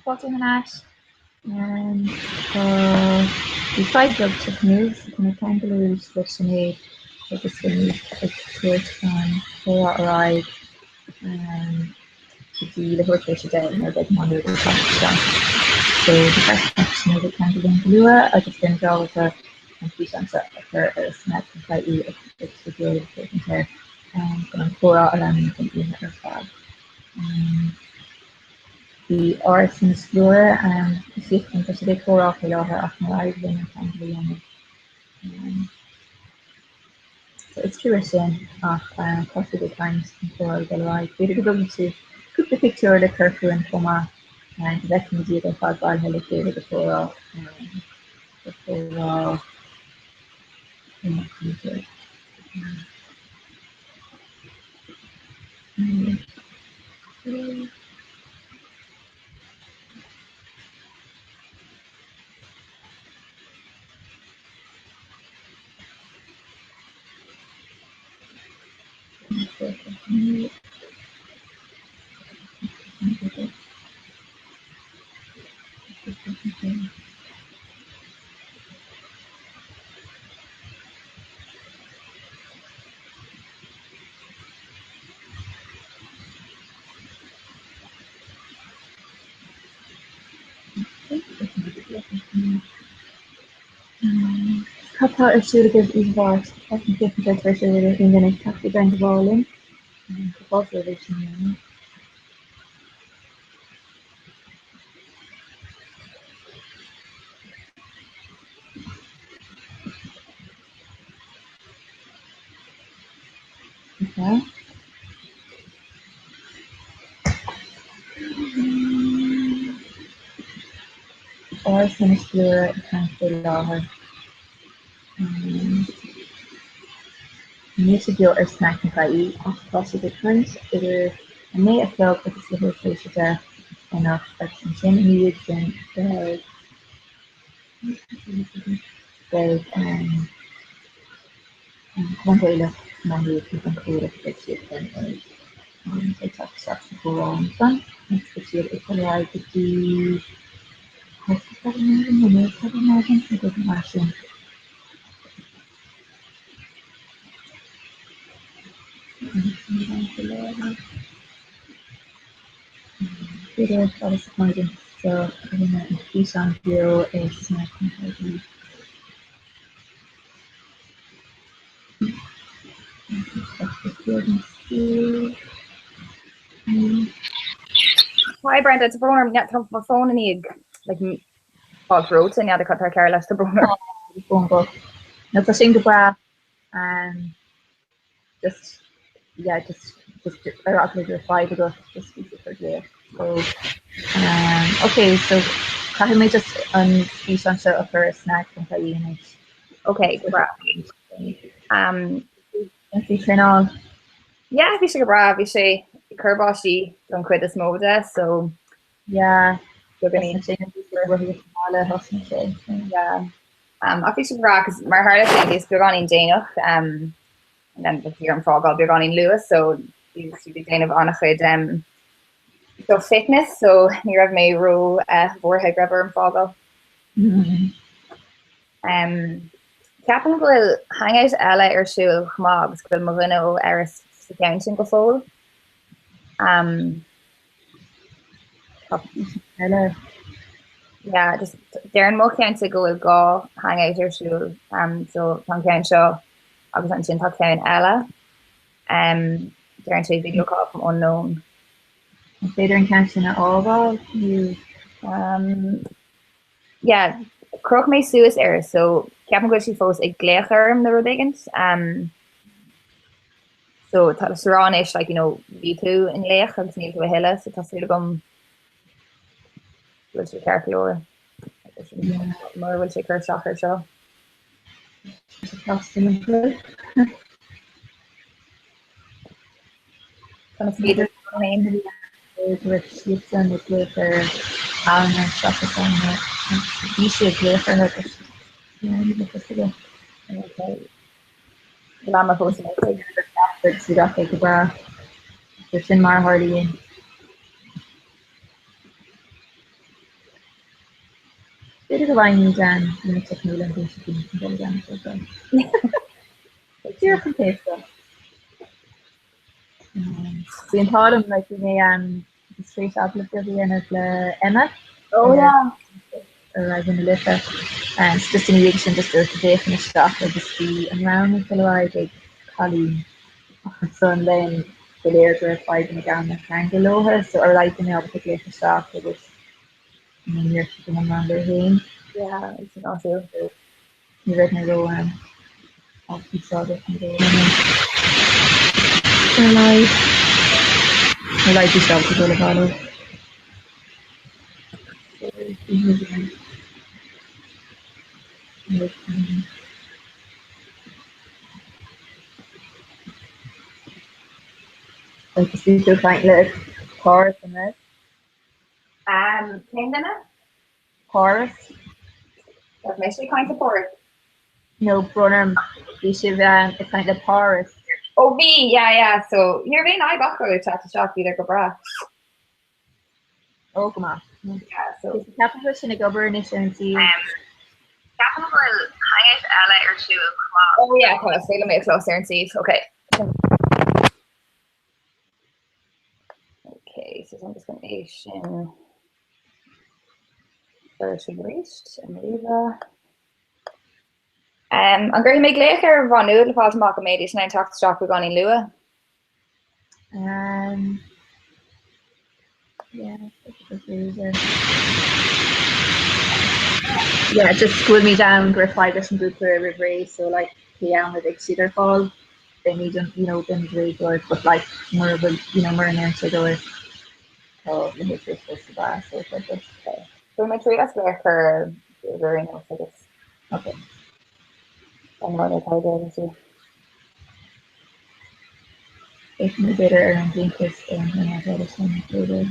Walter Nash, and we tried drugs to news and I can't believe what's made that this will it's for arrive and the horse today and they're getting the top. So the first question is the candidate Lua, I just didn't draw with a complete answer of her snack completely it's the good taking care and going for out and thinking her fab. The arts and explorer and the system for the core of the other of my island and family so it's tuition of possible times for the life. We're going to cook the picture of the curfew and coma and let me do the thought by the before Kappa is suited is vast, often different version in the next happy band of rolling. Observation. Okay. Or finish your transfer lower. Music your snacking by eat across the difference. It may appeal with the little face there enough extension needs and there's one way of money if you can call it fix it and it's acceptable on fun. It's fix it if I like the it doesn't matter. Video that is disappointing. So I'm gonna increase on zero is not completely. Hi Brenda, it's Broner net my phone and you like Paul Road and the cut her care less to Broner. No for Singapore and just I roughly reply to the just for there. So okay, so can we just speak on sort of her snack and play units? Okay, bra. If you turn on. Yeah, vi sé bra vi sé churbáí don chuid is móda so yeah a fi bra cos mar haar is be an déach and then here an fágal be an Lewis so be déanamh annach chud so fitness so ní rah mé ro bhórthe grebar an fágal. Ceapan bhfuil hangout eile ar siúil chumá agus bhfuil mo rinne ó airas sa ceantin go fóil. Yeah, just dearan mó ceanta go bhfuil gá hangout ar siúil so tá ceann seo agus an sin tá ceann eile. Dearan sé video call from unknown. Féidir an ceantin a ábhá you yeah, croch mé suas air so ceapan go si fós ag gléacharm na rudigant so tá saránis like you know ví tú in léach agus níl tú a heile so tá sú gom bhfuil sé ceartlóir mar bhfuil sé chur seachar seo. Kind of speed it with sleeps and with later and stuff on it. You should play for her. Yeah, you look at it. Okay. Lama post my but see that take a bra. Just in my hardy in. Bit of a wine down in the technical and basically get it down so good. You're okay stuff. Bhí an tám le mé an straight apple bhíanana le Emma Oh yeah. ar gin lifa just in sin just dé na staach agus bhí an ram fiáid ag chalín son len goléir gur fáid na gan na hangulóthe so ar leit mé a lé staach agus níir an man héin. Yeah, it's not too. Ní red na ro áá like yourself to go to follow. Like you see, find like chorus in it. Came in it? Chorus. That makes me kind of bored. No, Brunham. You should it's kind of chorus. Oh, V, yeah. So you're being I got go to shop either Comhrá. Oh, come on. Yeah, so Captain pushing a governance and see. Captain will hang it ally or two. Oh yeah, close. Let me get closer and see. Okay. Okay, so some discrimination. Should be reached. An gur mé léir van nu fá mac méidir na tacht stock gan in lua. Yeah, just school me down grip fibers and boot for race so like PM with like cedar fall they need them then very good but like more of a more an answer door so the history is the glass so it's like this. Okay. So my tree that's for very nice I guess. Okay. I know what I did too. If me better and think this and I got a son later.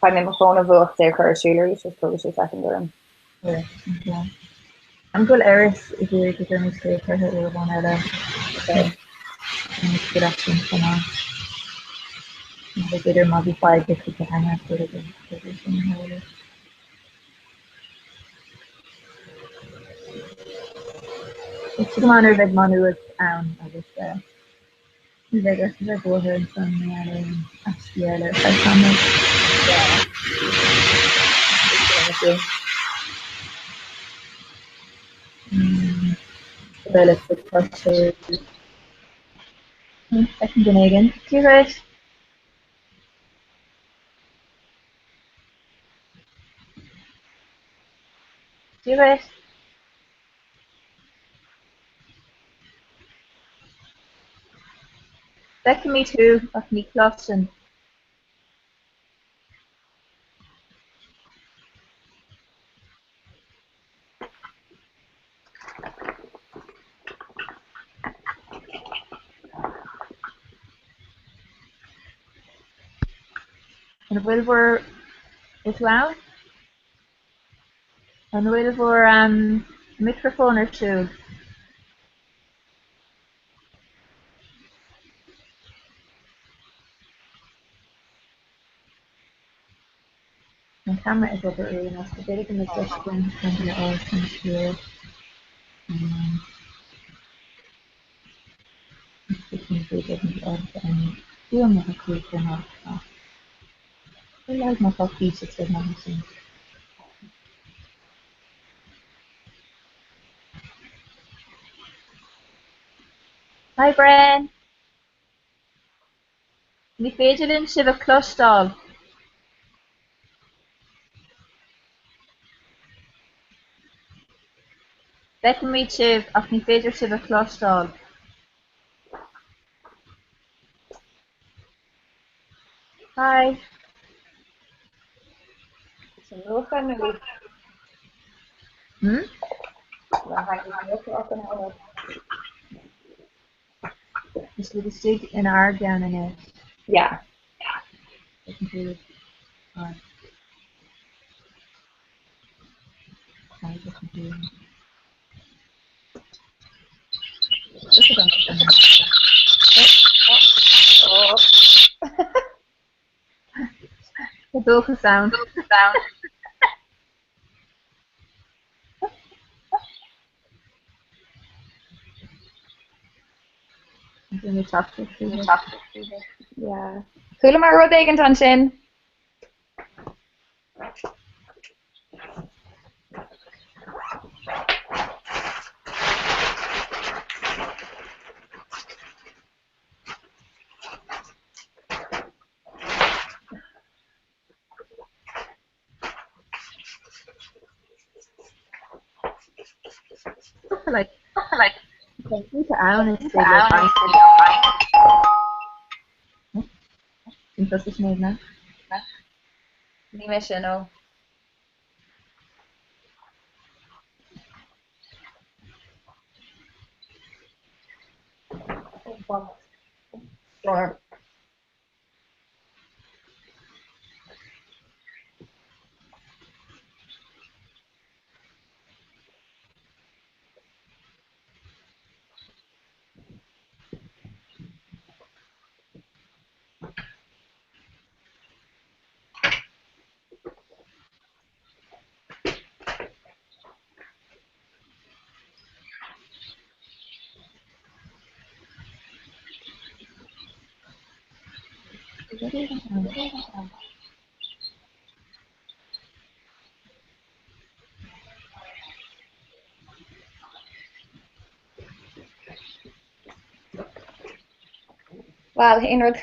Find my phone of book there for Schuler, just publish a second room. Yeah. I'm good Eris if you get me straight for her one out of Okay. good action for now. The bidder modified if you can hang out with it. It's the manner that Manu was I guess the go ahead from Astiella relative pressure. Second again. Do you guys? Do you guys? That can me too of me clutching. And Wilbur is loud. And Wilbur microphone or two. And camera is over really nice. The bit of the discipline and it all comes through. Doing the quick enough. I like my coffee to say nothing. Hi Bren. Ní féidirlinn sibh a clostal. Becin míid sibh ach ní féidir sibh a clostal. Hi. Sin nuacha nó Hmm? le haigh nuacha ach an eile. Just with a stick in our down in it. Yeah. Alright. I just do. This is Oh, a dulce sound. Down. It's in the chocolate The fever. chocolate fever. yeah. Coola mar rud éigean an sin. Like, Like, thank you to Anne is I like, don't think that's his name now. Ní me sin ó. Or well, Inrod.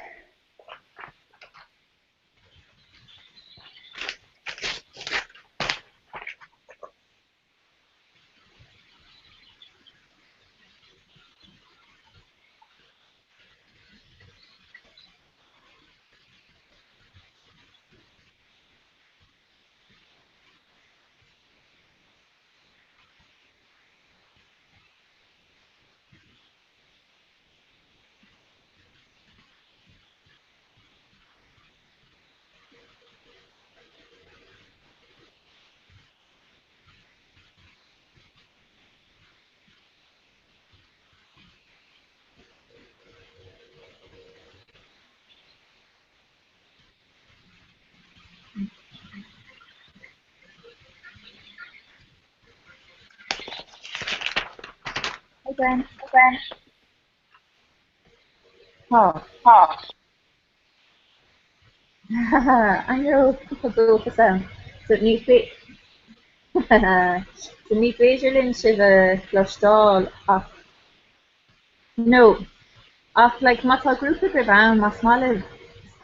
Hi, Ben. Okay. Oh. Oh, I know a dulce sound. So ní fé so ní féidir linn sibh a chlostáil ach no ach like mátá grúpa go bhán mas mála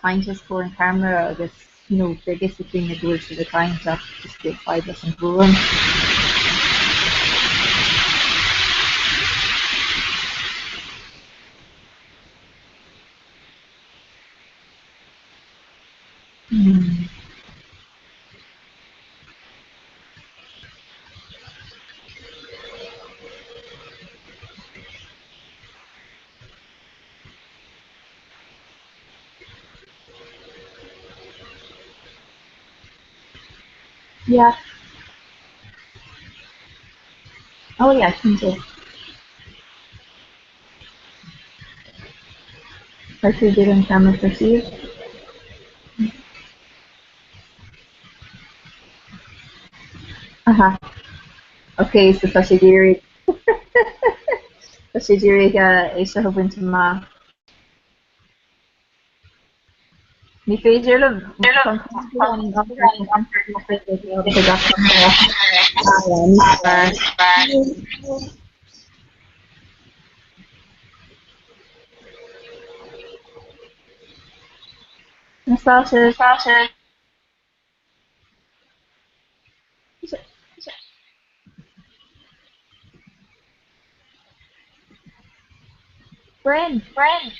caiinteas for an camera agus begus a clean a dúir si a caiintach just go fáidir an bhuam. Yeah. Oh yeah, I can do. I could do it on camera for you. Aha. Okay, so tá sé dírig tá sé dírig é se habuinte má. Ní féidir le Nostalgia. Sasha. Friend. Friend.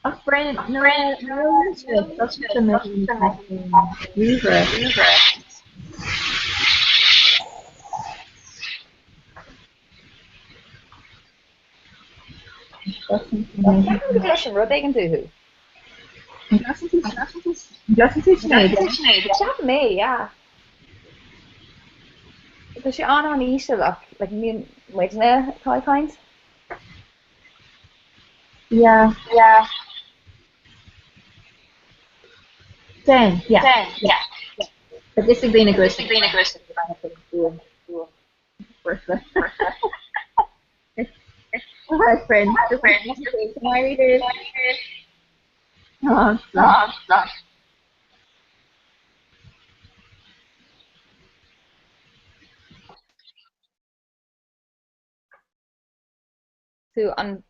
A friend, no, no, that's such a main fucking user. That's information. Listen, ruddy can do who? Just teach me. Chat me, yeah. Because you're on Isha, like me, Widna, kind. Yeah. Then, yeah. But this has been a good birthday. Alright, friends. Can I read it? Oh, stop. So on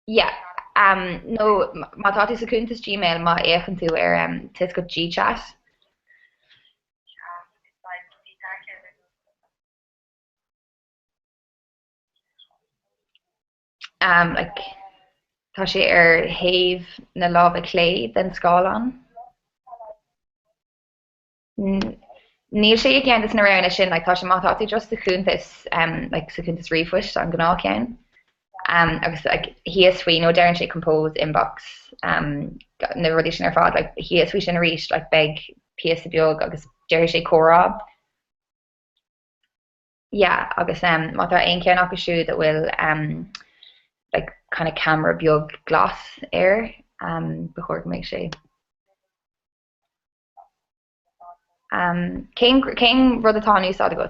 Yeah. No, má tátas a chuntas Gmail má échan tú tis go GChat. Like tá sé haimh na lámh clé den scálan. Níl sé ag na rana sin, like tá sé mátá just a chuntas like sa chuntas rifuis an gná cean. Agus like he is sweet no daring she compose inbox na rudi sin fad like he is sweet in reach like beg PS biog agus Jerry she Comhrá. Yeah, agus má ein cean agus siú that will like kind of camera biog glass air before make sé. Céim rud atá nús a go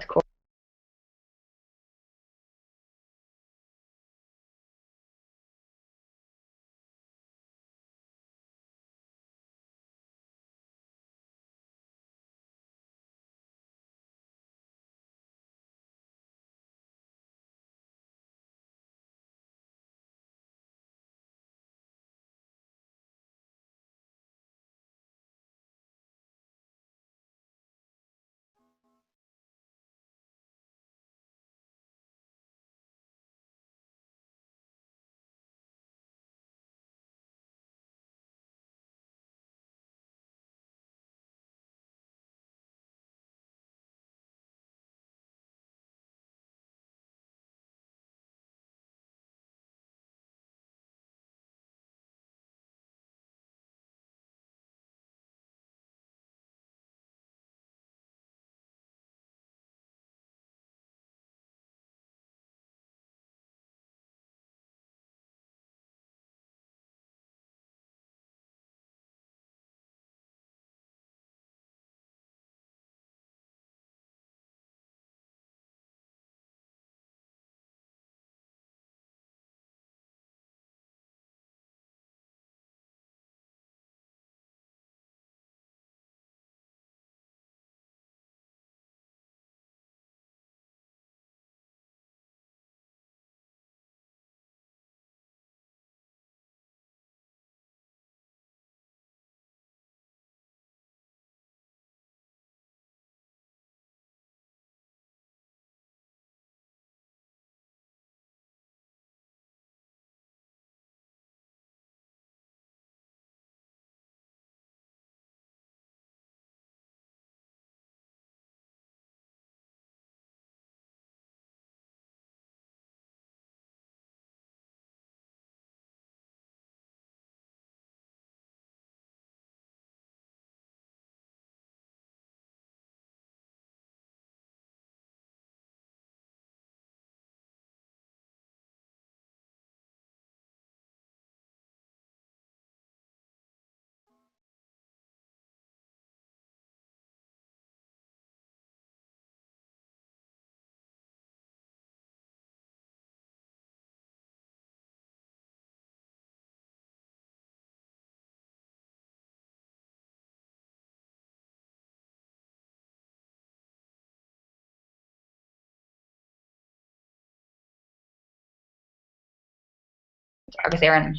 agus éan.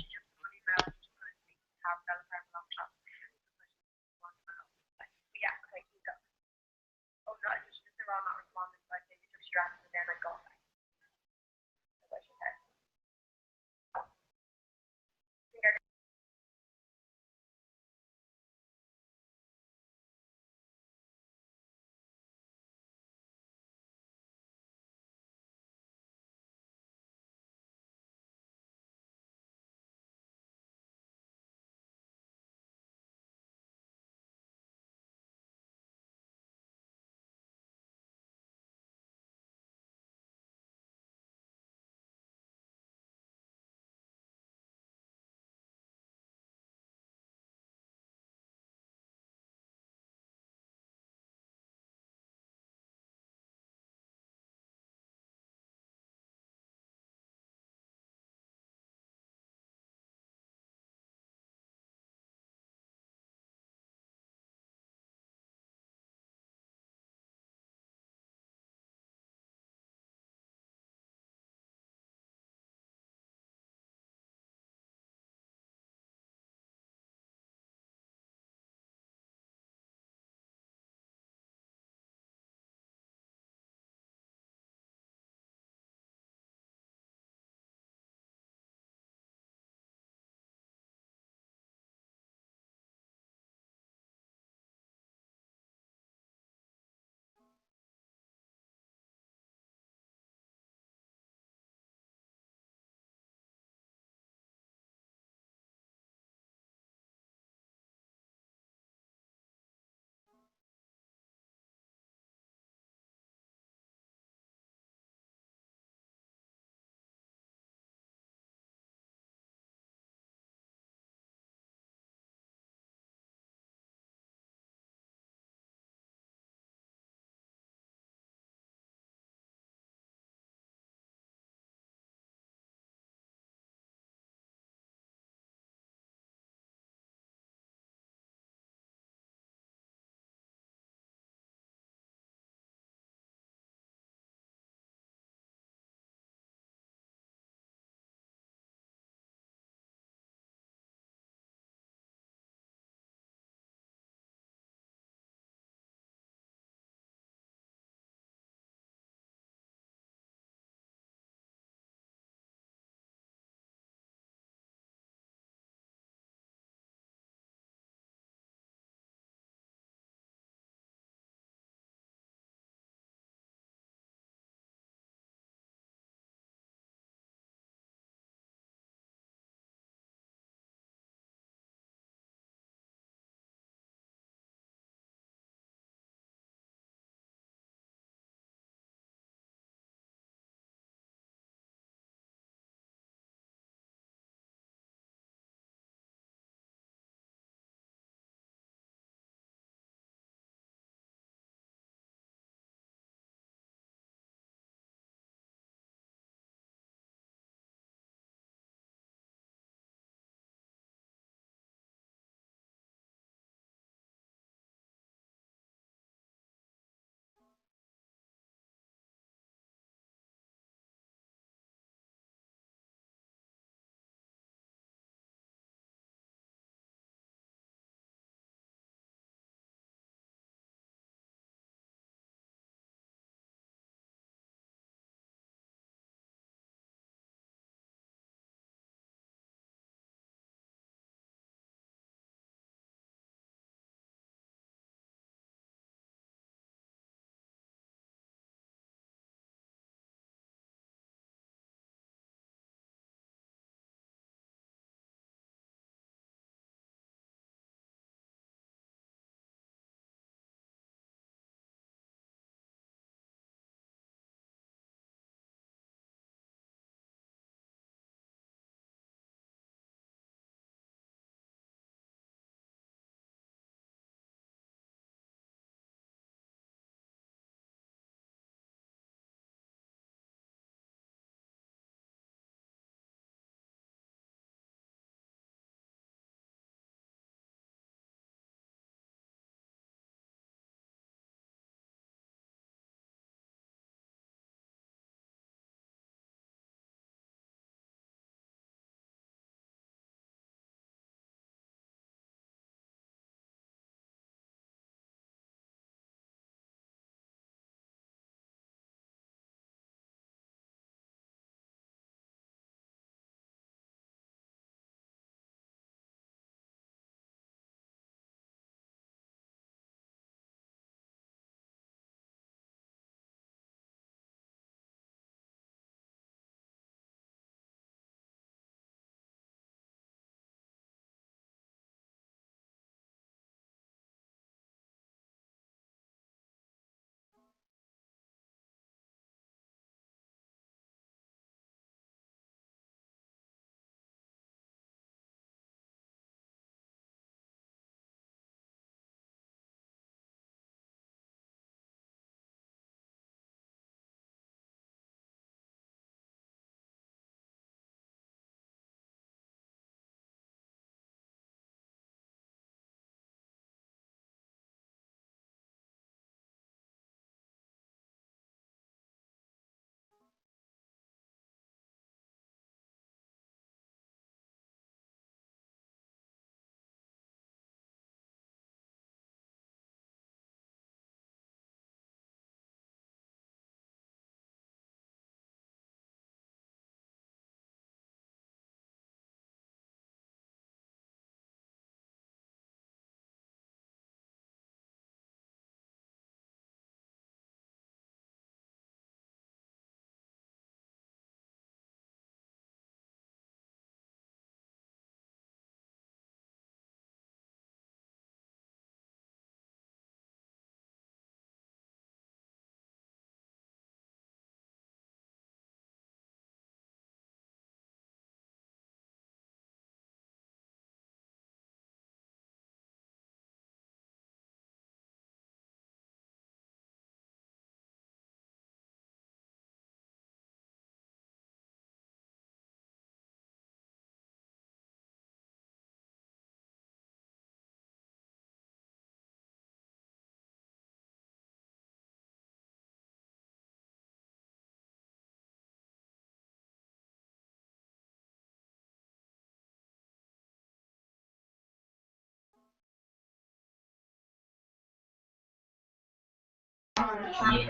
Good.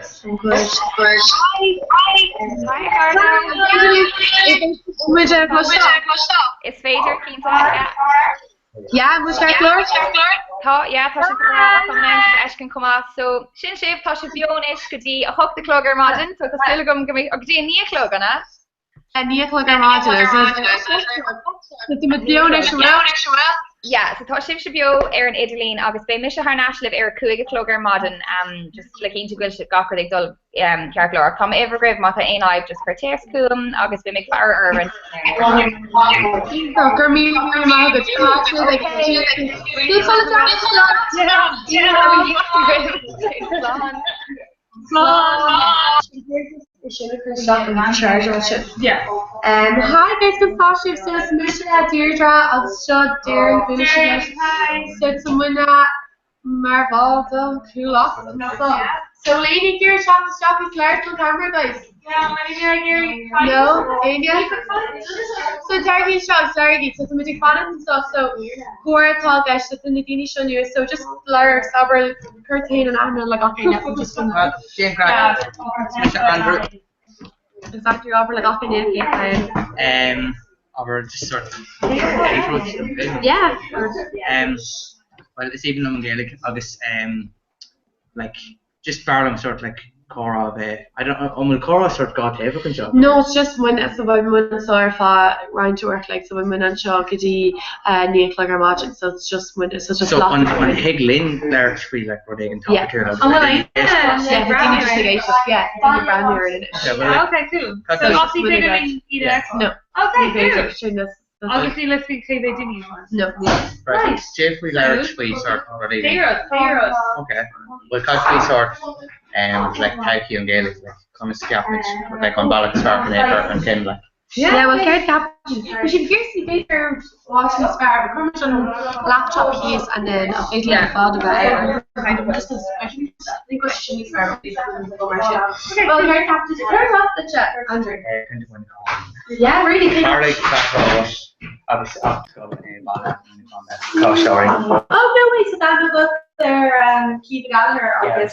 Hi, Garda. Is Fader keen to Yeah, was that Lord? Tá si coming out ecin comá, so sin sibh tá si bionis go dtí a thugta clog margin, so go silgum go dtí ní clog anna. And you look at modular. Yeah, so tá sib se bio an Idirlín agus bé mis haar naslib cuaige clogar modern just like into go gachar ag dul cearlór Tá evergrave mata ein aib just per teascum agus bé mig far urban. Yeah. Hi guys, good fashion. So it's Misha Deirdre. I'll show Deirdre. So someone Marvaldo cool off. So lady gear shop is large on camera, guys. Yeah, Gary. No, India. So Target shop, sorry, so some magic fun and stuff. So Cora tall guys, that's in the Dini show you. So just blur sober curtain and I'm like okay, now just Andrew. Exactly over like often in Over just sort of yeah. Well this evening I'm Gaelic August like just Barlam sort of like core of I don't know Cora sort of got everything job. No, it's just when it's about when sort of round to work like so when I'm sure could near Clugger Magic, so it's just when it's just so on Higlin there it's free like where they can talk to her. Oh well yeah, brand new in it. Okay, cool. So obviously they didn't either. No. Okay, cool. Obviously, let's see, say they didn't use one. No. Right. Jeffrey Larry's free sort already. Zeros. Okay. Well, because we sort like Taiki and Gaelic like come as Catholics like on Ballock Spark and Ken like. Yeah, well, Gary Captain. We should seriously be there watching the Spark. We're coming on laptop keys and then a big little file about just as I think we should use Spark. Well, Gary Captain, turn off the chat, Andrew. Yeah, really. Story. Oh no way! So that was their keep it on her. Yeah,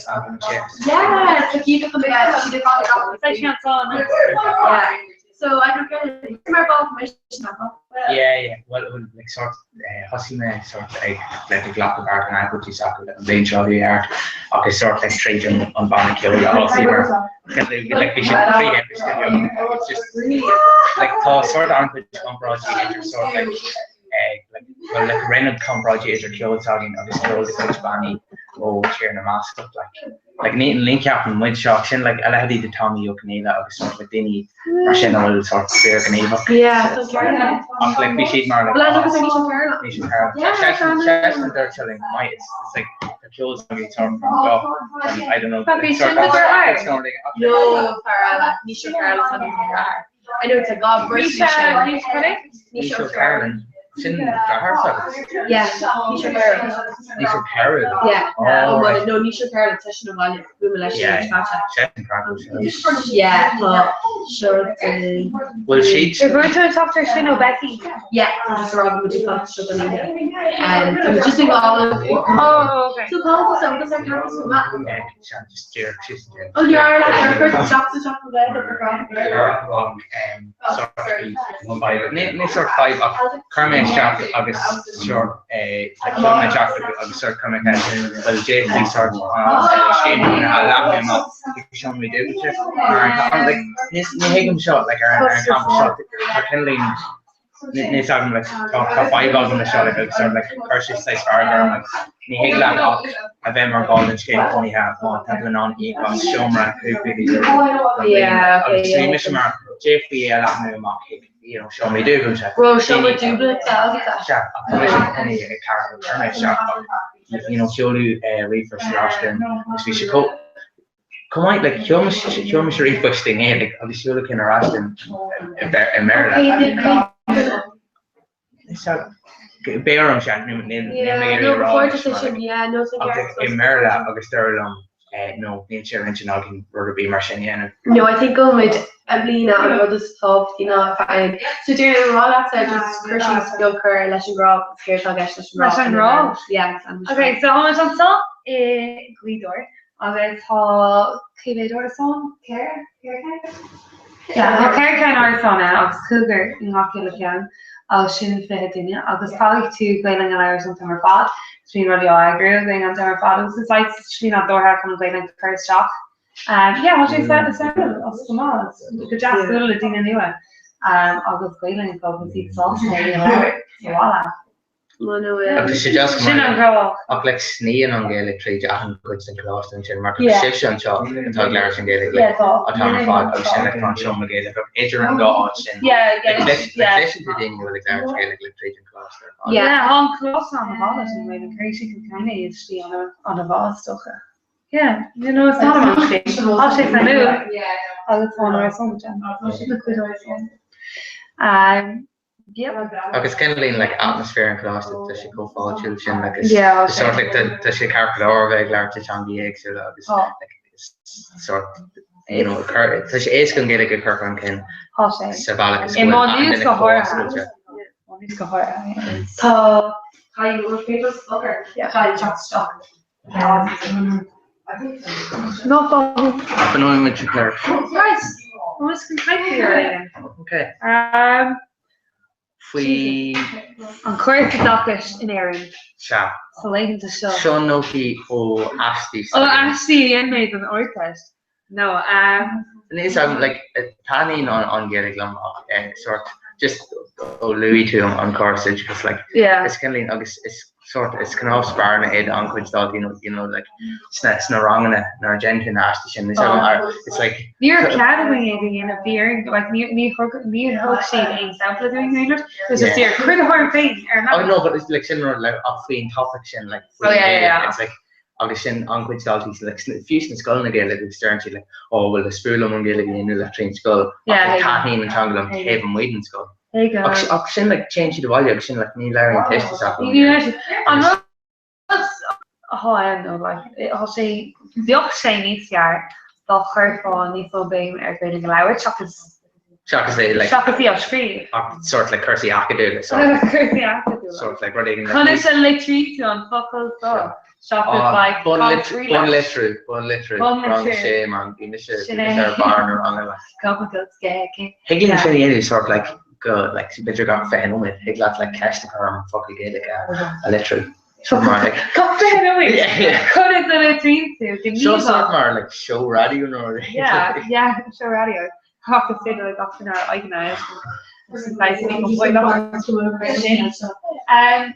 so keep it coming out. She did all the yeah. So I don't get it. My information. Yeah. Well, like sort of Hussy sort of like a block of art and I would use that and then show the art. Okay, sort of like straight on Bonnie Kill. Like we should free every studio. It's just like sort of aren't with Comhrá sort of like Renard Comhrá is or killed talking of this killed the coach Bonnie cheering a mask up like Nathan Link up and Wed Shocks in like I had the Tommy Yokanela or sort of like Denny Russian oil sort of fair Ganeva. Yeah, like we should more like they're telling my it's like the clothes on sort of I don't know. No, Nisha Carla. I know it's a god Nisha Carlin. Yeah, Nisha Carol. Yeah. Oh, right. No, Nisha Carol session of volume. Yeah. Sure. Well, she's. You're going to talk to Shino Becky. Yeah, just around with the and just think all of. Oh, okay. So call some of them cameras from that. Yeah, she's. Oh, you are like first shop to shop with Sort of 5 Carmen shop August short like my chocolate August sort coming at well JP sort and I show me do like this Hagam shot like our shot kindling Nice album like 5 album the shot like sort of like Hershey size burger like ni Haglan up a Vemmer golden scale only have one tackling on was Shomra yeah okay JP you know, show me do well, show me do you know, surely refresh last and we should go. Come on, like show me refresh thing here. Like I'll be sure looking around in Maryland. It's a bear on shot. No decision. Yeah, no. In Maryland, August third no, nature mention I can rather be Martian. No, I think going with Evelina and others top, you know, fine. So during all that said, just Christian's go career, Lesson Grow, scared I'll get Lesson Grow. Lesson Grow? Yeah. Okay, so how much on top? Guidor. agus tá céad orson Care yeah Care cean orson agus cougar in hockey le cean agus sin fi duine agus táigh tú gailing an airs an tamar fad trí rudi agru going an tamar fad agus is like trí an dorha kan gailing first shop yeah what you said the same as the mod the jazz school le dine niwe agus gailing go with the sauce voila ach like sneeing on Gaelic trade and goods and clothes and mar section shop and talk Irish and Gaelic like a ton fog of sin like on show Gaelic enter and go on sin section to ding with Irish Gaelic like trade and clothes yeah on clothes on the bottom and maybe crazy can kind of is the on the boss stuff yeah you know it's not a much I'll say I knew I'll look for our song yeah. It's kind of like atmosphere and class that she go follow children like it's sort of like the she carpet or regular to changi eggs or that sort you know so she is going to get a good kirk on kin symbolic as so how you were famous blogger how you chat stock no problem I've been on with you Claire nice I was here okay we an cuir dochas in airing Sha so leighn to show Sean Noki o Ashley Ashley and made an orchestra no and it's like tanning on Gaelic sort just Louis too on Corsage because like it's kind of like it's sort it's kind of sparring ahead on which thought you know like it's not wrong in a Argentine Ashley and it's like near academy in a beer like me hook sheet in sample doing English there's just here pretty hard thing oh no but it's like similar like off in topics and like it's like obviously on which thought he's like fusion skull again like stern like oh well the spool on Gaelic in the train skull Tahim and Tangle and Haven Whedon skull there you go. Option like change the volume. Option like Neil Larry and test this up. I don't know. Like I'll say the option needs year. The hurt on needs to be grading allowed. Shock is like shock is the screen. Sort of like Kirsty Akadu. Sort of like running. Can I say like treat you on fuckers stuff? Shock is like one literal. Wrong shame on in the shit. Their barn or on the couple of scared. Higgins is sort of like. Good, like better got fan with he got like cash the car and fucking get a literal like cut the head away cut it the dream to show somewhere like show radio or show radio half a state like option or organized nice people play that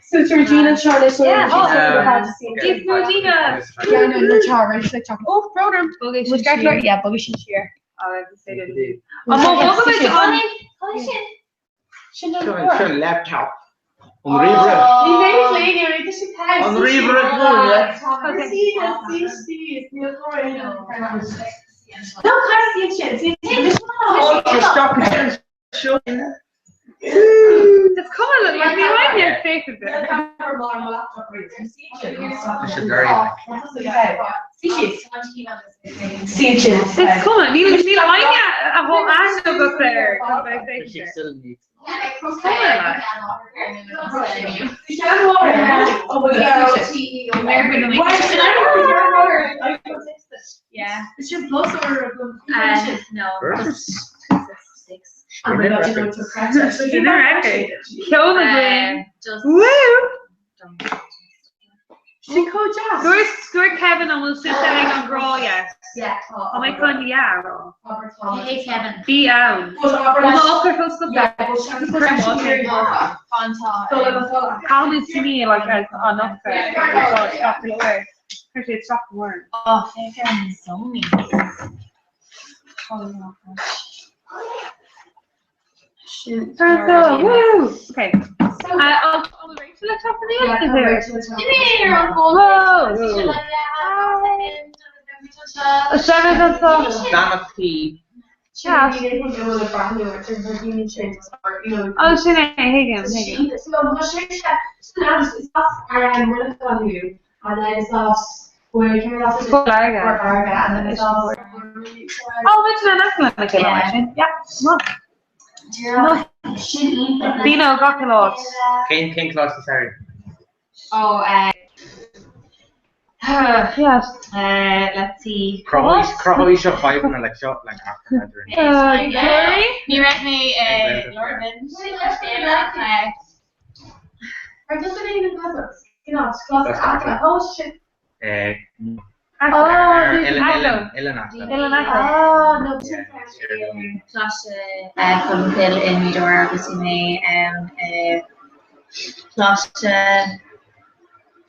so Georgina Charlotte it's Georgina the char like oh program buggish here I say laptop on it's coming like behind your face is it it's coming you need a whole ass up there yeah it's your plus or no I'm going to go to practice. Kill the brain. Woo! Score Kevin and we'll sit down on Raw, yes. Yeah. Oh my god, yeah, Raw. Hey Kevin. Be out. Call this to me like as an offer. Actually, it's not the word. Oh, Kevin is so mean. Oh woo! Okay. I'll arrange the top of the end Dino got the lot. King Claus is Harry. Oh, Yeah. Let's see. Croy shot 5 and like shot like after that. Glory? You read me, Laura Lynn. Or does it even have us? You know, it's close That's to Atla. Oh shit. Ellen. Oh, no. Chun Phil in Midor agus mé chláiste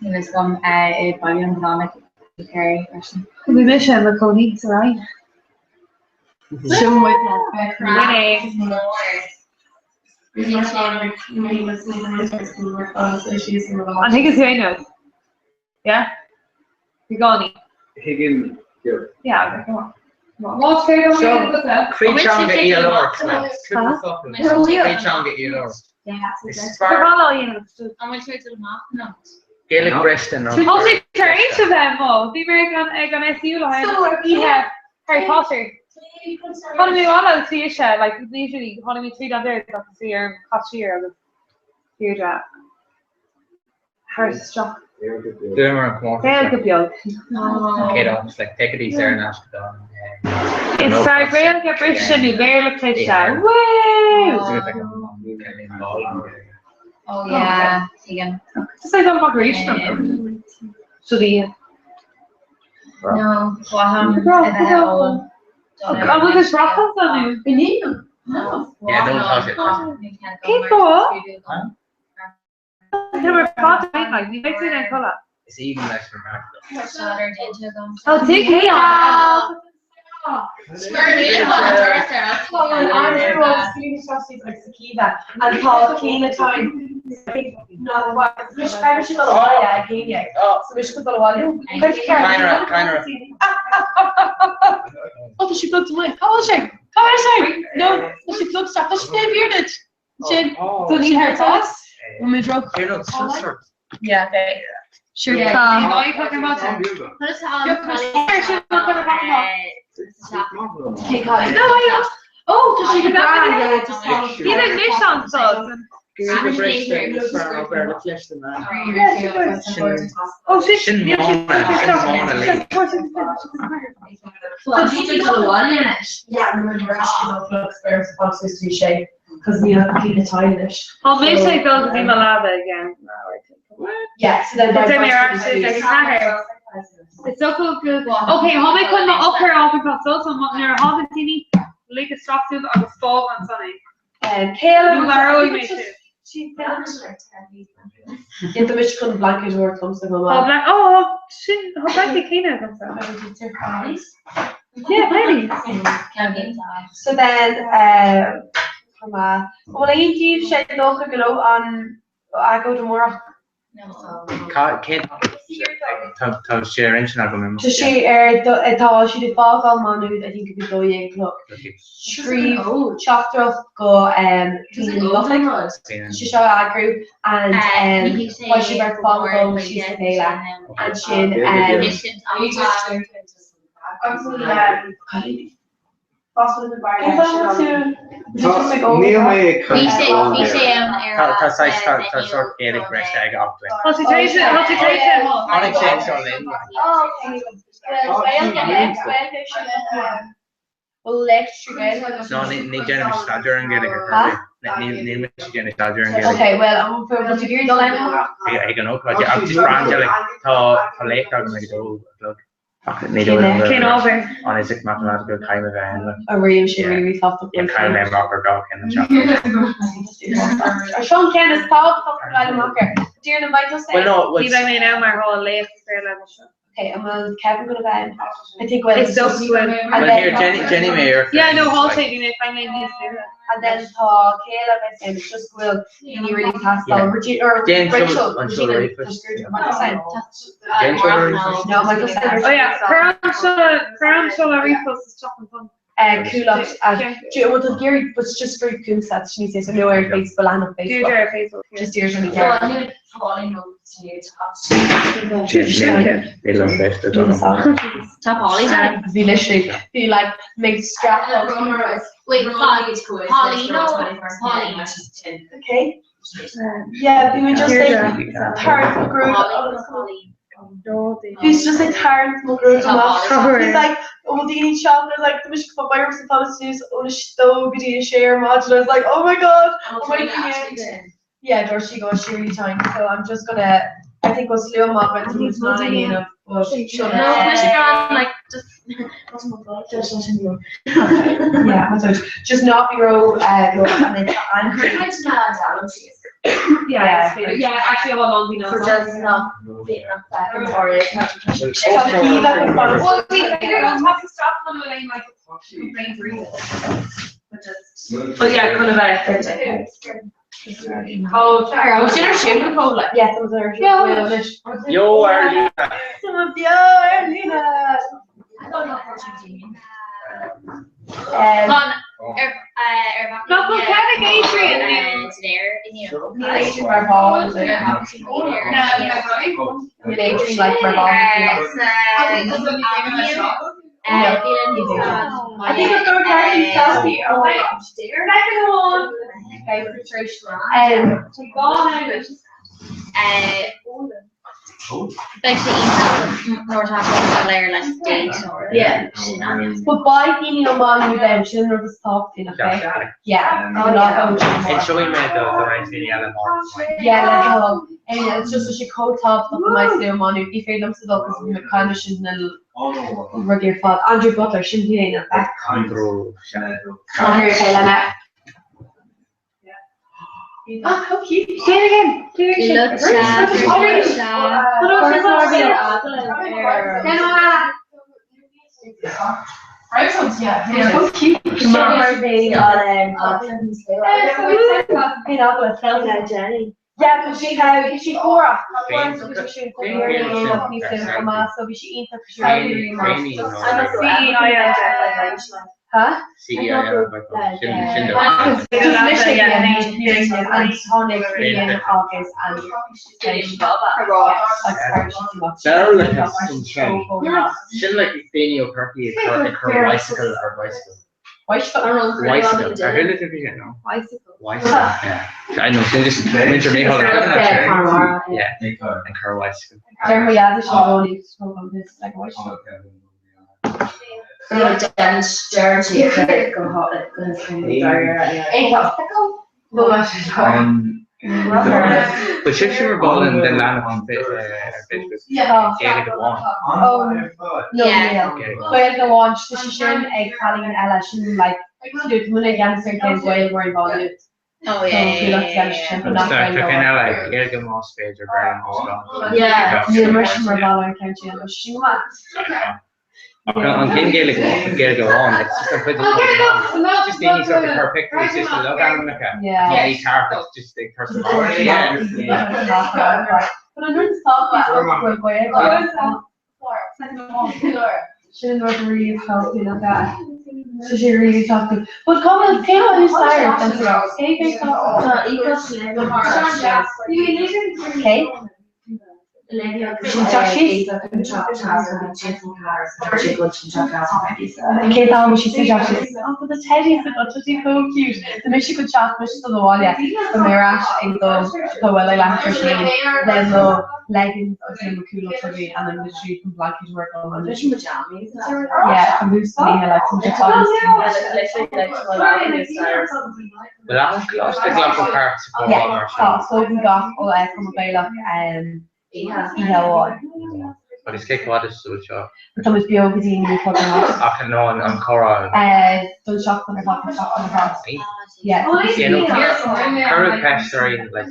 was gom bailm nána Kerry person. We miss him, the colleagues, right? Some with I think it's here now. Yeah? You're going. Higgin. Yeah, okay, come on. What's going on? Creechanga ELR. Creechanga ELR. We're all in. I'm going to try to no. Gaelic Preston. Only for each of them, oh, the American SU line. We have Harry Potter. How do we all see it? Like usually, how do we treat other that to see your cashier of the that? Harry Struck. They're good build. It's like take it easy there and ask it on. It's very real, get British and you very look like that. Oh yeah, again. Just like I'm migration. So the No, I was just raffles on you. need them. No. Yeah, don't touch it. Keep going. They were fought like you make it in colour. It's even less remarkable. Oh, take me off. And Paul Keena time. No, what? Which kind of shit? Oh yeah, again, oh, so which could go on? Kinda. Oh, she looked away. Come on, Shane. Come on, Shane. No, she looked stuff. She didn't hear it. Shane, don't need her thoughts. When we drove. Yeah, okay. Sure. What are you talking about? Put us on. Hey, Colin. No, I know. Oh, does she get back? You didn't miss on stuff. Oh, shit. Yeah, remember actually because we have to keep it stylish. I'll make sure it goes in Malava again. Yeah, so then It's in there actually, like, it's so cool. Okay, how many could not up here off because so someone near Havantini, Lake of Stockton, or the fall on Sunny. Caleb, She's in the Michigan blanket or comes to go on. Oh, shit, how blanket Kina comes out. Yeah, maybe. So then, well, I give Shane look a go on. I go tomorrow. Kate, to share engine album. So she thought she did fog on Manu. I think it would go in clock. Three chopped off go nothing. She shot a group and while she worked fog go she's the Nayla and she possibly the bar. Sort Gaelic rest egg off. Concentration. Well, electric. No, need Jenny Stadger and get it. Need Jenny Stadger and get it. Okay, well, I'm going to give you the line. I can know because I'm just brand like to late I'm going to go look. Came over. On his mathematical kind of a really thought the kind of rocker dog in the shop. Sean Ken is called Mocker. Do you invite us? Well, no, he's like me now, my whole life. Okay, and Kevin gonna go. I think it's so sweet. Well, here, Jenny Mayer. Yeah, no, whole taking it. I mean, and then Caleb, I said, it's just will you really pass on Regina or Rachel. No, Michael Sanders. Oh yeah, Karan Shola Refus is chopping fun. Kulot. What the Gary was just very cool sets. She says, no, our Facebook and on Facebook. Just yours really care. They love best of them. Top Holly. We literally feel like make strap. Wait, Holly. Okay. Yeah, we were just like part of the group. He's just like tired from growing up. He's like, oh, do you need chocolate? Like, the Michigan virus and policies on a stove, do you share much? And I was like, oh my god, I'm waiting for you. Yeah, Dorothy goes, she really tiny. So I'm just gonna, I think we'll slow him up until he's 9 enough. But Michigan, like, yeah, so just not be row, and I'm pretty much not down. Yeah, actually, how long we know. For just not being up back and forth. Well, we figured out how to stop them when I like brain freeze. But yeah, kind of oh, sorry, I was in our shooting pool. Yes, I was there. Yo, Arlene. Some of you, Arlene. I don't know what you mean. Adrian there in your I think it's going to be Chelsea. Oh my gosh, dear. But by being along with them, children are just talking, okay? Yeah. And showing me the right thing, yeah, let's go. And it's just such a cold top of my ceremony. If you're them to look, because we're kind of shouldn't regular fault. Andrew Butler shouldn't be in it. Andrew. Oh, how cute. Say it again. Do it again. So cute. Yeah, because she Cora. Huh? I know, so just winter may hold yeah, and Carl Bicycle. But should she were balling then land on Facebook? Yeah. Yeah, like one. Oh, no, well, the launch, so she shouldn't calling Ella, she like, do it when again, certain way we're involved. Oh, Yeah, the immersion we're balling, can't you? She wants. On King Gaelic, go on. It's just any sort of her picture. It's just a look at them. Yeah, he carpet, just the person. But I'm going to stop this real quick. She didn't know really healthy like that. So she really talked to. But come on, who's tired? Okay. Kate Alma, she said, oh, but the teddies are so cute. The Michigan chat, Michigan to the wall, yeah. The Mirash, and the well, I like her shade. Then the leggings, and the cool for me, and then the shoes from blanket work on. Yeah, from Moose to me, like from the top. Well, that was close to Glasgow Park. Yeah, so we got from a bailiff, but it's kick what is so short. But Thomas Biogazine, we talking about. I can know on Comhrá. Those shots on the top. Yeah. You know, current pastry like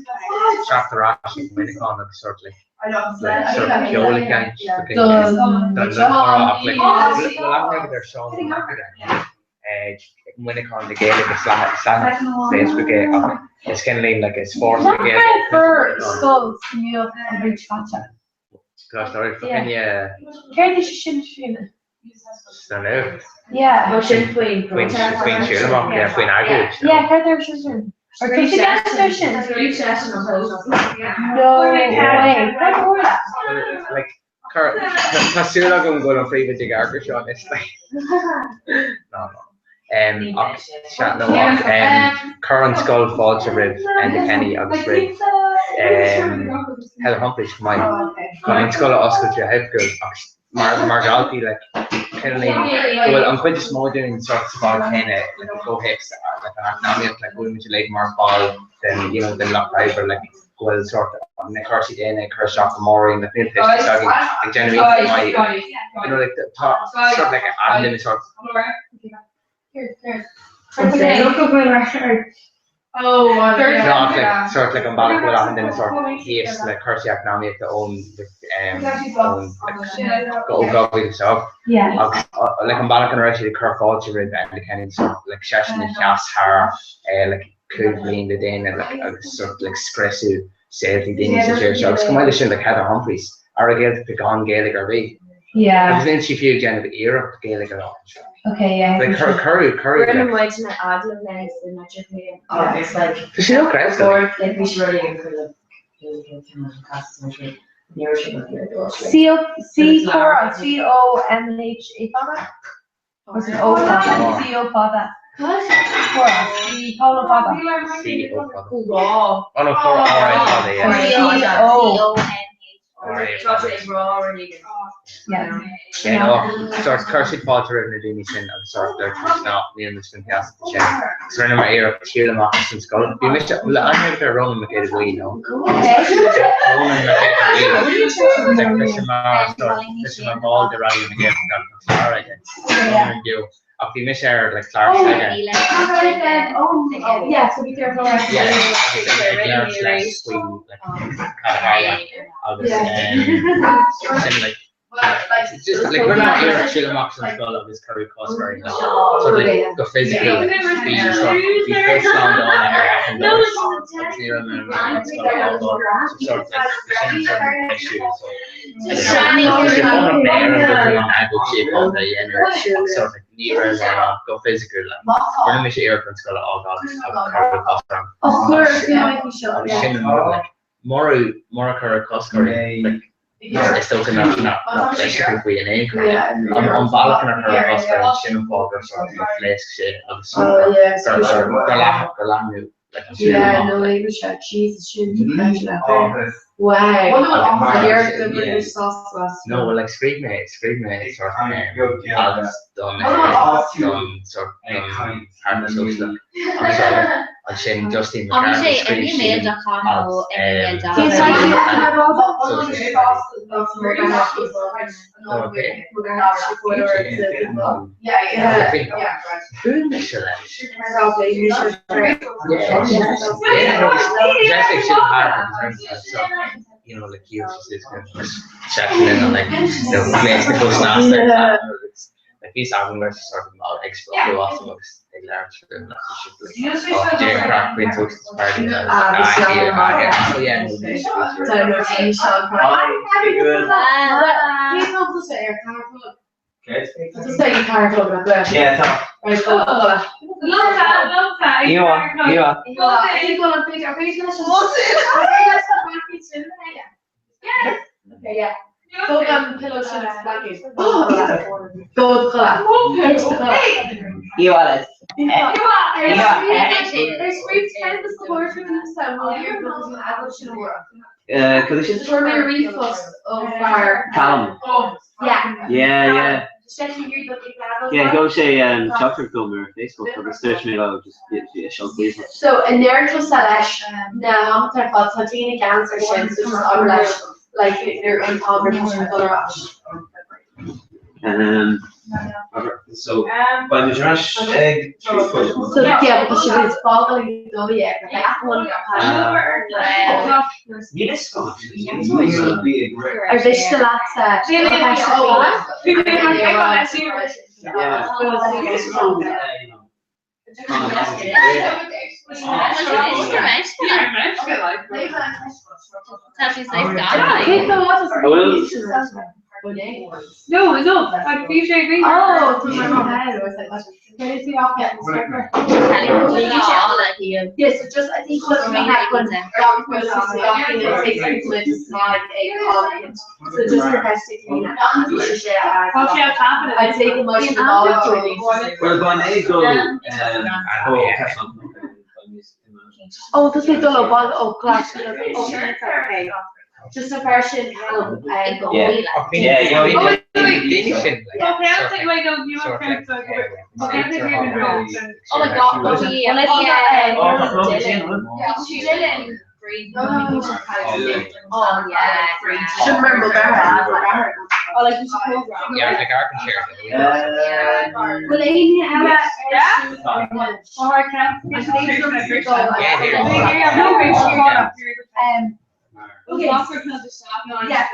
shop the rash and when it on sort of sort of purely can they're showing when it comes to Gaelic, it's Facebook, it's kind of like a sports again. Skulls, you know, Gosh, sorry, fucking yeah. Carry shouldn't Don't know. Yeah. Queen Shulamok, yeah, Queen Argue. Yeah, Carry shouldn't. Or take the gas station. No way. Like, Shulamok going to go on free with the Garger shot, it's like. No. current skull falls a rib and the Kenny of the rib. Heather Humphreys for my current skull of Oscar to help good. Margalti like well, I'm quite small doing sort of small kind of like go hips like an like going into late Mark ball, then you know then lock driver like well sort of on the Kersey day and Kersey off the mooring the field pitch starting like generally my you know like the top sort of like an limit sort of Oh, like sort of like I'm back with that and then sort of hips like Kersey economy at the own own like go yourself. Yeah. Like I'm back on actually the Kirk Culture rib and the kind of sort of like session and cast hair like could lean the day and like sort of like expressive safety things to share. So it's come out of like Heather Humphreys. Are I get pick on Gaelic or B? Yeah. Because then she few gen of Europe Gaelic at all. Okay, yeah. Like Curry. We're in white and Adlam then in Nigeria. Oh, it's like. Does she look great? Like we should really get for the C-O-M-H-A father? Or is it O father? C-O father. C-O father. Oh no, for R-I-father, yeah. Yeah. Yeah, no, sort of Kirsty Potter and Nadine Sin and sort of there's not near this fantastic chat. So in my ear, tear them off and skull. You missed it. Well, I have their Roman McKay way, you know. Roman McKay, like Fisherman, Fisherman Ball, the Rally McKay, Clara again. Roman you. If you miss her, like Clark again. Yeah, so be careful. Yeah, like Sweden, like it's just like we're not here at Chile Mox and skull of this curry cost very much. So like the physically like be sort of be pushed on the area and those near them and sort of like the sort of issue. So if you're going up there and looking on a good shape all day and you're sort of like near and go physical like we're gonna miss your airplanes got all gone curry cost from. Of course, yeah. Like more curry cost curry like it's still not basically we an egg. I'm balking at her Oscar and Shannon Potter sort of flesh shit of Oh yeah, yeah, no English Jesus shouldn't wow. You're the British sauce was. No, like scream it sort of Alex done sort of hard to social. I'm sorry. And Shane Justin okay. You know, like you just kind of checking in on like the Mexico snacks like he's having versus sort of about explore awesome looks they learn through like Jay Crack Queen Toast party oh yeah Just say you can't talk about that. yeah Right, love that. you are Okay, yeah. So pillow should have blankets. Gold color. you are it There's great time to support for themselves while you're building an addition work. could It's for the reflux of our Callum yeah. Yeah, go say chocolate film or Facebook or search me out just show please. So in their closest now they're called Titanic cancer shins, which is unlike like they're in combination with other options. So by the trash egg So yeah, because she was following the egg like one yes, Are they still at No, like PJ Green. Oh, through my head. I was like, can you see off that instructor? Yes, it's just I think what we have when it takes people to slide a comment. So just professionally, I'd take a much knowledge. Well, by name, go. Oh, does it go about class? Okay. Just a version help and go. Yeah. Yeah, I'll take away those new accounts. Oh my god, Oh, yeah. Should remember that. Oh, like you should program. Yeah, like our can share. Well, Amy, yeah,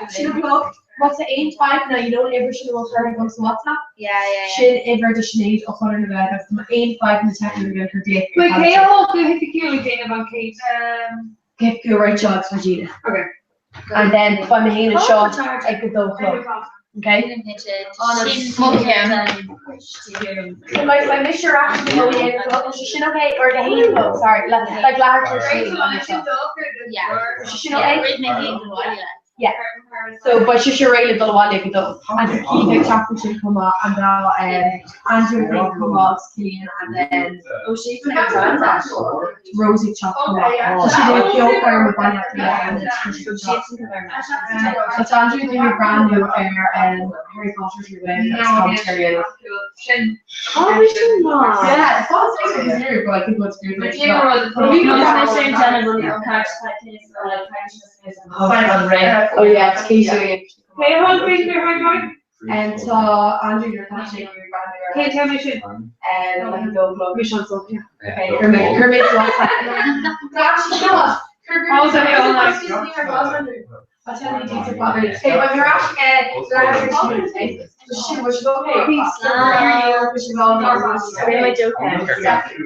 she'll block. What's the 8-5 now? You know, ever she will turn on WhatsApp. Yeah. She'll ever just need 100 about that's the 8-5 in the technical about her date. Wait, Kale, do you hit the queue again about Kate? Get the right shots for Gina. Okay. And then by my hand and shot, I could go club. Okay? So like, I miss your actually go in the club, she should okay, or the hand club, sorry, like larger. Yeah. She should okay. Yeah. Yeah. So, but she should really do what they could do. And the key big chocolate should come up, and now Andrew will come up, Killian, and then Rosie chocolate. So she did a pure firm with one and it's Andrew doing a brand new affair and Harry Potter's revenge. It's commentary. Oh, we should not. Yeah, it's all things in here, but I think what's good. Oh yeah, it's Casey. Hey, how many is there? How And so Andrew, you're catching your Hey, tell me shit. and like go club. Mission Sophia. Okay, Kermit's what's that? Actually, no. Oh, so they all like. I'll tell you things about it. Okay, when you're actually she was okay. She's all my joke.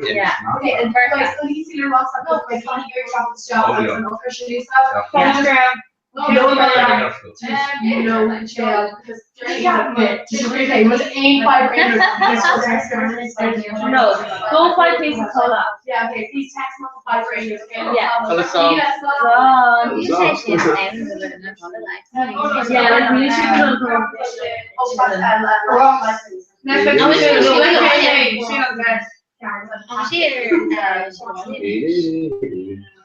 Yeah. Okay, and guys, so you see your WhatsApp book, like funny your chocolate shop, like some official stuff. Instagram. Jail because it was 8-5 ratings. No, go 5 days of cola. Yeah, okay, please text me 5 ratings. Yeah. You said she ends with another life. Yeah, like we should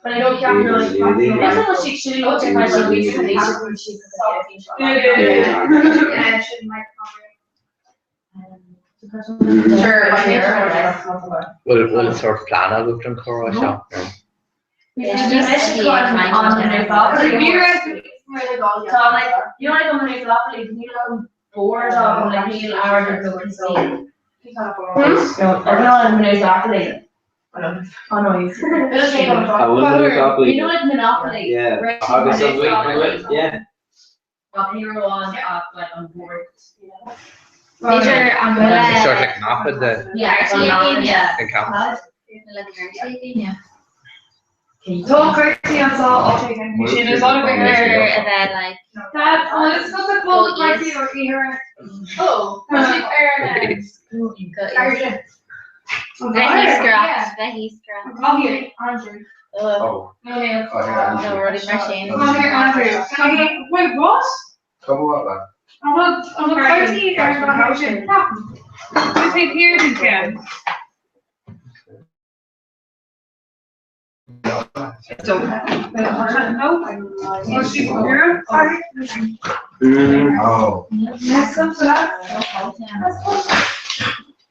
but I don't know. That's how she looked at my recently. We'll sort of plan out with Comhrá shop. You know, like on the news locally, you know, board of like an hour or so. I know, news locally. Oh no, he's. I wouldn't Monopoly. You know, like Monopoly. Yeah. Yeah. Hero on board. Sort of like map of the camp. Yeah. Talk quickly and so I'll take it. She knows all about her. And then like. Let's go to call quickly or here. Oh. Becky's scrap. Come here, Andrew. Oh. No, no. No, we're already brushing. Come here, Andrew. Come here. Wait, what? Cover what, like? I'm a 30 or how should it happen? You think here you can. So, no. What's she here? Oh. Next up to that.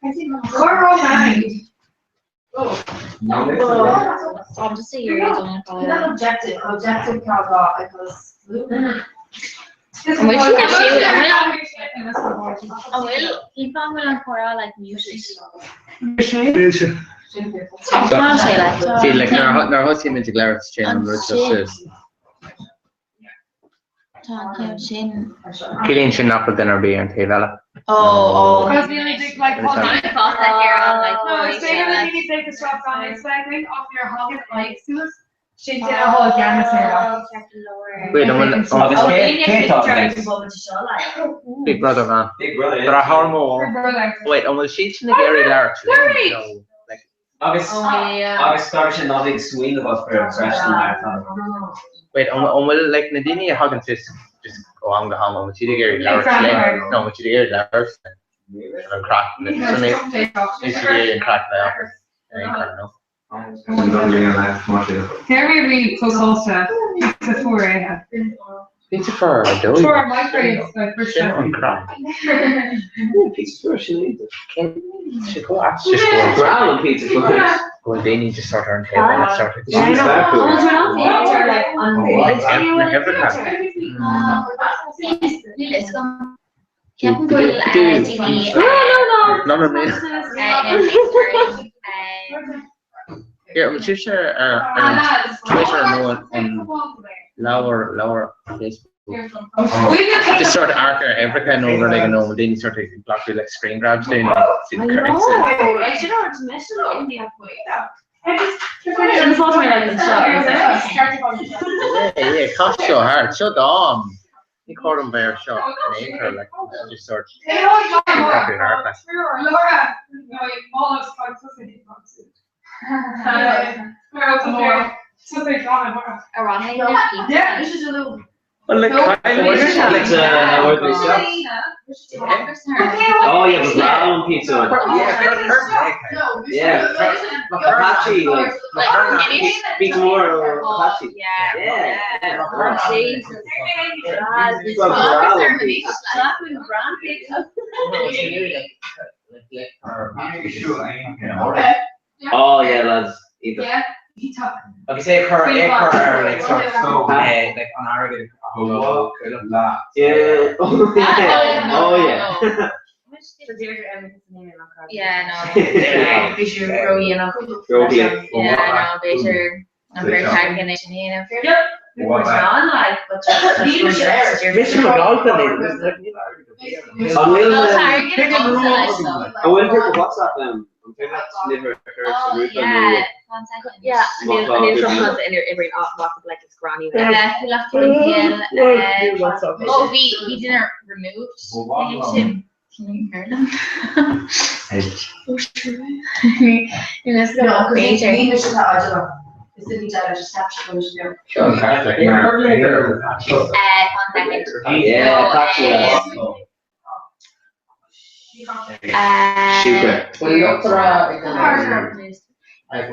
We're all married. Oh. I'm just saying you're doing it. Objective because. And we should have I will. Keep on with Comhrá like music. See, like, our host came into Glarrett's channel, it's just Killian should not put dinner be on Taylor. Oh. Because we only take like No, no, it's better when you take the strap on. It's like off your holiday like suits. She did a whole gamut here. Wait, I'm gonna. Big Brother man. Big Brother. But I hormone. Her brother. Wait, and will she in the Gary Larry? No, like. Agus starting nothing swing about for a fresh marathon. Wait, and will like Nadine Huggins just go on the home with you to Gary Larry? No, with you to Gary Larry. And I'm cracking it. So maybe and crack that. I don't know. Very really close also. Pizza for yeah. Pizza for a dough. For my grades, like for sure. I'm crack. Pizza for she needs She go ask just go. brown pizza for Well, they need to start our table and start it. Yeah, I know. None of me. Yeah, I'm just sure. Twitter and lower Facebook. Just sort of arc every kind over like then you start to block like screen grabs down. See the currency. Yeah, cost so hard. Shut on. You caught him by a shot and anchor like just sort of Laura, no, almost yeah, this is a little. well, like Oh yeah, the brown pizza one. Yeah. Apache, like pizza more or Apache. Yeah. Oh yeah, lads. Yeah. okay, say per like sort of like on Arabic. Yeah. Oh yeah. Yeah, no. Because you're growing up. Yeah, no, better. I'm very tagging it, you know. What's on like, but Mission McNulty. I will pick WhatsApp them. I'm trying to deliver Oh, yeah. 1 second. Yeah, I knew someone in every WhatsApp like it's granny. Yeah, he left him. Oh, he didn't removed. Can you hear them? Oh, true. You must go up later. Sure,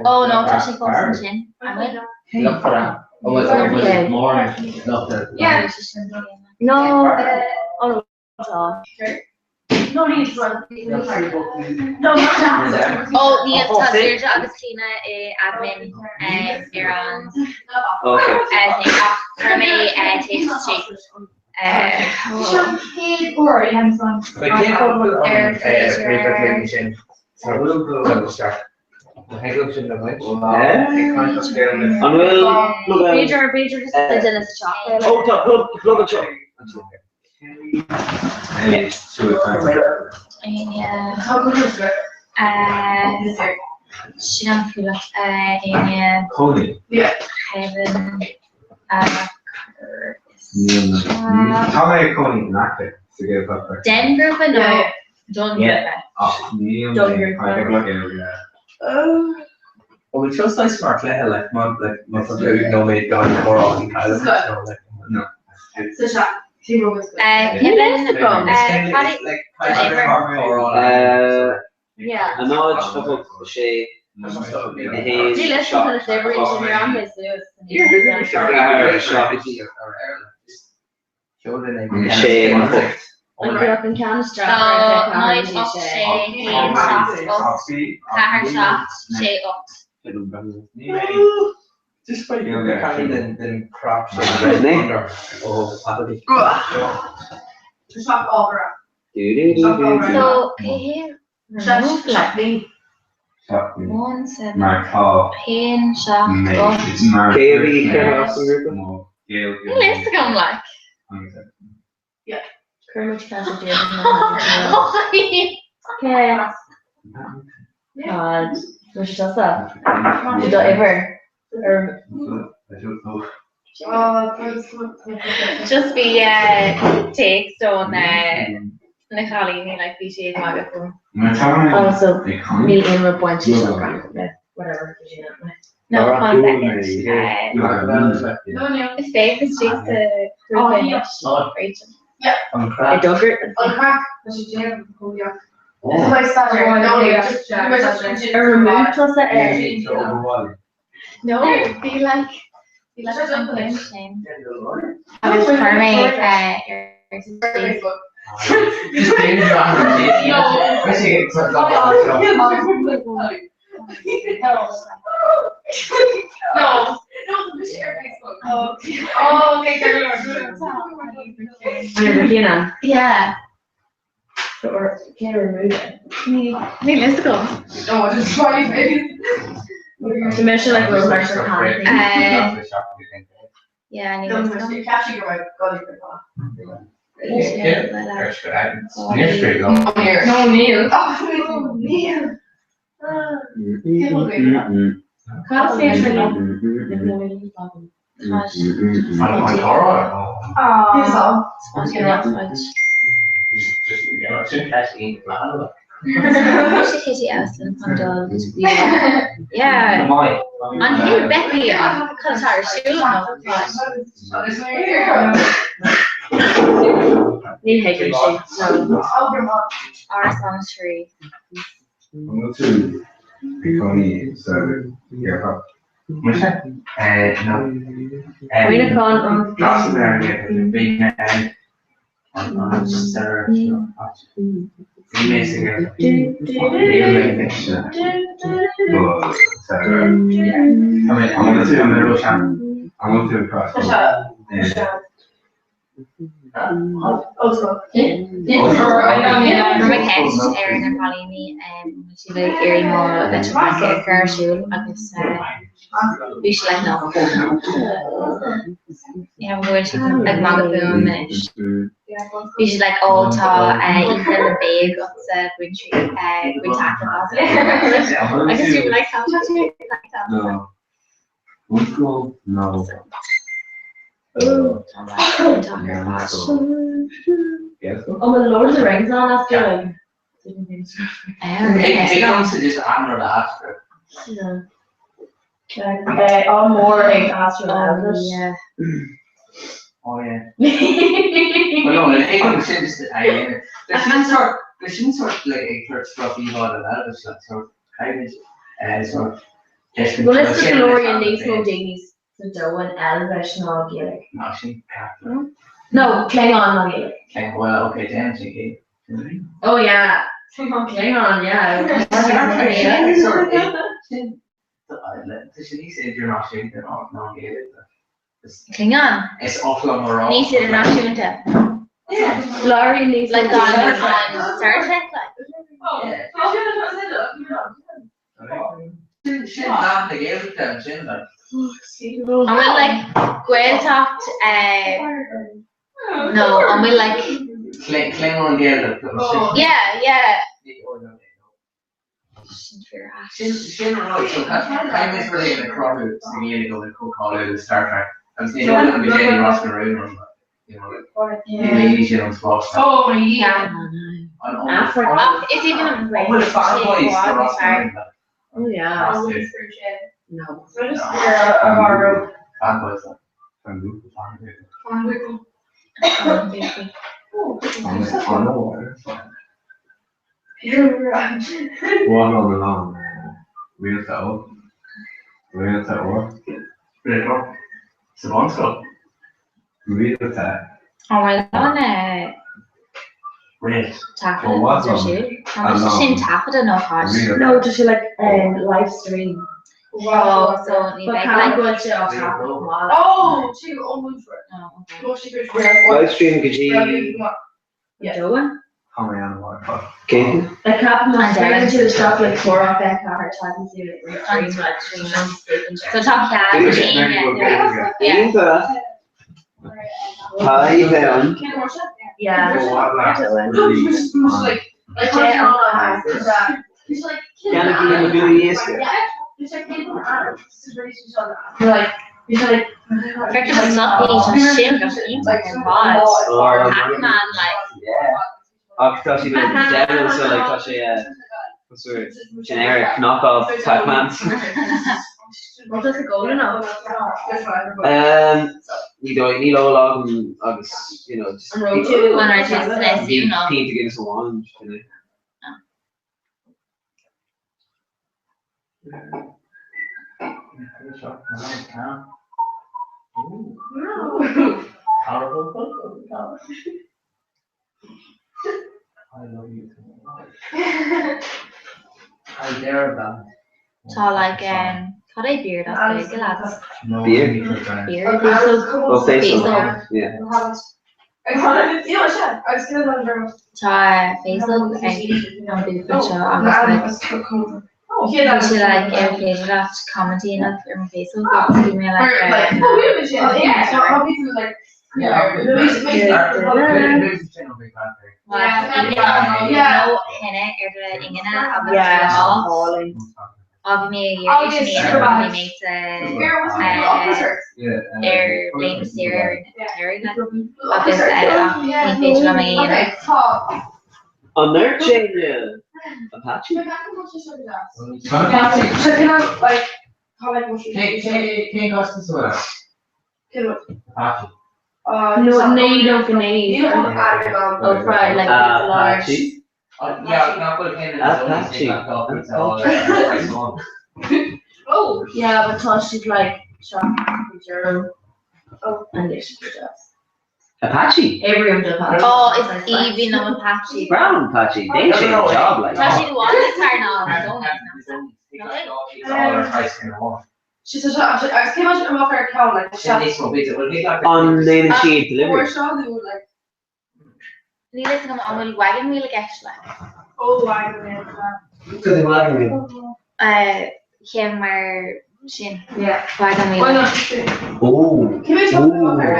Oh no, it's actually close to chin. Yeah. No. Oh no. No need to run. No, oh, the Tasir Agustina admin around for me taste shape. Major just said in his chocolate. Oh, plug a chocolate. How good is it? She don't feel like Holy. Yeah. Heaven. How many Coney active to get up there? Denver, but no. Done. Well, we trust like smart like no made gone more on No. Yeah. I know it's about Shay. Shay I grew up in Canister. Night up Shay, Shay up. Just by the kind then crops So here, remove like 1 7 pain shock. KB Instagram like. Yeah. Kermit can't do it. Okay. God, what does that? Did I ever? I don't know. Just be takes on Nicole, like be she magazine. Also, meet in with one she's whatever. No, one second. It's fake, it's just the Rachel. Yeah. I dug her. A removed was it? No, be like something. I was Facebook. Just think about No, share Facebook. Oh, okay, Regina. Yeah. Or can I remove it? Me mystical. Oh, just try it. To mention like real hard for hand. Yeah, I need No, mystical. you're catching your right. Got it. No, Neil. Oh, Neil. Can't say Yeah. On here, Becky, on Qatar, she will know. Need hydration. No. Our song tree. I'm going to become so yeah. No. Unicorn. Lots of there, being on serve. Amazing. I want to cross. Erin and Pauline, she will hear more that back at her shoe. I guess we should like know. Yeah, we're going like Magaboom and we should like all talk. Even the big of the tree. We talked about it. I guess you would like to talk to you. No. What's cool? No. Oh, Yes. oh, with Lord of the Rings on, that's good. It comes to just honor the Oscar. Yeah. All more like astronauts. Yeah. Oh yeah. Well, no, it comes to just there shouldn't sort of like a church trophy all of that, but sort of kind of sort of just. Well, let's put Lorian National Davies to Doan Elvish, not Gaelic. No, she No, Klingon, not Gaelic. okay, well, okay, then she Oh, yeah. Klingon, yeah. She said you're not saying they're not non-Gaelic. Klingon. It's awful on the wrong. Nisi they're not shooting to. Lorian National Like on Star Trek, She not the Gaelic then, she like. And we like Gwen talked no, and we like Klingon Gaelic. yeah. She's right, so that is related to Crawford, the Gaelic of the co-call out of Star Trek. I'm saying that I'm getting lost around, you know, like ladies, you know, squash. Oh, yeah. Africa. It's even Oh, well, far boys, Oh, yeah. No. Fanboys. On the water. One on the long. Real towel. Real towel. It's a long stuff. Real towel. Oh my god, Red. Taffeta, Oh, what's is there shit? How much is she in Taffeta? No hot. No, just like live stream. Wow, so you But make can't like go and shit off half of Oh, she almost for it. oh, okay. No, she goes Live stream could you Joan? Coming on the water. okay? Like Captain And Australia then- to the stuff like for off that car time to like So top cat, yeah. Hi, Ben. Yeah. like he's like, Can I give you a bit of yes? yeah. He's like, this is really like, Freaking lucky to shit of fucking hot. Pac-Man, like. Yeah. I thought she meant in general, so like thought she what's the word? Generic knockoff Pac-Mans. What does it go now? You need all of them, obviously, you know, just One or two today, you know. Need to give us a one, you know. I love you too much. I dare that. So like how do I beard that's big lads? No, Beard? Beard Facebook. Facebook. Yeah. So Facebook and people so I was like you should like page that commenting on Facebook give me like Of me, you makes their names here On their chain, Apache. Quem gosta disso? Apache. No, you don't grenade. Oh, fried like large. Yeah, not put it in Apache. Oh, yeah, but toss it like shop zero. Oh, and this is Apache. everyone does Apache. Oh, it's even on Apache. Brown Apache. They should have a job like that. Apache one is hard now. She said, I came out of her account like On the machine delivery. Need to come on the wagon wheel actually. Oh, wagon wheel. To the wagon wheel. Him or Shin. Yeah. Wagon wheel. Why not? Oh. Can we talk about her?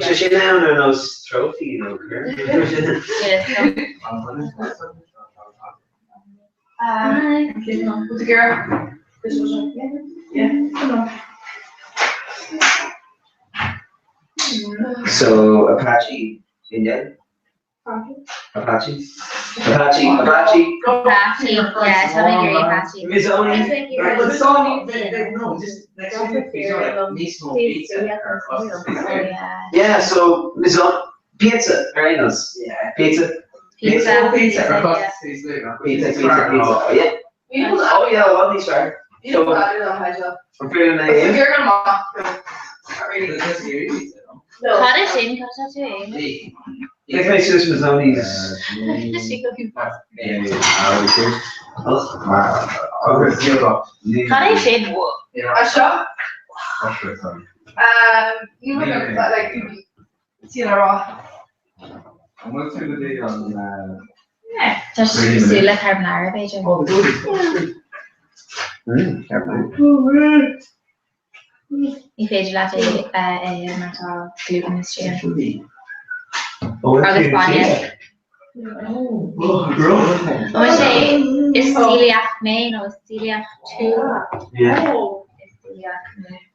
So she now on her nose trophy, you know, correct? With the girl. This was yeah. So Apache, Indian. Apache. Yeah, tell me your Apache. Miss only. No, just next week. Yeah, so Miss pizza, very nice. Yeah. Pizza. Pizza. Oh yeah. Oh yeah, I love these right. So I'm feeling like You're gonna How does Shin come to you? if my sister's on these. How does Shin? a shot. You look at that like you see it raw. What's the day on Just do like carbonara page. You page latte metal gluten mystery. Agus Spania. I would say it's celiac main or celiac 2. Yeah.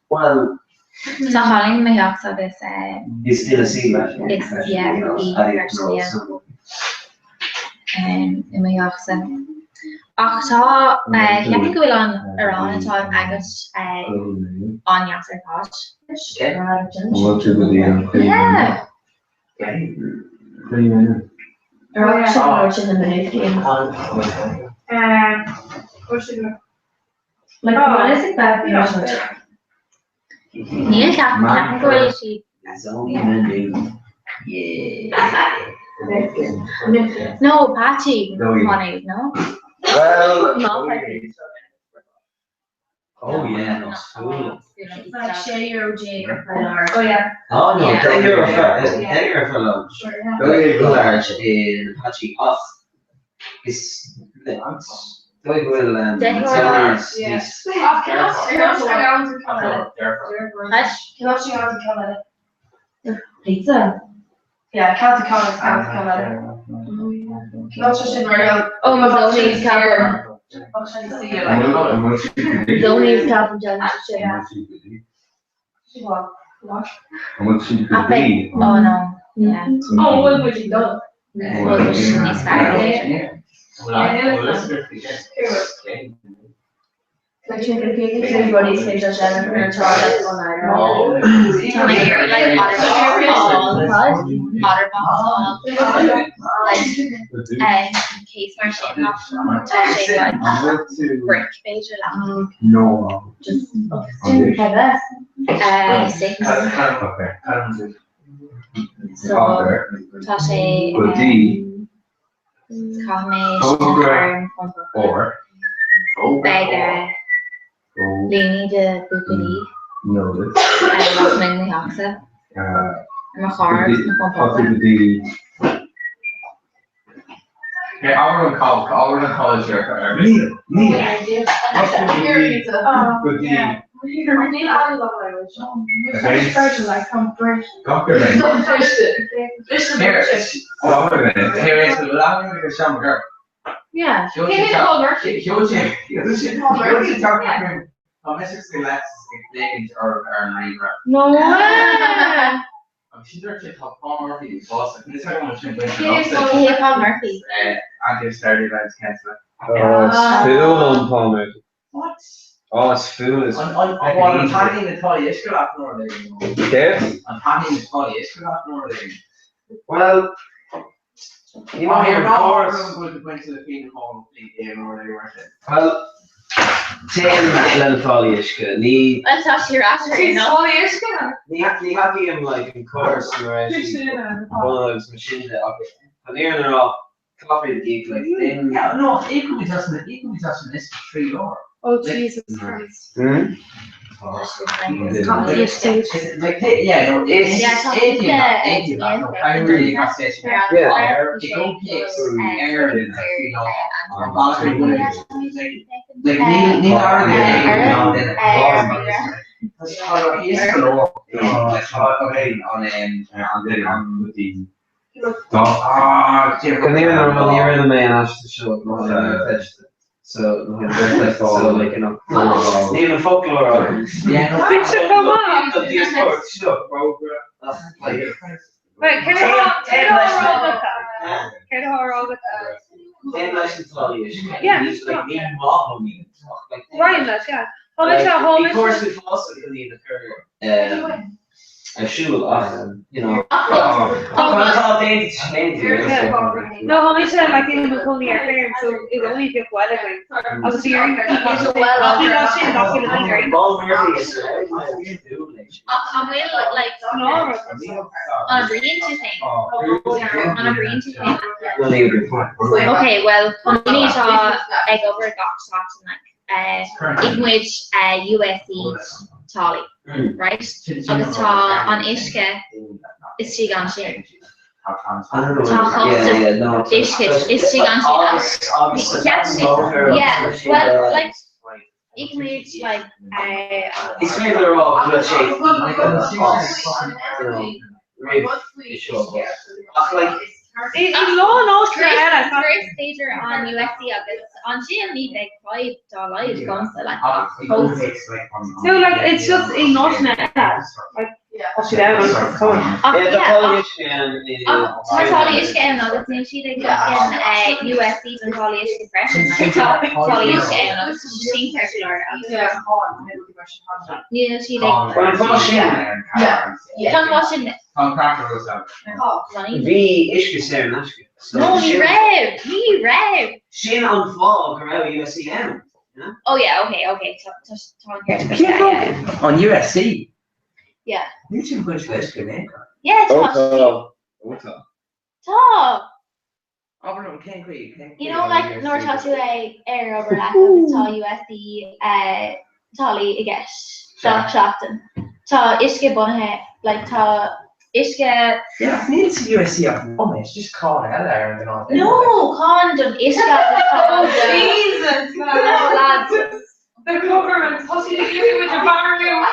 Well, So Holling my house of this it's still a secret. it's yeah, actually in my house. Ach tá ceapan go bhfuil an arán atá agus an Yasser Koch. What's the day on Yeah. Níl ceapan go bhfuil si no Patty money, no? Well, No, oh yeah, no school. It's like €6 Oh yeah. Oh no, Yeah. €10 for lunch. Very large in Apache off. It's very well Pizza. Yeah, Celtic College. Not just in real. Oh, Zoe's carbon. Zoe's carbon championship. What? Oh no. Yeah. Oh, what would you do? Well, there's these factors. Everybody's face on seven or toilet all nighter. Trying to hear like case machine touching like brick beige No. Just six. So touching combination Or Beggar Lini de Bukuli notice. was mainly Hoxa and my car Yeah, I would call it your Here is the long girl. yeah no way She's actually top Paul Murphy is awesome. This is how much Paul Murphy anti-started events cancer. Oh, it's full on Paul Murphy. What? Oh, it's full as I'm talking the Tolly Ishkalak Northern. Yes. I'm talking the Tolly Ishkalak Northern. Well, you know, You're of not course. going to go to the Queen Hall game or whatever you were saying. Well, ten Tolly Ishka. Ní I thought you were after you know happy him like in course or actually one of those machines that I'm hearing they're all copy the geek like then. Yeah, no, equally just this for $3. Oh, Jesus Christ. Hmm? Comedy stage. Like, yeah, no, it's Yeah, 80 I really got station. Yeah. It don't take air in it, like, Neil Can even remember you're in the main after the show. So like you know, even folklore. Yeah, Fix it, come on. Right, can Yeah. Ryan, that's yeah. Of course, we've also believe the career. A shoe, you know. No, how much I like in the Coney Air so it only took well again. I was hearing that Paul Murphy is I'm really like on a brain to think on a brain to think okay well we need to like over a doc shot in which USC Tolly right agus tá an isce is she gan sin is she gan yeah well like Ignorance, like, it's maybe they're all good shape. first stager on USC on GME big $5 comes to like post. So like it's just emotional like actually that was coming. Táis céan agus ní siad ag in USC an táis depression táis céan agus sin circular ní siad John Washington Bhí isce sé no ní raibh sin an fág ar USC am. Oh yeah, okay. On USC. Yeah. You should push this to me. Yeah, top. You know, like North Tatu air overlap of Tall USD Tali Igesh Shafton. Ta Ishke Bonhe like Ta Ishke. Yeah, I need to USC up moment. It's just calling out there and all. No, condom Ishke. Oh Jesus, lads. The government what's he doing with your barroom?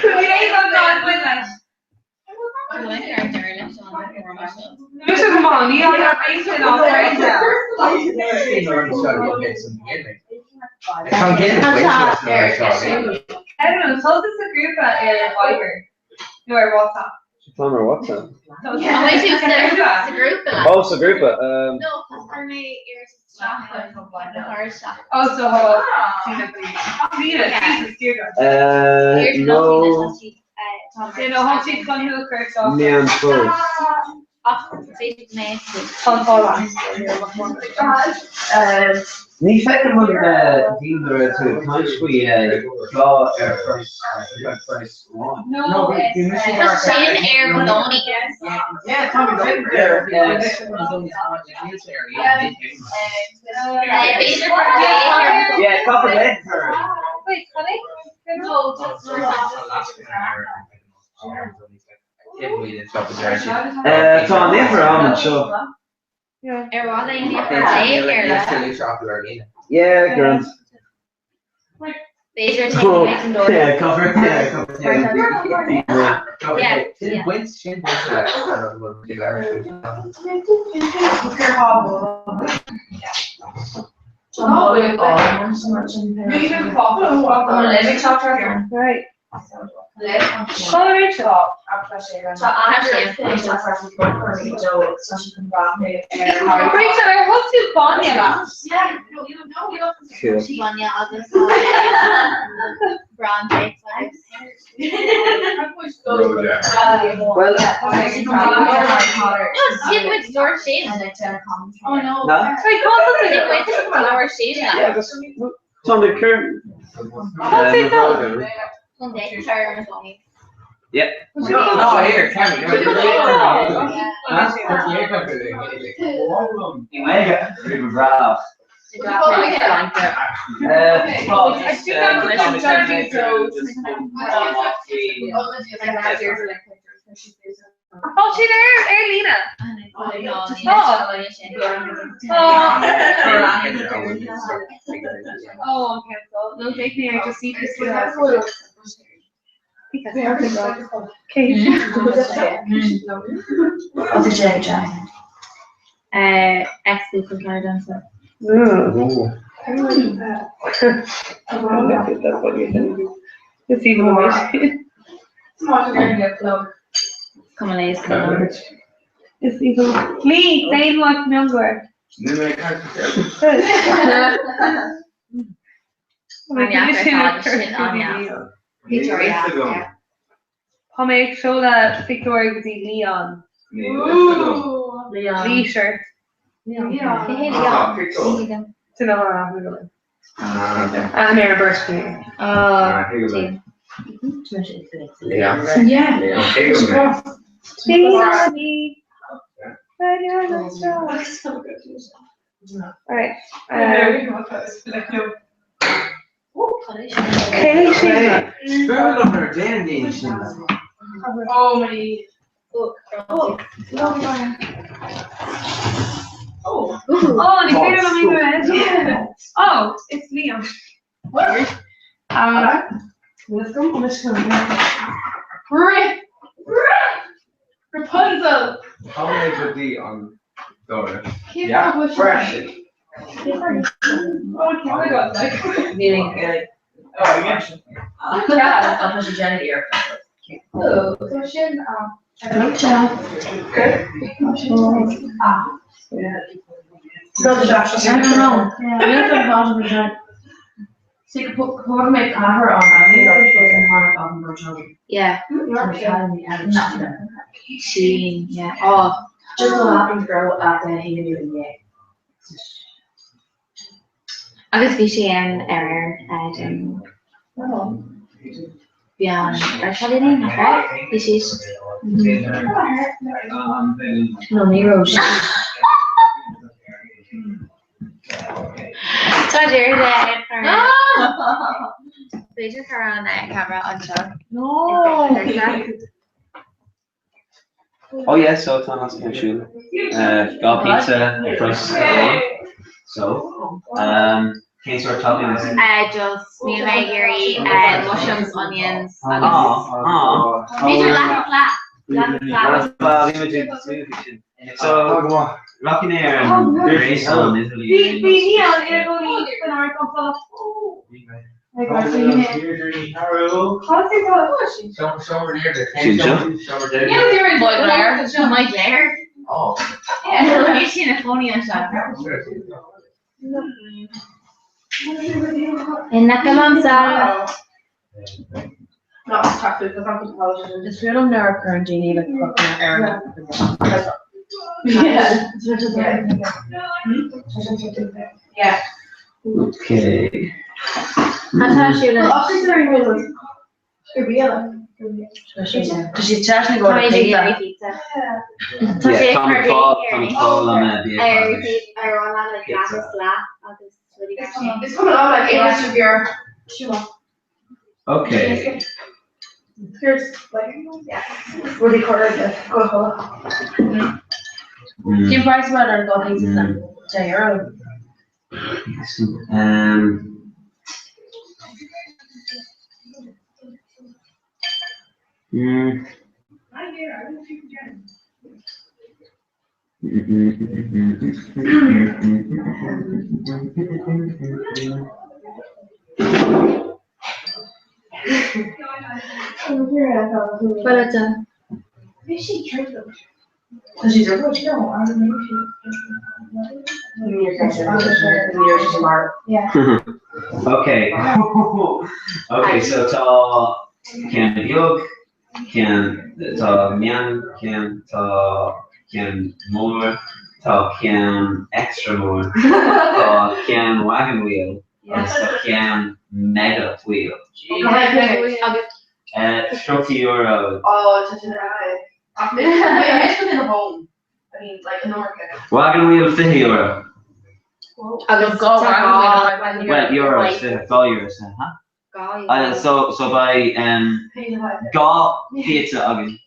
We ain't got God with us. This is mom. You have that reason off right now. I don't know. So this is a group at Viber. No, WhatsApp. From her WhatsApp. Oh, wait, it's the group. Oh, it's a group. No, that's for me. Yours is staff. Oh, so how no. You know how she's going to occur so Me and Fuzz. Ní feice mu díú tú taiscuí glá first one. No, Sin air Maloney. Yeah, Tommy there. Yeah, cover that. Wait, honey? Tá never am seo. Yeah, grand. Yeah, cover. Right. Rachel, what's your Vanya about? Vanya, brown baked Well, skip with George Shane. Oh no. No? Sorry, call something with George Shane. Yeah, that's it's on the current. Yep. Oh, here, Tammy. Oh, she there, Lena. Oh, okay. So no take me. I just see this one. Ex-book of my dancer. It's even worse. Come on, ladies. It's even Lee, they like younger. Victoria. I'll make sure that Victoria could see Leon. Leon. Lee shirt. Leon. To know where I'm going. And their birthday. Alright. Oh, it's Leon. Rapunzel. How many is the on Dora? Yeah, fresh. So you could put my cover on Yeah. She, yeah. Oh. Just so happens girl at the Hindu Agus bhí sé an beyond ar Saturday nach bhí sí no Nero. Tá deir beidir chu an camera anseo. No. Oh yeah, so it's on us can shoot. Got pizza price so case or toppings. Just me and Maggie mushrooms, onions. Oh. These are flat. So, Rocky Nair and Grace on Italy. Oh. In Nakamansa. Not chocolate, because I'm compulsion. It's real nerve current Jeannie like fucking air. Yeah. Yeah. Okay. Because she's charging to go to pizza. Yeah, Tom Paul on that. It's coming on like English of your Okay. Here's like, yeah. Really quarter the Coca-Cola. Jim Price brother got pizza. €10. She's a rich girl. I don't know if yeah. Okay. Okay, so ta can yog can ta mian can more ta can extra more ta can wagon wheel can mega wheel. €30. Oh, it's such an eye. I in a home. I mean, like in America. Wagon wheel €50. Well, euros, €2, huh? So by ga pizza again.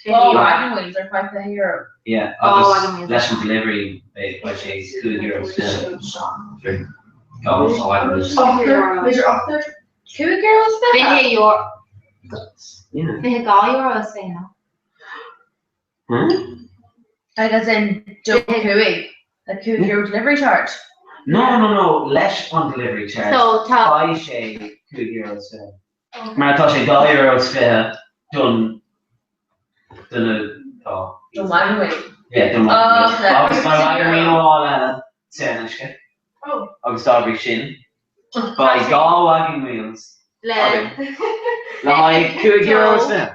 wagon wheels are €5. Yeah, wagon less than delivery by say €2. Go so wagon wheels. Is your author? €2? Yeah. €2 saying. Like as in just cooey. Like €2 delivery charge. No, less on delivery charge. So top. Buy say €2. Maar als je €3 fair done oh. The wagon wheel. Yeah, done okay. my wagon wheel all tenniske. Oh. Starbury shin. By ga wagon wheels. Like €2 fair.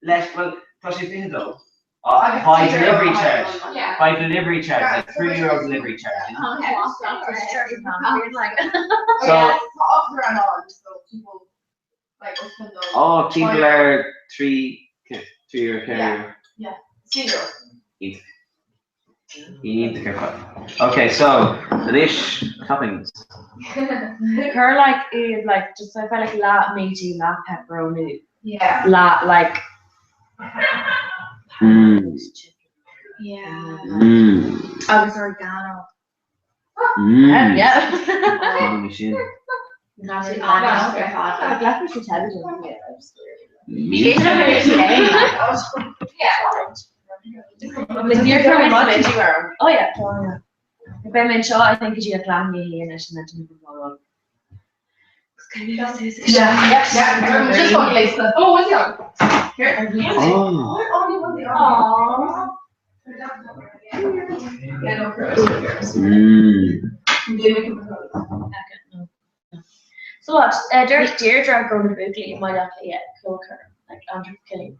Less well because you think though. By delivery charge. Yeah. By delivery charge, like €3 delivery charge, you know? So Author and all, so people like open those. oh, people are €3 carrier. Yeah. Zero. You need to careful. Okay, so this toppings. Her like is like just I felt like la meaty, la pepperoni, Yeah. la like. Yeah. I was organo. Yeah. Machine. Not it. Like you're very much anywhere. Oh yeah. If I'm in show, I think you have planned me here and I should mention it before. Yeah. Just one place. Oh, what's that? Here. So what? Deirdre going to Bookley might actually cloak her like Andrew Kelly.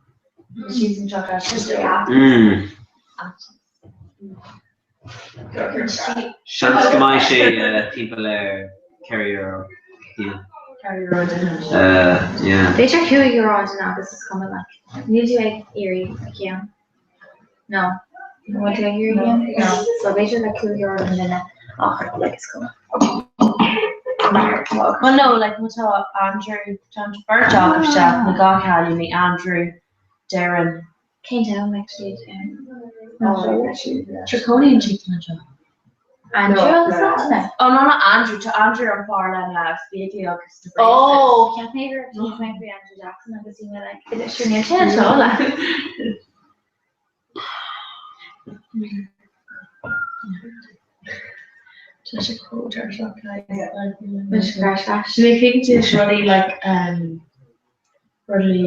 She's in chocolate. She's Chance que mais people carrier. Yeah. They check €2 now. This is coming like. You do like Erie again. No. You want to Erie again? No. So they should like €2 and then like it's coming. Well, no, like what's Andrew, John Burdock of Chef, McGaw Academy, Andrew, Darren. Came down actually. Draconian chicken and Andrew was that? Oh no, not Andrew. To Andrew and Farland last week, August. Oh, can't make her. She's my friend Andrew Jackson. I've seen that. Like, is it sure near ten? So like. Such a cool church, okay. Which crash crash. Do they think to surely like probably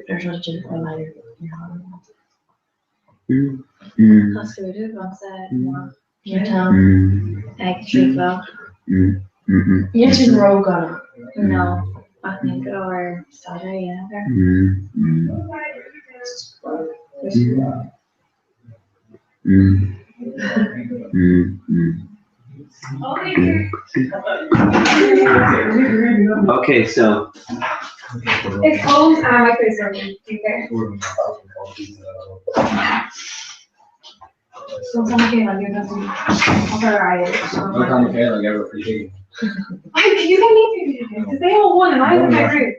there's not a gym for like That's what we do. Once more. your town. Like 3 o'clock. You didn't rogue on it. No, I think or Saturday. Yeah. Okay, so It's cold and I like this one. So someone came on, you doesn't. Alright. You can leave because they all won and I was in my group.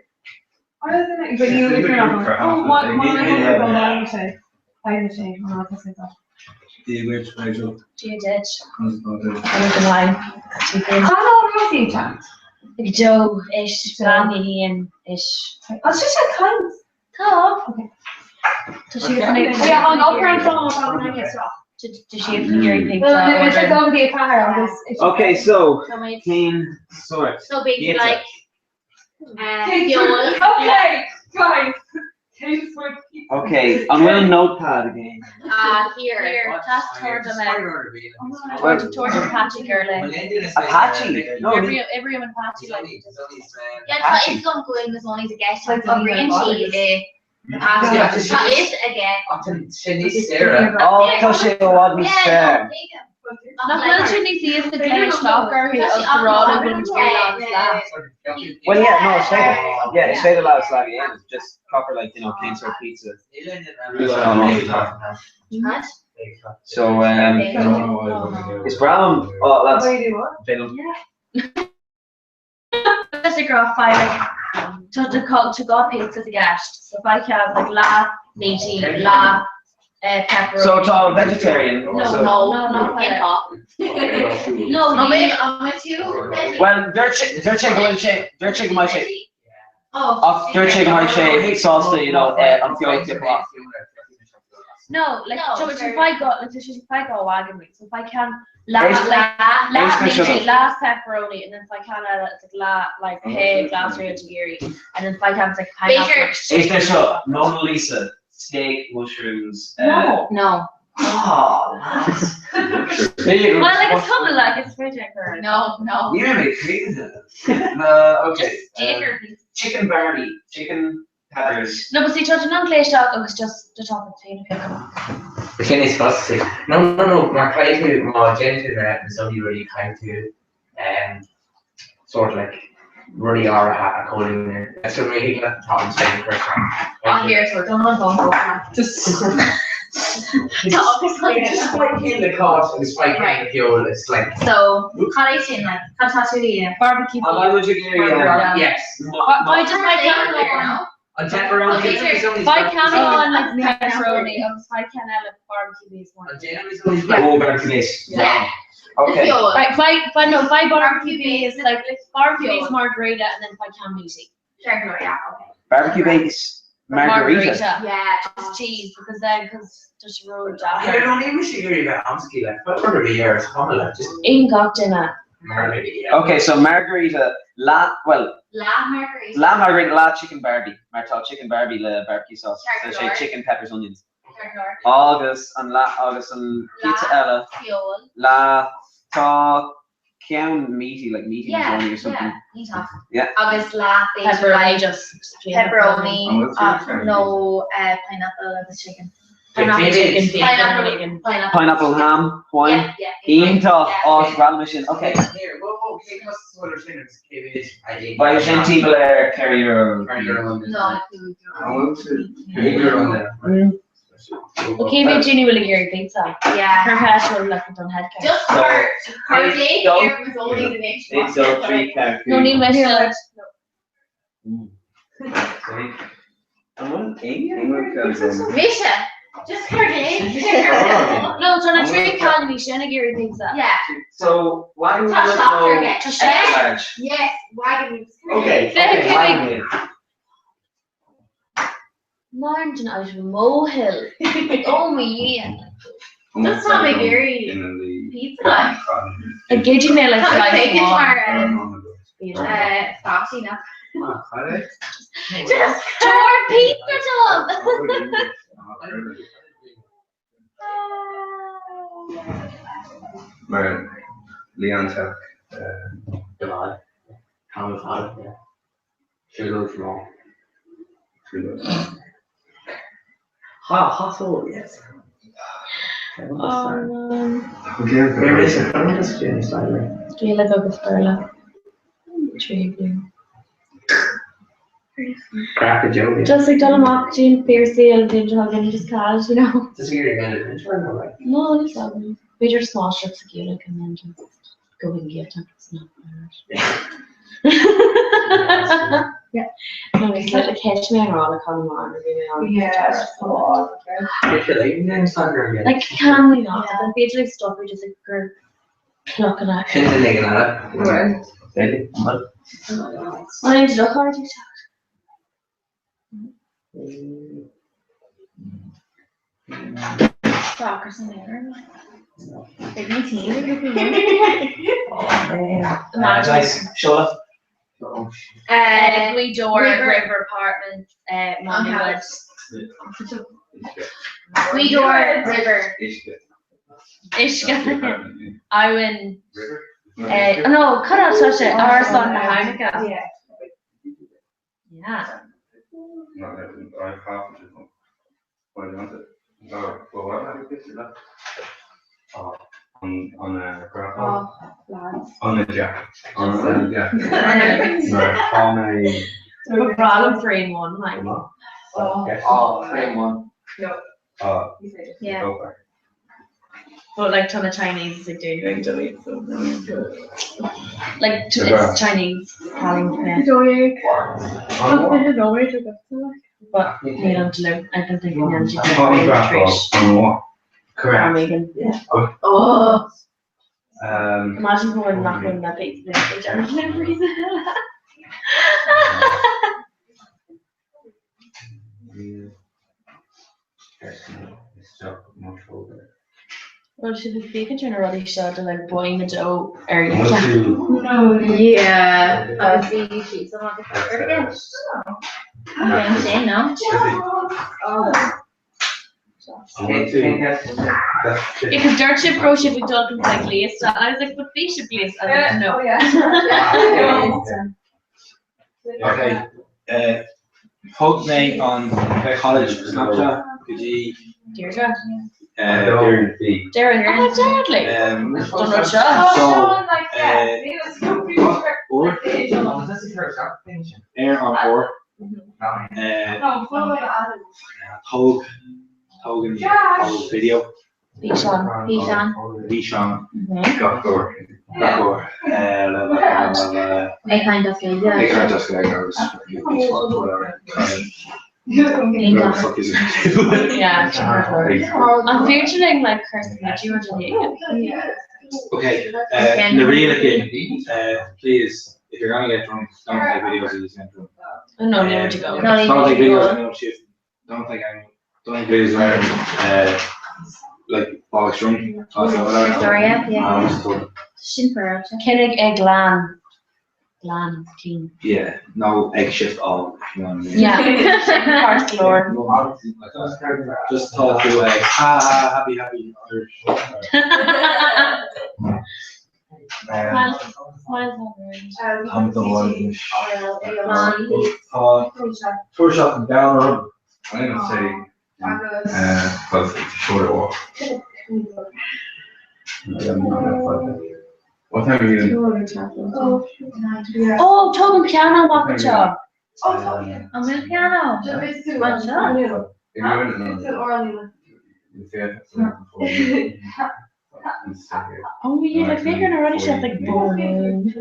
I was in it, but you if you're not going. Oh, one of my group on that mistake. I had a mistake. I'm not gonna say that. She did. I don't know why. I don't know chance. Like Joe-ish, Brandy and ish. I was just like kind. Oh, okay. Does she have any? Yeah, I'll grab someone when I get stuff. Does she have any Gary Pigs? Well, it's going to be a car. okay, so So much. Kane sort. So big, Pizza. like. Fuel. Okay, guys. Kane's Swift. Okay, I'm gonna notepad again. Here. That's towards the towards Apache girl. Apache. No, Everyone Apache like. Yeah, Apache. it's going to is only the guest like green cheese. That is again. Oh, Toshe what we said. Not literally see if the Clare stalker who of the Rolla wouldn't carry on that. Well, yeah, no, say that. Yeah, say the last slag again. Just proper, like, you know, Kane sort pizza. What? So, it's brown. Oh, that's. Let's go off five to go pizza to guest. So if I can like la meaty, la pepperoni. So it's all vegetarian. No, I'm with you. Well, their chicken might say. Oh. Their chicken might say sauce, you know, on the tip off. No, like so if I go wagon wings, so if I can There's- last pepperoni, and then if I can add it's like hay glass real giri, and then if I can it's like pineapple. Is there so Mona Lisa steak mushrooms? No. Oh, nice. There you go. Well, like it's coming like it's veg curry. No. You made me crazy. Okay. Chicken Barbie, chicken peppers. No, but see, touch an unclear stock was just the top of the pick. The thing is disgusting. No, my kind to my genital is only really kind to sort of like really are a calling there. That's a really good top and second first On here, so don't want Just like in the cost and spike in the fuel, it's like So, Carlation, like, Cantatouille, Barbecue. yes. I just like that. On pepperoni, If I can on like pepperoni, if I can add like barbecue beef one. Oh, barbecue. Yeah. Okay. Right, if I barbecue beef, like barbecue beef margarita, and then if I can meaty. Sure, yeah, okay. Barbecue base margarita. Yeah. Just cheese, because just roll I don't even see you about Amski, like, what were the years? Come on, like, just ain't got dinner. margarita. Okay, so margarita, La Margarita. la chicken Barbie. Martha chicken Barbie, la barbecue sauce. So say chicken, peppers, onions. August and pizza Ella. Fuel. La ta count meaty, like meaty macaroni or something. Yeah. August La Pepperoni, just pepperoni. No pineapple or the chicken. Pineapple chicken, beef, Pineapple ham, wine. Yeah. Inta grand mission. Okay. Here, whoa, take us to other things. By the same people there, carry your. No. Okay, but Ginny will Gary pizza. Yeah. Her hash will look on head count. Just her day here was only the next one. It's all 3 characters. No need my hair. Misha. Just forget. No, it's on a tree calling me Shenagiri thinks that. Yeah. So wagon wheel Touch is after no again. extra large. Yes, wagon wheels. Okay, wagon wheel. Mountain out of a molehill. Oh yeah. That's not my Gary pizza. A giddy me like I'll slice take it one. tomorrow. Saucy enough. Just more pizza job. Maar Leon zegt, July. Common thought, yeah. Should go small. Hustle, yes. Where is it? I'm just doing slightly. Do you live over Furla? Tree blue. Crack a joke. Just like Dullamock, Jean Piercy, and Ginger Hogan, just casual, you know. Does it get an adventure or like? No, it's not. We just small strips of Gaelic and then just go and get them. It's not bad. Yeah. No, it's like a catchman or all the Connemara. Yeah. Like, can we not? The page like stuff we just like are plucking at. Right. I need to look hard TikTok. Stock or something. Nice. Show up. We door River Apartments, Monument. We door river. Ishka. Iwan. No, cut out such a our son behind it. Yeah. Yeah. On a Lads. on a jack. On a jack. No, on a We're problem free in one, like. Frame one. Yeah. over. But like ton of Chinese is like doing regularly, so like it's Chinese calling but you know to live I've been thinking and she's On what? Correct. Megan. Oh. Imagine going not going that big to the general memories. Well, should we speak in already shot and like boiling the dough early? Yeah. Obviously, you shoot someone to cover again. I'm saying no. Because dirt ship, pro ship, we don't like lace. I was like, but fish ship lace. I was like, no. Okay. Post me on college Snapchat. Could you? Deirdre. Darren. Oh, deadly. Don't know shot. Air on 4. Hogan video. Bishan. I kind of feel I can't just go whatever. yeah. I'm featuring like Kirsten that you were doing. Okay, Narita, please, if you're gonna get drunk, don't take videos of this drunk. No, nowhere to go. Don't take videos of anyone shift. Don't take videos where like bollocks drunk. Victoria, yeah. Shinfer. Kinnig Glan clean. Yeah, no egg shift all. You know what I mean? Yeah. First Lord. Just talk to like happy. I'm the one. First shot and down. I'm gonna say, because it's a shorter walk. What time are you in? Oh, Tobin piano walking job. I'm in piano. One shot. Oh, yeah, like figuring already shot like boring.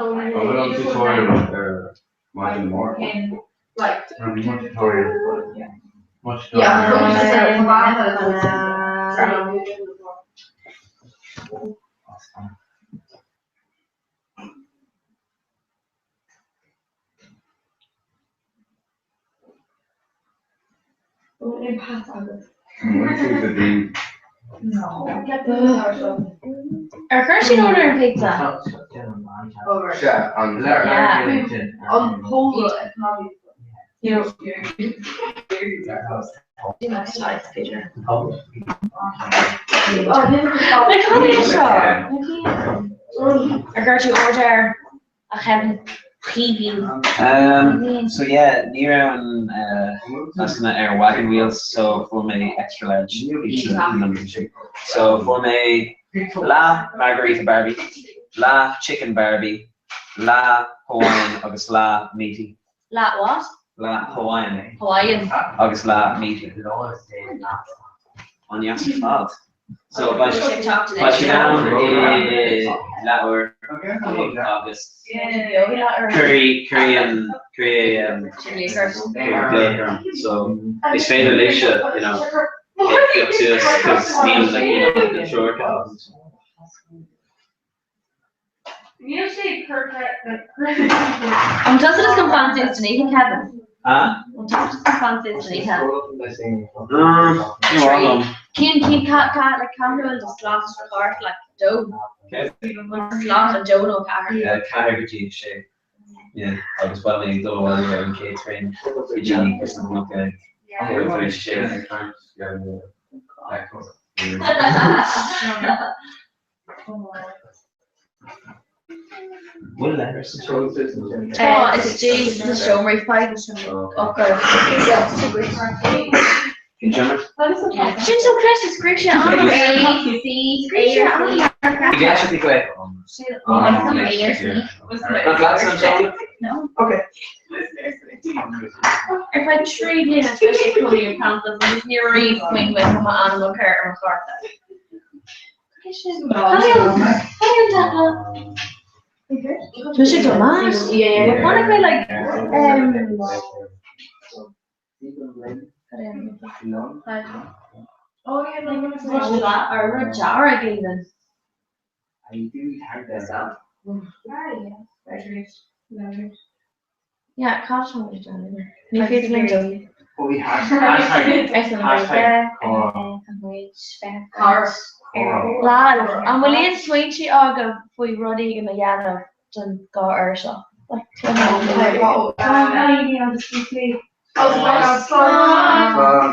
don't tutorial much more. Like, Much tutorial. Much Our currently ordering pizza. Yeah, on hold. Our currently order a Kevin preview. So yeah, near on that's gonna air wagon wheels. So for my extra large pizza number 2. So for my la margarita Barbie, la chicken Barbie, la Hawaiian agus la meaty. La what? La Hawaiian Hawaiian. agus la meaty. On your fault. So by down la or August. Curry and so it's fair Alicia, you know, get up to us because it's mean like the short cows. Om dat is een fancy sneaking Kevin. Om dat is een fancy sneaking. Can cat like Cameron just slot record like Joe. Slot and Joe no car. Yeah, category shape. Yeah, I was well in the one in K train. Eugenie or something like that. Yeah, shape. What letters? It's Jay's the show where he finds okay. In German? She's so precious, Grisha. A, C, A, You actually play. No. Okay. If I trade in, especially for your council, it's near Reeve Queen with my animal care and we should do mass. Yeah. What if I like oh yeah, like or a jar again. Yeah, caution what you're doing. If it's window. We have Lad, and we'll eat sweet she aga for Roddy and the Yana done got Ursula. Like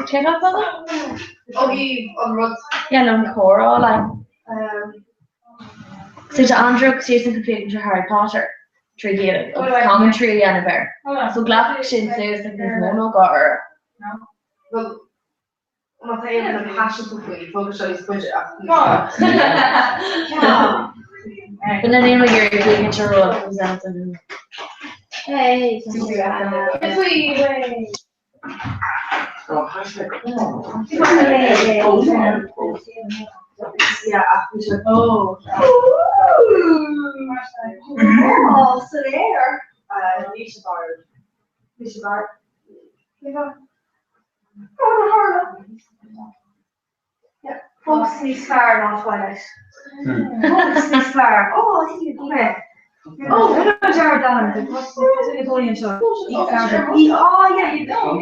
check up on yeah, no Cora like so to Andrew because he's completing to Harry Potter trivia commentary and a bear. So glad she says that there's mono got her. Well, wat hij even een haasje toevoegt, focus on his budget. But then anyway, you're taking your role comes out and hey, oh, so there. Lisha yeah, focus is far on Twilight. Focus is far. Oh, I think you come here. Oh, what about Jared Allen? What's the Italian show? Oh, yeah, you know.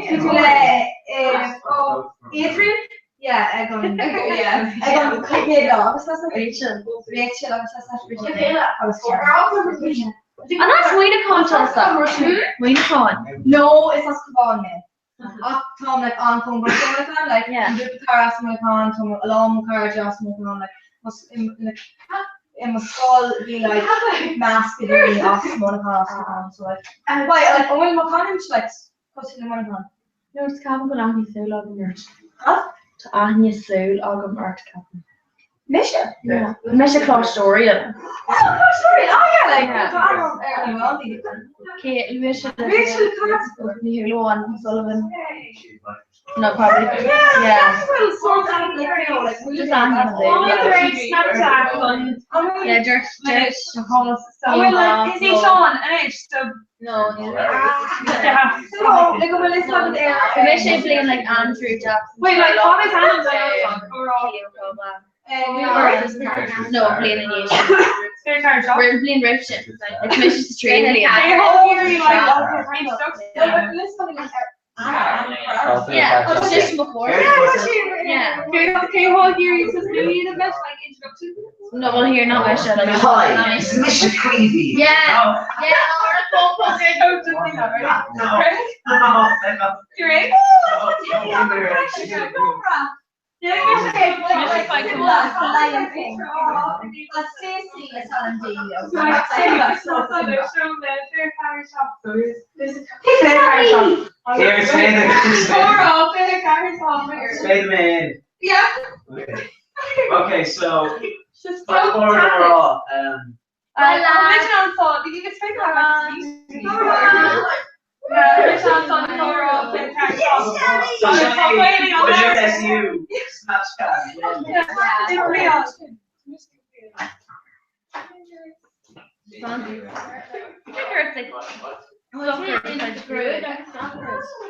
Adrian? Yeah, I got yeah. I got Kayla. What's that? Rachel. Rachel, I was Kayla. And that's Wayne Con stuff. Wayne Con. No, it's not Cavan. Tom like on phone but like yeah. The car as my con, Tom along car just moving on like was in must all be like masculine off Monaco so like why like when my con is like costing the Monaco. No, it's Cavan but I'm so long merch. Huh? To Anya Soul Ogum Art Captain. Misha. Yeah. Misha Clostoria. Okay, Misha. One Sullivan. No, probably. Yeah. Just on him. Yeah, Dirt. Is he Sean? No, Commission playing like Andrew Jackson. Wait, like what is Anna's No, playing in Asian. We're playing Russian. Like Commission's training. Yeah, audition before. Yeah. Okay, whole year you just need a bit like introduction. No, well, here, not Misha. Like, Hi, it's Mr. Creepy. Yeah. Yeah. You're in? Okay, so fast forward overall.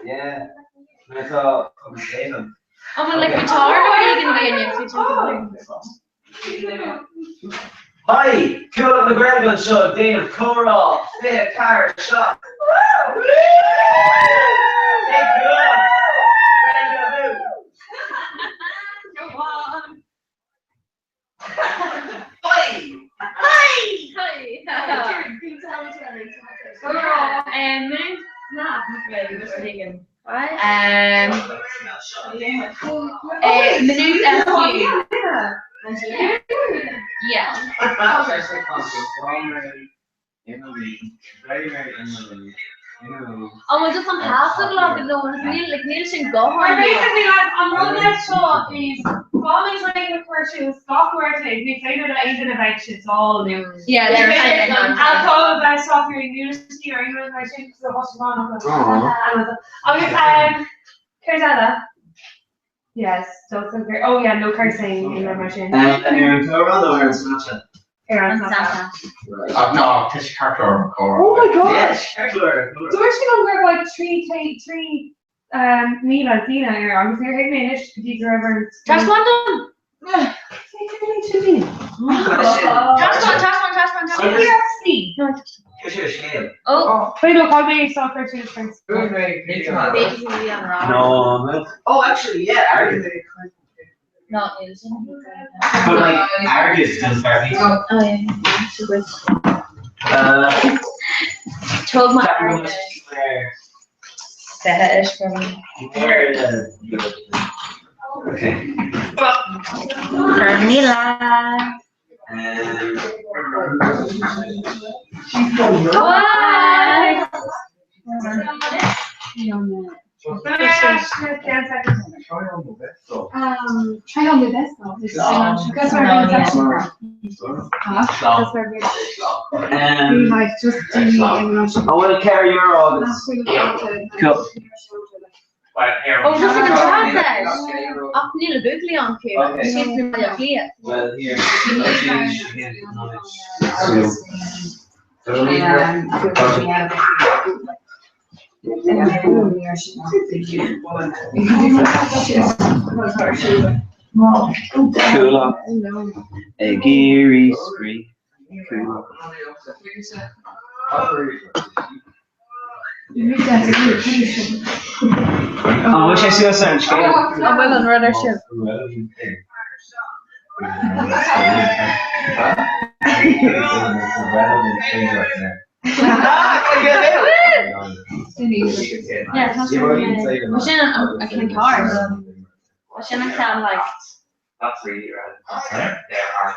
Yeah, I thought I was saving. I'm like guitar, or are you gonna be in your Hi, cool on the Gremlin Show, Dana Comhrá, Fit Car Shop. Minute SU. Yeah. Oh, we're just on half of love, no one like Neil should go home. Basically, like, on one next show is bombing training with commercials, software today, we played it at even about it's all new. Yeah, they're alcohol about software university or university, so what's wrong with it? Here's Ella. Yes, don't so great. Oh yeah, no cursing in the machine. And you're in Comhrá or in Snapchat? Aaron Snapchat. No, Kish Carter. Oh my god! Yes, Carter. So we're just gonna work like three Mila, Dina here. I'm just gonna hit me an issue to these drivers. Task one done. Task one. Seriously? Oh. Wait, no, call me soccer to his friends. No, man. Oh, actually, yeah, Argus. Not using. But like, Argus does Barbie. Oh yeah, super. Told my Argus. That is for me. Okay. Carmela. Try on the best though. That's where I'm like just do the I will carry your August. Cool. Oh, just like a transit. Up near the Bookley on Q. Okay. She's been really clear. Well, here. Cool. A geary spree. Cool. Oh, wish I see us on scale. I'm well on rudder ship. Yeah, I can cars. I shouldn't sound like That's really rad. There are.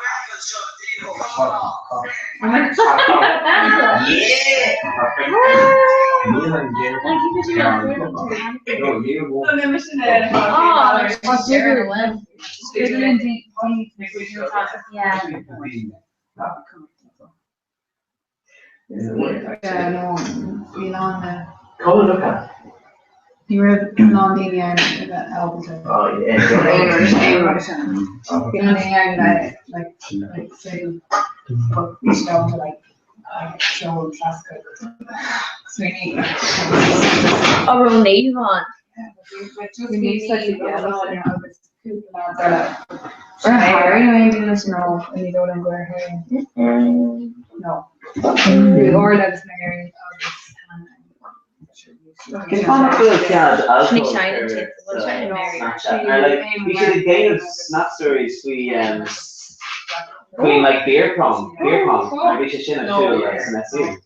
Come look at. You were non-linear album. Oh yeah. Like say, reached out to like show Trasco. Swinging. Oh, we'll leave on. We need such a Harry, doing this now, and you don't wear hair. No. Or let's marry. Can find out yeah, Nick Shine tips. We'll try to marry. We should have game of snap stories. We like beer pong. We should share a show and that's it.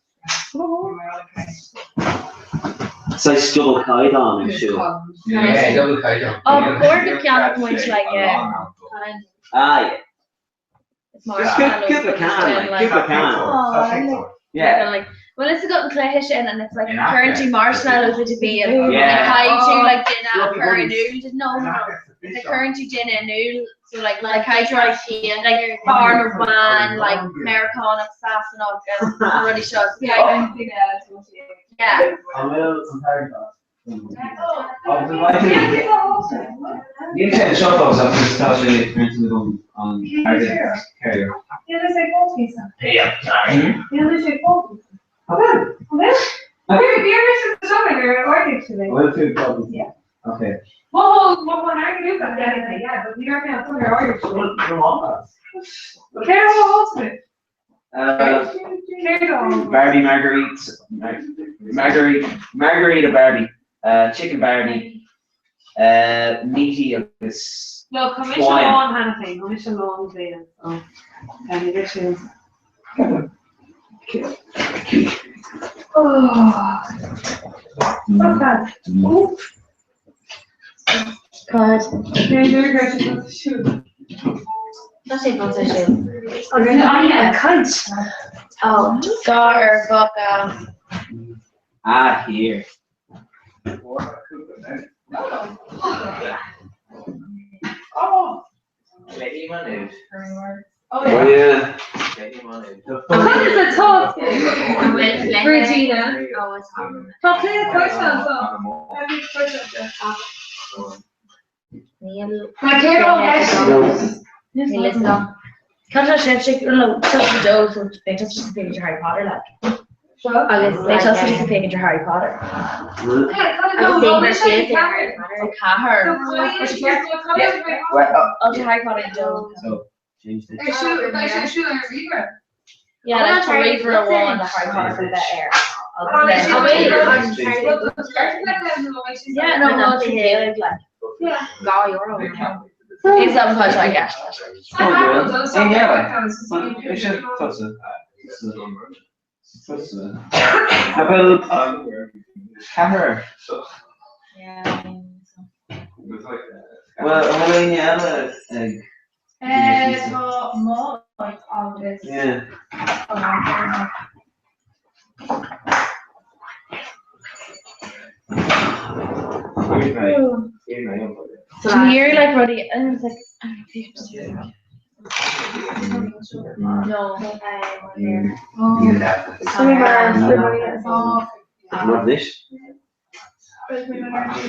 So I double kite on and show. Yeah, double kite on. Oh, Gordon can't much like Ah yeah. it's more Just keep a can. Yeah. Like well, it's got clash and it's like currently marshmallows would be a high to like dinner or a noodle. No. The currently gin and noodle. So like I try like farmer man, like Americana sauce and all already shots. Yeah. You can shop those up and start printing them on carrier. Yeah, sorry. Yeah. Okay. Well, when I do that, yeah, but we are going to put our orders. Barbie margarita Barbie, chicken Barbie, meaty of this. No, commission on anything, commission on thing. Oh, and additions. Oh, okay. God. Shoot. That's it, what's a shoe? Oh, yeah, cunt. Oh, gar, vodka. Ah, here. Oh. Lady Manu. Oh, yeah. Lady Manu. What is a top? Regina. Oh, it's hard. Top play a question, so. Every question. My careful. Listen. Can't I shake no touch the dough so they touch the picture Harry Potter like. They touch the picture Harry Potter. Harry Potter dough. So change this. Yeah, like to read for a wall on the Harry Potter for that air. Yeah, no, it's like yeah. Go, you're over. It's that much I guess. How about Comhrá? Yeah. Well, how many other So more like all this. yeah. So you're like ready, and it's like, I don't know Not this.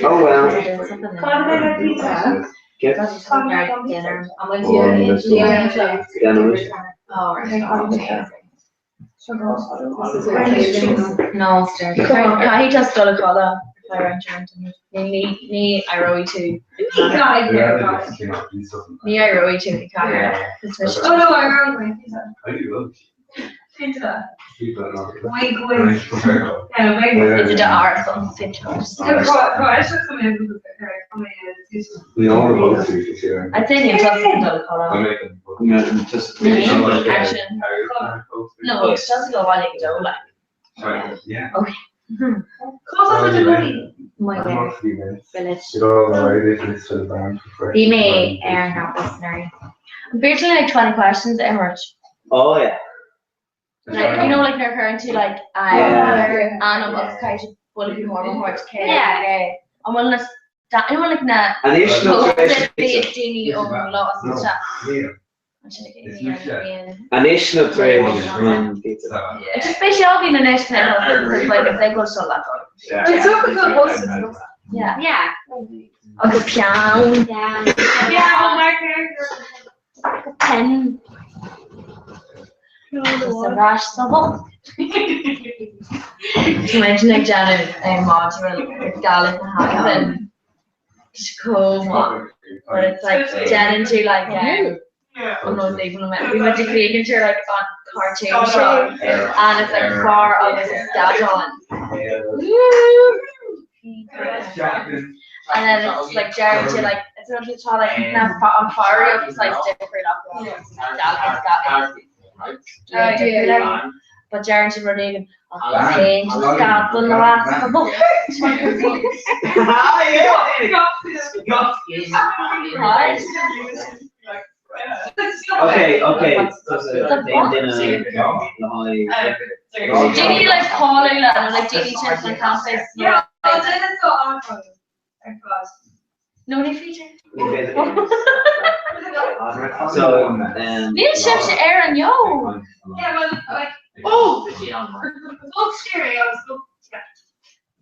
Oh well. Get dinner. No, he just got a call. Ni I row to. Ni I row to Comhrá. Oh no, I remember. Into that. Wink, wink. Yeah, maybe. It's the article. I should come in. We all know to be sure. I think it's just a call. Just Action. No, it's just go while you go like. yeah. Okay. Close up to the movie. My I'm village. You don't know why they fix to the band. Be me, Aaron, not listener. I'm basically like 20 questions, Emerge. Oh yeah. Like, you know, like they're currently like, Anna Bucks kind of full of more horse care. Yeah. And one of that, anyone like that. Additional tradition. Dini lost and stuff. Additional tradition. It's just basically all being an national because like if they go so that It's so good buses. yeah. Yeah. Uncle Pian. Yeah, my character. Pen. The rash double. To mention like Janet module Gallic happen. But it's like Jen into like we went to create into like on cartoon show and it's like far of a scattered and then it's like Jared to like it's not just how like on fire it's like different but Jared to running I'll change the scat on the last couple. Okay. Ginny like calling and like Ginny checks on campus. Yeah, it's so awful. No need feature. So Neil Chef's Aaron, yo. Yeah, well, like, oh, scary. I was so,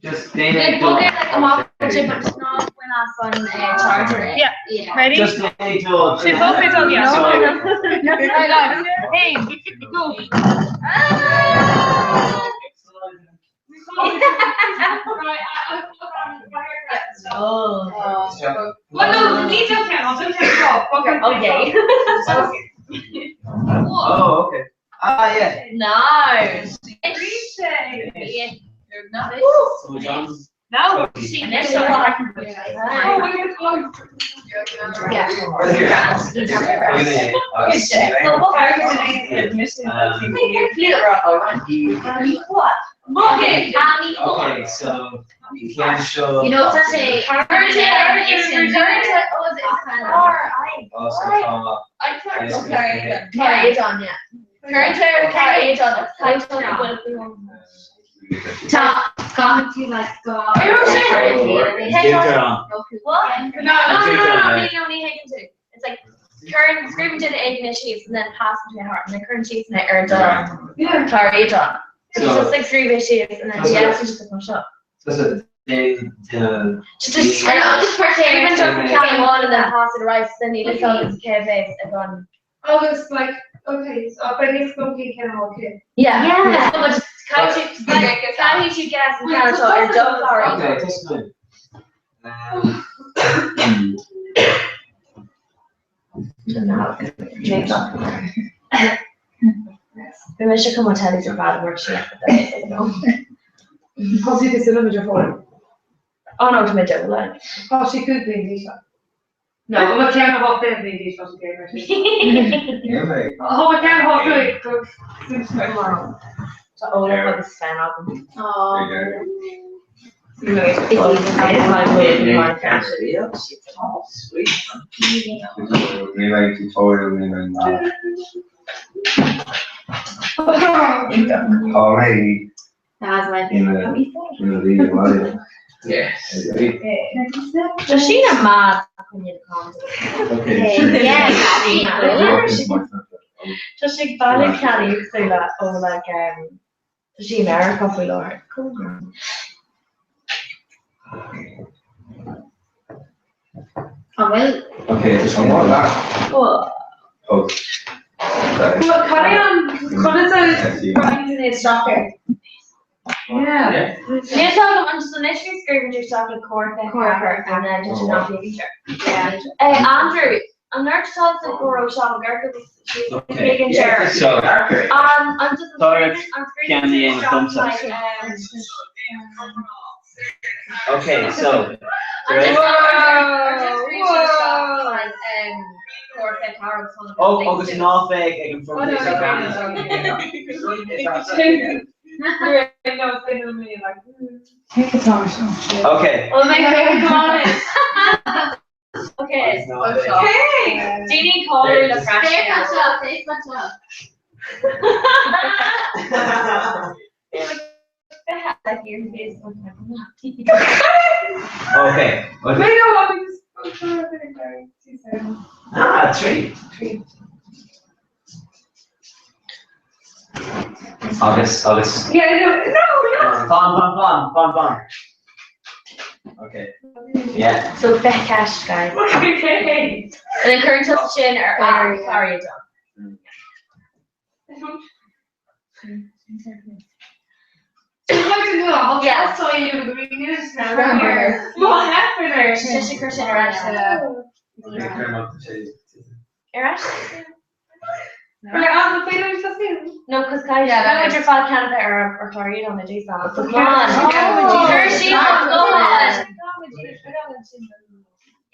just Like we'll get like a mock but it's not when I on charger. Yeah. Ready? just need to. Say both ways on the Right guys. Hey, go. Oh. Well, no, these don't count. I'll just take it off. Okay. Oh, okay. Yeah. Nice. No. Okay, so you can show. You know, such a carry on, yeah. Current carry on. Top, come to like go. What? No, it's like current screaming to the egg and sheets and then pass it to my heart and then current sheets and I earned carry on. It's just like screaming sheets and then she has to just push up. Just scream up the counting one and then pass it right, then you look out the K base and gone. Oh, it's like, okay, so but it's okay, kind of okay. Yeah. So much can't you guess and can't show your double carry. Okay, just good. Maybe I should come and tell you your bad work shit. Because you can still have your phone. Oh no, to my double line. Oh, she could be in these. No, we can't have them in these. Oh, we can't have it. So all of this fan album. Oh. Already That was my in the video. Yes. Does she not mad when you come? Okay. Yeah. Does she valid carry say that or like does she America for Lord? Oh well. Okay, just one more last. Oh. Oh. Well, carry on. It's soccer. Yeah. You're talking I'm just initially screaming to yourself like Corker and then just not the future. Yeah. Andrew, I'm not to talk to Goro Shop she's making sure. So, I'm just Candy and thumbs up. Okay, so. Oh, there's an off egg. I can Okay. Oh my god, come on in. Okay. Hey! Do you need color the fresh? Okay. Three. August. Yeah, no. Fun. Okay. Yeah. So back cash, guys. Okay. And then current chin or sorry, yeah. So you what happened there? Just a Christian No, because guys, you know your father Canada or Florida on the day song. So come on.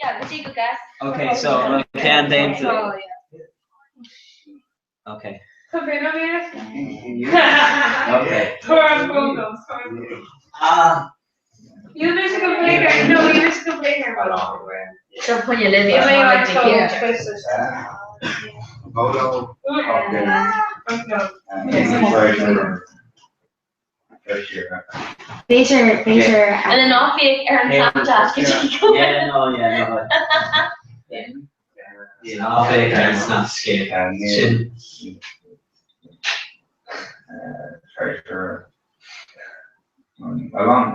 Yeah, but you guess. Okay, so can Dave do it? Okay. Okay. You wish to complain her. No, you wish to complain her about don't put your living. You may like to Photo. Peter, and then off you earn Snapchat. Yeah, no. Yeah, I'll fake it's not skate. Treasure. Along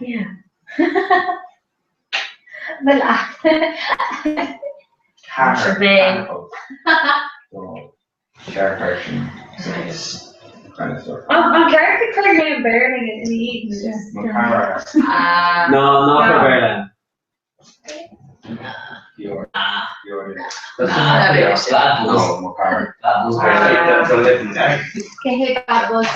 yeah. Well, Chairperson. I'm character Craig and Berlin in the evening. No, not for Berlin. Okay, hey, that was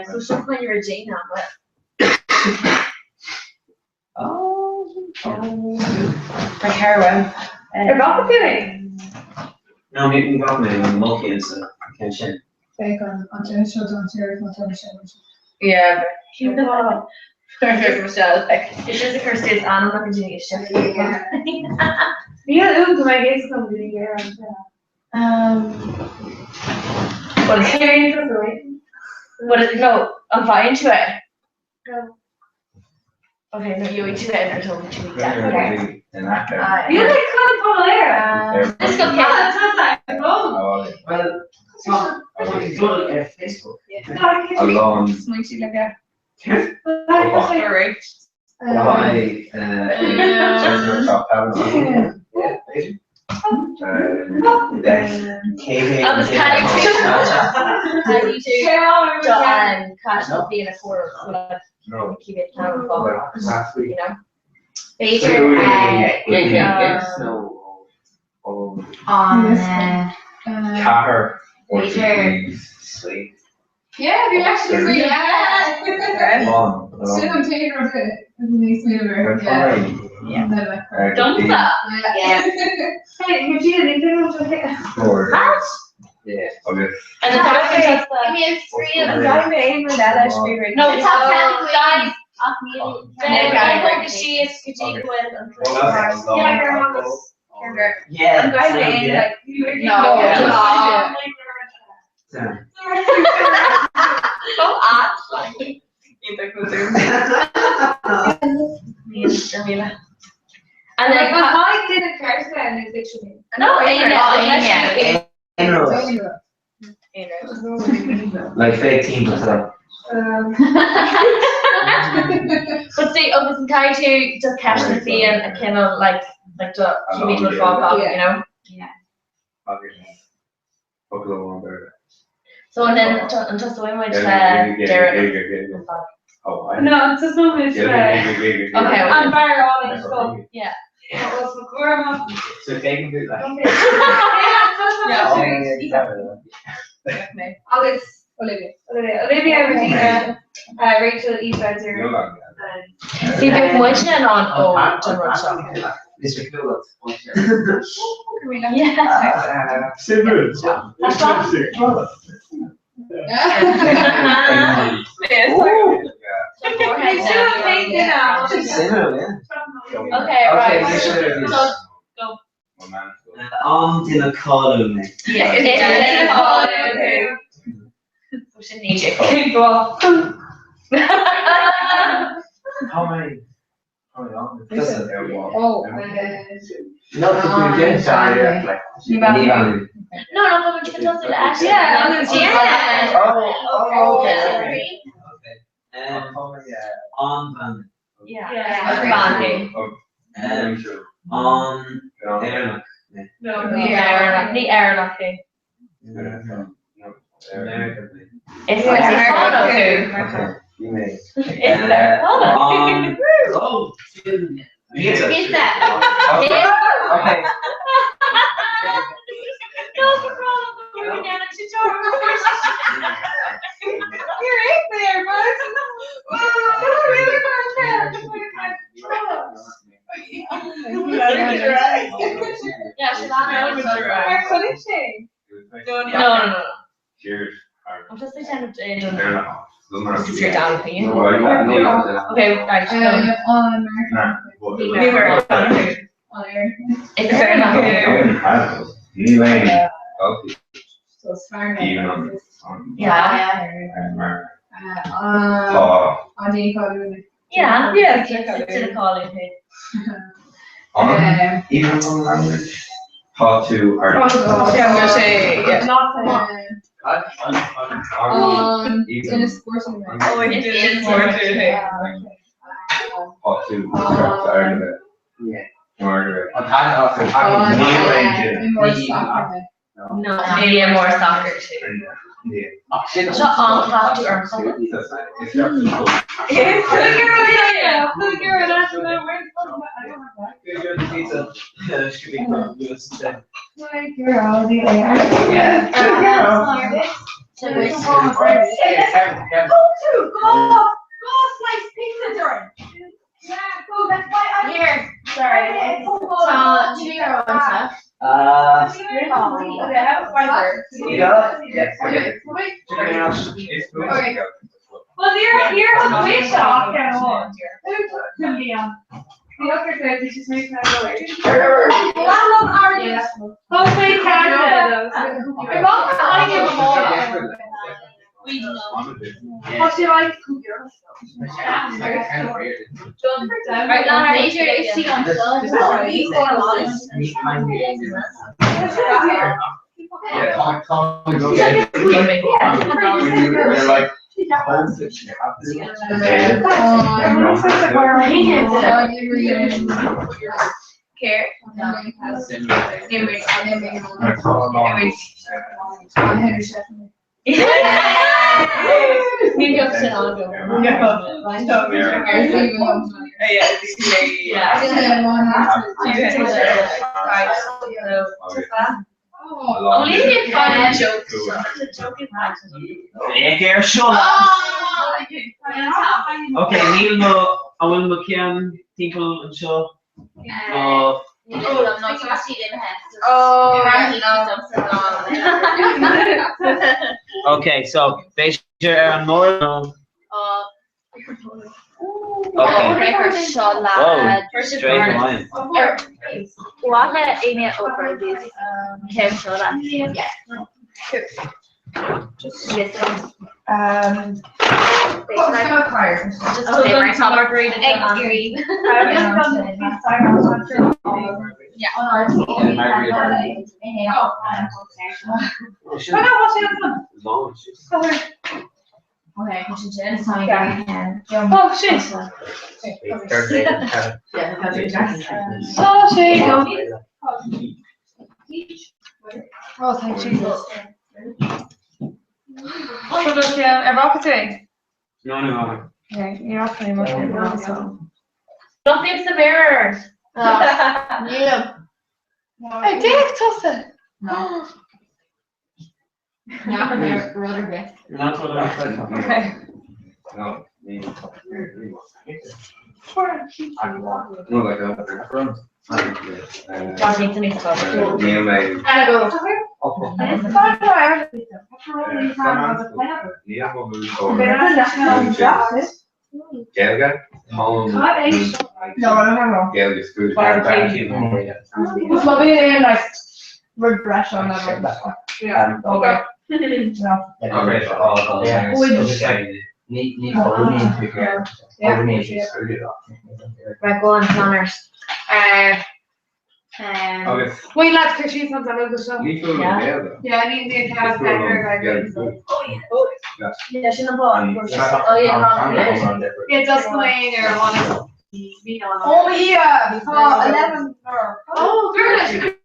so she'll put your Regina, but my hair went. I got the feeling. No, we got me multi instead. Attention. Yeah, but you know. Michelle, like, it's just a curse days on, I'm not going to do it. Yeah, ooh, my gaze comes in here. What is it? What is it? No, I'm fine to it. No. Okay, no, you eat to it and I told me to eat that. Okay. You like kind of there. Let's go, okay. Well, Facebook. Alone. Cash will be in a quarter. No. Keep it down. You know. Car. Sweet. Yeah, the election is really Don't stop. Yeah. Hey, Regina, they didn't want to pick up. Yeah. Okay. And the three of them. No, it's guys. She is Kajik with Yeah. I'm going to no. So odd. And then I did a curse and literally. No, like fake team or something. But see, I was encouraged to just catch the fee and kind of like the TV to fall off, you know. Yeah. So and then just the way which Derek. No, it's just so much. Okay, I'm very honest. So yeah. So they can do that. Olivia, Regina, Rachel, Eva, Derek. See, they're watching on General Shop. Mr. Cool. Yeah. Simple. Okay, right. On to the column. Yeah, we should need you. Go on. How many? Oh, Not to do this, like. No, but you can just do that. Yeah. Okay. On band. Yeah. Banding. On airlock. No, the airlock thing. It's like a Pizza. Pizza. Okay. No problem. We're down at You're right there, bud. Yeah, she's on her. Couldn't she? No. Cheers. I'm just pretending to Fair do enough. Just your down for you. Well, Okay, right. It's very much. Yeah. It's in a calling page. Even on language. How to art. In a sports event. Oh, it's in a How to Margaret. Margaret. No, maybe a more soccer too. So on class to earn color. Here, sorry. You got it? Yes. Well, you're on the way shop, yeah. The other guy, he's just making that noise. Hopefully, Canada. We're not calling him a We know. What do you like? Right, Lana, is your AC on Care. Maybe I'll sit on them. I'm leaving it fun and jokes. Okay, Neil mo, awal mo kyan people and show. Okay, so Beijing and more. Okay. Whoa, straight line. What Amy over this can show that? Yeah. Just listen. Just favorite color green and green. Yeah. Okay, Jen. Oh, shit. Oh, shit. Oh, thank Jesus. So look, a rocketing. No. Yeah, you're not putting much in also. Don't fix the mirror. Hey, Dave, toss it. No. Not from your roller bit. Not what I said. Okay. No. No, like a front. John needs to make stuff. Neil May. Gelga? Home. No, I don't know. Gelga's food. It's lovely to like regret on that. Yeah. Okay. Right, go on, planners. Wait, lads, could you sometimes on the show? Yeah, I need the cat pepper. Yeah, she not bought. Oh yeah, Yeah, just Lane or one of me on. Oh yeah. 11. Oh, good.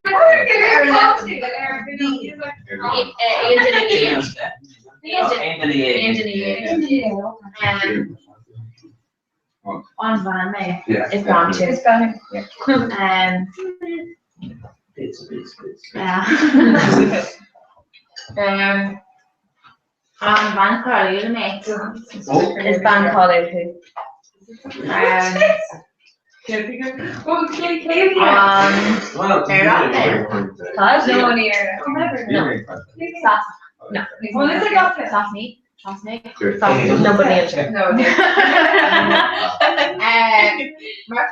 On van, mate. Yeah. It's gone too. It's gone. On van call you mate. It's van call out too. No one here. No. Well, it's like up there. Sauce meat. Sauce meat. Good. Nobody else. No. Mark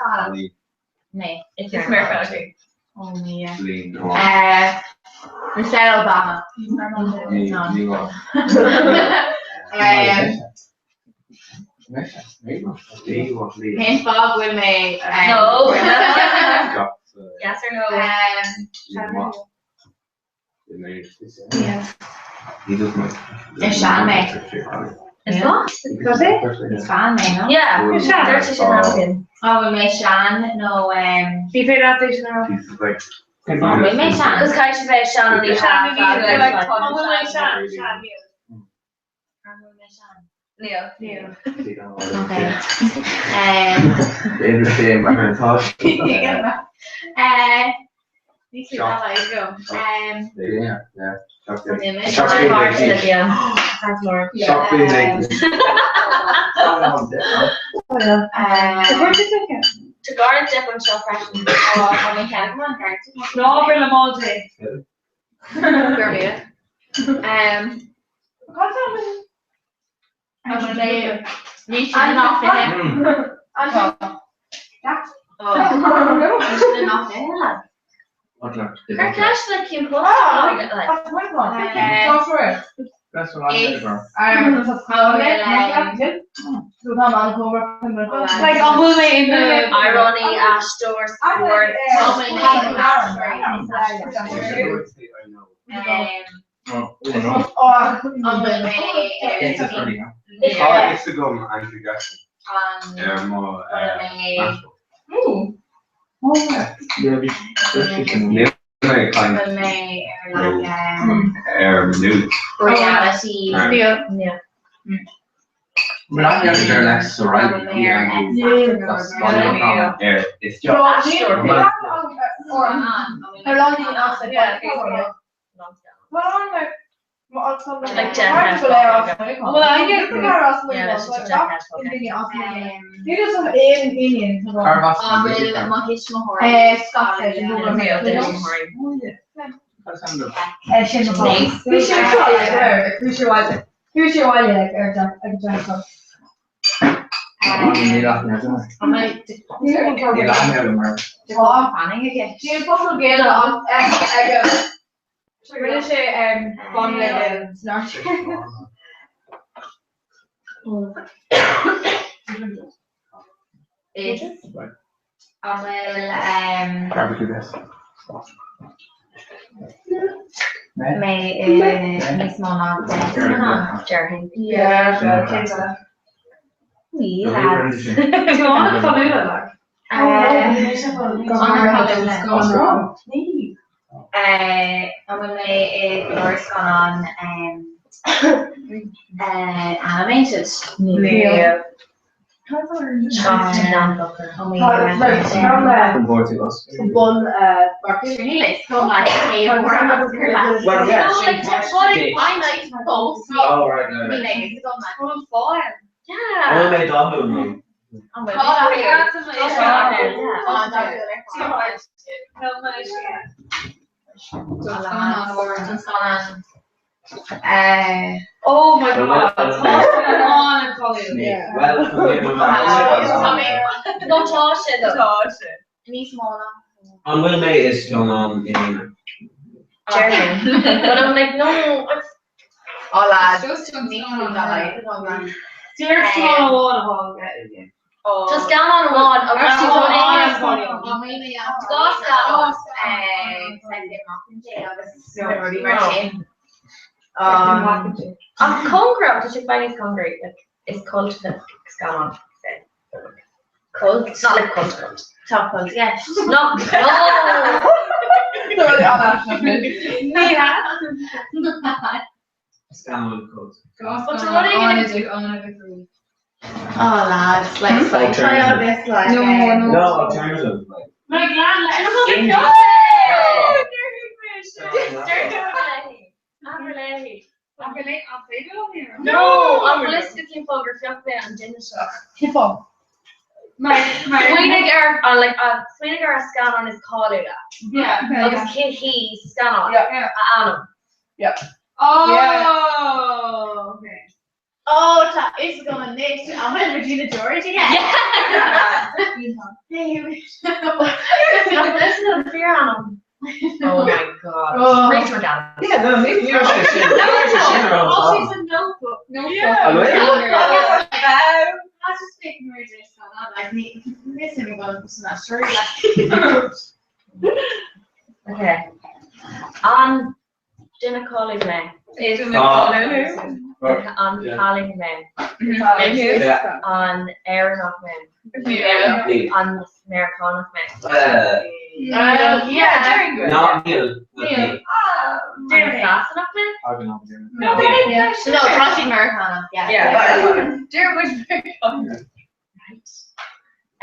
Mate. It's It's Mary Mark Poppins. Oh yeah. Michelle Obama. Hint Bob will make. No. Yes or no? It's Shan, mate. It's what? It's fan, mate, no? Yeah. It's Shan. Dirty shenanigan. Oh, we made Shan. No, Be fair, that's it now. we made Shan. Because Kai should say Shan and Lee Shan, Shan. Leo. Okay. You see how I go. To guard different stuff, actually. Oh, how many times? Come on, guard. No, bring them all day. I'm gonna lay reaching off in it. Reaching off in it. Her cash like you put That's my one. Go for it. That's what I'm Eight. for. Like, on will they in the. Irony, Ash Doors, Sport, It's the gum anti-gas. More. reality. We're not going to go next, so right? It's just. Like Jen has Well, I get the Yeah, gas. that's just Jen has You do some Indian. animated. Oh my god. Well, No Tasha though. Any smaller. on Will May is going on in Jeremy. But I'm like, no. Oh lad. Just Just down on one. Go I'm Comhrá, to check Chinese Comhrá. Like, it's cult that scan on. Cult? It's not like cult. Top cult, yeah. No. Scanlon Code. But you're running in. Oh lads, like try out this like No, alternative. My God, No, I'm listening to over Fiocne and Dinner. Sweenig like Sweenig scan on his colleague. Yeah. Agus he scan on. Anam. Oh. Okay. Oh, it's going next. I'm with Regina George again. Yeah. Hey, I'm listening to Fear Anam. Oh my god. Reach her down. Yeah, no, maybe you're Oh, she's a notebook. I was just making her just like me. Listen, we're going to listen to that story. Okay. On dinner calling men. On calling men. On Aaron of men. On American of men. yeah, very good. Not Neil. Darren Dawson of men. No, Trusty Americana. Yeah. Darren was very fun.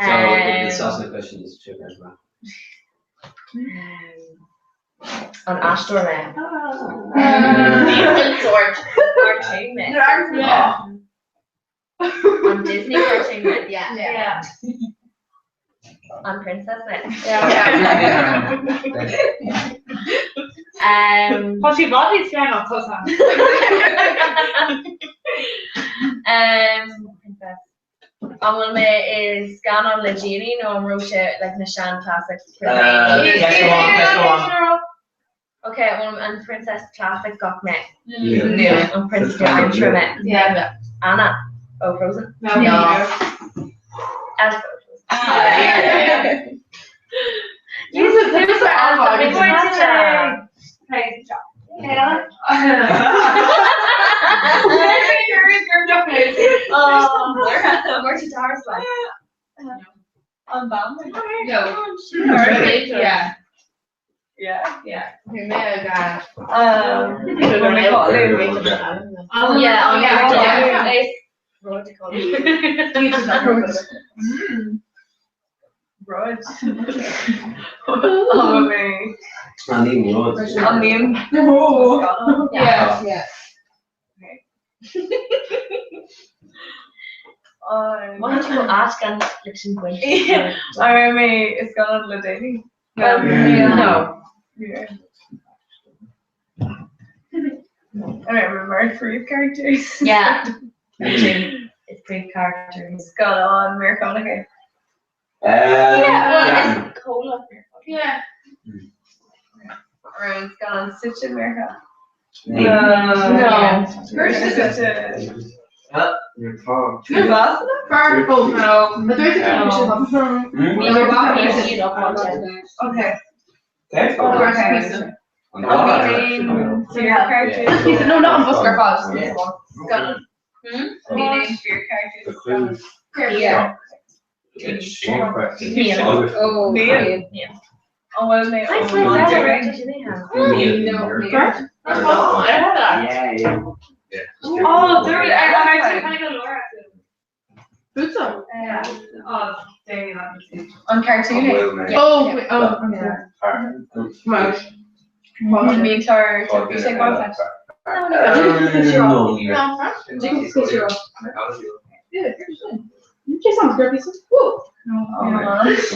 So the sausage question is sugar as well. On Ashtor men. Cartoon men. On Disney cartoon men. Yeah. On Princess men. Possibilities fan of Tosa. Princess. Will me is scan on Legini, no I'm Rocha like Nishan Classics. Okay, and Princess Classics got me. And Princess Adventure me. Yeah. Anna. Oh, Frozen. No. As why don't you go ask and listen to it? It's gone on Ladini. No. Yeah. I remember three characters. Yeah. It's great characters. It's gone on Americana. It's cola. Yeah. Or it's gone on Stitch America. No. First is it? You're far. Purple, no. But there's a Okay. No, not on Busker Falls. Meaning for your characters. Yeah. Oh, well, they I swear that director do they have? I don't have that. Oh, there was. I kind of Laura too. Who's on? Oh, Damien. On cartoon. Me and Clara took you take one flash. No, Just sounds good. Woo. No. It's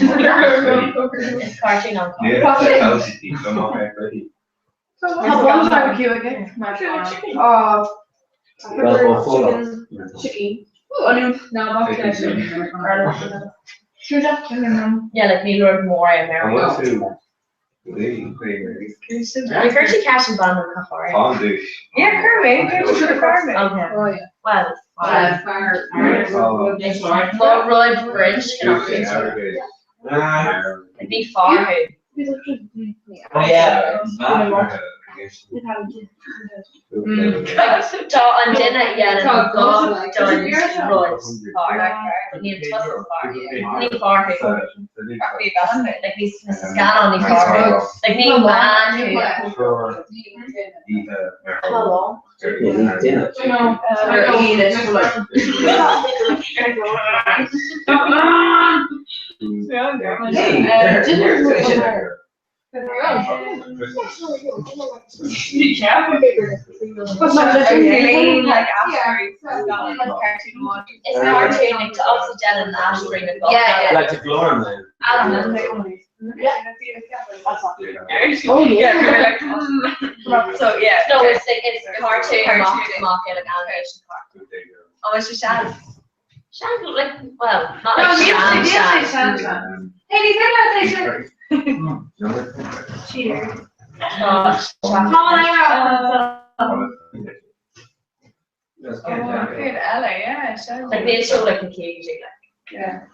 cartoon on Yeah, LCD, come on, ready. Have one barbecue again. Oh. Chicken. Onion. No, not Yeah, like Neil Lord Moore and And Mary. what's who? I heard she cashed in band on Comhrá. Fondue. Yeah, Kermit. Go to the farm. Okay. Oh yeah. Well, Lord Roy Bridge. It'd be far out. Oh yeah. John and Jenna, yeah, and God, John, Roy's far. But Neil Tussle's far. Neil far out. Like these scan on the far. Like Neil Man. How long? Dinner. It's cartoon, like to Oxygen and Ashbury and Bob. Yeah. Like the Glory Man. Oh yeah. So yeah. No, it's like it's cartoon mock it like animation cartoon. Oh, it's just Shan. Shan like not like Shan. Hey, these are Cheers. good, Ella, yeah. Like they show like the KG like. Yeah.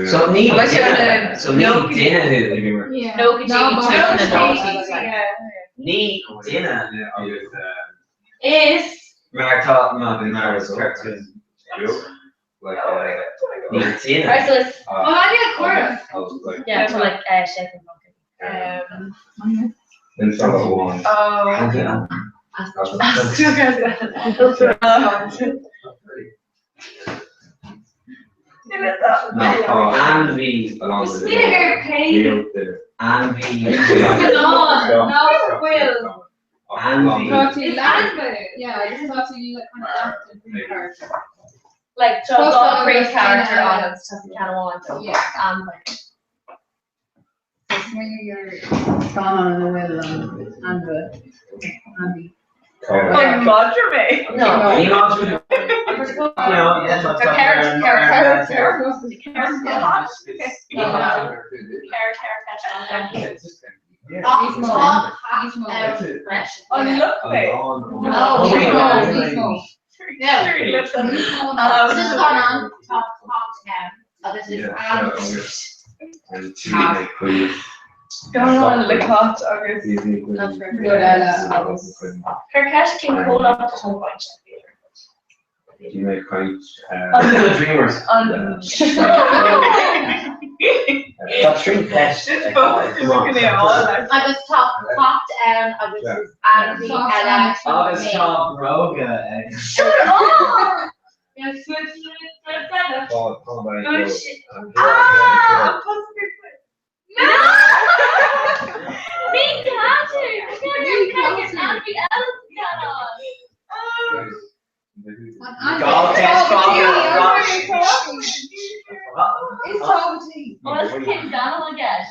So neat. Yeah. So neat dinner. Yeah. No KG chicken and all these like. Neat dinner. Is When I thought Matt was cartoon. Like Neat dinner. right, so it's I get a quarter. I was like, yeah, so like chef and then some of the one. Oh. Still got that. And we Along with Vinegar, Kate. and we No, Will. and we Yeah, I just thought you like kind of acted in the character. like so Plus got a the great other character kind on of- it, stuff you kind of want. Yeah. Like When you're gone on the Will and the Andy. Like Marjorie. No. you know The character. Oh, look, yeah. This is on top now. Oh, this is And two like please. Going on the hot August. her cash can hold up to some point. You make quite the dreamers. That's three best. This book is looking at all that. I was top down. I was Andy, Ella. Oh, it's Tom Roga. Shut up! Yes, Paul by Oh, shit. Ah! No! Me too! I can't get Andy else got on. God, test It's poverty. Oh, it's Kim Donald, I guess.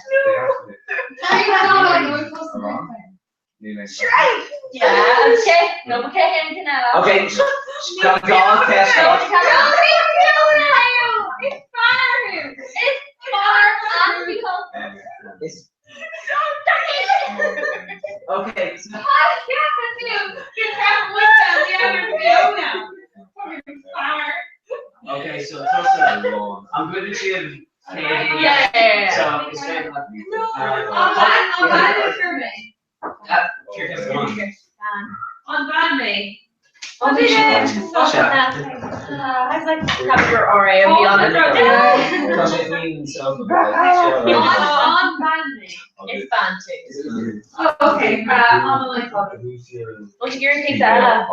Yeah, okay. No, okay, him can have. Okay, God test. It's far. It's far. Okay. So okay, so I'm going to give Yeah. So it's very lucky. On Bambi. I was like, have your RA and be on it. Because it means so. On Bambi. It's fun too. Okay, I'm like, What's your pizza?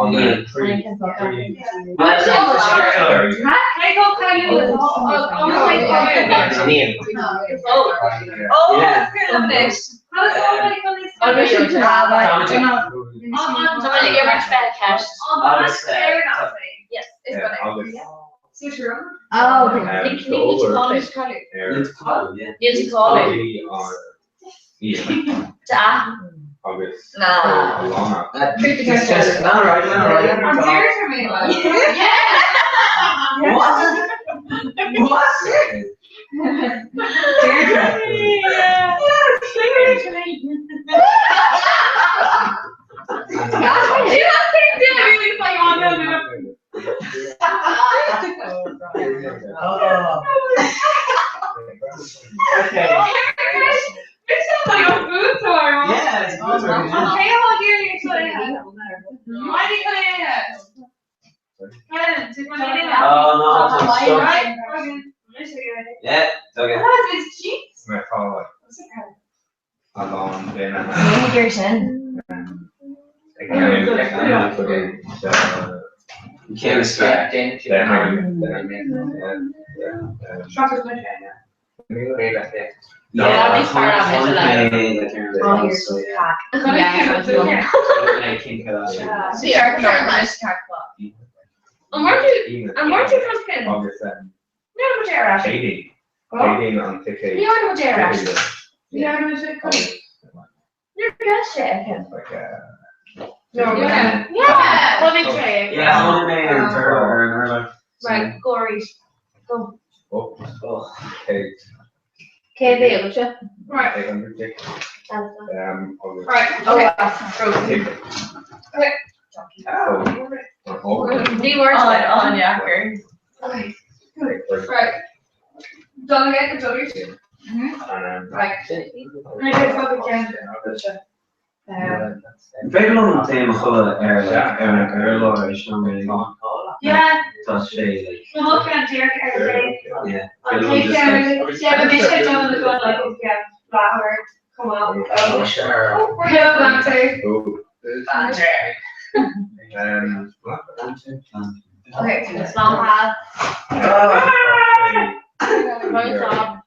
Yes, it's Yeah, better. so you're Oh, Um, Nick go over Collins colour. It's called, yeah. Music colour. Probably or yeah, Da. August. Nah. So, Alana. It's just not right. I'm serious for me, like. What? What? Deirdre. Yeah. Okay. Yeah, it's okay. My call. Alone, then I'm no, Yeah, these are not one Michelin. day, Oh, you're so fat. Yeah, the Arc Nice car club. And weren't you just kidding? August 7th. No, but you're right. 18. 18 on ticket. You know what you're right. Yeah. You're good shit, I can't. Yeah. Yeah. Let me try it. Yeah, one day in her life. Right, gory. Go. Oh, okay. KB, would you? Right. 800 tickets. August. Right. Okay. Ticket. Okay. The words on Yacker. Right. Done again for W2. Right. I did fucking count. Very long time ago, Erlo is not really long. Yeah. That's shady. We're looking at Derek every day. Yeah. I'll take care of it. Yeah, but they should have done the good, like, yeah, flower, come on. Oh, sure. Oh, we're here back to. Okay, so it's long path. Right top.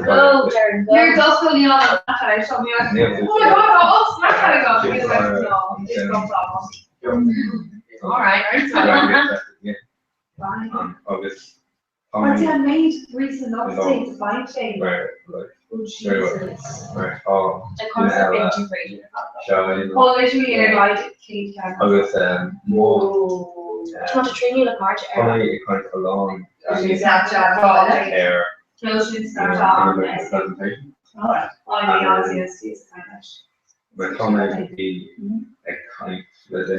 Oh yeah. You're just really on that. I shot me out. Oh my god, I'll smack that again. Because no, it's no problem. Alright, August. What's that made recent updates, find change? Right. Oh Jesus. Right. Oh. The concept being too crazy. Well, literally in like Kate Cameron. August, more. Do you want to train you like March? Probably kind of alone. Snapchat, Hair. Close Snapchat. Presentation. Alright. Honestly, it's kind of. But comment would be a kind within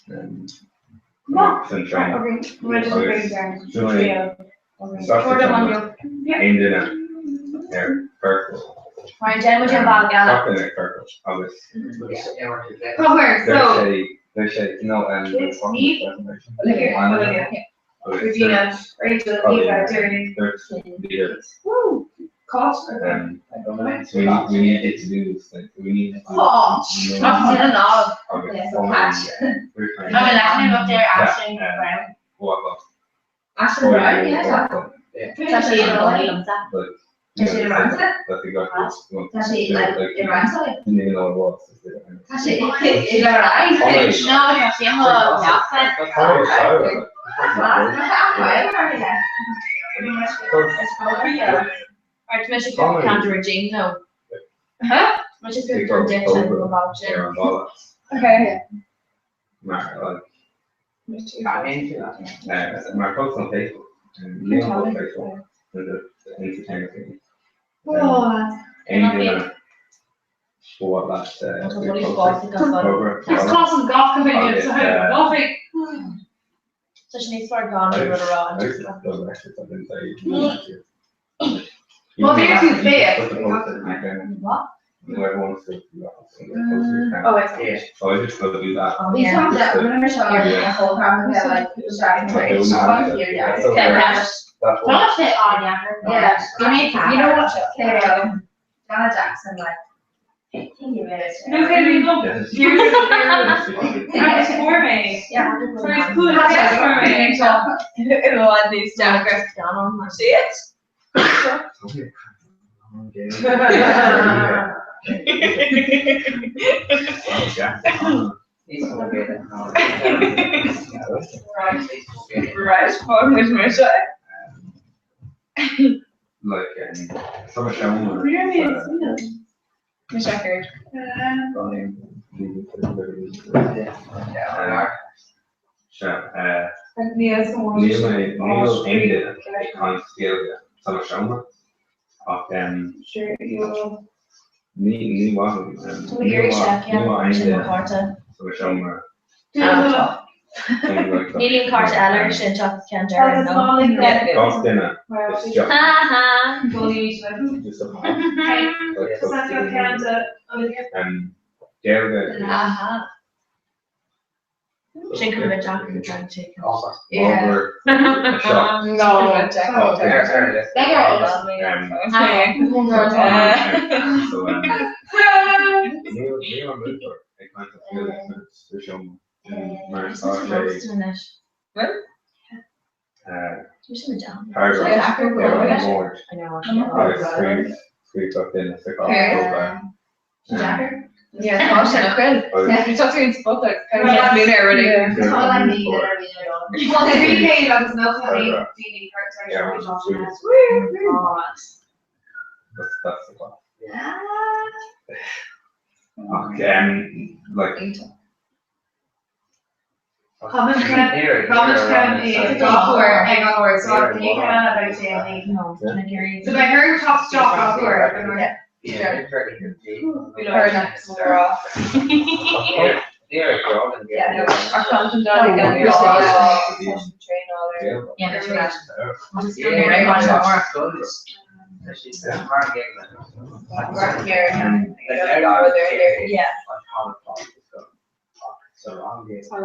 some training. Okay. We're just bring down. Doing ended up there, purple. Right, Jen, would you have Gala? Talking at purple, August. Cover, so. They say, no, and. It's me. Regina, Rachel, Eva, Jerry. Woo! Cost. We need it to do this thing, we need. Oh, I didn't know. Catch. I'm laughing up there, Ashton Brown. What? Ashton Brown, yeah. It's actually in Ireland, that. But. Is she around it? That's exactly. Does she like in Ramsey? Didn't even know what it was. Does she? Is that right? No, no, she has a outfit. Right, Commission for counter regime, no. Huh? Which is good for addiction about it. Okay. My post on Facebook. And you know on Facebook. The entertainment thing. Oh, And What last? It's costing golf convenience. Nothing. So she needs to start gone and run around. Well, they're too big. What? Whoever wants to do that. Oh, I see. So I just gotta do that. We found that remember showing the whole program that like starting But they wouldn't have it. That's okay. That's what. Not it on yeah. You know what? Donna Jackson like. No kidding, look. That's for me. Yeah. First cool that's for me. Everyone needs to have Cristiano on my shit. Right, for me, Like, from a shower. Wish I heard. Neil ended kind of still some shower. Of them. Sure, you. Neil wasn't. Weird check, yeah. Some shower. Neil Carter Eller, Shin Chocolate Canter, no. Golf dinner. Haha. Just a Haha. Chicken with Jack and fried chicken. Yeah. No. Yeah, gosh, and a quill. Yeah, you talk to me in spot like kind of get me there already. All I need literally. Well, the 3K that was no funny. That's the one. Okay, like. Comment can is software and or so can you can about saying No, can I hear you? so I heard top stop software. Yeah. Yeah, no, our content Yeah, that's right. Work here and yeah. How long is it?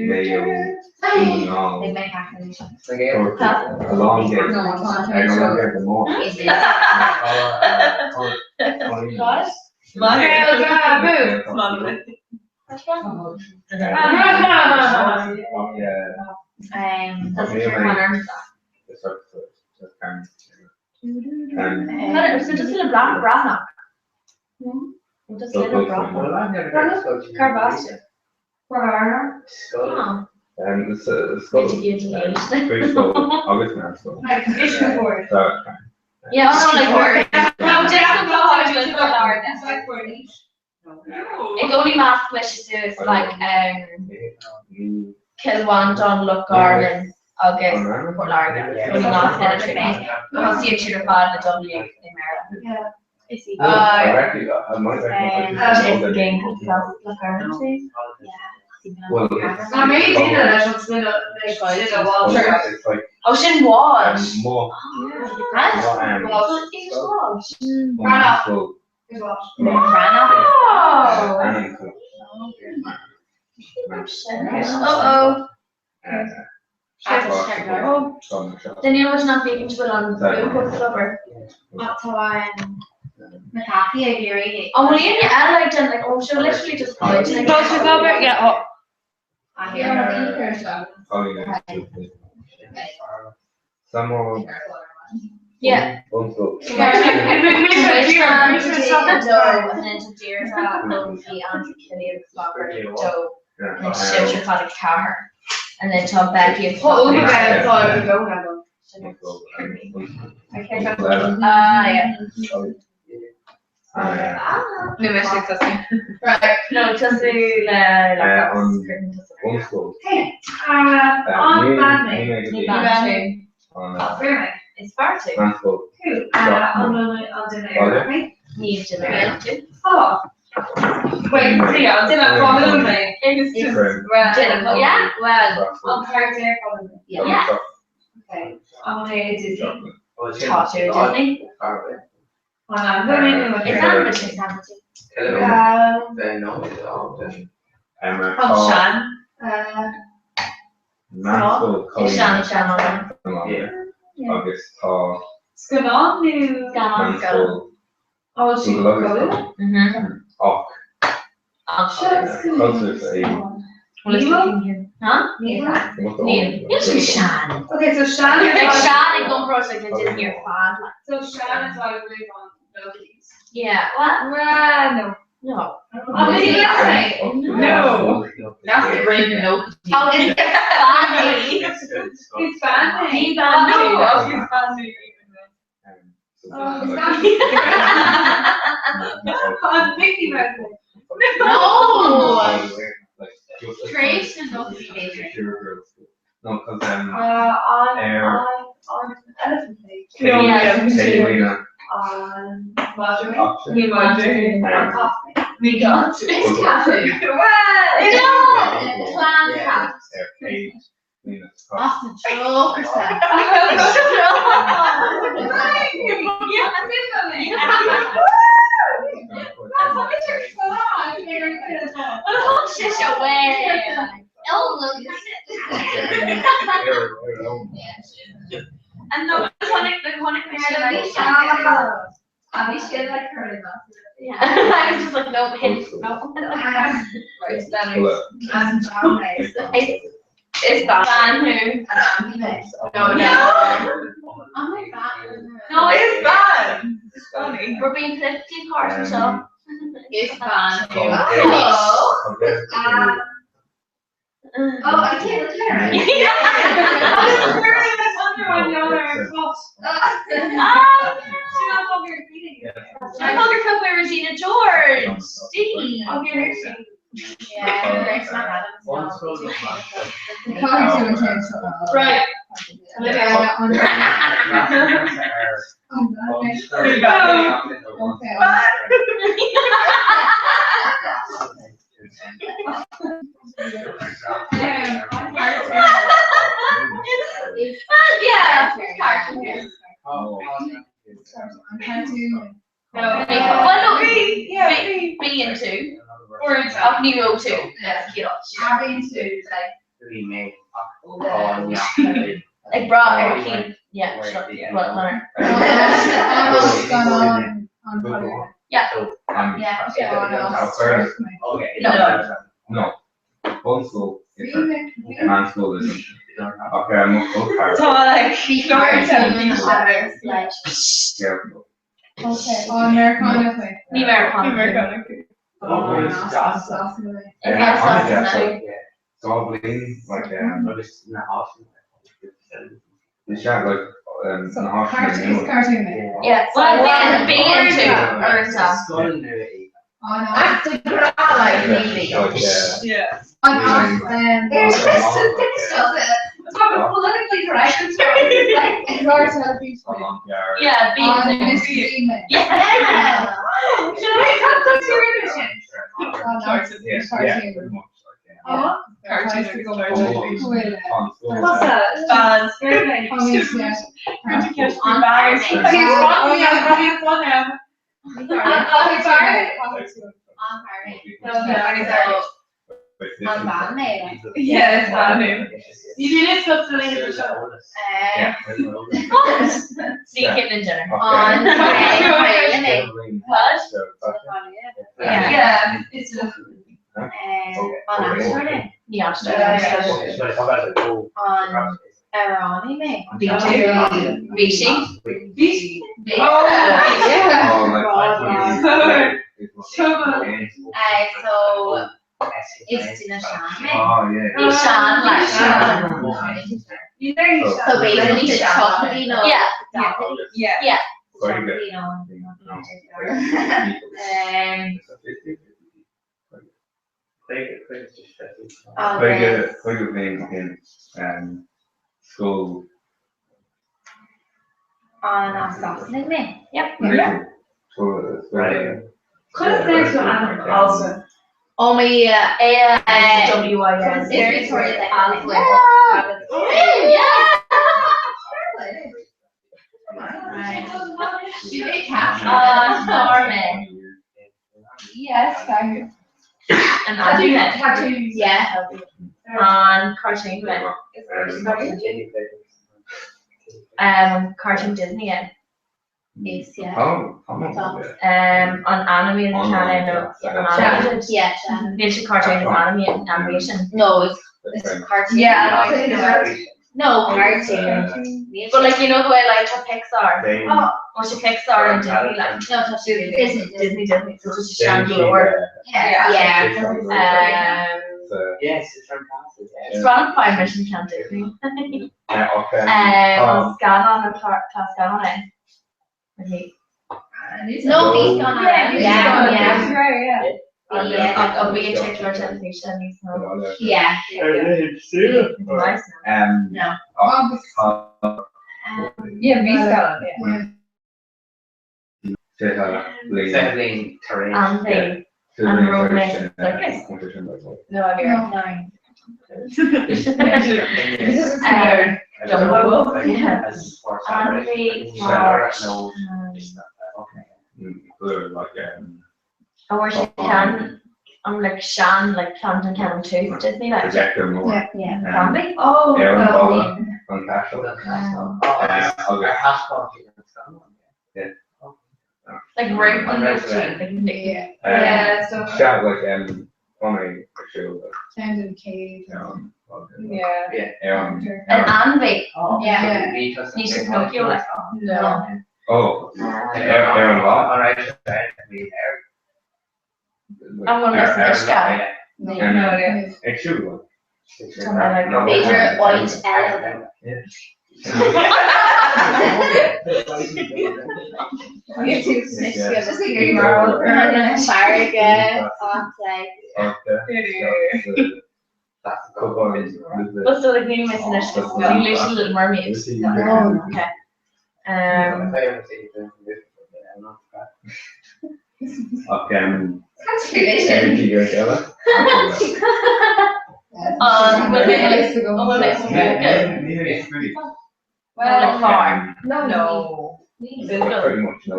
Mayo, They make acronyms. a long game. I don't get the more. What? That's a fair winner. So just in a black brana. Just in a brana. Carvajal. And it's pretty slow. August now, so. Yeah, also like no, just the it only math questions is like Kilwan, John Luck, Garland, August, Port Larga. Only math penetrating. I'll see a tutor pod and a W in Maryland. Yeah. Game Luck Garland. Well, Ocean Walsh. More. Daniel was not vegan to put on food cover. Oh, well, yeah, I liked it. Like, oh, she literally just put it. Yeah. Some more. Yeah. Also. And then to Deirdre, Loki, and Killian, Flopper, Joe, and then Shifter called a car. And then to Becky and Flopper. No, right. No, just the It's far too. Mansfield. Cool. I'll do it. Right? Need to know too. Oh. Wait, yeah, I'll do that probably. It's just, well, Yeah, well, I'll start there probably. yeah. Okay. I'm gonna do Disney. Talk to Disney. I'm going to It's sandwich. Oh, Sean. Mansfield. Sean. August Tall. Sgan on nu. Mansfield. Oh, she go. Och. Culture say. Huh? Sean. Okay, so Sean is Like Sean and Gump Rush, like they did your fan. So Sean is what I believe on Loki's. Yeah. What? No. No. Oh, did you say? No. That's the great no. Oh, it's Fanny. It's Fanny. No, it's Fanny. On Mickey Mouse. No. Like, Trace and Loki. No, because On Elephant Page. Selena. On Marjorie. Option. We got it. It's Catherine. Well, Clan Cat. Page. Lena. Austin Joker. Shush away. And the iconic I wish I like her enough. yeah. I was just like, no, hint, no. It's Batman who? No, it's bad. It's funny. We're being politically partial. It's bad. Oh, I can't retire. I was wearing this under on the other foot. I thought you're by Regina George. Steve. Yeah, Grace McAdams. Right. Yeah. Well, no, B and 2. Or it's up Nero 2. Like brought everything. Yeah, sure. Yeah. No. Old school. Man school is. Okay, I'm not So like, Yeah. Okay, Americana. Americana. It's all bleeding, like, the shot, like, an option. Cartoon. Yeah. Well, B and 2. yeah. Politically correct. Yeah, B and 2. Yeah. What's that? Bad. Yeah, it's bad. You did it so silly in the show. See Caitlyn Jenner. On What? yeah, it's Yeah, B2. Oh, So it's in a Shan. Oh, yeah. Shan, like Shan. So basically, the chocolate, yeah. Yeah. Very good. Very good name in school. On Scotland, isn't it? Yep. Right. Could have said to Anna also. Oh my WYN. conspiracy that Norman. Yes, thank you. And Andy Tattoos. Yeah. on Cartoon Cartoon Disney Yes, yeah. Oh, on animated channel animated Yeah. nature cartoon is animation. No, it's cartoon. Yeah, No, cartoon. But like you know the way like a Pixar. Oh, what's a Pixar and Disney like? No, Disney. So it's just Chandler. Yeah. Yes, it's fantastic. It's run by Mission Can Disney. On Scanon and Class Scanon. No, he's gone on. yeah. I'll be a check for television. Yeah. Nice. No. Yeah, we got it. Settling terrain. And romance circus. No idea. No. Jumbo. Yeah. And we watch. Or she can. I'm like Shan, like Camden Cannon 2 Disney, like. Yeah. Can we? Oh. Like right on the street. Yeah. Yeah. So Chat like funny show. Camden Cave. Yeah. And Andy. Yeah. You should know you like. No. Oh, Aaron Law. All right. I'm gonna miss this guy. No idea. It should one. Major white elephant. You too. Yeah. Just a good marvel. Farragut. That's a cool one. What's the like name of this? English Little Mermaid. Okay. That's tradition. Well, farm. No. Pretty much no.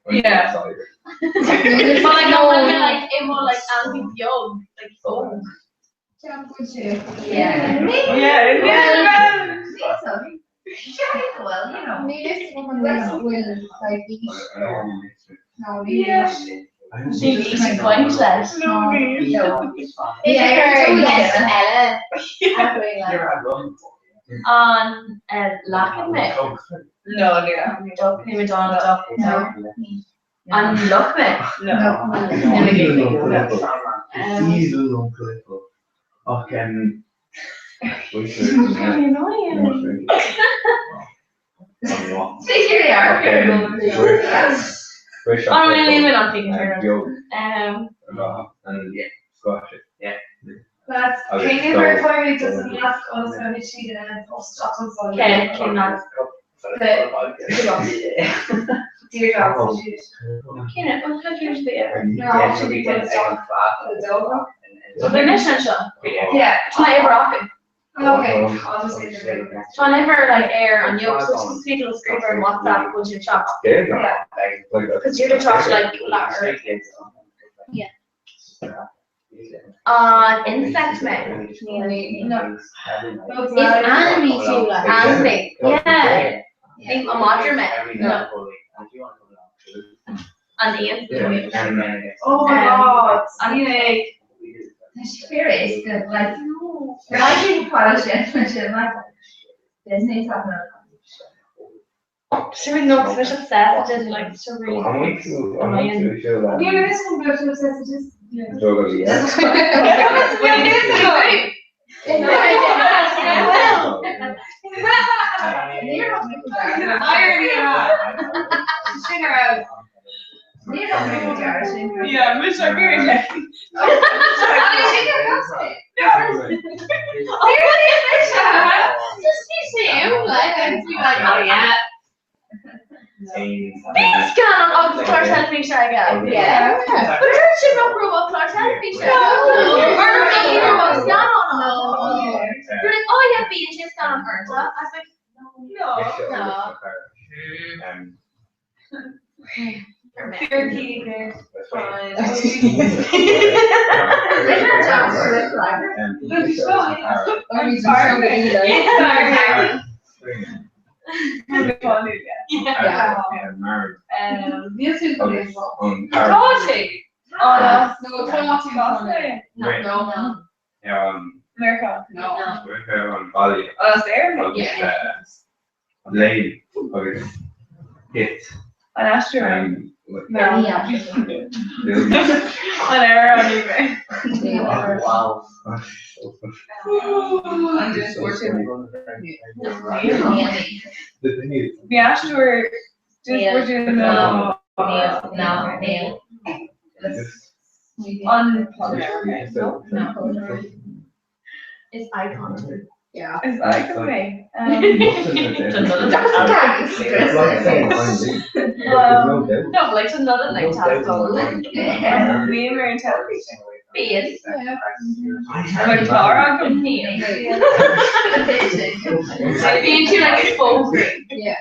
Yeah. But like no one like it will like Andy young, like old. Yeah. Well, you know. Maybe someone will like eat. No, She eats quite less. No. On Lachen me. No, yeah. Duck me Madonna duck. On Loch me. Really annoying. Oh no, leave it on thinking That's King Invertory doesn't ask us how much she did post up on Sunday. Okay, King not. Dear God, Kina, what have you the ever? no, she did stuff. So the mission shot. Yeah. Try ever rocket. Okay, I'll just say the Try never like air on you. So just speak to the screen or WhatsApp when you shop. Yeah. Because you're the trash like ladder. Yeah. Insect man. No. It's anime too, like. Anime. Yeah. Think a modern man. No. And Ian. Oh my God. Anyway. Spirit is like, I think college gentlemanship, like, Disney's having a She would know because she's sad. Did like so really. Yeah, there is some good messages. Yeah, Mr. Beard. Bees gaan ook klaar zijn met zeggen. Ja. Maar er zit nog wel klaar zijn met zeggen. Maar dan kan je wel staan on. You're like, oh yeah, bees just gaan on Earth. I was like, no. America. No. Oh, that's there? Lane, okay. Hit. An asteroid. No. An arrow anyway. Wow. I'm just working. The thing is, The asteroid. Just working. No. On. It's icon. Yeah. It's like okay. No, like it's another like task. We were in television. Bees. But Clara couldn't hear. Being too like exposed. Yeah.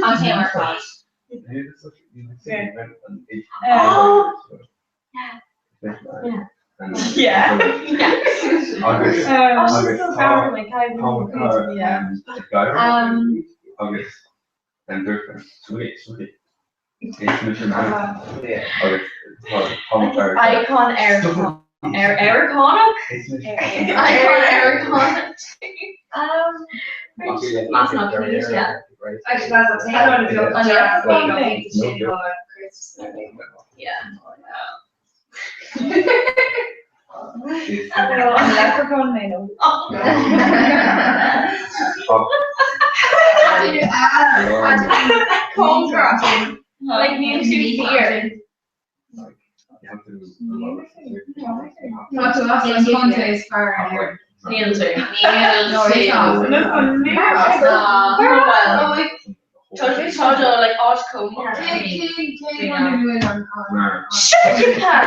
On camera class. Oh. Yeah. August. August. And Durban. Sweet. Icon Aircon. Aircon. That's not cute, yeah. Actually, that's a thing. I don't know. Yeah. Leprechaun, I know. Comhrá. Like me and two here. Not to us, it's Conte is far here. Nails are. No, it's not. Total like Oshcombe. Shut your cat.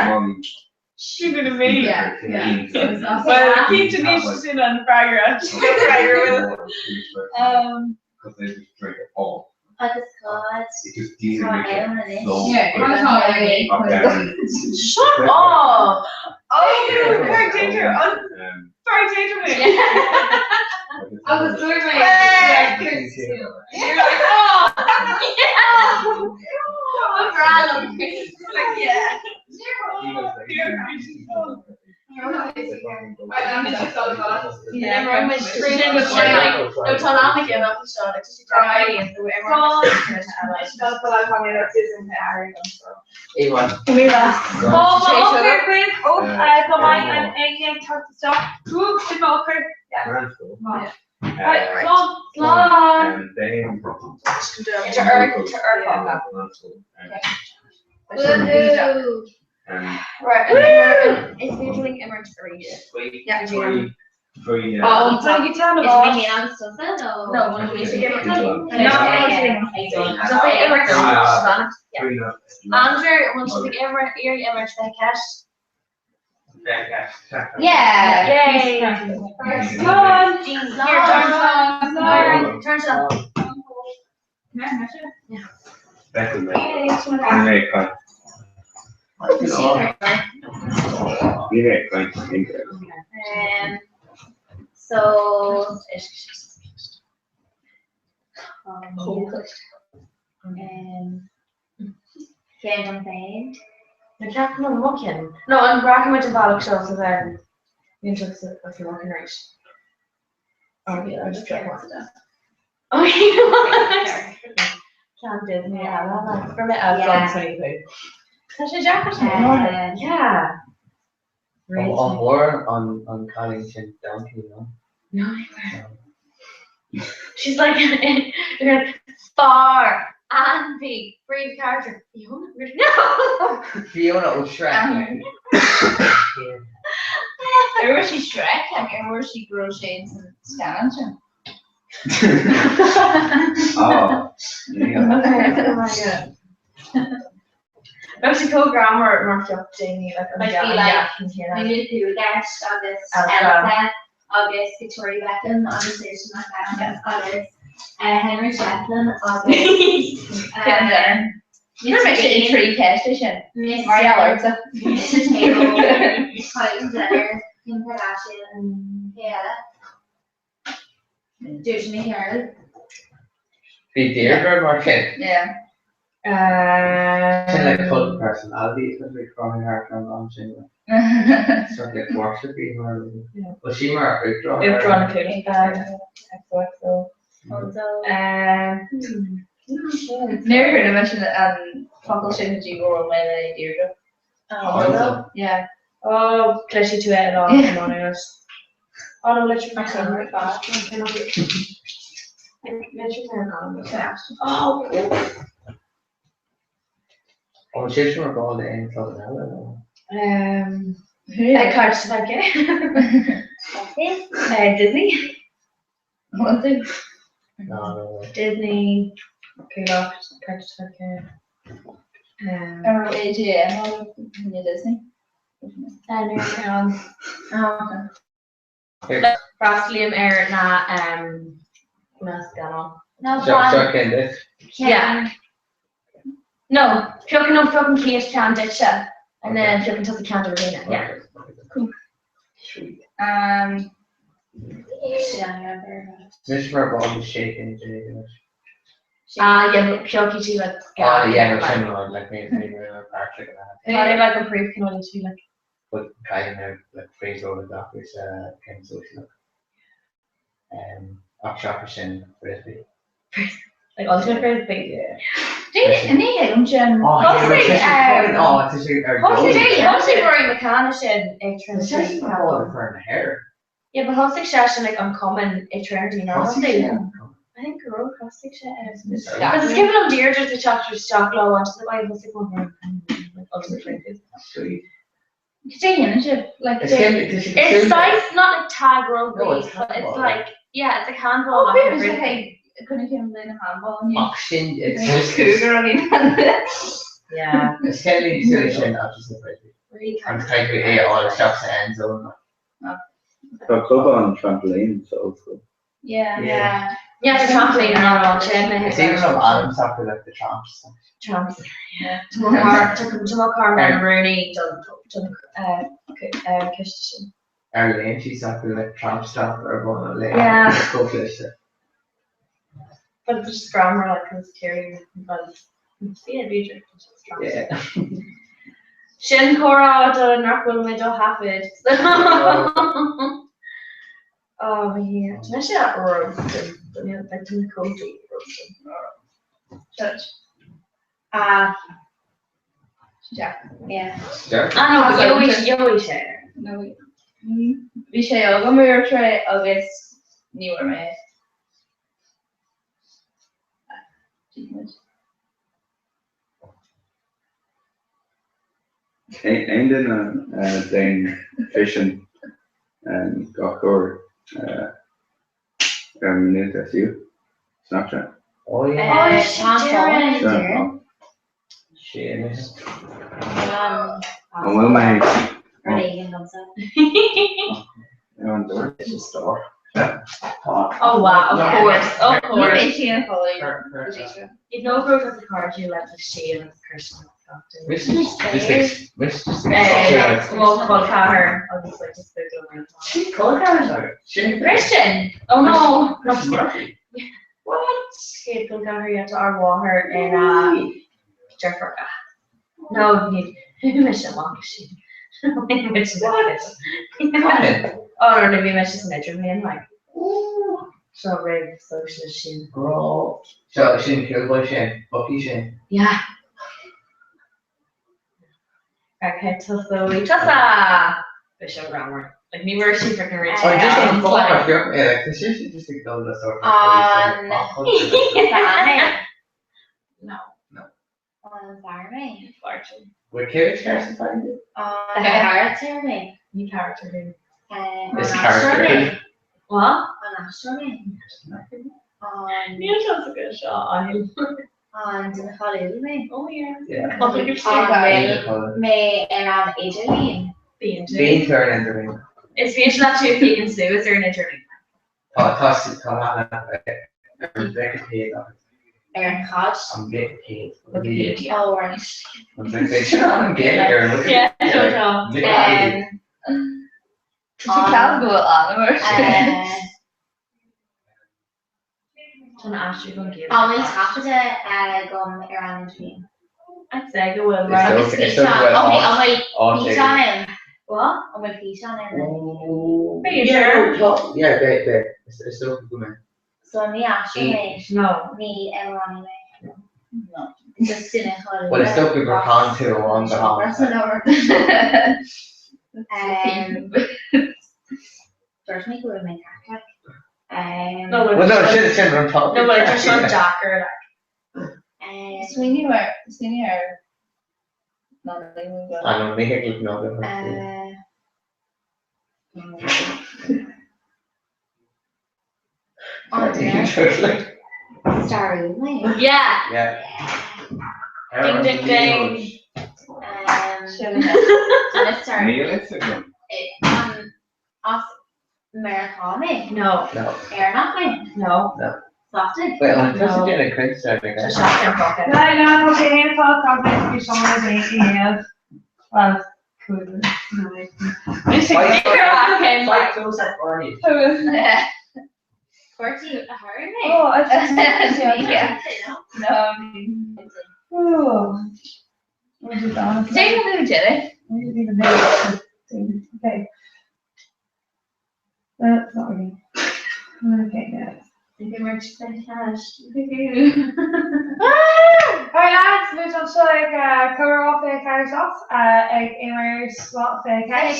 She's gonna be. Yeah. Well, keep Tanisha in on Fragger. Fragger with Because they just drink it all. Like a Scott. It just dehydrates so Yeah, quick. okay. Shut up. Oh, Frank Danger. Frank Danger. I was doing my You're like, oh. And then To earth. Right, it's usually emergency. Yeah, Free. Oh, So you tell me it's about. ringing on something. No, when we should give it to No. Andrew, when should we give her emergency cash? Yeah. Yay. Come on. Here, turn it on. So, campaign. We can't come looking. No, I'm rocking with the Balak show, so then you just if you're looking right. Oh, yeah, I just get one of them. Okay. Can't do me. Yeah, well, from it out on 20. Such a jacket. Yeah. On war on Carlington Donkey, you know? No. She's like, far And the brave character, Fiona. No! Fiona O'Shrek. Or was she Shrek? Like, or was she Girl Shades and Scavenger? Oh, yeah. Oh my god. Actually, co-grammar marked up Jamie like on We need to get Elsa, August, Victoria Beckham, August Rachel McAdams, August Henry Shefflin, August you know, make it 3K station. Miss Mariella. Mr. Taylor, Kylie Jenner, Kim Kardashian, and Kayla. Joshua Carroll. Be Deirdre Marquette. Yeah. Kind of like full personality, it's like crying heart and on anyway. Sort of like worship being her. Was she more big draw? We've drawn a cookie bag. So. Never heard of mention Funkle shouldn't do go away Deirdre. Oh, Yeah. Oh, clishy to it all. Come on, Ernest. Oh no, let your friend come right back. Oh. Oh, she's from all the end of the I can't like it. Disney. One thing. No. Disney. Okay, look, can't like it. AGM or Disney. Frostlium air na mascano. No, Chuck in this. Yeah. No, fucking no fucking case can ditch it. And then fucking took the can to Regina. Yeah. Cool. Sweet. Mr. Verbal is shaking. Yeah, but Pyoki too like. Oh, yeah, we're trying to like maybe a part like that. I like a brief can only do like. But kind of like phrase over the doctors kind of social. Upshopperson frisbee. Like ultimate frisbee. Yeah. Hopefully wearing mechanic and It's for the hair. Yeah, but hopefully session like uncommon eternity now. I think girl caustic shit is. Because it's given on Deirdre the chapter stock low onto the Bible was like one ultimate frisbee. Sweet. Like it's size not like tag rugby, No, it's but it's handball. like yeah, it's like handball. Oh, not maybe like it's frisbee. like couldn't even play the handball and you Oxygen, it's it's cougar on Yeah. It's kind of solution, not just the frisbee. I'm trying to get all the shots to end zone. So club on trampoline, so it's good. Yeah. Yeah, the trampoline and all on chin. It's even from Adam's after like the tramps. Tramps. Yeah. Tomorrow Carmen Rooney done Christian. Arlene, she's after like tramp stuff or one like Yeah. go fish it. But it's just grammar like it's carrying but it's being Deirdre. Yeah. Shin Cora done not will we do half it. Oh yeah. Especially that roast the like the cozy roast. Church. Yeah. Sure. I know, you always share. No we sé go mú tre agus níor mé. Aimed in a Dane fishing and got over minute as you. Snapchat. Oh yeah. Sure. Shit. And will my Reagan comes up. It's a store. Oh wow, of course. You know who has the card you let the shade of the person. Well, Colcar. I'll just like just Google it. Christian. Oh no. What? Kate Colcar, you have to our water and Jeffrey. No, you mentioned Monkey. Oh no, maybe I just measured me and like, so red social sheen. Girl. So she didn't kill boy Shane. Bucky Shane. Yeah. Okay, Tessa. Bishop grammar. Like me where she freaking rich. Oh, just on the phone. Yeah, like the shit just like told us over. No. On Farming. Fortune. With carriage cars and find it. On Character. New character. On It's Astronomy. character. What? On Astronomy. On Neil does a good shot on him. on the Hollywood. Oh yeah. Yeah. Oh, look at On May and on Adrian. being Being turned into ring. It's being not too big and Sue. Is there an interview? Rebecca paid off. Aaron Koch. I'm getting paid. Oh, right. I'm getting here. Yeah, shut up. She can go on. Trying to ask you to give. On we have to go around the dream. I'd say go well, It's right? okay, it's okay, well, On my all peach day. on him. What? On my peach on him. Oh, Are you sure? yeah, they. It's okay, good man. So me actually No. me and Ronnie no. Just in a Hollywood. Well, it's still good for con too on the That's home. another. George make with my cat. No, Well, no, it shouldn't on top. No, but it's just on Jacker. Sweeney or no, they move on. I don't think I can know On there. that. Starry Lane. Yeah. Yeah. Ding ding ding. Let's start. Realistic. Off Americana. No. No. Air nothing. No. Softed. Wait, I'm just doing a quick starting. Just shot them pocket. Nei, la oss se helt på at vi sammen med well, cool. Fight close at Barney. Bertie, her Oh, I just Yeah. No. Oh. What is that? Take a little jelly. Okay. That's not really. Okay, guys. You can merge the cash. Alright lads, we're going to cover off the cash shots. In swap the cash.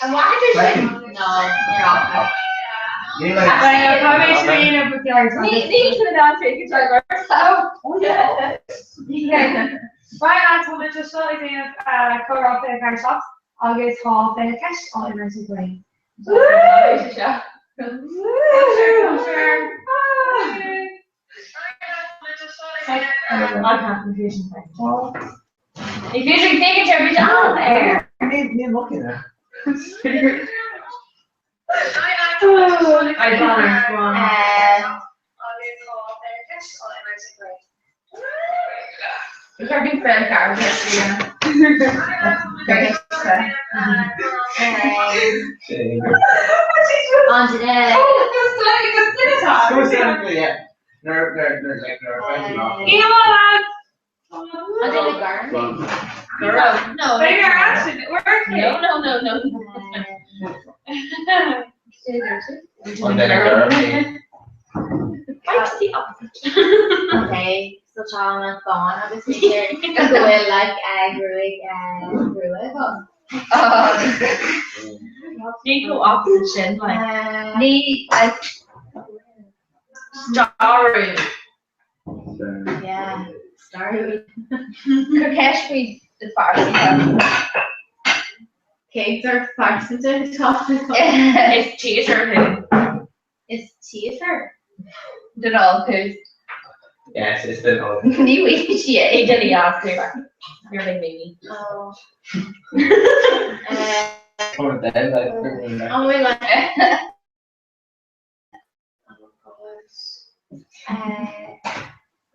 And what did you say? No, you're off. Right lads, we'll just cover off the cash shots. I'll get half the cash on emergency plane. I can't confusion thing. If you should take a trip down there. Me looking at. I got You're having friend cards yesterday. On today. So technically, yeah. They're like friends enough. I did a garden. No. But you're actually working. No. And then a girl. What's the opposite? Okay, so Charlie and Thorn obviously they're going like Nico opposite shin like Need Starry. Yeah, started. Kirkesh we the farsi. Cakes are farces and toffee. It's theater who? It's theater. Don't know who's Yes, it's been old. new age. Yeah. He did the ask me. You're like maybe. Oh. Or then, like, Oh my god.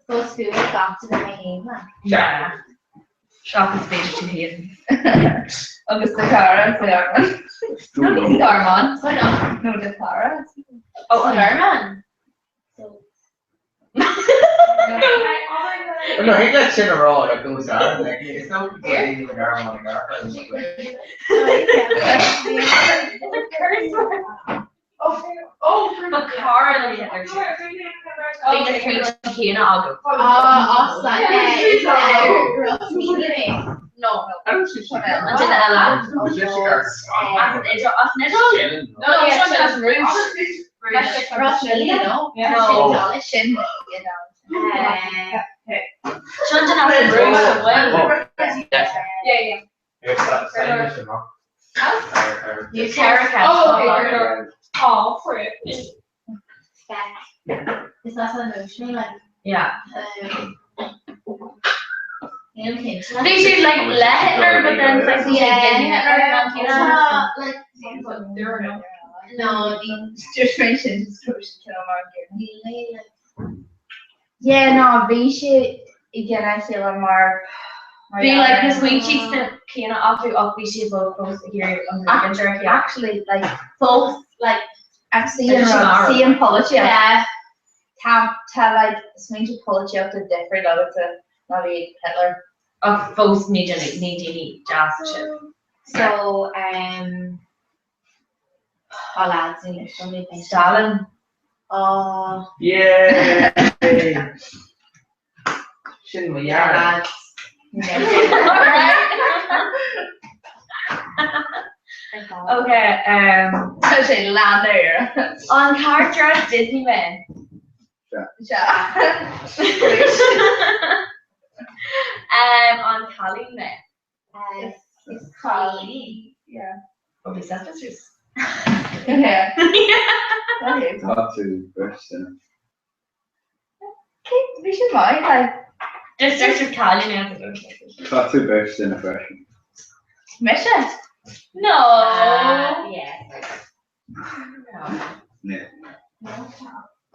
So school got to the main one. Yeah. Shop is page 2 here. Agus the Cara and no, the Armand. So no. No, the Cara. Oh, German. So. no, he got shit wrong. Like those are like it's not really the girl on the girl. But Cara like there's like the 3 Kina I'll go. Awesome. No. I don't see An duine eile. It's just a garden. No, it's not as rude. Sin, Sean has a rude as well. Yeah. You Terracat. Oh, for it. It's not so emotional, like. Yeah. They should like let her, but then it's like no, Just mentioned Yeah, no, bhí sé I gceanna síla mar Be like this week she's the kind of off we she both here on the actually like both like actually tomorrow. see in politics. Yeah. Tell like swing to politics to different level to maybe Hitler. Of both need just shit. So all lads in somebody Stalin. Oh Yeah. Shouldn't we? Yeah. lads. Okay, Such a ladder. on character as Disneyman. On Colleen Man. It's Colleen. Yeah. Probably sisters. Yeah. Okay. Not too question. We should mind like Just Colleen Man. Not too best in a fashion. mission. No. Yeah. Yeah.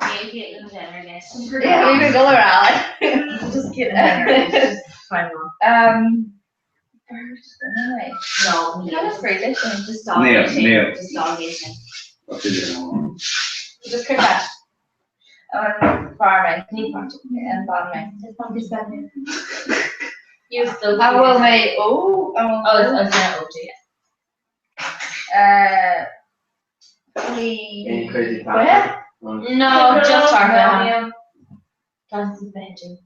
Caitlyn Jenner, yes. Yeah, we could go around. Just kidding. Fine. Anyway. No, Kind of British and just Neil. Just doggation. What did you know? just crash. Farming, and farming. You still. I will make It's not OG. Any crazy where? No, just Target. That's the veggie.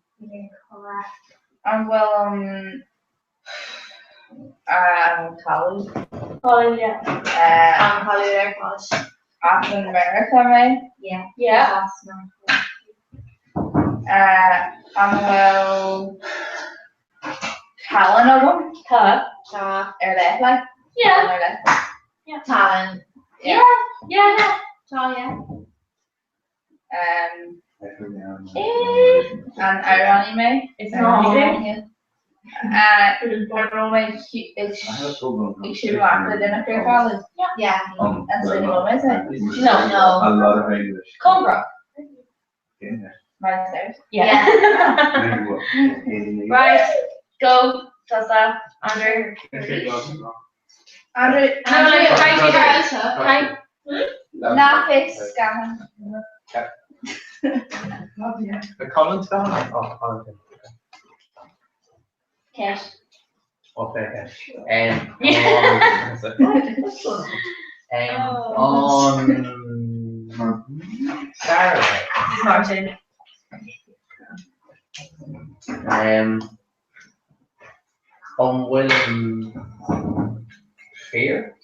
College. Oh yeah. College. African America, right? Yeah. Talent of them. Cut. Left like. Yeah. Talent. Yeah. And irony me. It's not easy. Ik should walk in a fair college. Yeah. That's the name, is it? No. A lot of English. Comhrá. Right Yeah. Right. Go. Tessa. Andrew. Andrew. Not fixed, Gavin. The Collins down? Oh, okay. Cash. Okay. On Saturday. Martin. Unwilling fear.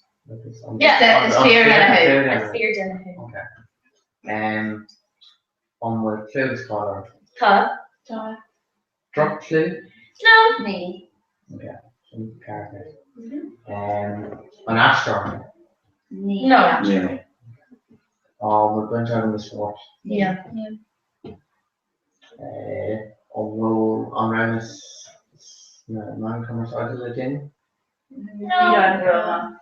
Yeah, it's fear and Okay. Unwilling clues color. Cut. Drop clue. No. Me. Okay. Some characters. An astronaut. No. Yeah. We're going to have a sport. Yeah. Although non-commercial side of the gym. No.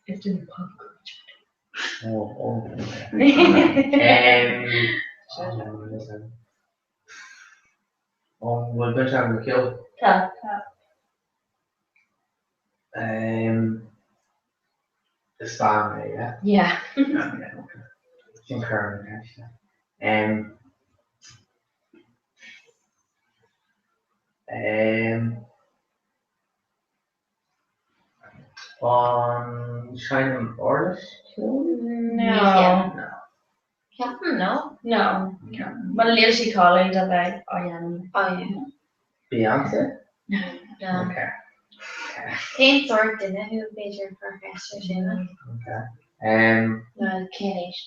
It's in the pub. We're going to have a kill. Cut. The star, yeah. Yeah. It's encouraging, actually. On Shining Orders? No. No. No. Well, Lily Collins about Beyonce. No. Okay. Paint sort in it, who major professor Shayna. Okay. No, KNH.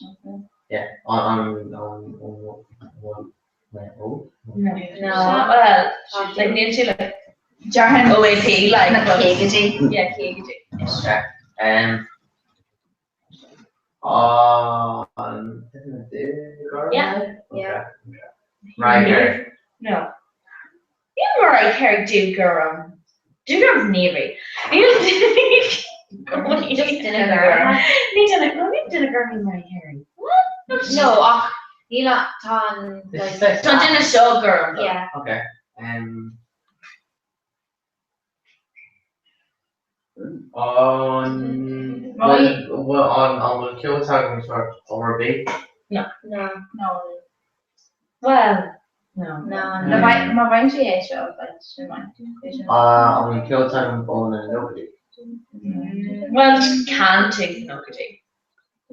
Yeah. On No. Well, like Nancy, like Jarhan OAP, like KGG. Yeah, KGG. Okay. On Yeah. Yeah. Right here. No. You Mariah Carey do girl. Do girl's Navy. You Just in a girl. We did a girl in Mariah Carey. What? No, you not ton like Don't in a show girl. yeah. Okay. On will kill talking short over B. No. Well, no. Ma bhain sé é seo On kill talking on and nobody. Well, can take nobody.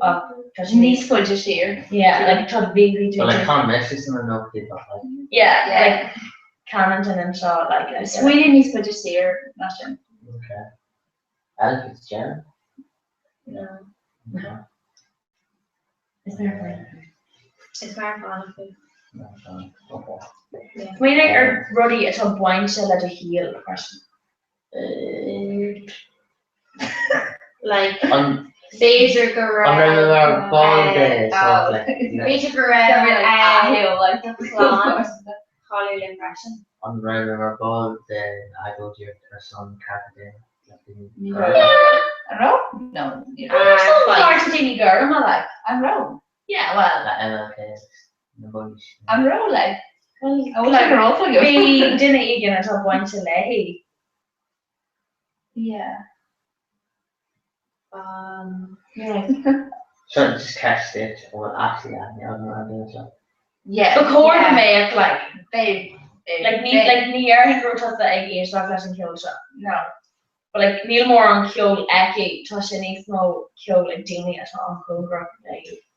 níos fuidir siar. Yeah, like try big. But I can't message them and nobody. But like. Yeah, like Carrington and Shaw, like. Sweden níos fuidir siar ná sin. Okay. Alex Fitzgerald. No. Okay. Is there It's very fun. Okay. Sweden or Ruddy at a point to let a heel question. Like On Beja Guerrero. under the ball day, so like. Beja Guerrero. Like the blonde. Hollywood impression. On regular ball day, I go to your son Catherine. No. No. Argentine girl, am I like? I'm wrong. Yeah, well. MLK. I'm wrong, like. Well, I was roll for you. We didn't eat at a point to lay. Yeah. So just catch it. Well, actually, I'm not doing so. Yeah. The core of me, like, Babe. like near he grew to the eggy, so I've let him kill shot. No. But like Neil more on kill eggy, Tasha needs no kill like Dini at all, Congress.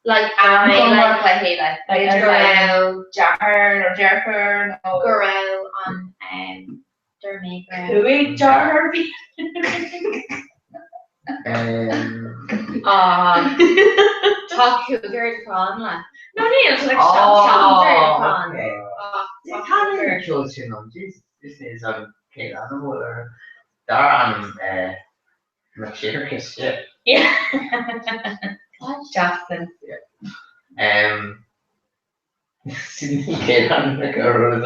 Like Like he like Guerrero. Jar or Jerker. Guerrero on Dermay Guerrero. Who we Jar Herbie? Talk Cougar Prawn like. No, Neil's like Prawn. Okay. Talk Can't Cougar. even kill you know. This is okay. I don't know whether they're on McShirkus. Yeah. Yeah. Justin. Sydney kid on the girl.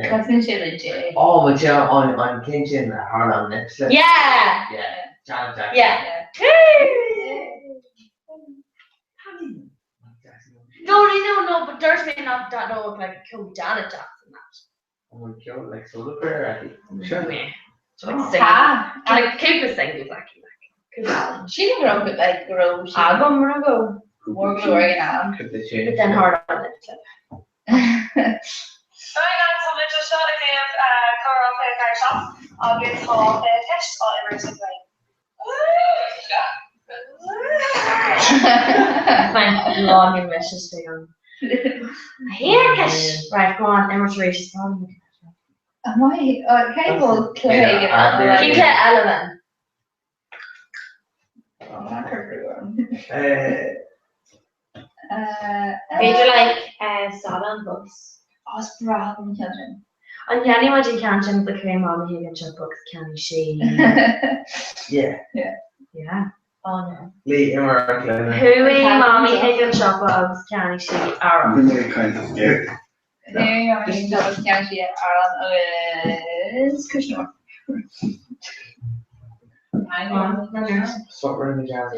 Cousin Shilling. Oh, but yeah, on Kinchin, hard on Netflix. Yeah. Yeah. Janet Jackson. Yeah. No, but there's me not that know like kill Janet Jackson that. I'm gonna kill like solo player, I think. Sure. So like Cooper sing exactly like. She can grow with like grow. Album we're gonna go. More glory now. Could they change? But then hard on it. Sorry guys, I'm just shot again. Comhrá fair shop. I'll get all the test all immersive Fine, long and vicious thing. Here, Kish. Right, go on. Emma's racist. Am I? Cable Clay. Keep it element. Major like Salon books. Osprey children. And yeah, imagine can't jump the cream on the Higgins books, can she? Yeah. Yeah. Oh no. Lee Emmer. Who mommy Higgins shop of can she? Aaron. Kind of scared. Hey, I'm going to tell you she is Kushner. Stop running down.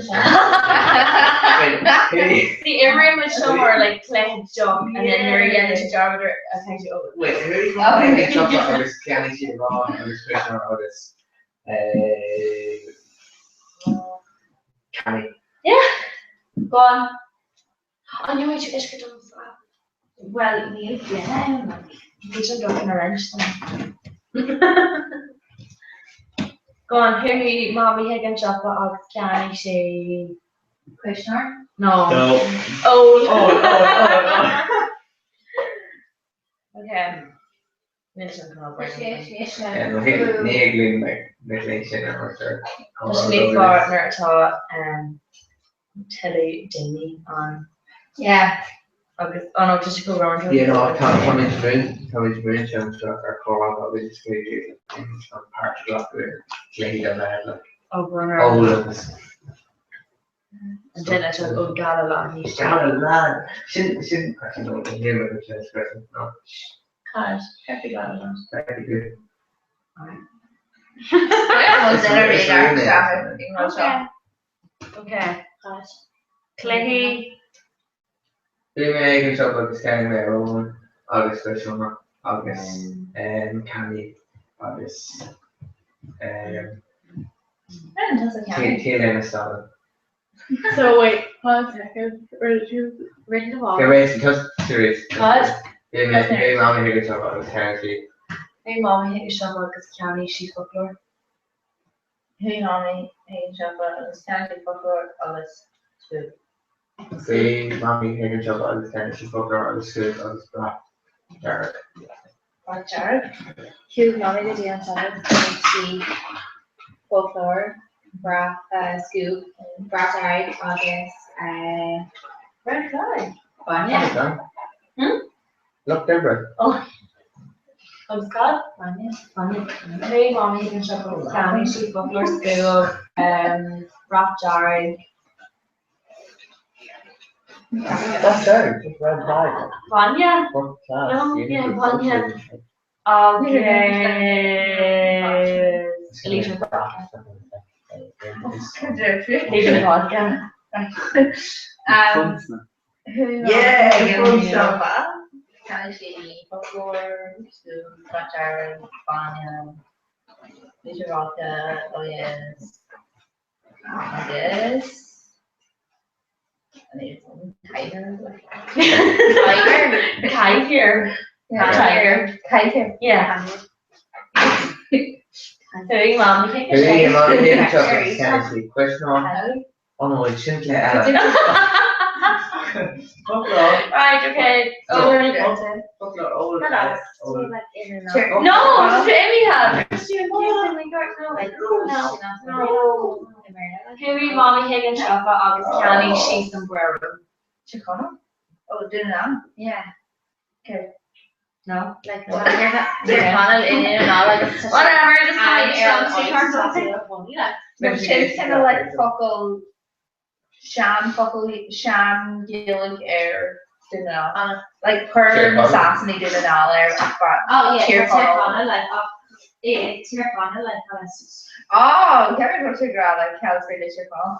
See, everyone would show her like playing jump, and then they're getting to jar with her. I think she over. Wait, who is the top of this candy shit wrong or this question or this? Candy. Yeah. Go on. I knew what you guys could do. Well, Neil, yeah, you should go in a wrench then. Go on, here me, mommy Higgins shop of can she? Questioner? No. No. Oh. Okay. Minuten kan op. En nog heel negelijk met lezen en wat er. Dus niet voor naar het tele Jamie on. Yeah. August. Oh no, just go around. You know, coming to bridge and stuff are core of this great some part of the lady of that Over all of us. And then I told oh God a lot. He's Got a lot. Shouldn't I know the name of the church person. No. God, happy God. Very good. Okay. Cleggy. We make up like scanning my own August special August and Candy August Taylor So wait, 1 second. Or did you ready to walk? Okay, wait, just serious. Cut. Hey, mommy, here to talk about Candy. Hey mommy, hey shop August County sheep folklore. Hey mommy, hey Jabba, it's time to folklore August 2. Hey, mommy, here to talk about Candy. She fucked her August good, August black. Dark. What Jared? Hugh mommy the dance on it, she folklore, bra, scoop, bra died, August, red flag. Vanya. Look there, bro. Oh. I'm Scott. Vanya. Hey mommy, you can shop August County sheep folklore school. Rock jarring. That's right, just red flag. Vanya. What class? No, You need yeah, to Vanya. push it. Alicia. Leaving Leaving the podcast. Yeah, full sofa. Can I see folklore, scoop, bra died, Vanya, Lisa Rocka, Williams, August. I need some tiger. Tiger. Yeah, Tiger. Tiger. Yeah. Hey mommy, take a Hey, shake. mommy, here to talk about Candy. Question mark. Oh no, it's simply Right, okay. Over and again. No, just Amy had. No. Huey, mommy, Higgins, Shoppa, August County, she sombrero. Chicano? Oh, didn't know. Yeah. Okay. No? Like your panel in and all like it's Whatever, just But it's kind of like fuckle, sham, gillig air, didn't know. Like her assassinate did an all air, but oh yeah, cheer panel like it's your panel like oh, Kevin goes to grab like Cal's really cheer panel.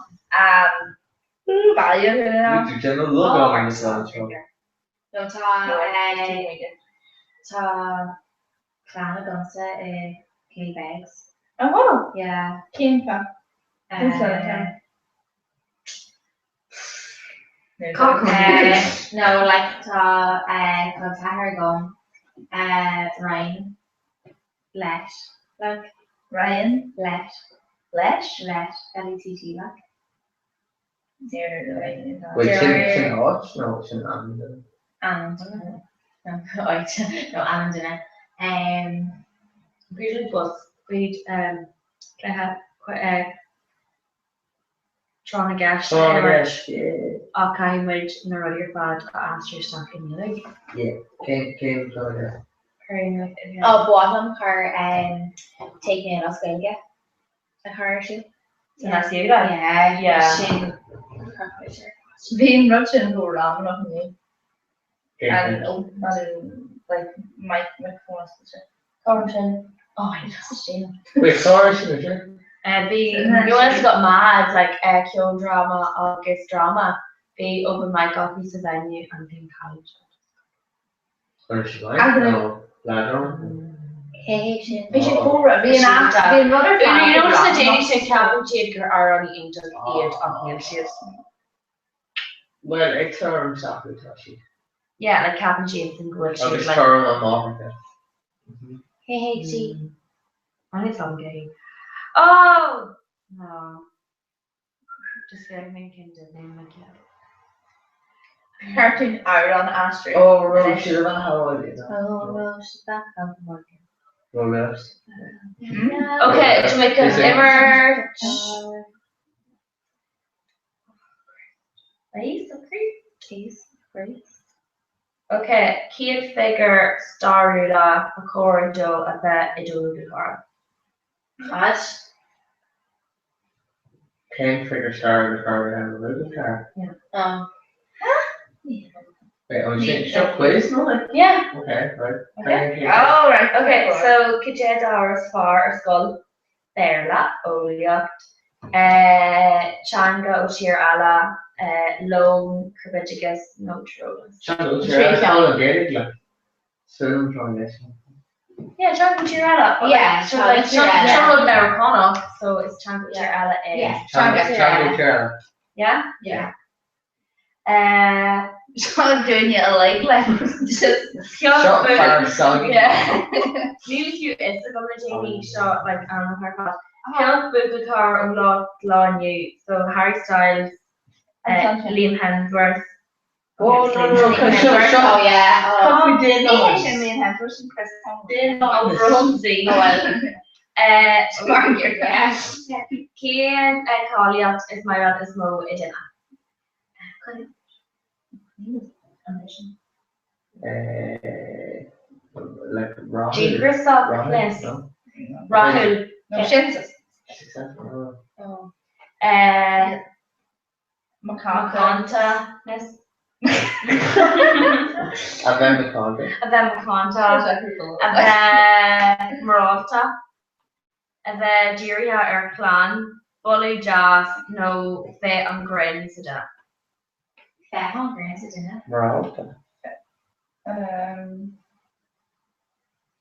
Value, you know. YouTube channel logo on the side. No ta Clara dansa Kenny Bags. Oh wow. Yeah. Came from. No, like ta her gone. Ryan. Lash. Like Ryan. Lash. Lash. LETT like. Zero. Wait, Shin Hodge? No, Shin And no, and in it. Usually bus. We'd I had quite trying to get okay, made in the radio bad asked your stuff in the leg. Yeah, came to Oh, bottom her taking it off Australia. Her she. So that's you then? Yeah. She being Russian go around not me. And not in like Mike McPhone. Thornton. Oh, I just seen. wait, sorry, Shin. You also got mad like Kill drama, August drama. They open mic office venue and in college. Or she like? No, Hey, she. We should pour it. Being another. You notice the Danish and Captain Jade are on the angel aid on the ships. Well, it's her chocolate tashi. Yeah, like Captain Jade and good. Oh, it's her on Morgan. Hey, she. I need some gay. Oh no. Just get me into the name of it. Cartoon out on Astrid. Oh, Rose, she's on holiday. Oh, Rose, that Rose. Okay, Jamaica image. Please, okay, Kid figure Staruda Akorido Abe Idoludar. What? Can't figure star the car and a little car. Oh. Wait, oh, you shop quiz? No, like. Yeah. Okay, right. Okay. Oh, right. Okay, so Kajeda Far Skull Berla Oliot Changa Oshir Ala Lone Curviticus Notrolis. Changa Oshir Ala Gaelic, like. Film translation. Yeah, Changa Oshir Ala. Yeah, so like Changa Americana, so it's Changa Oshir Ala A. Yeah. Changa Oshir Ala. Yeah? Yeah. I'm doing it like just Shot fire soggy. Yeah. Maybe if you Instagram Jamie shot like I don't know her class. Kill Bukakar and Law New. So Harry Styles, Liam Hemsworth. Oh, no, Oh, yeah. We did Liam Hemsworth and Chris Rumsey. Smart, yeah. Cian Colliot is my run is Mo Idina. Like Rahul. Jigsaw Clint. Rahul. No, Shinsus. Oh. Makanta. Yes. Avan McConaughey. Then Makanta. And then Maralta. And then Jiria Clan. Bully Jazz. No Fate and Grain Sada. Fat hungry, is it? Maralta.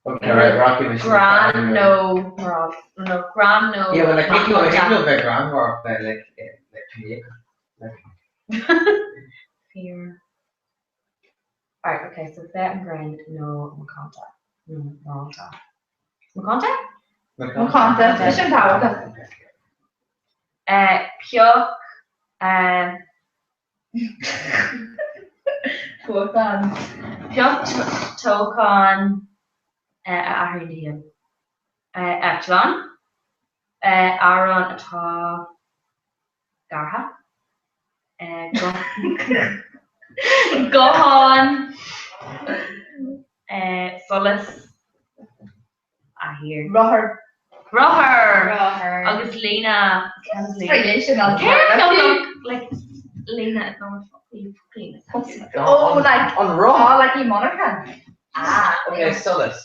Okay, right, Rocky Machine. Gran no Gran no. Yeah, well, I think you about Grand War, like Jamaica. Fear. Alright, okay, so Fat and Grain, no Makanta. No Maralta. Makanta? Makanta. Mission Power. Pyok. Pyok Tokan. Ahridian. Echelon. Aaron Atá Garha. Gohan. Solace. Ahir. Roher. August Lena. Relation on Like Lena is not Lena. Oh, like on Raw. like you Monica. Okay, Solace.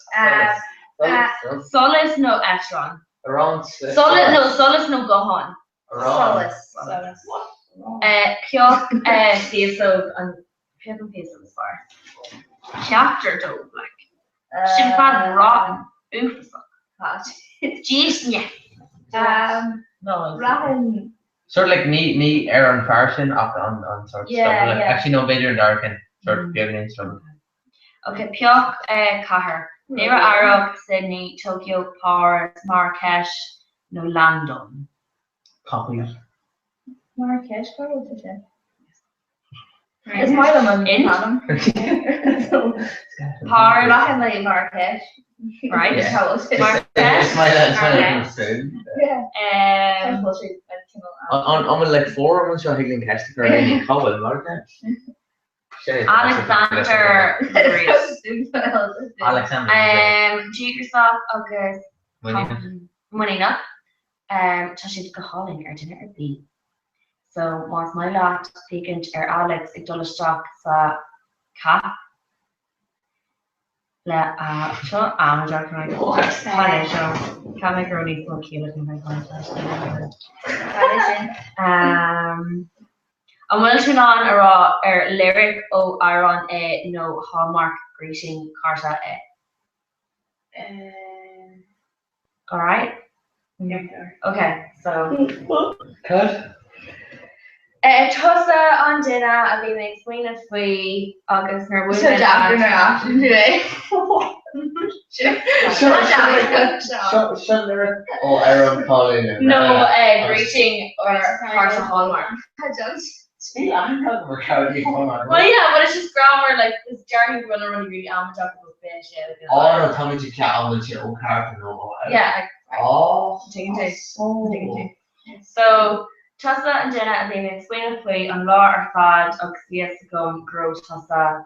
Solace no Echelon. Around Solace no Gohan. Solace. Pyok Peso and Pyok and Peso is far. Chapter though, like Shimpan rotten. Oof. Jeez, yeah. No. Rotten. Sort of like me, Aaron Farson up on sort of stuff. Like, actually, no, Vader and Darkin sort of giving instrument. Okay, Pyok Kahar. Nera Arok, Sydney, Tokyo, Paris, Marrakesh, no London. Copies. Marrakesh, where was it then? It's my lemon. Paris, Marrakesh. right? Yeah. Marrakesh. It's my on like forum and so higgling Hester in Cowell, Marrakesh. Alexander Greece. Alexander. Jigsaw August Munina. Tashid Kaholing dinner B. So was my lot taken Alex Igdolstock sa Ka. La so Amazon can Macaroni so cute in my contrast. I'm willing on a raw lyric o Iron no Hallmark greeting Carsa Alright? Okay, so Cut. Tosa on dinner, I've been explaining free August nor So after today. Shut Oh, Aaron Pauline. No, greeting or partial hallmark. See, I'm not recording Hallmark. Well, yeah, but it's just grammar, like, this jargon going to really read I'm talking about fish, yeah. Oh, no, tell me to cat on with your own character, no. Yeah, Oh. taking two. So, Tusa and Jenna and Damien swing a play on law or fad of CS to come grow Tusa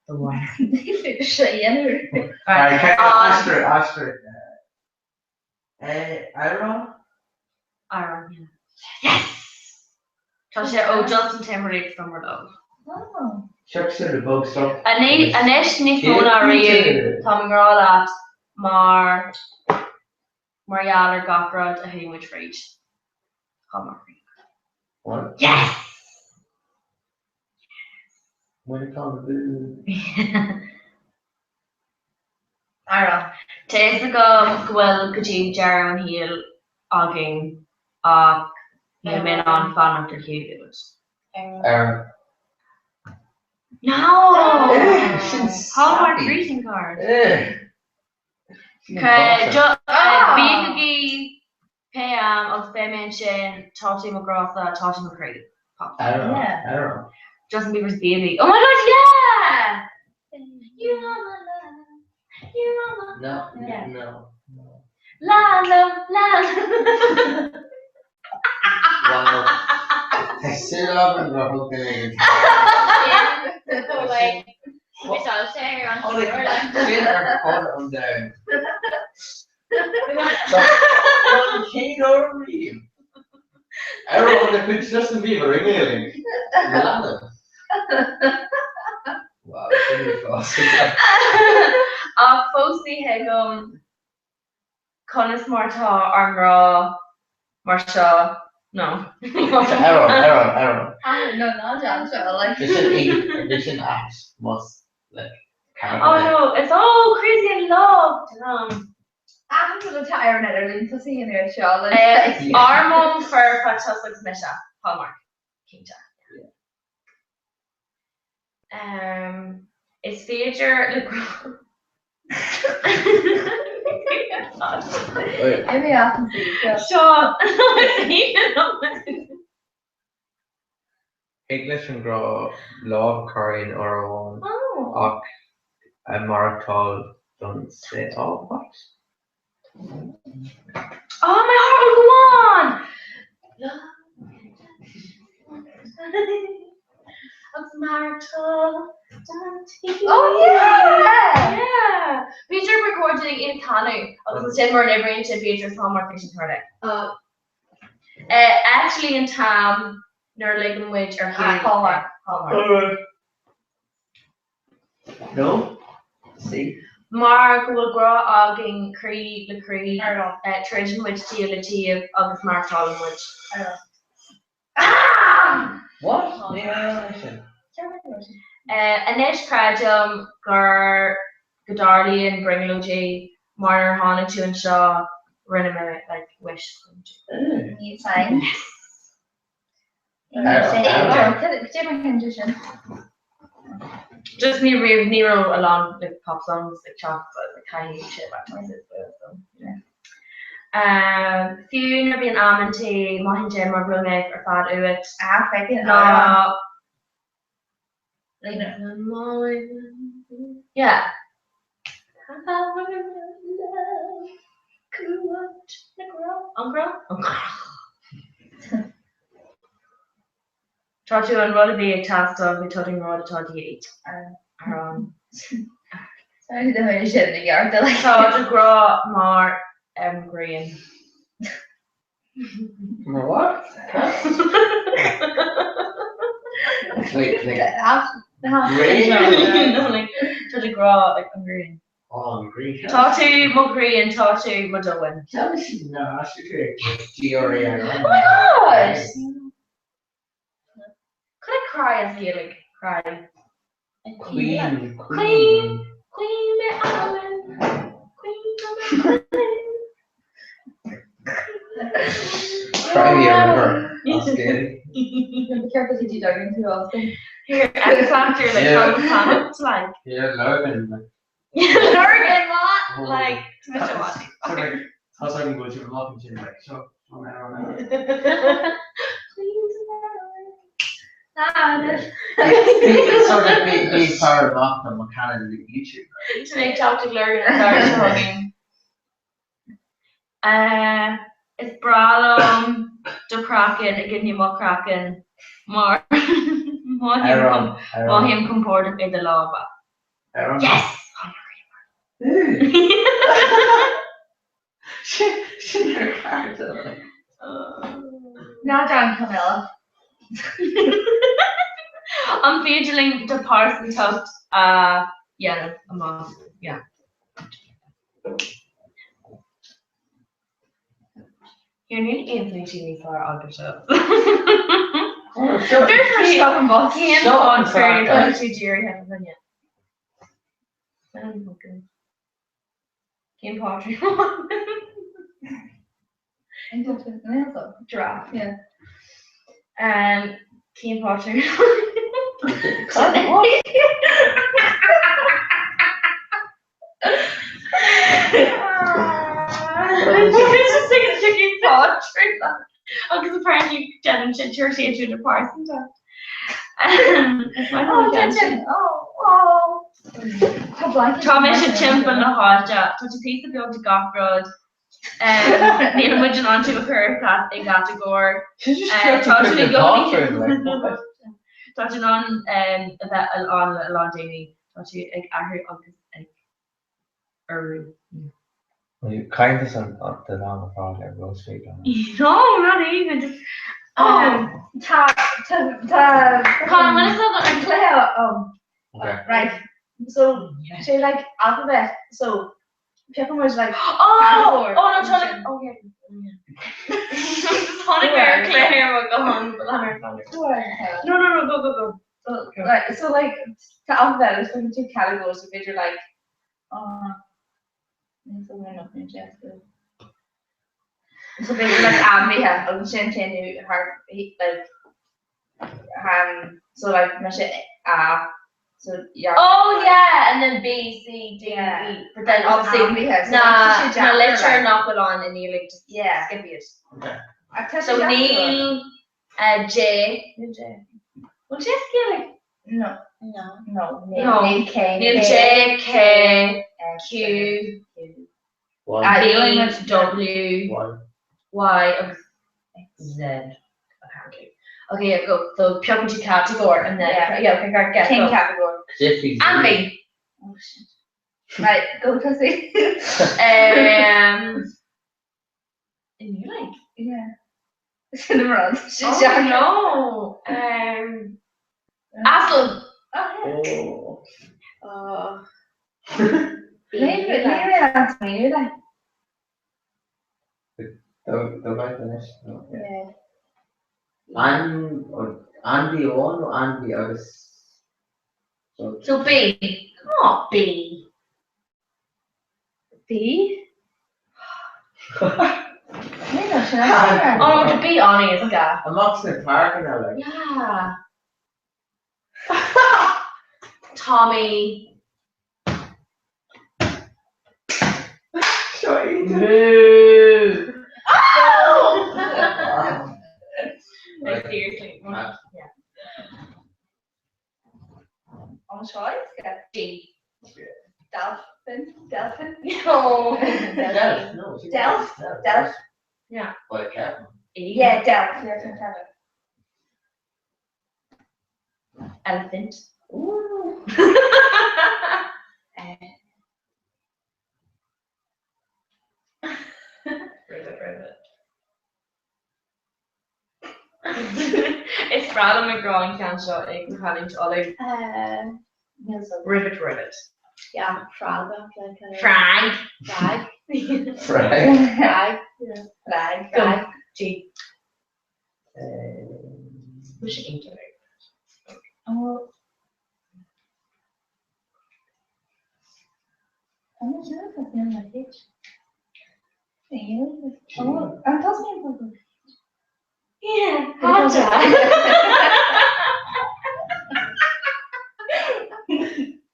the one. Alright, Asterisk. Aaron? Aaron, yeah. Yes! Tasha, Justin Timberlake's Summer Love. Oh. Chuck's in the bug stuff. Anish Nicona Ryu, Tommy Rolla, Marialler Gofrod, a Haywood Reach. Hallmark. What? Yes! What do you call the Aaron. Tesa go gwil gaji Jaron Heel Ogging Min on fan after Hugh. Aaron. No! Hallmark greeting card. Biggie Pam of Femin Shin, Tati McGrath, Tati McCready. Aaron. Justin Bieber's baby. Oh my god, yeah! You are my love. You are my No. La. Wow. I sit up and go okay. So like, it's all share on Oh, the they floor, can like. sit or hold them down. So, King or Reed? Aaron, the pitch Justin Bieber, really? Wow, really fast. Fosi Hegum, Conas Marta, Armra, Marsha. No. Aaron. No, not Joshua. Like. Edition acts must like. Oh no, it's all crazy and love. I'm going to tire Netherlands to see in there, Charlotte. Armon for Fatuslik Misha, Hallmark. King Jack. It's Theater. Maybe I can see. Sean. English and grow love Corinne or one. Oh. A Markall don't say what? Oh, my heart will go on. Of Marta. Oh yeah. Yeah. Peter recording in Kanu. Of the Timber and every inch of Peter's Hallmark Fiction Card. Actually in Tam, Nerligan Witch or Hallmark. No? See? Mark will grow Ogging Cree the Cree Trojan Witch Deality of August Mark Holland Witch. What? Anish Krajum Gar Godarlian Bringlogy Marner Hana to and Shaw Rename like Wish. You sign. Just Nero along the pop songs like chocolate, like high shit about noises. So yeah. Few near being Amity, Mohin Jim or Brunei or Fad Uwit. No. Yeah. Tatu and Roddy task of the Totting Rod 28 are on. Sorry, the way you shit in the yard. They're like, Tatu Gra Mar Green. What? Like Tatu Gra like green. Oh, green. Tatu Mugri and Tatu Mudowen. Tell me she's not. She's G-R-A-N. Oh my gosh! Could I cry as Gaelic? Cry. Queen. Queen Allen. Try me a river. That's scary. be careful to do Duggan too often. Here, X Factor, like, how it's like. Yeah, Logan. Lurgan, what? Like, Mr. What? That's how you go to the walking gym, like, so, on hour. It's sort of being part of off the mechanical YouTube, right? To make chocolate Lurgan and start chugging. It's Bralum, the Kraken, again, you more Kraken, more him compared in the lava. Yes! Now John Camilla. I'm featuring the parson toast, yeah, yeah. You're nearly Anthony TV for August. There's for stopping boss. Can't on very close to Jerry haven't yet. Can't pottery. Giraffe, yeah. Can't pottery. It's just like a chicken pottery. Oh, because apparently Jen and Chitcher see each other parson. Thomas should chimp in the hot job. Touch a piece of build to Goth Road. Need a widget onto a curve cat in Gatagore. Touching on that on Lon Jamie. Touching I heard on this Well, you kind of on up the long frog like roast week. No, not even just Colin, when I saw that Claire, Okay. right. So she like alphabet. So Pepper was like no, Charlie. Oh yeah. It's funny where Claire will go home, but I'm No, go. Right, so like the alphabet is put in two categories. So you're like, so basically like Abby had a change her like so like Michelle so yeah. Oh yeah, and then B, C, D, E. But then obviously let's sure knock it on and you like just skip it. Okay. So Neil, J. Well, J's like No. Neil J, K, Q, B, W, Y, Z. Apparently. Okay, yeah, go. So pick into category and then okay, get King category. And me. Oh shit. Right, go to see. And you like? Yeah. Cinnamon. Oh no. Aslan. Maybe Anthony, you like? The right finish. Yeah. Andy on or Andy Otis? So B. Oh, B. B? Oh no, to be honest, yeah. I'm actually parking now, like. Yeah. Tommy. Boo! Oh! Like seriously. Yeah. On choice? Yeah. D. Delphin. No. Delph. Yeah. What a cat. Yeah, Delph. Elephant. Ooh. It's Brad McGraw can show we're having to other rivet. Yeah, frog. Frag. G. Who's she into? Oh. I'm not sure if I've been on my page. Oh, I'm talking about it. Yeah, hot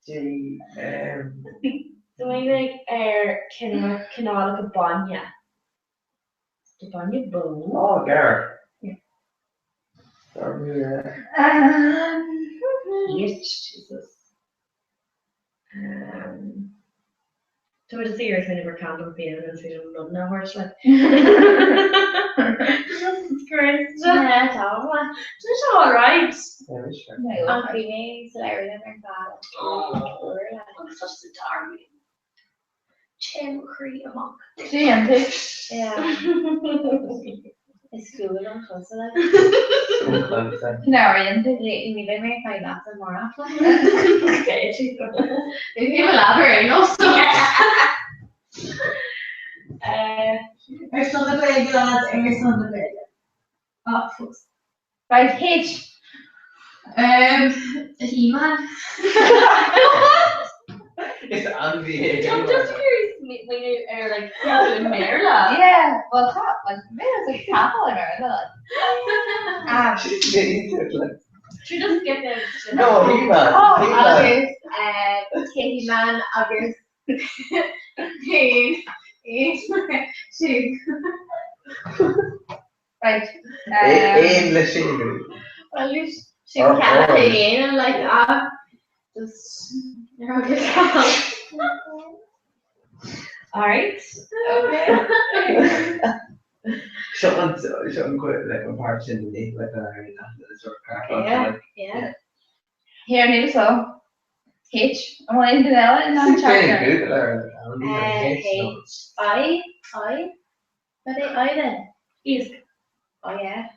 G. Doing canal Banya. The Banya bone. Oh, Gareth. Jesus. So we're serious when we're counting being and we don't know where it's like. It's great. Yeah, it's all right. It's all right. I'm creamy, so I remember that. Oh, I'm such a dark. Chin cream among. Yeah. It's cool, I'm close to that. No, you made me find that some more after. Okay, she's Maybe elaborate also. There's something big, lads, and there's something big. Oh, close. Right, H. He-Man. It's on the I'm just curious when you are like doing Maryland. Yeah, well, top, like, there's a couple in there, She just get there. No, He-Man. August, He-Man, August, right, Ain Lachine. well, you She can't be in and like that. Just August. Alright. Something quite like a part in the like a sort of crack. Yeah. here, new so, H, I want to do that in that chapter. I. But I then. Is. Oh yeah.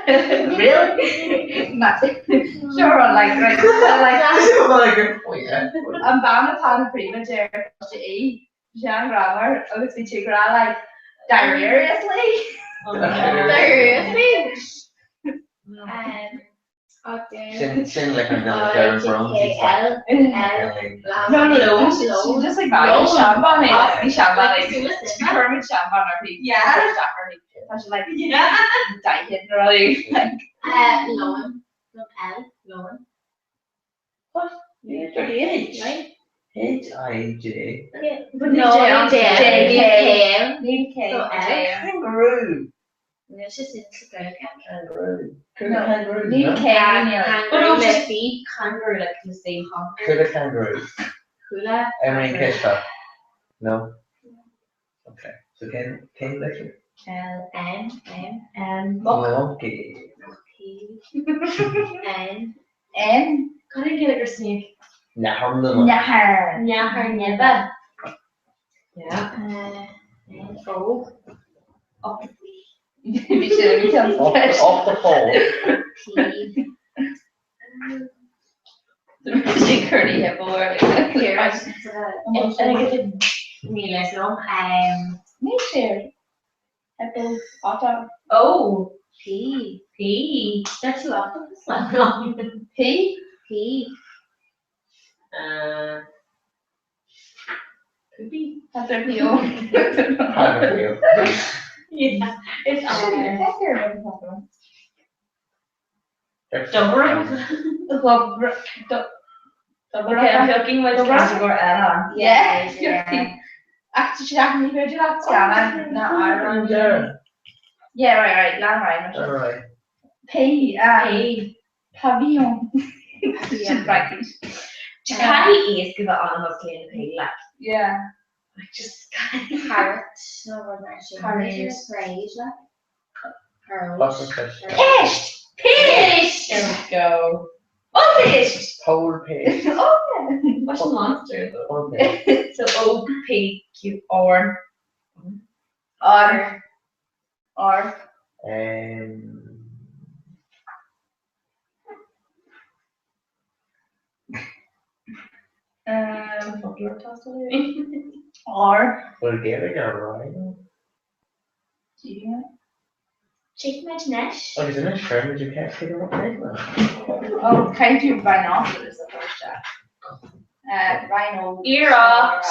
Really? Nothing. Sure, like, right, Oh yeah. I'm bound to find a premature to eat. Jean grammar, obviously to gra like diarrheously. Sin like I'm not there from. No, she's just like that. Shambon is Shambon. Kermit Shambon or people. Yeah. I was like, yeah, diet really like. Lowen. Lowen. What? Right? H-I-J. But no, J. So Kangaroo. No, it's just Kangaroo. Kangaroo. But it's feet kangaroo like the same hop. Kula kangaroo. Kula. Emery Kishka. No. Okay. So can lecture. Monkey. N. Couldn't get a snake. Nahar. Nahar never. Yeah. O. Up. We should have Off the pole. P. the curly hippo or Here. I think it's me less long. nature. Hippo, otter. Oh. P. That's too octopus. P. Could be. That's our PO. Yeah. It's Okay, I'm joking with category Ella. Yeah. Actually, she's actually very good at scanning. No, Ireland. Yeah, right. Land Alright. P. Pavillon. Right. Caddy is give it on us in the pay like. Yeah. Like just Parrot. No one actually. Parrot. What's the question? Pish. There we go. Oh, pish. Pole pig. Oh, what's a monster though? Pole pig. So O-P-Q-R. R. R. Bulgaria, right? Chicken Nash. Oh, isn't it sure? Would you can't figure what pig was? Oh, can you do rhinoceros the first time? Rhino. Ear off.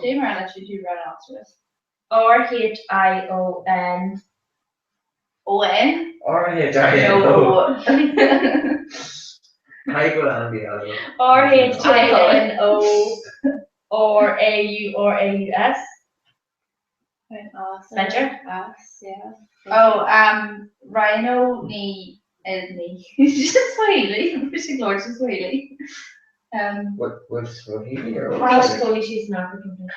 Jamie, I'll let you do rhinoceros. R-H-I-O-N. O-N? R-H-I-O. Michael and the other. RHINO or AU or AUS. Spencer? Oh, Rhino ni just Swahili. Pretty gorgeous Swahili. What's Swahili or I was told she's an African.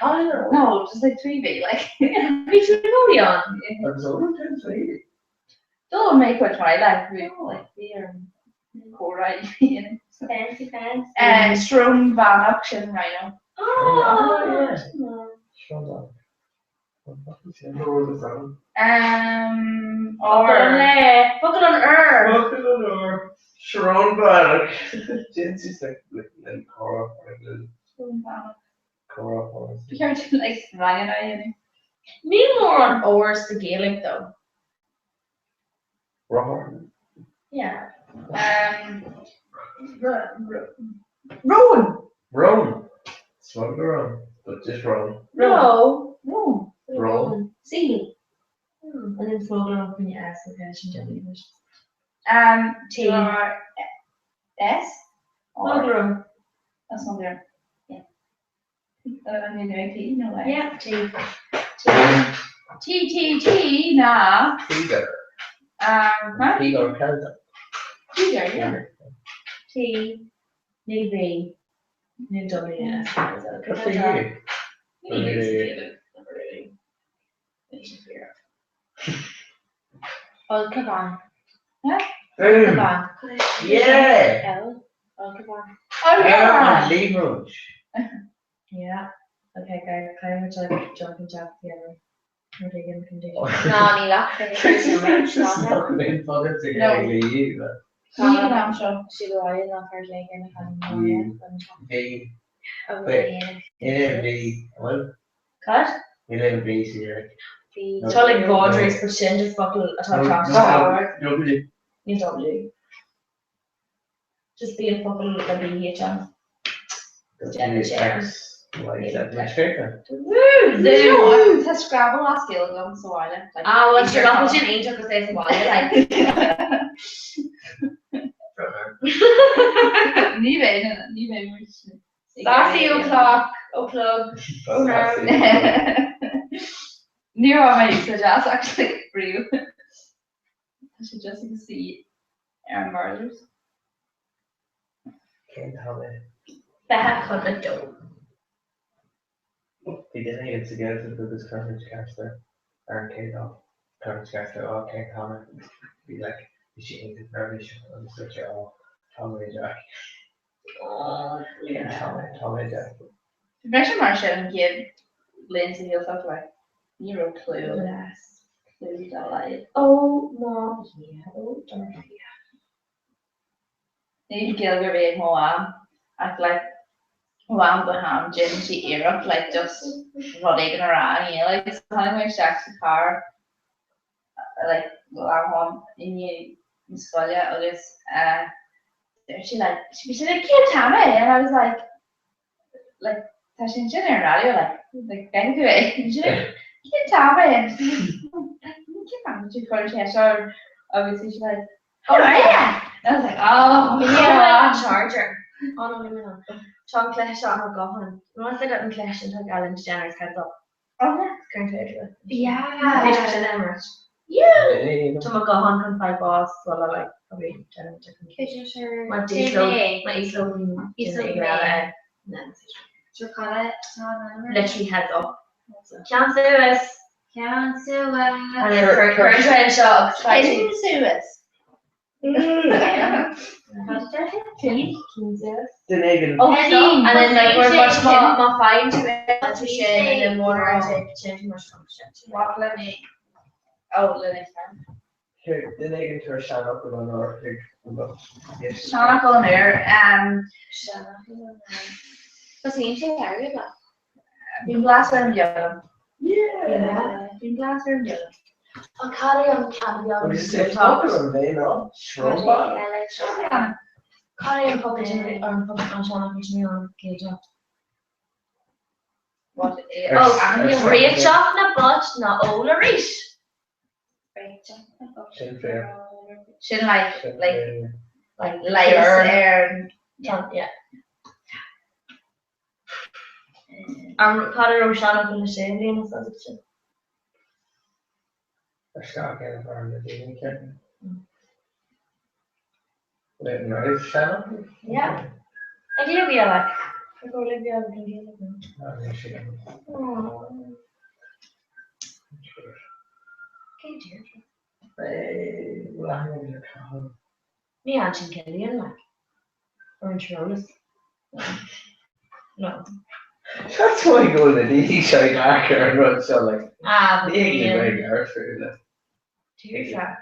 No, just like 3B, like. Which would go on? Swahili. Don't make much my life, like beer and Comhrá. Fancy. Strom van Action Rhino. Oh, Strong. Buckle on Earth. Sharon Barak. Jensy's like Cora. Strom van Cora. You can't do like Ryan I Me more on oars the Gaelic though. Rowan. Yeah. Rowan. It's not Rowan, but just Rowan. No. Rowan. See. And then fold it up in your ass like that. English. T. S. Mugler. That's not there. Yeah. I need to T. No way. Yeah. T. T. Nah. Peter. Huh? Peter Kelda. Peter. Yeah. T. New B. New W. S. Good for you. Oh, come on. Huh? Come on. Yeah. L. Oh, come on. Oh, yeah. Leverage. Yeah. Okay, guys. Kind of like jumping jack together. What are you going to do? No, ni la. It's not going to bother to No. either. I'm sure. She go out in the first leg and The I NFD. Well, cut. you live B here. It's all like Vaudrey's, but she just buckle a top. W. You W. Just be a buckle like a HM. X. Why is that much quicker? Woo! It's a Scrabble last skill gone so I like. Ah, well, sure, not much in age because there's one like. Ní bhéh Sassy o'clock, o'clock. Ní mé sa jazz actually brew. I should just see Aaron Barlers. Can't tell it. Back on the door. He didn't get together with his coverage caster. Aaron Kate off. Coverage caster, oh, can't comment. Be like, she ain't the coverage. I'm such a Tommy Jack. Yeah, Tommy Jack. Impression Marshall and give Lindsay heel stuff like zero clue. Clue delight. Oh, mom, yeah, oh, Dorothea. Need Gilger being Moam. Act like Moam Baham, Jim, she Europe, like just running around, you know, like sometimes when she actually car, like, Moam home in you, Miss Folia, or this, she said, can't tell me, and I was like, Tashin Jin radio, like, thank you, and she like, can't tell me, and she's like, can't find you, so obviously she's like, oh yeah, and I was like, oh, Yeah, charger. Oh no, no. Sean Clash on her gohan. Once I got in Clash and took Ellen DeGeneres heads up. oh yeah, Current age. yeah, Pictures in Emirates. yeah. To my gohan can fight boss, well I like probably Janet chicken. My Islo and Jenny. Literally heads up. Can't do this. Can't do it. And then current age shot. Can sue us. Oh, and then like we're watching my fine to it, to shame, and then more I take change my function. What let me? Oh, let me start. Here, the name to her stand up on our pig. Yes. Shana Collier, Pues sí, sí, arriba. Being glass and yellow. Yeah. Being glass and yellow. I'm carrying on candy on What is it? Popular, man, no? Strong. Carrying puppet on Shana puts me on cage up. What? Oh, and great shot na but na Ola Reese. Shin fair. Shouldn't like like Lighter. yeah. Connor O'Shannon from the Shane and stuff. There's got to get it around the day, Kevin. Let me Shannon. Yeah. Olivia, like. I go Olivia and Olivia. No, she doesn't. Oh. Okay, dear. Well, I'm going to come. Me and Killian, like. Orange Rose. No. That's why I go in the DD side darker and run so like. But the English very hard for that. Teardrop.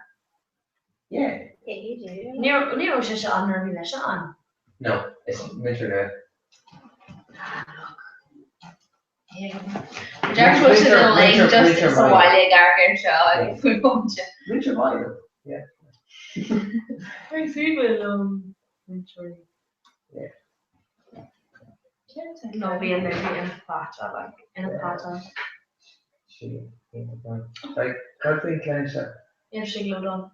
Yeah. Yeah, you do. Nero should on her with a shot. No, it's winter Yeah. There's was a little late just a while ago, Gargan show. If we want to. Winter Mile. Yeah. I see with winter. Yeah. No, be in there, be in a pot, I like in a pot. She like Kathleen Clancy. Yeah, she glowed on.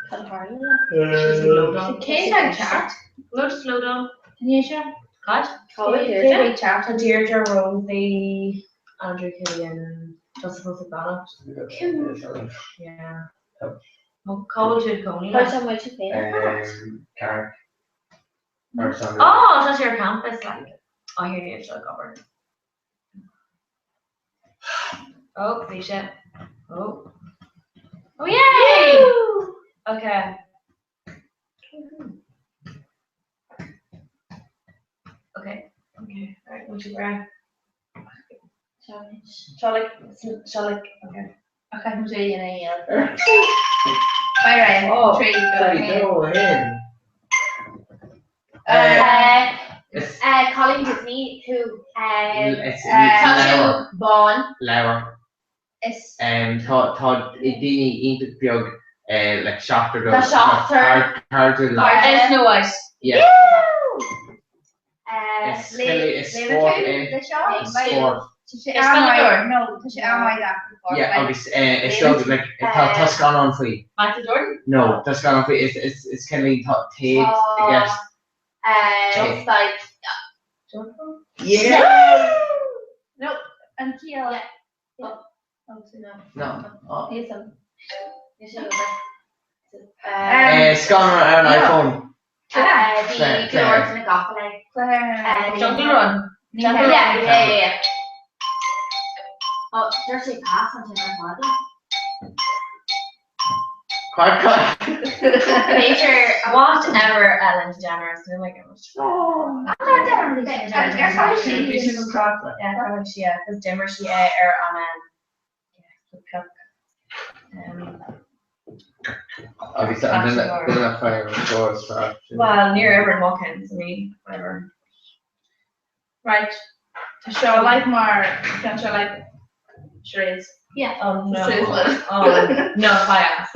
She's glowed on. Kate had chat. Loads glowed on. Nisha. Cut. Deirdre. Chat to Deirdre, Rosie, Andrew Killian, Joseph McDonald. Yeah. Oh, Cole to Coney. What's on which you Karen. Oh, that's your campus, like. Oh, here you go, cover. Oh, Felicia. Oh. Oh, yay! Okay. Okay. Alright, what you grab? Charlie. Okay. I'm doing it. Alright, Oh, Tree, go ahead. Colin Disney, who It's Tasha Bond. Laura. It's Todd Dini into Piog, like Shafter. The Shafter. Hard to There's no White. Yeah. It's sport. Yeah, obviously, it's so like that's gone on for you. Michael Jordan? No, that's gone on for you. It's kind of Tate, I guess. just like Yeah. no, and Kia. Yeah. No. Oh. Here's some. It's gone on iPhone. The Claire in the Gotham. Jungle Run. Yeah. Oh, there's a pass on Timber Model. Quite. Major, whatever Ellen DeGeneres. Oh my gosh. Oh, I'm not down. That's how she is. Yeah, because Dimmer she are on Obviously, I'm gonna fire scores for. well, near every Watkins, I mean, whatever. Right. To show like more, can show like charades. Yeah. Oh no. Charades. No, fire.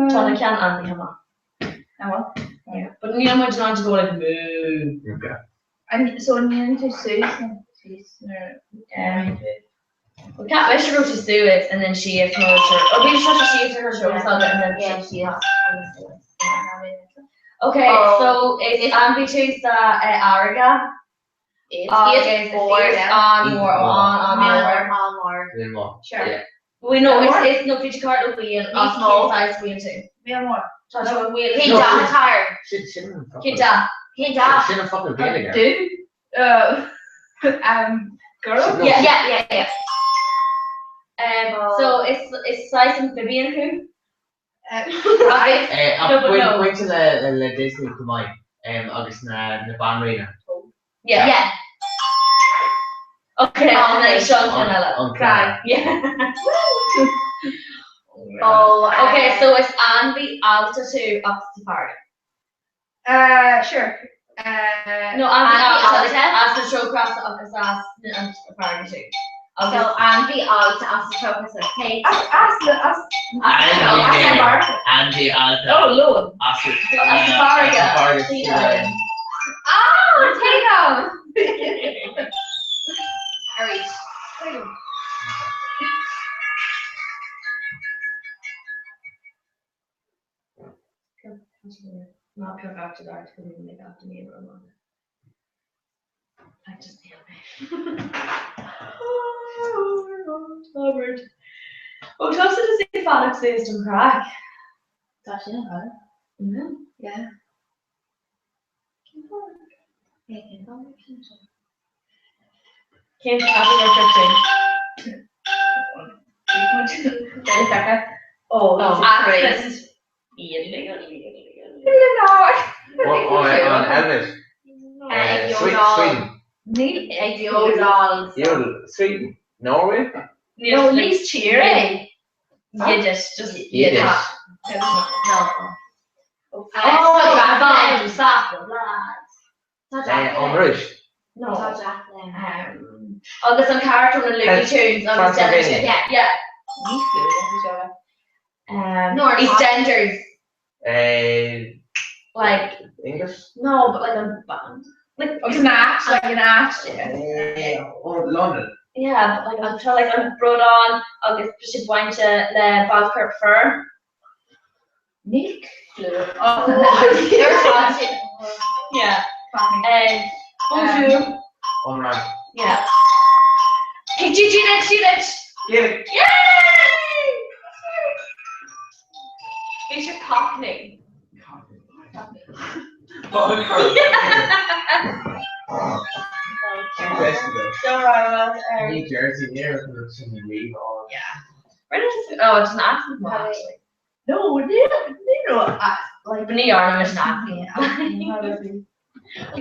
Tony can Andy Hammer. And what? Yeah. But you know what you want to go like moo. Okay. And so new to Susan. We can't wish her to Sue it and then she has no shirt. Oh, we should she has her shoulder something and then she has. Okay, so it's ambitious Ariga. It's on more. Then what? Sure. Yeah. We know it's no future card will be an small size wheel too. We have more. So wheel. Kinta tire. Kinta. Shouldn't fucking be again. Girl. Yeah. So it's size amphibian who? Wait till the Disney combine. August na band arena. Yeah. Okay, and then Sean Canella. Cry. Yeah. Okay, so it's Andy altitude up to party. Sure. No, Andy altitude as the show cross up as the party too. Okay. So Andy Alta as the show cross. Okay. Andy Alta. Oh Lord. Asparga. Oh, potato. come back to that because we make after me and Roman. I just feel it. Robert. Oh, toast to see Felix says to crack. Gosh, you know how. Yeah. Came to happy birthday. Oh, accent. On Elvis. Sweden. Sweden. Norway. No, he's cheery. Yiddish, just Yiddish. No. Irish. No. Agus an character on the Looney Tunes. Yeah. EastEnders. Like English. no, but like a band. Like an act, London. Yeah, but like I'm trying like I'm brought on August should want to the vodka fur. Nick. Oh, yeah. Bonjour. All right. Yeah. Hey, do it. Get it. Yay! It's your cockney. New Jersey here with some weed on. Yeah. Where did it? Oh, it's an accent actually. No, they know like New York is an accent.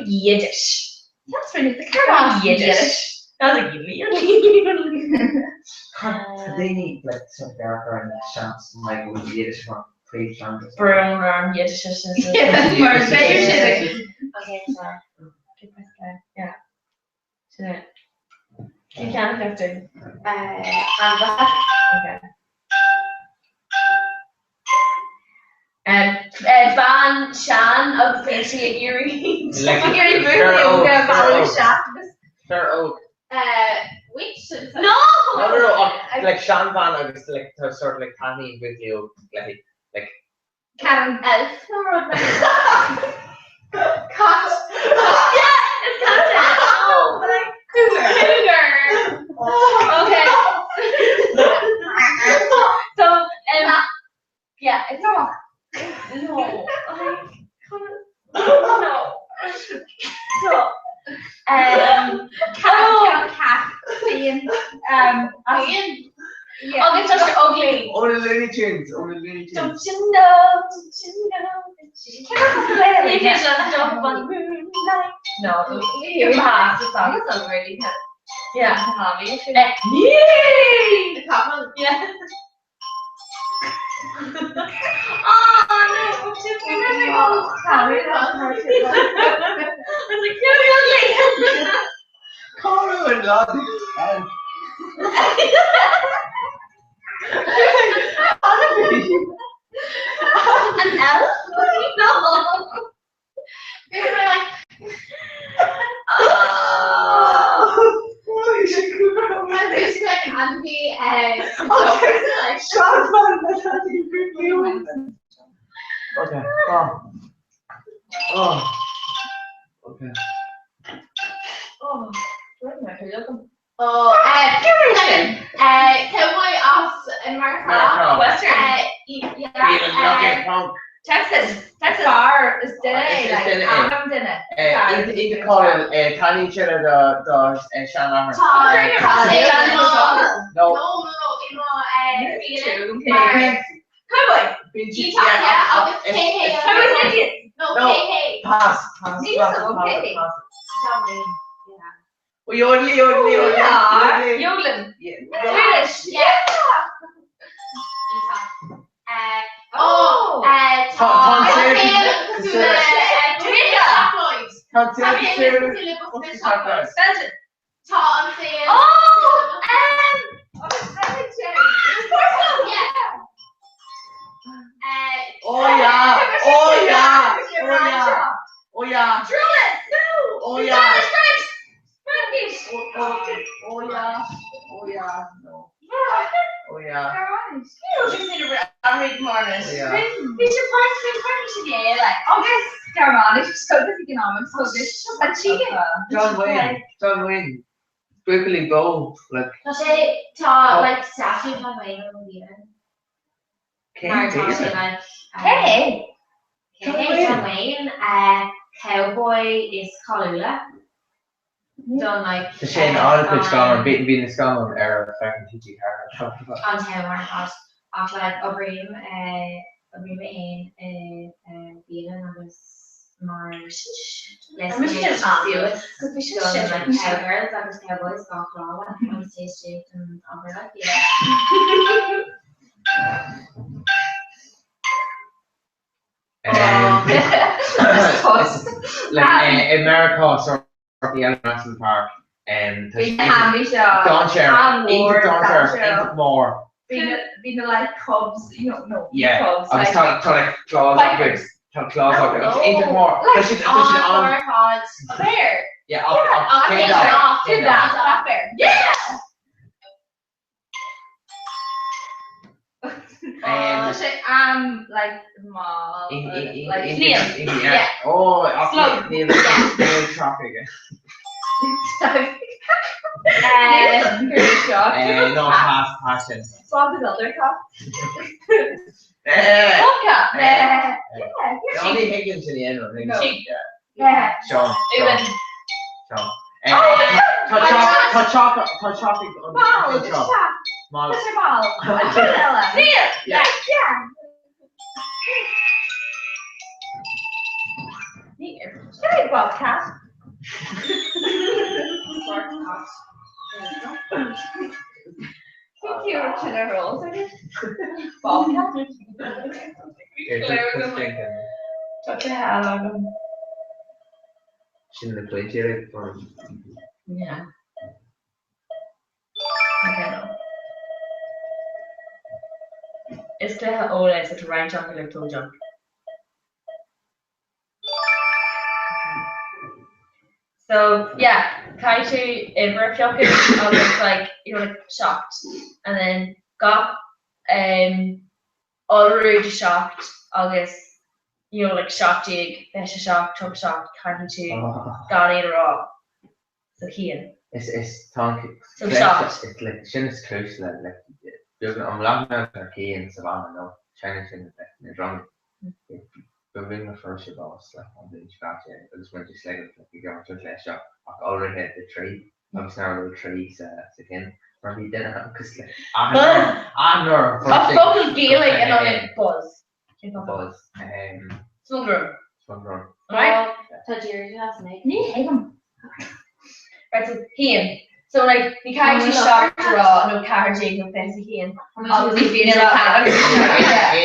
Yiddish. That's really the kind of Yiddish. That's like They need like some darker and chants like with Yiddish from pre-chants. Brown Yiddish. Okay, sorry. Yeah. You can't have to. I'm back. Okay. Ban Shan of Fancy Earrings. Which? No! No. Like Sean Van, I was like sort of like Tammy with you, like. Karen Elf. Cut. Yeah, it's cut. Oh, like cougar. Okay. So, yeah, it's not. No. No. So, cat. Ian. Yeah. Oh, it's such ugly. Only Looney Tunes. Don't you know? No, you have to song. It's already good. Yeah. Yeah. Comhrá and Lottie. An elf? No. Okay. Okay. Can we ask Martha? Western. Texas. Bar is dinner. Like I'm dinner. Eat the call Tiny Chiller the Shannon. No. Cowboy. Pass. Well, yodeling. Swedish. Yeah. Oh yeah. You know, just in a read morning. Yeah. We should partnership again, like, oh, guys, Germanic, so this economics, so this, and she did. John Wayne. Quickly go, like. She taught like statue John Wayne on the Hey! John Wayne, cowboy is Kalula. Done like The Shane Olympics gone, being the scum on air, fucking TG Carter. on town or off like O'Brien, in Bean and was more less done like cowgirls, that was cowboys, golf law, and stay straight and over like like America, sort of the National Park, and Dawn Share, into more. Being like cubs, you know, no. Yeah, cubs, I was trying to claws up it. Claws up it. Into more. Like fair. Yeah, off to that fair. Yeah. Like small, like Liam. Yeah. Oh, Neil traffic. No, passion. Swap the builder cup. Only Higgins in the end. No. Sean. Touch chocolate on the shop. What's your ball? Neil. Yeah. Hey, Bobcat. Thank you, Richard Rolls. Bobcat. What the hell are them? Shouldn't have played Jerry for him. Yeah. Okay, no. Is Claire Ola such a rank jump or toe jump? So yeah, Kaiju in Burfiokin, I was like, like shocked, and then got already shocked. August, like shocked jig, fish shocked, truck shocked, Kaiju, got it raw. So it's tongue. So shocked. It's like shin is close like I'm laughing at her key and Savannah no China shin is wrong. Building the first of all, like on the scratch, I just went to slag it like you go to last shot. I already had the tree. I was now the trees again. Or we didn't have because like I'm not a fucking feeling and I'm like buzz. Smugger. Right? Touch yours, that's nice. Right, so him. So like the Kaiju shocked raw, no carriaging, no fancy him. Obviously being a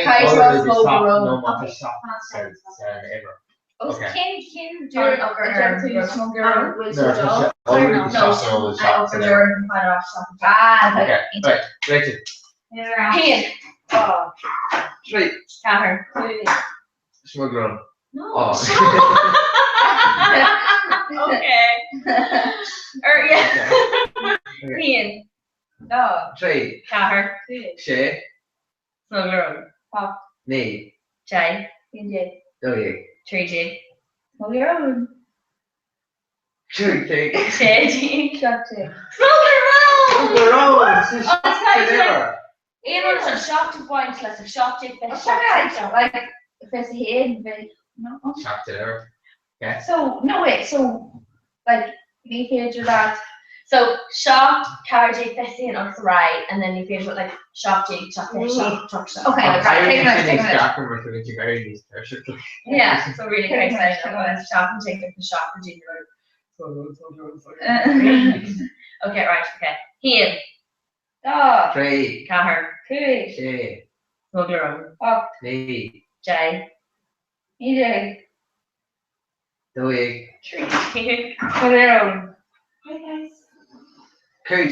Kaiju smoke road. No more shock ever. Okay. Can do it over to smoke around? No, okay, right, Rachel. Him. Oh. Right. Caher. Smoke around. No. Oh. Okay. Or yeah. Ian. No. Trey. Caher. Shay. Smoke around. Pop. Nee. Jay. Injay. Doye. 3G. Smoke around. Trey. Shay. Shot Jay. Smoke around. Ian was a shot to point, less a shot to fish. Like if it's a head, no. Shot to there. Yeah. So no wait, so like you can do that. So shot, carriage, fishing on the right, and then you finish with like shot jig, shot fish, shot, truck shot. Okay, right, take a minute. Yeah, so really great shot and jig, the shot and jig. Okay, right, okay. Here. Dog. Trey. Caher. Shay. Smoke around. Nee. Jay. EJ. Doye. Smoke around. Hi guys. KJ.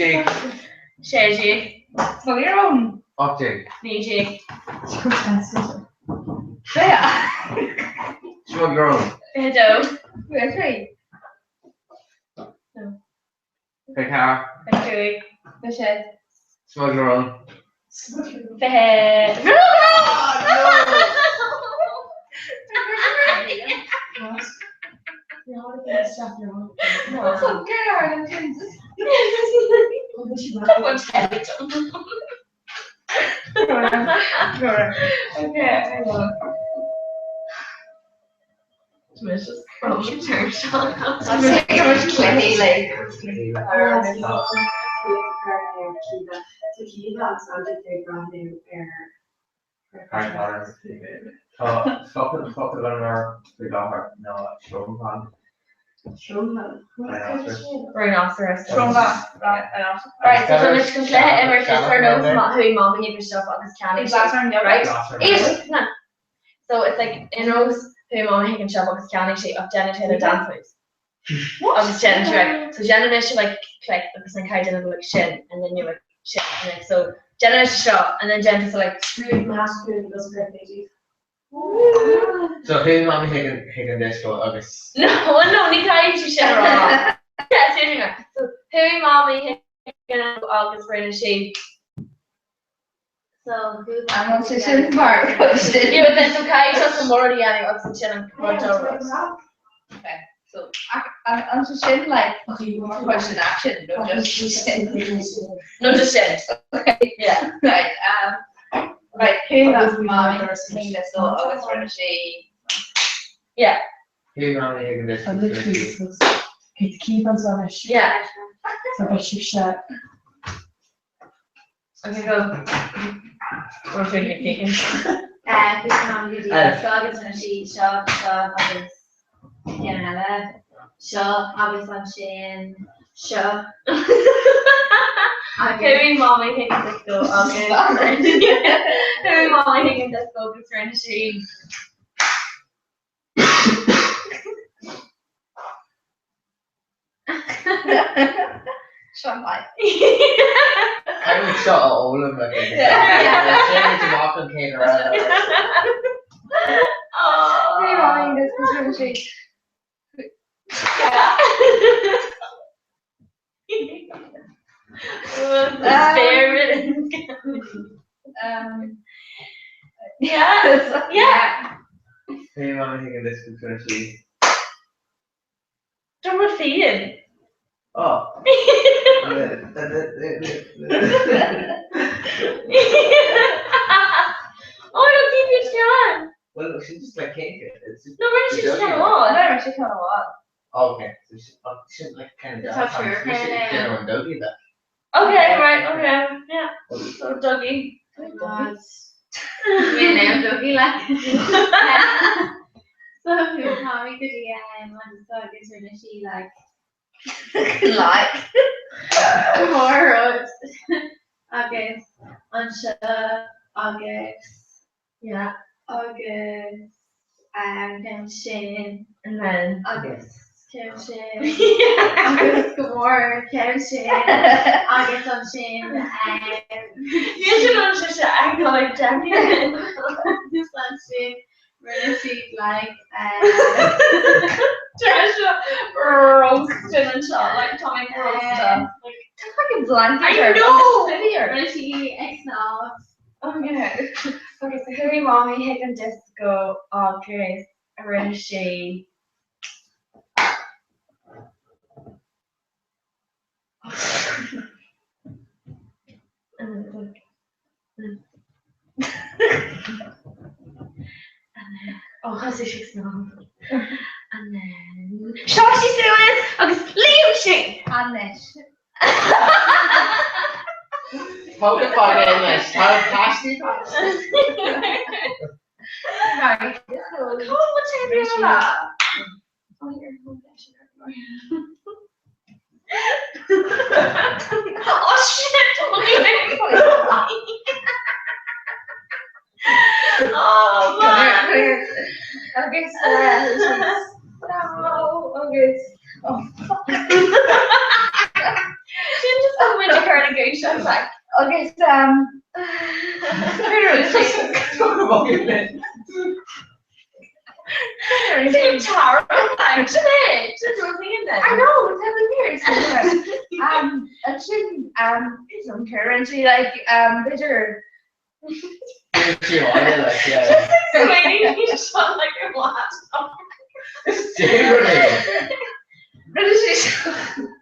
Shay. Smoke around. Okay. DJ. Yeah. Smoke around. Hello. We're three. Car. Smoke around. Fucking on our no, Rhinoceros. Right, so Thomas can play immer just for knows not who mom he was stuff agus can right? So it's like in rows who mom he can shove agus can she up Jenna Taylor dance moves. Agus Jenna right. So Jenna should like click because then Kai Jenna like shin and then you like shin and then so Jenna is shot and then Jenna's like smooth massive food goes great baby. So who mom higgin disco August? No, ni Kai she shin raw. Yeah, anyway. So who mommy higgin August for she. So who I'm not so sure part. Yeah, but then so Kai just some more yeah, oxygen and control. Okay. So I'm just saying like question action, no just shit. Okay. Yeah. Right. Right. Who has mommy sing this song? I was trying to say. Yeah. Who mommy higgin disco? Keep on Spanish. Yeah. So I should share. Okay, go. What's your name? who's mom who did August when she shot August Canada shot August on Shane shot Who mommy higgin disco August. Who mommy higgin disco August for she. Shut my. I would shut all of them. Yeah. To walk and came around. Oh. Hey, mommy, this was really sweet. Yeah. Hey, mommy, higgin disco for she. Dorothea. Oh. Oh, I don't keep it down. Well, she just like can't get it. No, where did she just come on? No, she come on. Okay, so she like kind of It's not true. Jenna and Dougie that. Okay, right, okay, yeah. So Dougie. we named Dougie like so who's mommy could want to start this or she like more August August yeah August Kim Shane and then August Kim Shane August Gamora Kim Shane August on Shane you should know just act like champion this on Shane we're gonna see like Trisha roasted and shot like Tommy roasted. It's fucking blanket. I know. We're gonna see X now. Okay. Okay, so Harry mommy higgin disco August Rishi. Oh, how's she smell? And then Shashi Suez, August Leoshi, And then How the fuck English? How pasty? right. Come on, what's happening that? Oh, you're oh shit! Oh man! Okay, No, okay. Oh fuck! She just got winter carnation. Like, okay, it's terrible. Actually, just looking in there. I know, it's 7 years. And she some currency like these are Maybe you just want like a laptop.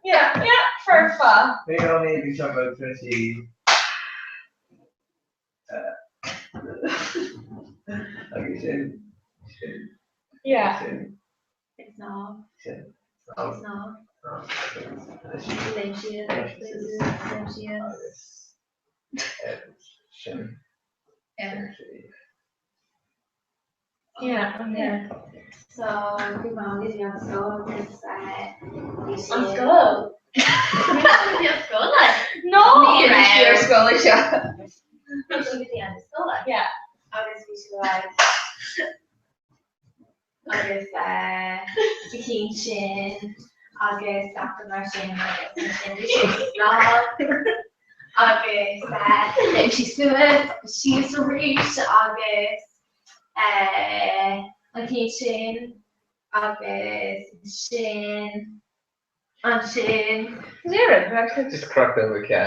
Yeah, for fun. They only be talking about 20. Like you said. Yeah. It's not. Said. It's not. Yeah. So, good morning, you're school. On school. You're school, like. No. Me and your school is yeah. It's at the end of school, like. Yeah. August we should like. August vacation. August after Martian. August vlog. August then she's good. She's to reach August. Vacation. August Shin. On Shin. Zero. Just crack them we can.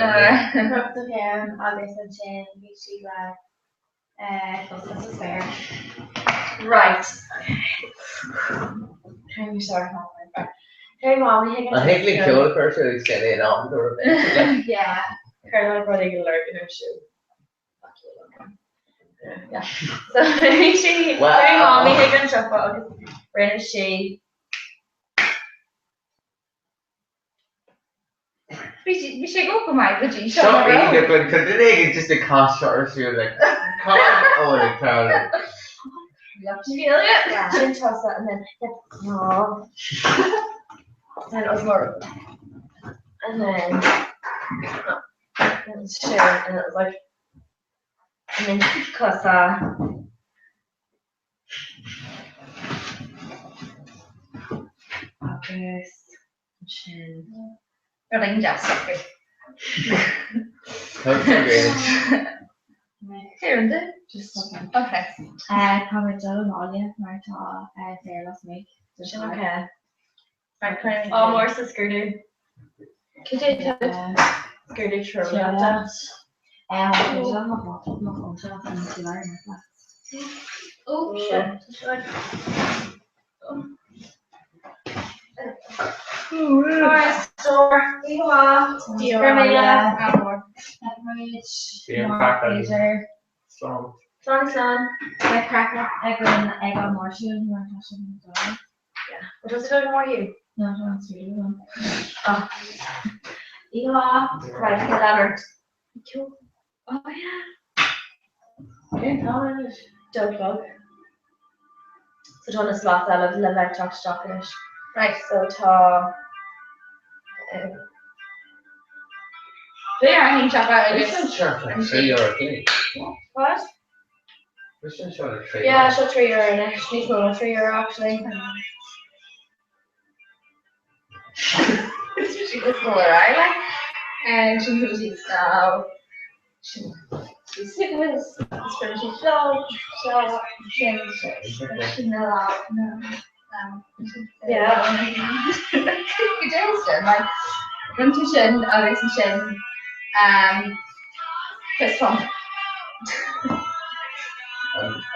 Up to him. August and Shin. She like. Close to fair. Right. I'm sorry, Mom. Hey, Mom. I think like the person who's getting it on the door. Yeah. Carolina probably gonna learn in her shoe. Yeah. So she Wow. hey mommy higgin stuff out. Rinne she. We should go for my good So you get when today just a cost or she was like oh the crowd. Love to feel it. Yeah. She didn't trust that, and then no. And it was more. And then it was shit, and it was like. And then because August, Shin. Running just okay. Here and there. Just something. Okay. Comrá Joe and Ollie, Marta, there last week. Okay. Right, kind Oh, more so skirted. Could you tell skirted throw that? There's a lot of not stuff and to learn. Oh, shit. Alright, store. We are. Diorama, Pepperidge, Fraser, Son. egg on Marshall, you want to touch them as well? Yeah. What does it do more you? No, I don't see them. Oh. Eva, Right, Leonard. oh yeah. Don't bug. So John is lost out of live talk chocolate. Right, so ta. They are hanging up out of This this. is sure like 3 euro thing. What? This is sure like 3 Yeah, she'll €3 in it. She's more €3 actually. She was going right, and she was so. She's sitting with us. She's so. Yeah. You do like Runtushin, Augustushin, fist pump.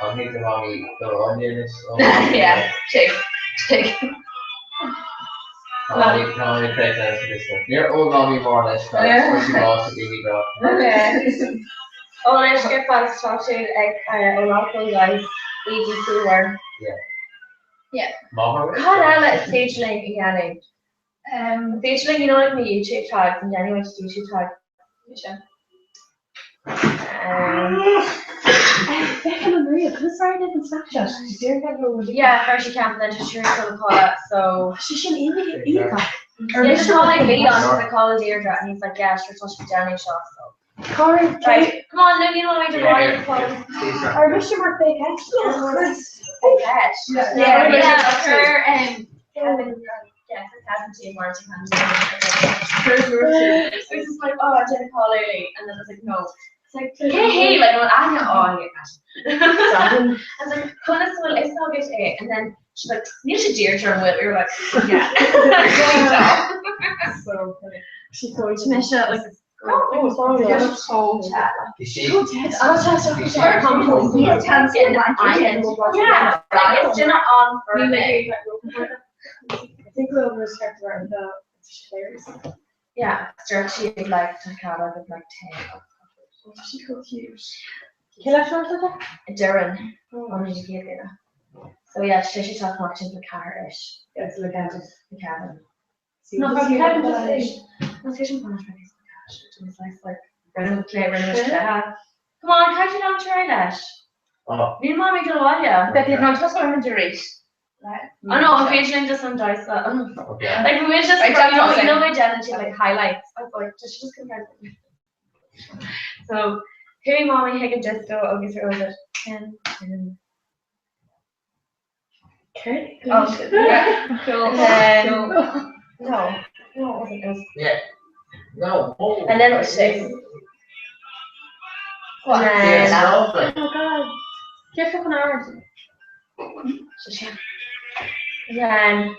I think the mommy the onion is Yeah, shake. Mommy create that for this stuff. Your old mommy more or less what she lost to baby girl. Okay. Oh, let's get fast talk to a local guys. Easy to learn. Mama. God, I stage link again. Stage link, you know, like my YouTube tags, and Jenny went to YouTube tag. Becca and Maria, could have started in Snapchat. Yeah, first she can't, then she's gonna call it, so. She should even eat that. Yeah, just call like me on, because I call it Deirdre, and he's like, yeah, sure, it's supposed to be Jenny shot, so. Corey, Right, come on, Luke, you know what I do, Ryan, call it. I wish you were fake eggs. Yeah, her, yeah, her cousin too, Martin, it was just like, oh, I didn't call early, and then I was like, no. It's like, hey, like, well, I know, oh, I get that. I was like, Connors, well, it's not good today, and then she's like, you should Deirdre and Will, we were like, yeah. So funny. She told me. Misha, like, Yeah, she like to cat out of like 10. She's so cute. Darren. So yeah, she's talking about the car-ish. It's like the cabin. No, but cabin just no fishing pond. It's like random clay. Come on, catch it on try that. Oh. Me and mommy can watch ya. That you're not just going to reach. I know, I'm featuring just some dice that. Okay. Like we just you know my Jen and she like highlights. I was like, just compare them. So here mommy higgin just go over it. 10. Okay. Oh, yeah. Cool. No, it wasn't. It was. Yeah. No. Oh. And then it was 6. What? Oh my god. Get fucking hours. And then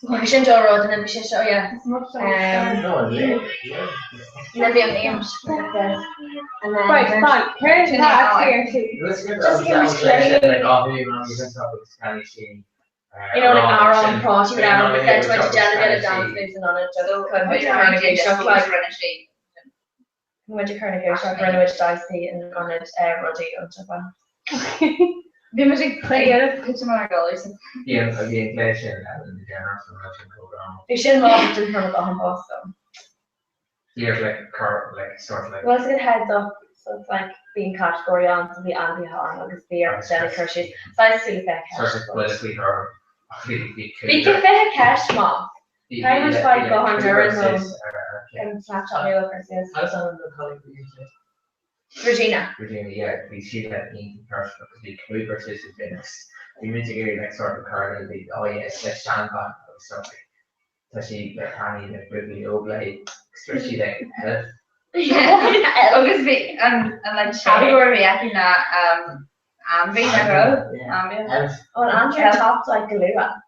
we should Joe Road and then we should show you. And then the names. And then right, fine. Here's that here too. You know, like our own cross down, but then try to delegate dance moving on it. So kind of like went to Carnegie, run which dicey and on it, Roddy and so on. The music play it, put some on our dollars. Yeah, the inflation and the general promotion program. You shouldn't love it in front of the home boss though. Yeah, like car, like sort of like. Well, it's a good heads up. So it's like being category on to the anti harm of this beer and Jenny Kershey. So I still think sort of politically or we can fit a cash mom. How much fight go on Durham and Snapchat me over this? How's on the colleague Regina, yeah, we see that in person because the Kiwi versus the Venus. We mitigate like sort of card and the oh yes, let's stand back or something. So she like honey like really like especially like health. Yeah, obviously, and like category reacting that Ambi Yeah. Oh, Andrew topped like Galua.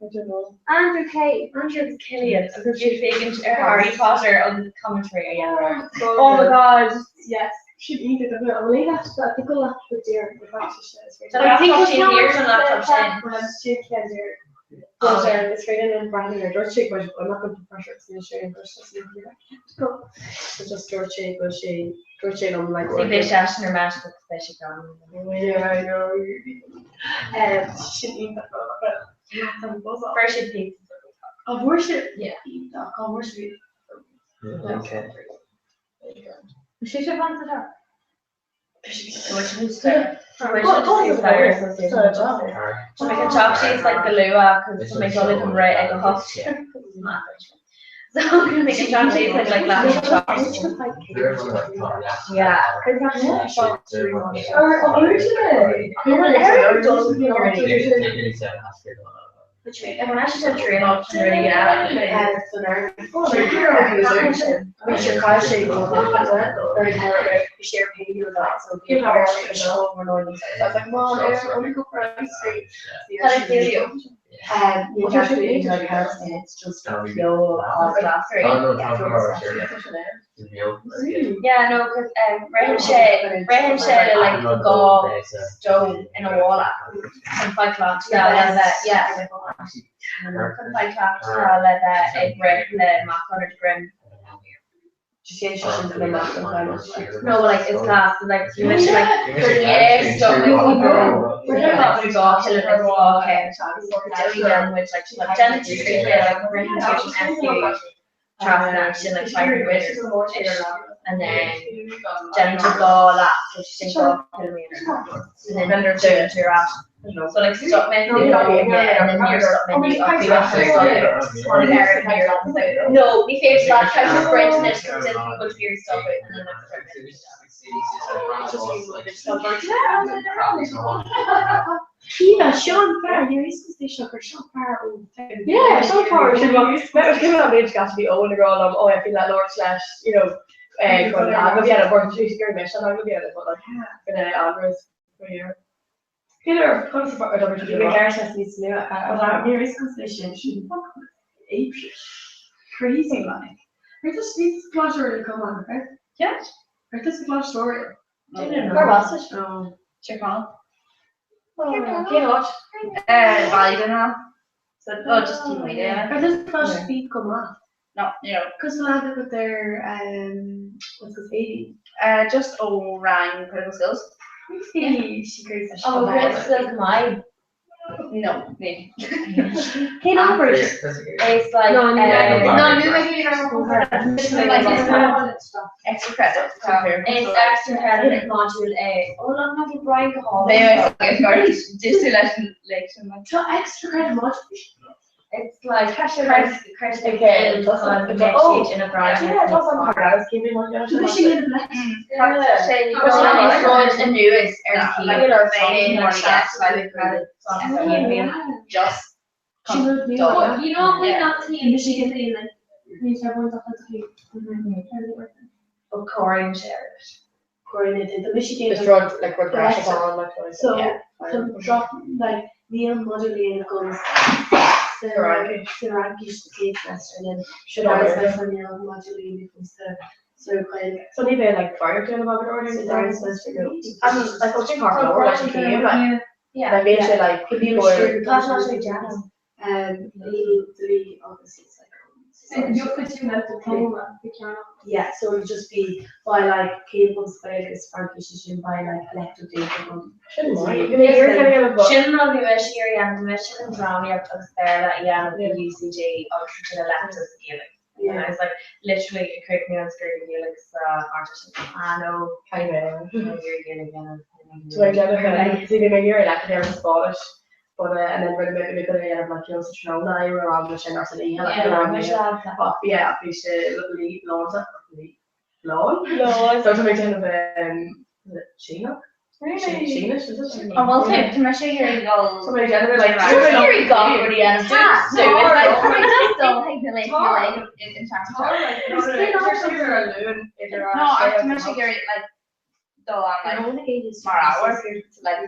Andrew K. Andrew Killian. You're taking Harry Potter on the commentary again. Oh my god, yes. Should eat it a bit. I'll leave that. I think I'll have to put deer. So I think it's years on that top 10. When I'm chick and deer. But it's raining and branding or George chick, but I'm not going to pressure it's going to show you first. So just George chick, but George chick on like. See, they shash in her match with the fish on. Yeah, I know. Shouldn't eat that. Worship pizza. Of worship? Yeah. Eat.com worship. Okay. She should answer that. Which is fair. To make a chop cheese like the lua, because to make all of them right, I go hot. So I'm gonna make a chop cheese like that. Yeah. Everyone actually said train option really good at it. Which your car shape will very hard to share pay you that. So people are show over northern side. I was like, well, I'm only go for ice cream. Can I feel you? You have to eat like house and it's just pure class. Yeah, no, because Graham Shea like go stone in a wall and fight club. Yeah, fight club. Let that egg bread, the mac on it grim. No, like it's class. Like you mentioned, like there's eggs, so we're not going to go kill it. Okay, which like Janet just like Graham Shea traffic action, like fighting with, and then Jenny took all that, so she didn't go kilometers, and then they're doing to your ass. So like stop me, and then near stop me, on an area near. No, me favorite spot, kind of sprint, and then she comes in, people fear stop it, and then Kiva, Sean Farr, you're used to say Sean Farr. Yeah, Sean Farr. That given that age got to be old and grown up. Oh, I feel that Lord slash, I'm gonna be at a work to scary mission. I'm gonna be at it, but like, gonna Andrews for here. Peter, come support over to the Gareth needs to do it. About me reconciliation, she April. Crazy like. We just need pleasure to come on, right? Yeah. This is a long story. Where was it? Oh. Chircon. Cannot. I don't know. So, just team idea. This is supposed to be Comhrá. No, Because the lad with their what's his baby? Just rang critical skills. She creates a Oh, Chris does mine. No, maybe. He numbers. It's like No, Extra credit. it's extra credit module A. Oh, look, not the Brian Hall. Just election. So extra credit module. It's like Okay. in a branch. Fishing in the black. The newest just She moved me. But you know when Yeah. that team Michigan thing, like, means everyone's up to of Corey and Sheriff. coordinated the Michigan. Just run like regression on like that. So, Yeah. drop like Neil modulating goes Sirakish the cake master, and then Shadari's for Neil modulating becomes the so kind of So maybe like fire to about orders and Siraki's dance. master go. I'm like coaching hard or like game like Yeah. like eventually like Could be people restricted. That's actually Janice. Little three obviously it's like. and you're putting out the program piano. Yeah, so it'll just be by like cables players, Frankish is by like electric data. Shouldn't mind. I mean, you're kind of Shouldn't have been here and the mission and drowning up there that the UCG oxygen electric scaling. And I was like literally it created me on screen Helix artist. I know kind of. you're again. So I never see the year like they're Scottish. But and then we're maybe going to get like you know such no now we're on the channel so yeah but yeah I fish lovely lawns lawn so to make kind of Sheena Sheena is it well, to my sure you're all. somebody generally like You're gone for the end of it. So it's like, I just don't think the like in terms of. No, I'm not sure you're like. So I'm like more hours to like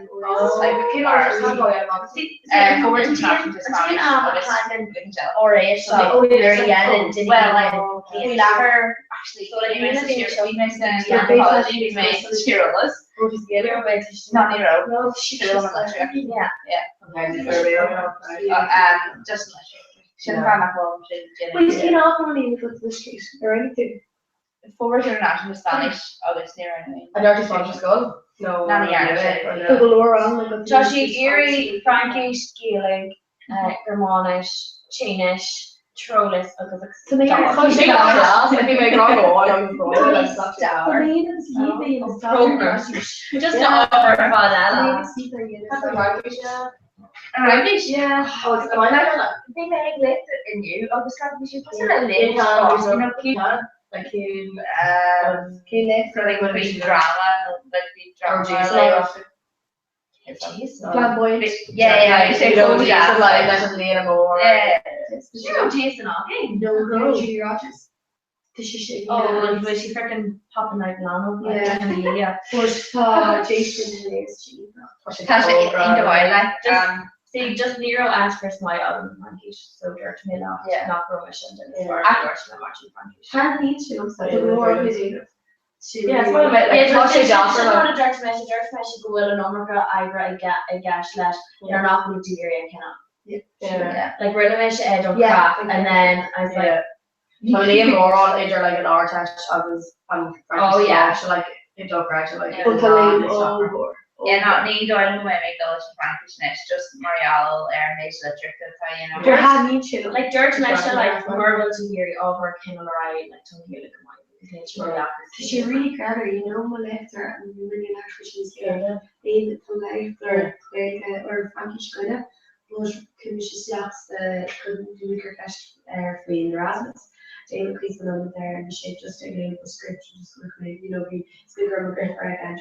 forward to talking to Or it's like very end well like we never actually so like we missed we made Cheerless not Nero just shouldn't find that home please get off on me with the street or anything. forward international Spanish August near anyway. I don't just want to go. No. Not a year. Google around like Joshi, Erie, Frankish, Gaelic, Germanish, Chinish, Trollis, so they have such a class. If you make wrong one, I'm wrong. That's just not over Vanilla. Frankish? Yeah. Oh, it's fine. I don't know. They make lit in you. I was trying to be put a lit. Like in like would be drama, like the drama. Flamboyant. Yeah, you know, Jason like definitely anymore. Yeah. You know Jason Hawking? No, Julie Rogers. She Oh, was she freaking popping out Lano? Yeah. But Jason is Tasha in the wild, like see, just Nero asked for my album Frankish, so Dirt me not Romish and then for George and watching Frankish. Can't need to look like the more of it. Yeah, it's one of my like Tasha Johnson. Not a Dirt Mesh go well and Omega I gash slash you're not going to do your cannot. Yeah. Like Rhythmish don't craft and then I was like I'm Liam Moron either like an artist I was on Frankish so like it don't gradually like yeah, not need Doyle way make those Frankish next, just Marielle Hermes Electric, that's how you know. There had me too. Like George Mesh like Marvel to hear over Kendall Ryan, like Tony Gillick and Mike. She really got her, you know, my lecture and really like her she's good. They from life or Frankish kind of was commission slaps the couldn't do her cash for the Erasmus. They increased the number there and she just again the script just you know be speaker of a great right and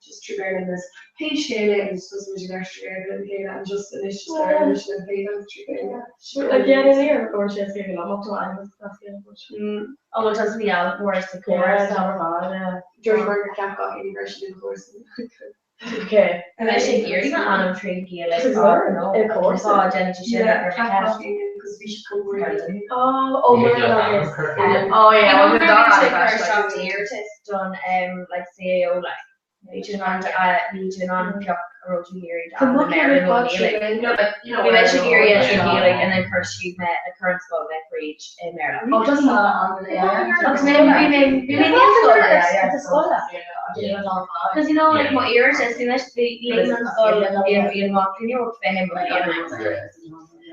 just triggering this page here and just doesn't really trigger and just finish and pay them triggering. Again in here, of course, she's giving up to one. Oh, it doesn't be out worse the chorus. George Berger can't got any version of course. Okay. And I think you're even on a train Gaelic. Of course. Oh, Jenny, she should have because we should come over. Oh, yeah, well, the dog emeritus done like CAO like Legion on Pioch Road Geary and the Mary O'Neilling. We mentioned Geary and O'Neilling and then Kirsty met the current school met Breach in Maryland. Oh, just because you know like my emeritus we met the Leland School and the mock you know for him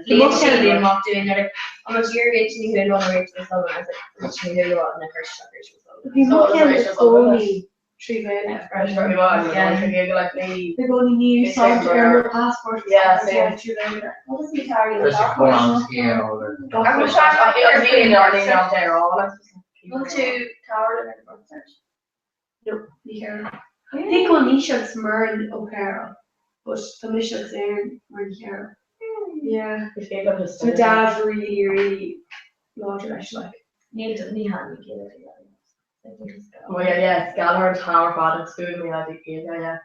Leland mock doing it. I'm a year actually who don't reach the school as actually who you want in the first They've only new software passports. Yeah, same. What is the target? There's a Comhrá here or I'm gonna try to Go to Tower and search. Nope, I think on Nishak's Mern O'Hara, but the Mishak's in Mern O'Hara. Yeah. So dad's really large like. Neil had me Oh yeah, Gallagher and Tower father food me like yeah.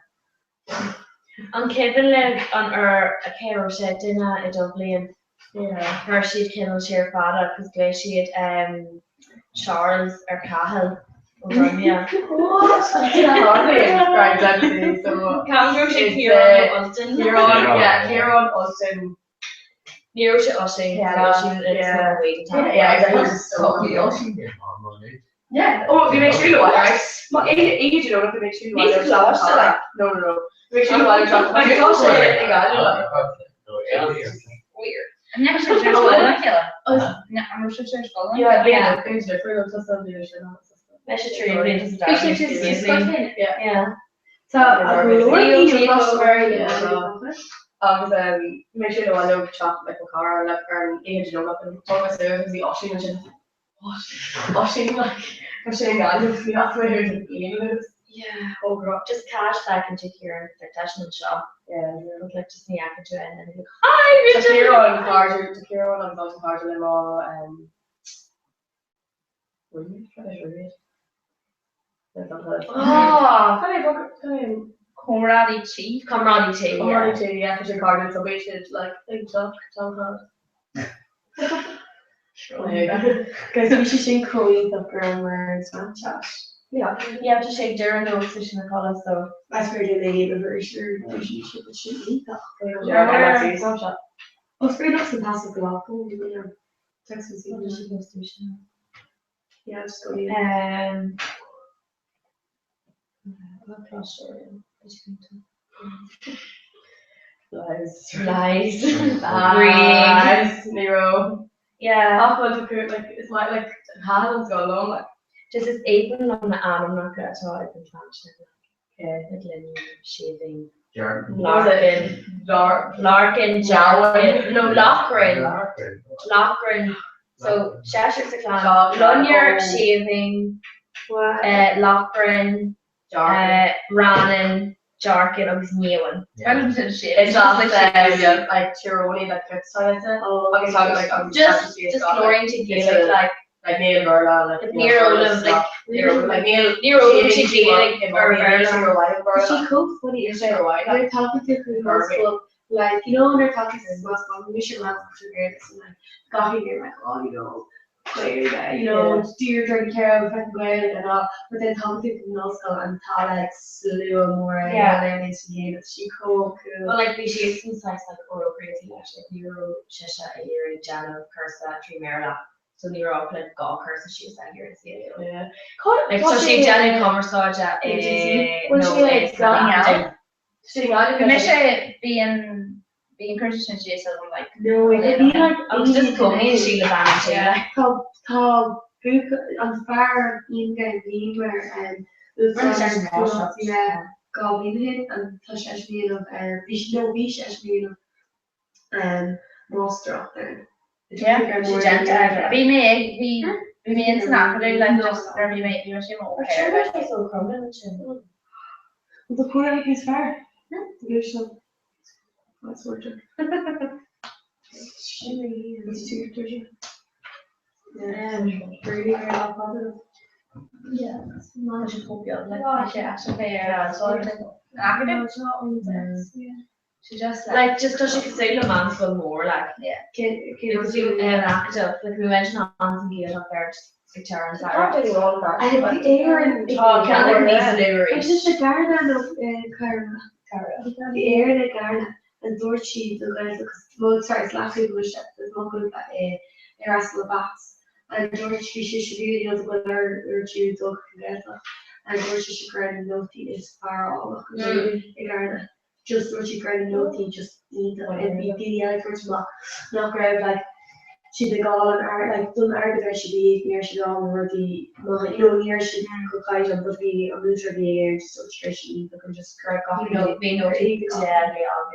An Kevin lived on a care shed dinner in Dublin. Yeah. Her she'd killed her father because she had Charles or Cahill over me. What? Right, exactly. So Cahill she Kieran Austin. Kieran Austin. Near to Austin. Yeah. Oh, we make sure you know what, right? But age, you know, if we make sure you know what. No. Make sure you know what you're talking about. Weird. I'm never sure there's one like that. I'm not sure there's one. Yeah. It's different. It's just Yeah. So make sure you know I know chocolate like Comhrá like age, you know, like talk about service the washing machine. Washing like I'm saying that that's where you're the Yeah. Oh, girl, just cash back into Kieran for fashion shop. Yeah. Look like just me after to it and then be like, hi, Kieran and Carter, Kieran and Dalton Carter, them all Comrade tea. Yeah, because your card is so basic, like talk. Guys, we should shake Chloe the grammar and Snapchat. Yeah, you have to shake during the session of colours though. That's where they made a version relationship with shit that. Snapchat. Oh, it's great. That's fantastic. Welcome. Text me. Yeah, just go in. Lies. Nero. Yeah. Like it's like Haaland's got along like. Just as even on the arm, I'm not good at all. I've been trying to shaving. Larkin, Lochran. So Cheshire's a clan. Lunyer, shaving. Lochran, Rannan, Jarkin, or Newan. It's just like Tironi, like fifth side. Okay, so like just glorying to Gaelic, like Neil Burla, like Neil Olam, like Neil Olam, she Gaelic or Burla. She cooks funny is they're talking to school, like you know when they're talking to school, we should run to grades and like got here like oh you know do your drink care of fucking grade and all, but then talking to middle school and Tala slew more and she cool. Well, like we should some sites like Oro Crazy, like Neuro, Shisha, Ayuri, Jano, Cursa, Trimerla. So Neuro played golf Cursa, she was out here in Seattle. Yeah. Like so she Janet Commerce being Christian, she said, like, no, it'd be like, I was just coming, she was on Tom, book on far, you get where, and the Goblin hit, and Tush Ashmean of, Bish Ashmean of, Roster up there. Yeah, she gentle. Be me into that, but like, just very mate, you know, okay. The poor is fair. That's working. Really very positive. Yeah, it's not just hope you're like, she just like just because she could say Le Mans more like yeah. Can do active like we mentioned Hans and Gail up there Victoria and I Sarah. can't do all that. I have the air and Oh, can like these it's deliveries. just the Garda of Cara. The air in the Garda and Dorchi the guys because sorry, it's last week was the local Erasmus bats and Dorchi should be the other or Jew dog and Dorchi should grab and no tea is far all the Garda. Just Dorchi grab and no tea just need and be the other person not grab like she the gall and art like done art that should be near she all over the near she could kind of but be a loser the air just so she can just correct off We know Yeah, they all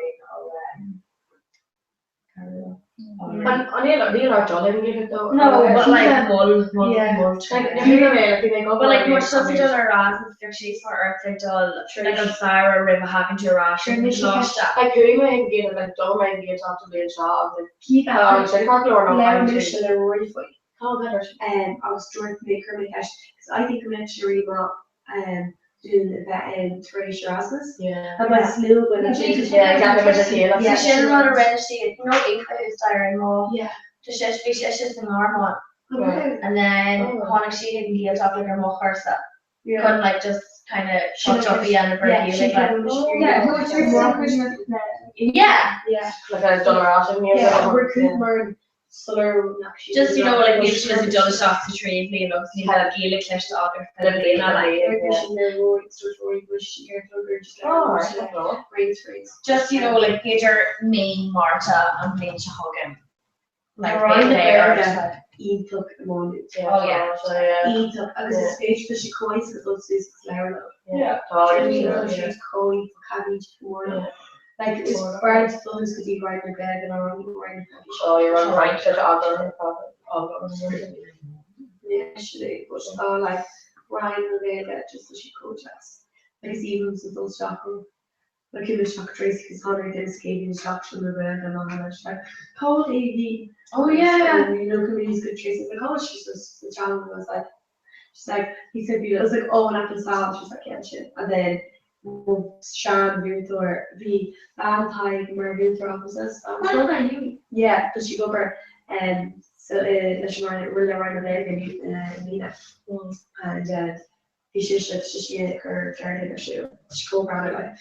I need our John even give it though. No, but like one month. Like if you like if they go But like much stuff done Erasmus for she's for Earth like done like on Sarah River having to Erasmus lost that. like who might get it like don't mind get talk to the job like keep so can't go or Larry not Mitchell are worried for you. how better I was trying to make her make cash because I think I'm actually not doing that Teresa Erasmus. yeah And my slew when I did exactly what I did Yeah, she doesn't want to register, you know, who's there and more. Yeah. Just she's just in Armagh. Right. And then Oh. Connor she didn't get up like her more herself. Yeah. Couldn't like just kind of shut up the end of her Yeah, she like, can. yeah, No, it's your yeah. Yeah. like I've done around here Yeah, we're Cooper, Solar. Just you know, like maybe she was a judge shots to train me, and obviously had a Gaelic clash to other kind of being like just you know like get her main Marta and then she hug him. Like Around there. Ian took the moment. Oh yeah. Ian took I was a stage because she coins because those is Lara. Yeah. She's coin for cabbage morning. Like it's hard to film because you ride in bed and I'm wearing Oh, you're on right to the other yeah, actually, but like Ryan Rivera just so she coaches. Like even with those shocker. Like in the shock Tracy because Hunter did escape in shock from the bed and all that. She's like, cold AV. Oh yeah. You know, comedians good Tracy. Like, oh, she's just the challenge was like, she's like, he said, I was like, oh, and after salad, she's like, yeah, shit. And then Sean Virtor, the Valentine, where Virtor offices. Yeah, because she go over and so let's really around there in Nina. And he just her started her show. She go around it like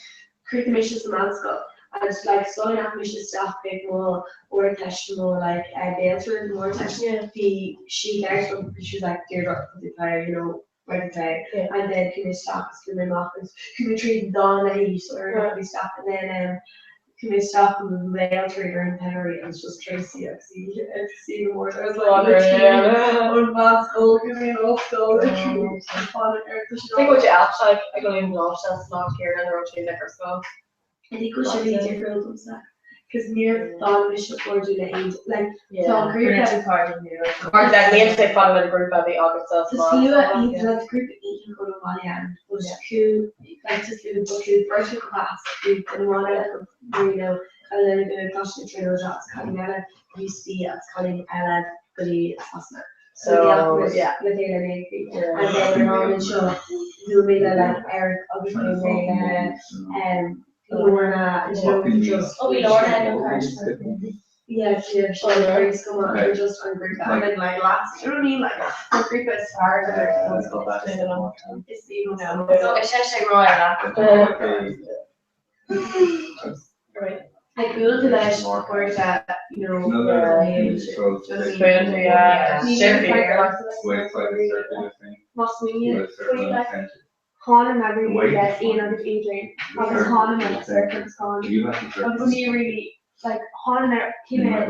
create the missions and that's got and it's like slowing up missions stuff big more or test more like answer more test the she there so she's like dear up the player, you know, right play. And then can we stop can we off can we treat Don or not be stop and then can we stop with the mail trader and Henry and it's just Tracy I see the more I was like on math school give me an off school I think what you else like I don't even know if that's not here and they're actually like school. I think we should be different with that because near thought we should for doing it like so group or that means they follow the group at the August so small like group eating go to Valian which who like just do the book first class we didn't want to you know a little bit of caution trainers that's coming out you see it's coming out pretty assessment so yeah the data maybe and then we're on the show doing like Eric obviously and Lorna and just Lorna and yeah, she's they're just on group and then like last you know what I mean like the group is hard and it's even now so it's just like Royal right like we will do that where that you know Colin and really get in on the Adrian. Because Colin and the circus gone. Because me really like Colin and came in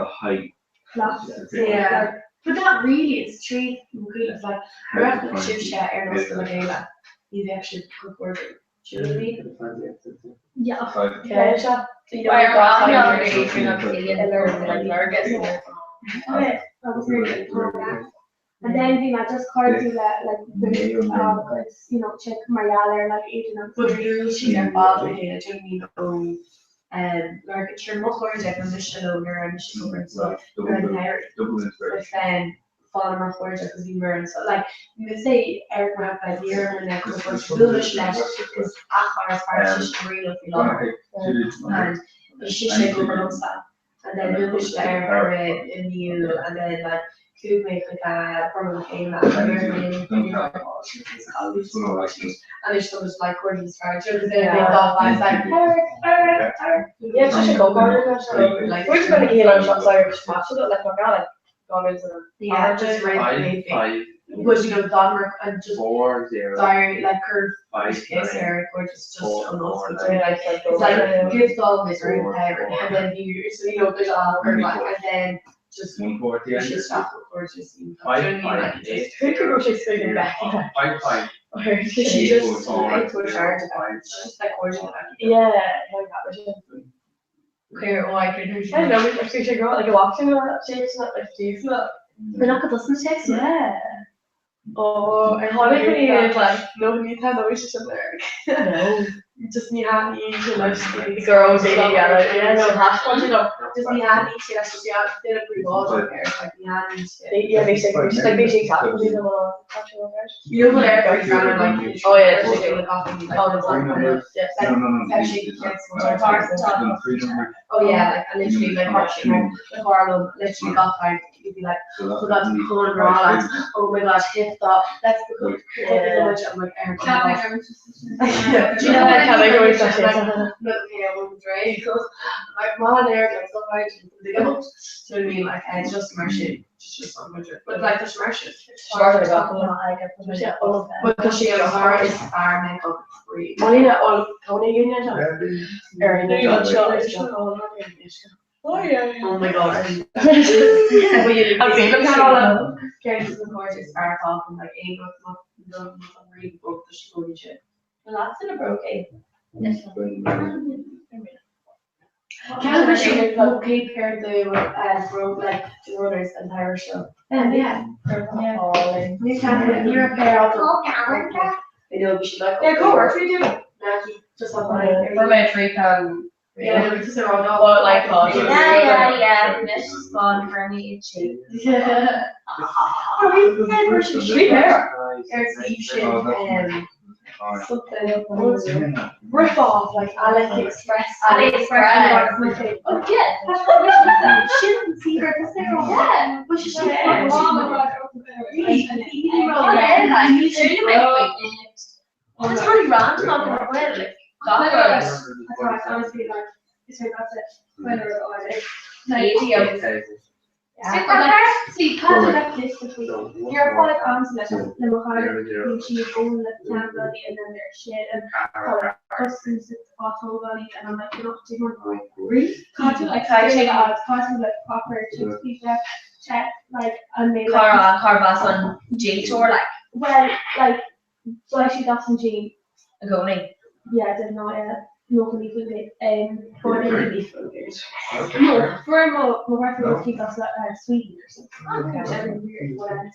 plus yeah. But that really is treat it's like we're at the shift chat Ernest and Michaela. He's actually good word. Do you know what I mean? Yeah. Okay. So you don't and then you know just card do that like because you know check Mariala like agent but she's involved with it you know like it's your most project and mission owner and mission owner and so but then follow my project because we were and so like you would say Eric would have like year and then the first foolish left because as far as she's really love and she should go for that and then foolish there in you and then like to make like from the game that and it's just like where you start to the big off I was like yeah such a go karting like we're just gonna get on shots Irish match it like my god like gone into the just really pushing up Denmark and just dire like curve case there or just unlost it's like gives all this room power and then you so you know there's all her back and then just push it stop or just you know what I mean like just she's figuring back or she just into a charge just like origin yeah like that clear I don't know if she should go like a walking or that shapes not like she's not we're not gonna listen to yeah oh and how is like no need to have no issues in there no just need handy the girls yeah no half one you know just need handy she has to see out did a pretty well on there like the handy yeah basically just like basically tackle these little you know what they're going like oh yeah they're doing like often like all the time like actually oh yeah like I literally like watching the Harlem literally got like you'd be like so that's cool and raw like oh my gosh hit that that's the good image I'm like do you know what can I go into like like mom there like so hard to go so I mean like it's just immersion just so much but like the immersion because she has a hard is far makeup free only that all Tony Union oh yeah oh my god I've seen them all characters of course it starts off and like ain't not really book the story shit well that's in a broke Canada should have compared the broke like the Others entire show and yeah you can't you're a pair of you know we should like yeah go work for you just have like for my tree can yeah, it's just around all like yeah. This is fun for me. Yeah. Sweet hair. Something. Rip off like AliExpress. AliExpress. Oh yeah. She didn't see her because they're all yeah. But she's like, oh my god. It's really random. I'm gonna wear like. Honestly, like, so that's it. Whether or like, so you can't do like this between your product concept, then we'll have it she own the town body and then there's shit and customs it's auto body and I'm like, you know, do you want to really? Can't do like check out costing like proper chips pizza check like and they car bass on J tour like well like well she got some G a going. Yeah, I didn't know locally food for no, for my wife will keep us Sweden or something. Okay. Weird, whatever.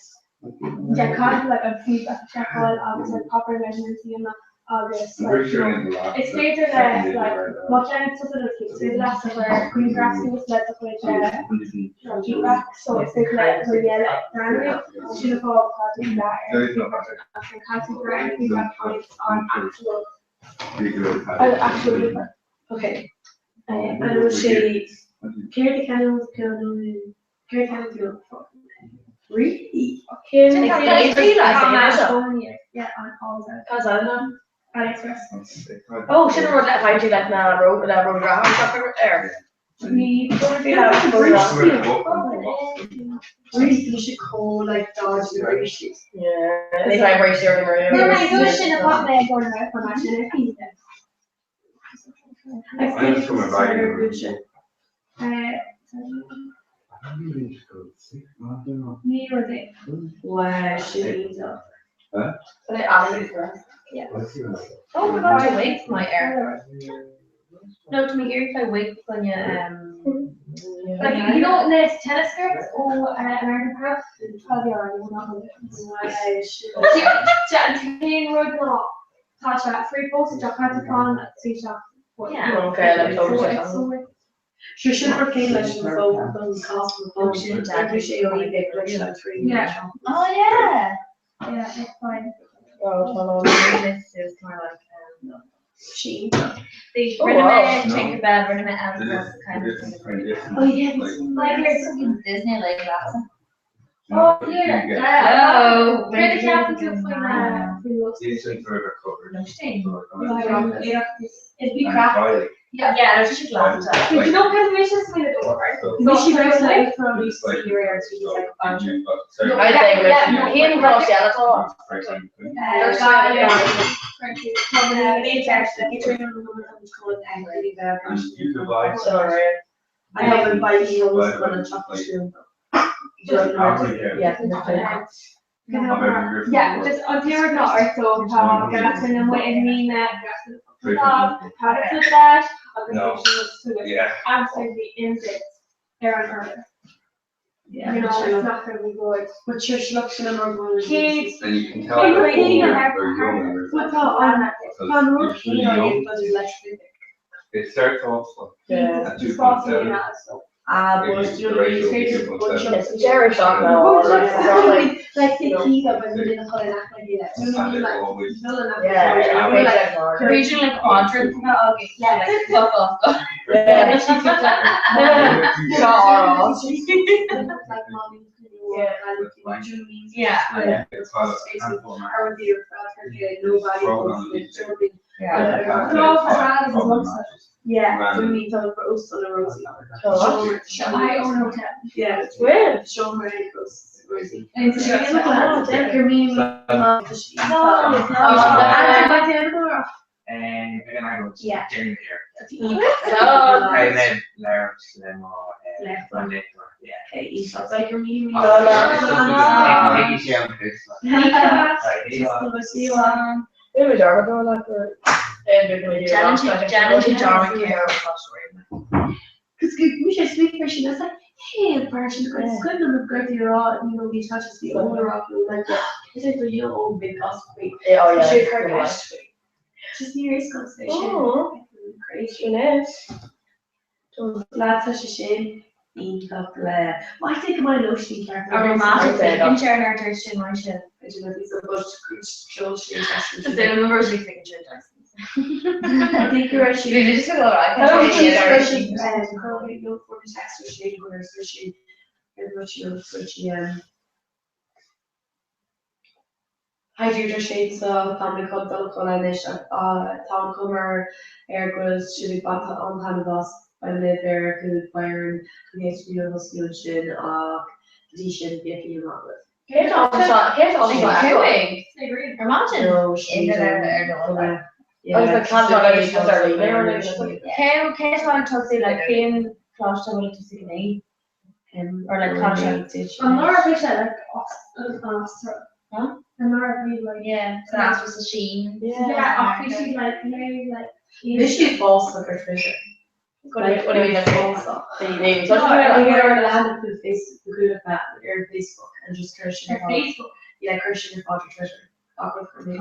Yeah, kind of like a feedback check on obviously proper measurements in August. Like, you know, it's greater than like what kind of stuff it's greater last summer. Green grass was led up with feedback, so it's greater like for yellow brand. Should have all causing that feedback points on actual. Actually, okay. And I would say, carry the candles, carry candles, really? Okay. Yeah, on calls. Cause I don't know. AliExpress. Oh, should have wrote that find you that now. I wrote that road around something there. We don't do that. You should call like dogs and races. Yeah. They might race their room. They're my good shit about my going away from my dinner pizza. I think it's good shit. Me or they? Wow, shit. Huh? But I added it for us. Yeah. Oh, we're going to wait for my air. No, to me, if I wait for you, like, you know, the tennis skirts or American Pants, 12 years, we're not going to Tasha, free postage, I can't find that C-shop. Yeah. Okay, let me go. She should have came like she was those costs of the phone. I appreciate you only get like 3. Yeah. Oh, yeah. Yeah, it's fine. Oh, this is kind of like, she. They think about Rename and kind of. Oh, yeah, like there's something Disney like that. Oh, here. Hello. Where the captain took from These things are covered. It'd be crap. Yeah, there's just a glass. You know, because it's just made it over. She goes like from these areas, she's like a bunch of. I think he didn't know she had it all. I haven't bought you on a chocolate spoon. Yeah. Yeah, just on here not our so that's when I'm waiting me that products with that absolutely in it there on earth. Yeah, you know, it's not gonna be good. But you're looking at our boys. Kids, And you can tell that they're young. what's on road key but electric. It starts off at 2.7. But you know, you say just bunch of It's a Jerry shop now. like the key that was in the color like that. You know what I mean? Like building up. Yeah. Region like quadrant. Yeah, like fuck off. Yeah, we need to roast on a rosy. I own a hotel. Yeah, it's weird. Show me rosy. And it's You're mean. And then I go to Yeah. dinner here. Oh. And then Larry's them all Left one day. Yeah. Okay, it's like you're mean. Maybe she on this Maybe Jarvis or like Challenging Jarvis care. Because we should speak Christian. It's like, hey, Christian, it's good to look good. You're all, you know, we touch the older rock like that. It's like you know, old big gospel. Yeah, yeah. Should her cash. Just near his conversation. Oh, crazy. Lads, such a shame. I think my lotion character. Our romantic thinking share our Christian mindset. I don't know if it's a bunch of show shit. The university thinking share I think you're actually. We just got a lot. I don't think it's actually currently no for the text or shade or especially Hi Deirdre shades family called Dulcolainish Tom Comer Airgrills should be back on Hanavas by Liver Food Byron PhD Husky Dishin Vicky and Robert. Imagine. No, she's Kate want to see like being close to what to see or like contract. I'm not a picture like Oscar. Huh? I'm not a real like yeah. So that's just a sheen. Yeah, obviously like maybe like. This she's false like her Twitter. What do you mean? False. You land with Facebook and just Christian. Facebook. Yeah, Christian and Father Twitter. Awkward for me.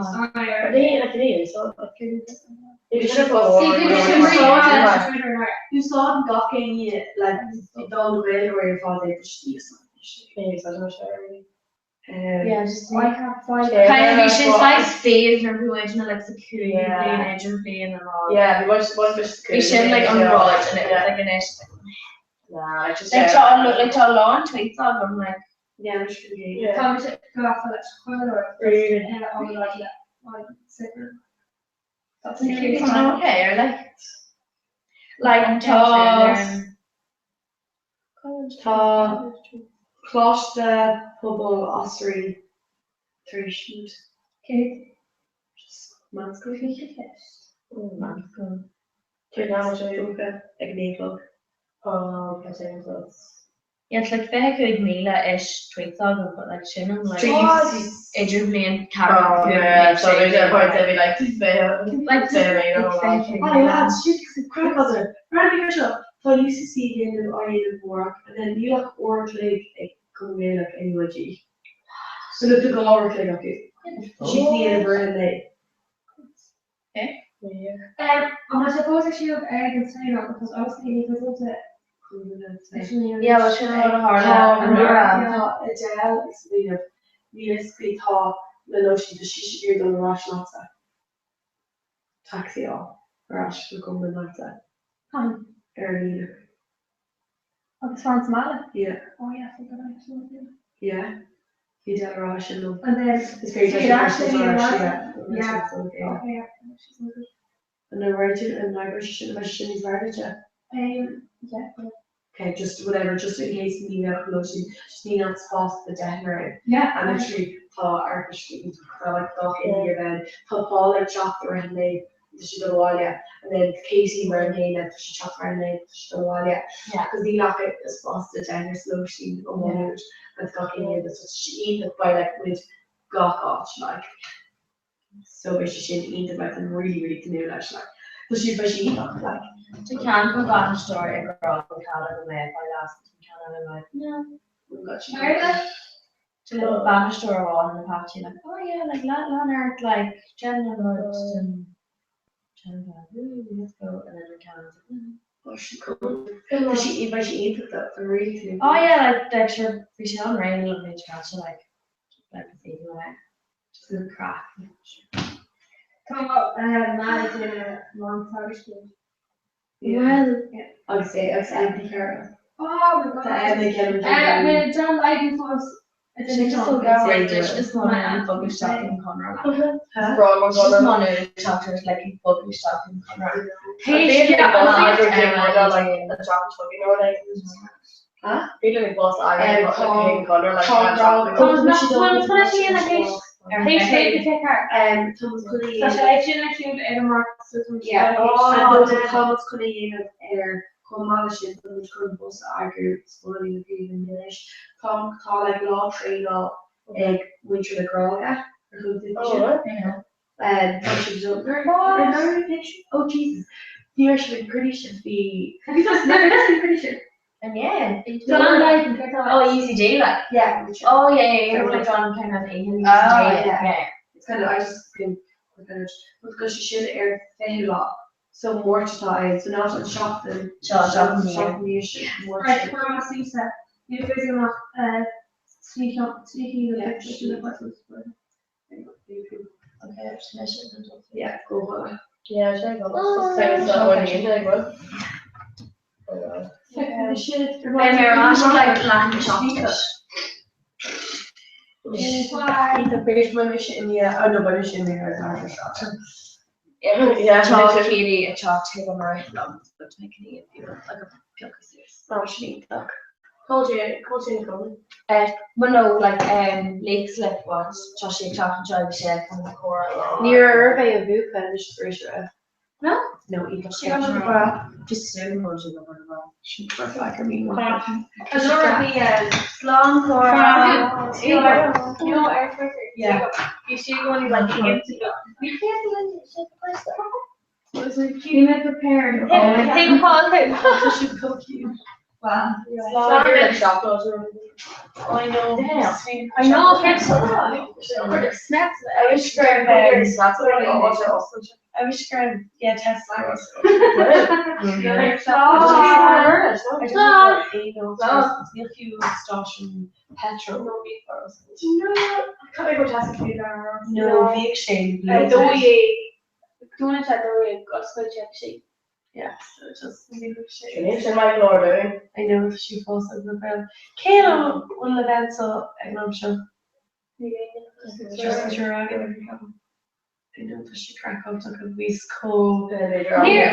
You saw them gawking you like down the rail where your father pushed you. Yeah, just I have five. Kind of she's like phase and everyone like security playing engine playing and all. Yeah, one we should like on road and it was like an ish. Nah, I just like John Law tweets of them like yeah, which should be Come to go after that color or like that like sicker. That's okay or like Closh the Hubble Ossery 3 sheet. Okay. Just man's go to get it. Oh, man's go. Oh, okay, so yeah, it's like very good Mila-ish tweets of them, but like Shannon like Adrian playing Carol. Yeah, so there's a point that we like to say like oh yeah, she's grandmother. Randy Mitchell. So I used to see you in the work, and then you like work like coming in like NUG. So look the girl work like okay. She's the in day. Okay. I suppose I should have aired and say that because I was thinking it was yeah, but she had a hard realistically thought no, she should be done a rash nasa. Taxi off. Rash will come in nasa. Early. Oh, this one's Mala. Yeah. Oh yeah, I forgot I saw it. Yeah. He did a rush and And then it's very Sweet different. Ashley and Rush. Yeah. Okay, yeah. She's so good. And then where to and like where she shouldn't have started yet. Yeah. Okay, just whatever, just in case me no she just need not spot the death right. Yeah. And literally thought Arthur Street like thought in your bed, thought Paul like chopped around me, she done a while yeah. And then Katie around me and she chopped around me, she done a while yeah. Yeah. Because he knocked it as fast the death slow she and thought in here that's what she eat it by like with gawk like. So she shouldn't eat it like I'm really to know that like. So she like Du kan gå an story a girl we call it away by last can like no. To little ban store on the party like oh yeah like Leonard like Jenna and let's go and then we can oh she cool. Does she eat it though? I'm really to oh yeah like the extra fish on rain little bit catch like it's eating away. Just a crack. Come up married in a long-term school. Well, I'd say Andy Carroll. Oh my god. When John Lydon was She's so good. This morning I published that in Comhrá. This morning chapters like he published that in Comhrá. Huh? Feeling boss I Thomas Cullen Coalition which could both argue schooling in English. Come like law train which the girl oh Jesus. Here should be pretty should be have you just never seen pretty sure? And yeah, oh easy day like yeah. Oh yeah, like John kind of yeah. It's kind of I just think because she should air a lot. So more to tie, so not on shopping. Shopping music. Right, we're on Susa. You're busy enough sneaking the pictures in the buses. Okay, yeah, go on. Yeah, I go. Like land chocolate. The page my mission in the oh no, but it's in the yeah, chalk kitty, a chalk table right now. But making it feel like a piece. Oh, she needs that. Called you coming. Well no, like Lake Slip was Joshua Chalk and Joy Michelle from the core. Near Irving of Buka and she's very sure. No? No, you can She got on the bar. Just soon or she got on the bar. She looked like her mean one. And Laura the long core. You know Air yeah. You see one like the instant. You can't do it was like you had prepared. I think Paul should cook you. Wow. I know. I know. Snacks. I wish I wish yeah, test petrol. No, big shame. Yeah, so just I know if she falls in the bed. Kayla will event so I'm not sure. Just sure I know that she crack up like a whisko. Here,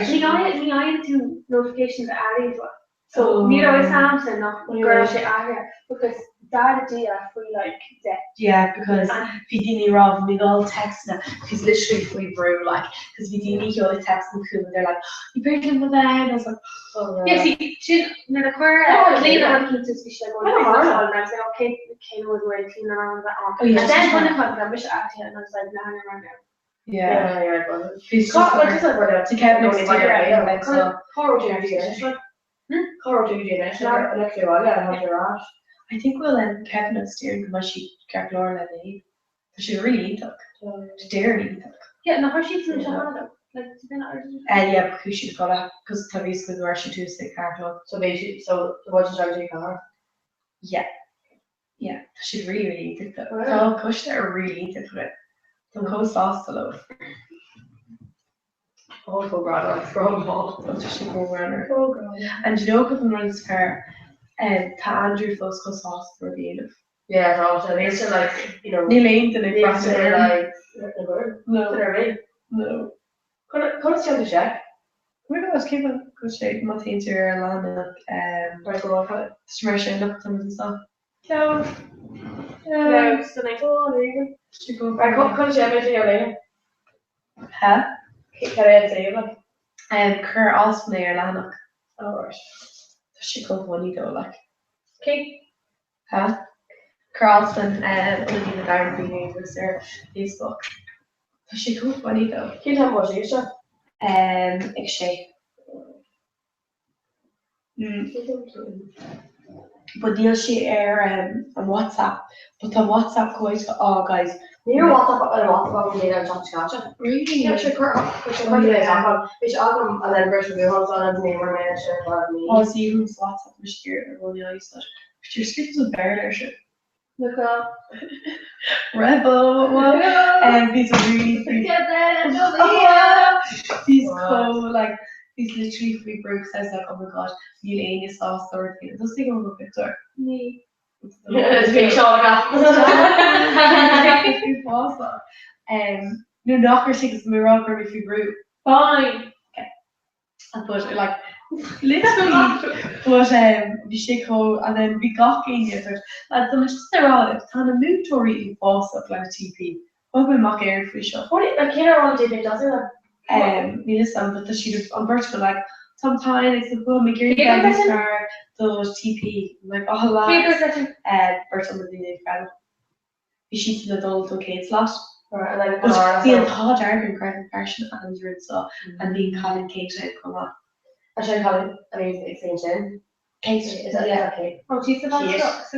to notifications adding to it. So, you know, it's Samson, not girl shit out here because that idea for like that. Yeah, because Vidini Rob, we all text now. He's literally free brew, like, because Vidini, he always texts them cool, and they're like, you better him with that. And I was like, oh, yeah, see, she's in the car, clean the keeps to speak like, oh, and I was like, okay, Kayla was wearing clean around that on. And then when I got them, I should ask you, and I was like, no, around now. Yeah, he's to Kevin next year. I think we'll end Kevin next year because she kept Laura and me. She really took. She dare took. Yeah, no, her she's in Shahada. Like, yeah, because she's got a because Tavis was where she does the car club. So basically, so what did I do car? Yeah, yeah, she really did that. Oh, gosh, they really did it. The whole sauce to love. Oh, brother, from home. That's what she and you know, because runs her, to Andrew Fosco sauce for the end of Yeah, so at least like, you know, Níl aontain ag they brasa say air. like, No. no. No. Could still check. We're going to keep it good shape. My teacher Alana Right, go on, cut it. smashing up some of the stuff. No. No, stunning. Oh, there you Should go. go. Right, could check it here later. Huh? Can I say like? Cur also there Alana. Oh, right. She go funny though like. Okay. Huh? Carlson and Olivia Darby was their Facebook. She go funny though. Can you tell me what she is? Ik sé. But deal she air on WhatsApp. But on WhatsApp quite guys. Your WhatsApp on data chat gotcha. Really? Yeah, sure, which album and then version of hold on name or manager for me. Oh, see who's WhatsApp was here really nice. But your speakers are better shit. Look up. Rebel. And these are really these cool like these literally free Brooke says like, oh my god, you ain't sauce or thing. Those things are a picture. Me. It's big shot no knocker six me rock or if you group. Fine. Okay. But like literally but we shake hole and then we got in it and the just around it kind of moved to reading false up like TP. What we mock air free shop. What I can't want to do does it? Listen, but the sheet on vertical like sometimes it's a boom make your guys start those TP like all that vertical with the incredible. You shoot to the adult okay slot. Right, and But being hard and great version and you're so and being Colin Kate come up. I should call it I mean it's insane. Kate Is that okay? Oh, she's the best.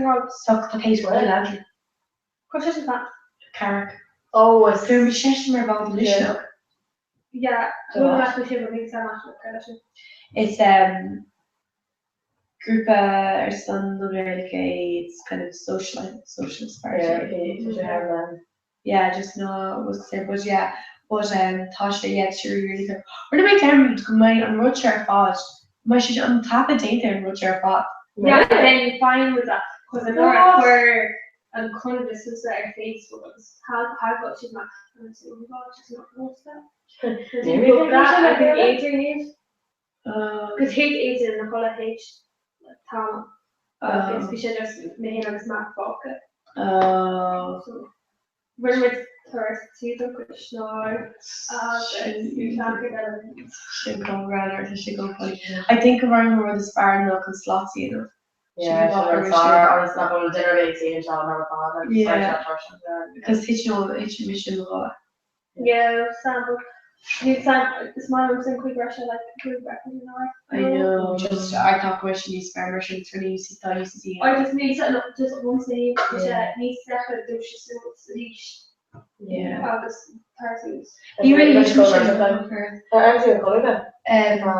Suck the Kate well actually. What is that? Carrick. Oh, it's There we session more about the mission. Yeah, it's group or some like it's kind of socialist party. Yeah, just no was there but yeah. But Tasha, yeah, sure really good. Where do I tell to come out on Rocher Fod? My should on tap a date there in Rocher Fod. Yeah, then fine with that. Because I know where kind of this was our Facebook how got she's not and I said, oh my god, she's not post that. I think Adrian is. Because H Adrian and Nicola H Tom. We should just make him a smart pocket. So when with her season Krishna should go rather she go funny. I think of her more the sparring milk and slots, you know. Yeah, I was not going to dinner basically and Sean never thought of yeah. Because it's mission yeah, sample. It's my own quick Russia like good breakfast, you know. I know, just I thought question you spare Russian for you see thought you see. I just need to just one thing which needs to have the leash. Yeah. How this person's. You really need to go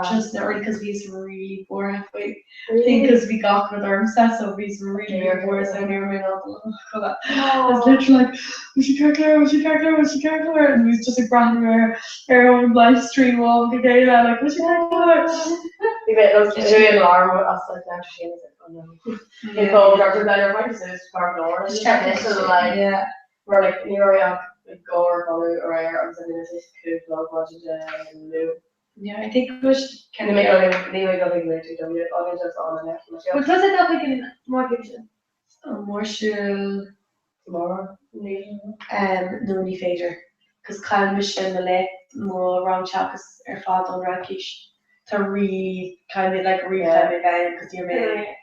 just not really because we were really bored halfway. I think because we got with our set, so we were really bored. So I never made up. It's literally like, we should calculate, and we was just like brand our own live stream all the day. Like, we should calculate. We made those doing alarm with us like that. She was like, you know, Dr. Daniel might say it's far lower. Like, yeah. We're like near like Gore, Bolu, or I was in this cool vlog watching Lou. Yeah, I think we should kind of make a later. I'll just on the next one. But does it help in more kitchen? More should tomorrow. No any fader. Because Kyle Michelle Malay more wrong chapters are fought on Rakish to kind of like event because you're made.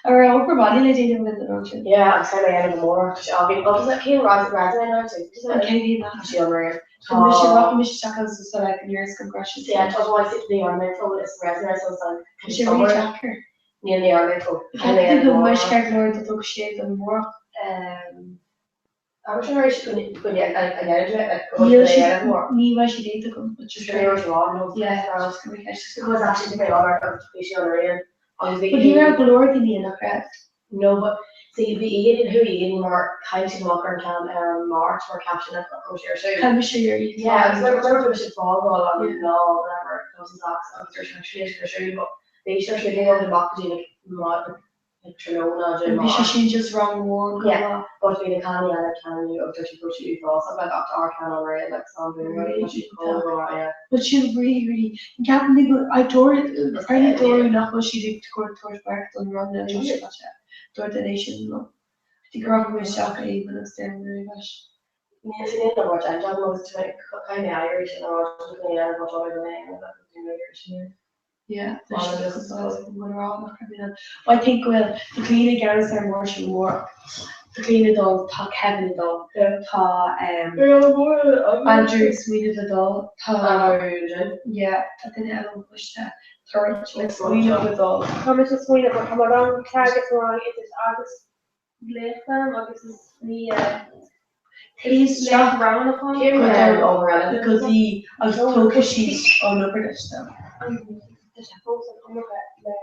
Or upper body lady in the motion. Yeah, I'm saying I am more. I'll be up to that kid right now too. Okay, be that. She over. Mission rock mission shackles so like years compression. Yeah, I told my 60 on my phone is resident so like she really jacker. Near the army phone. I think the much care more to talk shit and more. I was sure she couldn't I get it like more. Me why she did to come but just wrong. Yeah, I was actually the other she on her but you're a glory to me in the crowd. No, but see, the eating who eating more counting walker can March or caption it for sure. So I'm sure you're eating. Yeah, I was never finished fall on no whatever those socks. I was just actually for sure, but they sure should be on the box like Trelona, Maybe she just wrong one. Yeah, but being a canny and a canny of dirty pushy thoughts. I've got our can already, like something really she's cold or yeah. But she's really Gavin Nigel, I adore it. I adore enough what she did to go to Torch Park and run the Josh Gotcha. Door the nation. I think her up with shock even upstairs very much. Yes, I didn't know what I'm talking about. Kind of Irish and I was looking at what other name and that was Irish. Yeah, I think well, the cleaning girls are more the cleaning doll, tá Kevin doll, tá Andrew Sweeney doll, tá yeah, I think I don't push that. Third Sweeney doll. How much is Sweeney? But how long target for it is August late then? August is the He's late round of home. Because he I was told she's on the British stuff. Just suppose I'm looking at the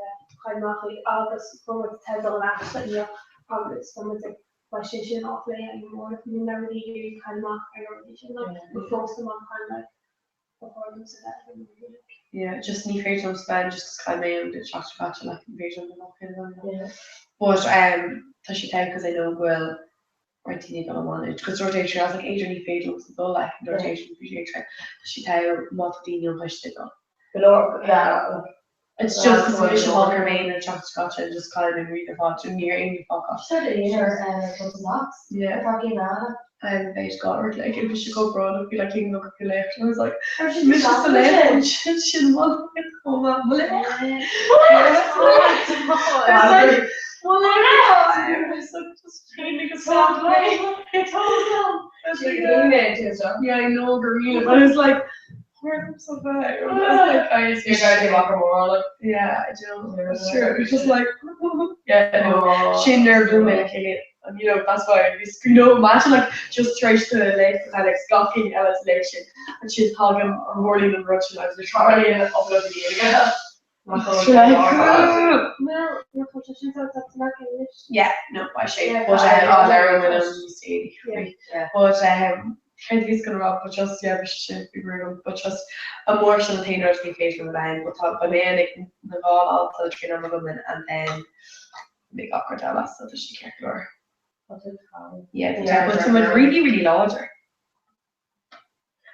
kind of August for the 10th of last year. Probably some of the question off late anymore. If you never the year, you kind of I don't know. We focus them on kind of performance of that. Yeah, just need fair to spend just kind of made the shot to like invasion of the yeah. But does she take because I know well right you don't want it because rotation has like 8 or 8 fails and all like rotation does she take multi-dino push it on. It's just because we should all remain and chat scotch and just kind of read the thoughts and you're in your fuck off. Yeah. And they just got her like if we should go abroad and be like you look at the left and I was like Mrs. the left and she want to come up with it. I was like just feeling a soft life. Yeah, I know green, but it's like I'm so bad. I was like, guys, you're going to walk more like yeah, I do. It's true. It's just like, yeah, no, she never blew me and you know that's why you know imagine like just tries to like like scoffing at isolation and she's hugging or whirling and rushing as they're trying to upload the video. Yeah, no, I should. But I'll learn when I'm see. But kind of is gonna rob, but just yeah, we should be rude, but just a more thing or to be faced with them. But talk by man, it can involve all the trainer women and then make awkward last so that she can't go. Yeah, but someone really larger.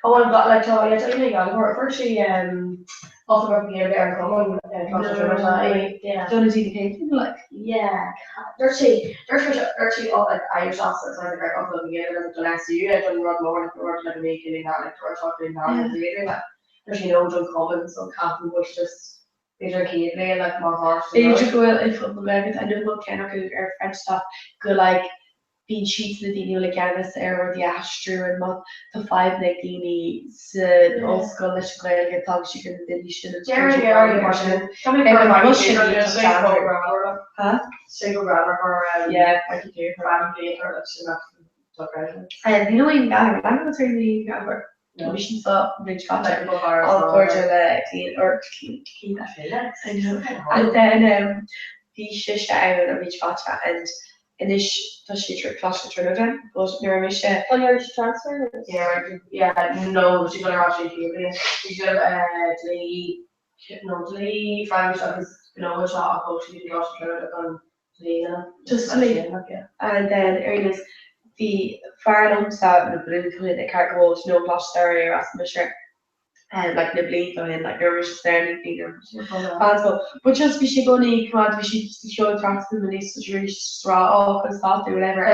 Oh, I've got like first she also working here there and coming Don't do the cake like they're all like Irish sauces like they're up on the other the last year I done run more like work like a week in that like we're talking down later like there's don't coming so Captain Bush just they're kid like more harsh. They just go out in football I know what kind of good French stuff go like being sheets na daoine le ceannas ar the astrú and mod the 5 na daoine sa óscoil leis an Gaeilge tá si go daoine sin an you know in Ghana, I'm not really Ghana. No, she's up rich content all cordial clean or clean that. I know. And then the shisha out of each gotcha and Inish does she clash the Trinidad, but Niramisha. Oh, you're transfer? Yeah, no, she's gonna actually here. She's gonna delay French because you know which shot coach she did last Trinidad on delay just delay. And then Ernest the far side of the blue the cart goals, no clash story or Asmisher. And like the bleed on in like there was just there but just we should go need come out we should show the tracks in the next really straw off and stuff or whatever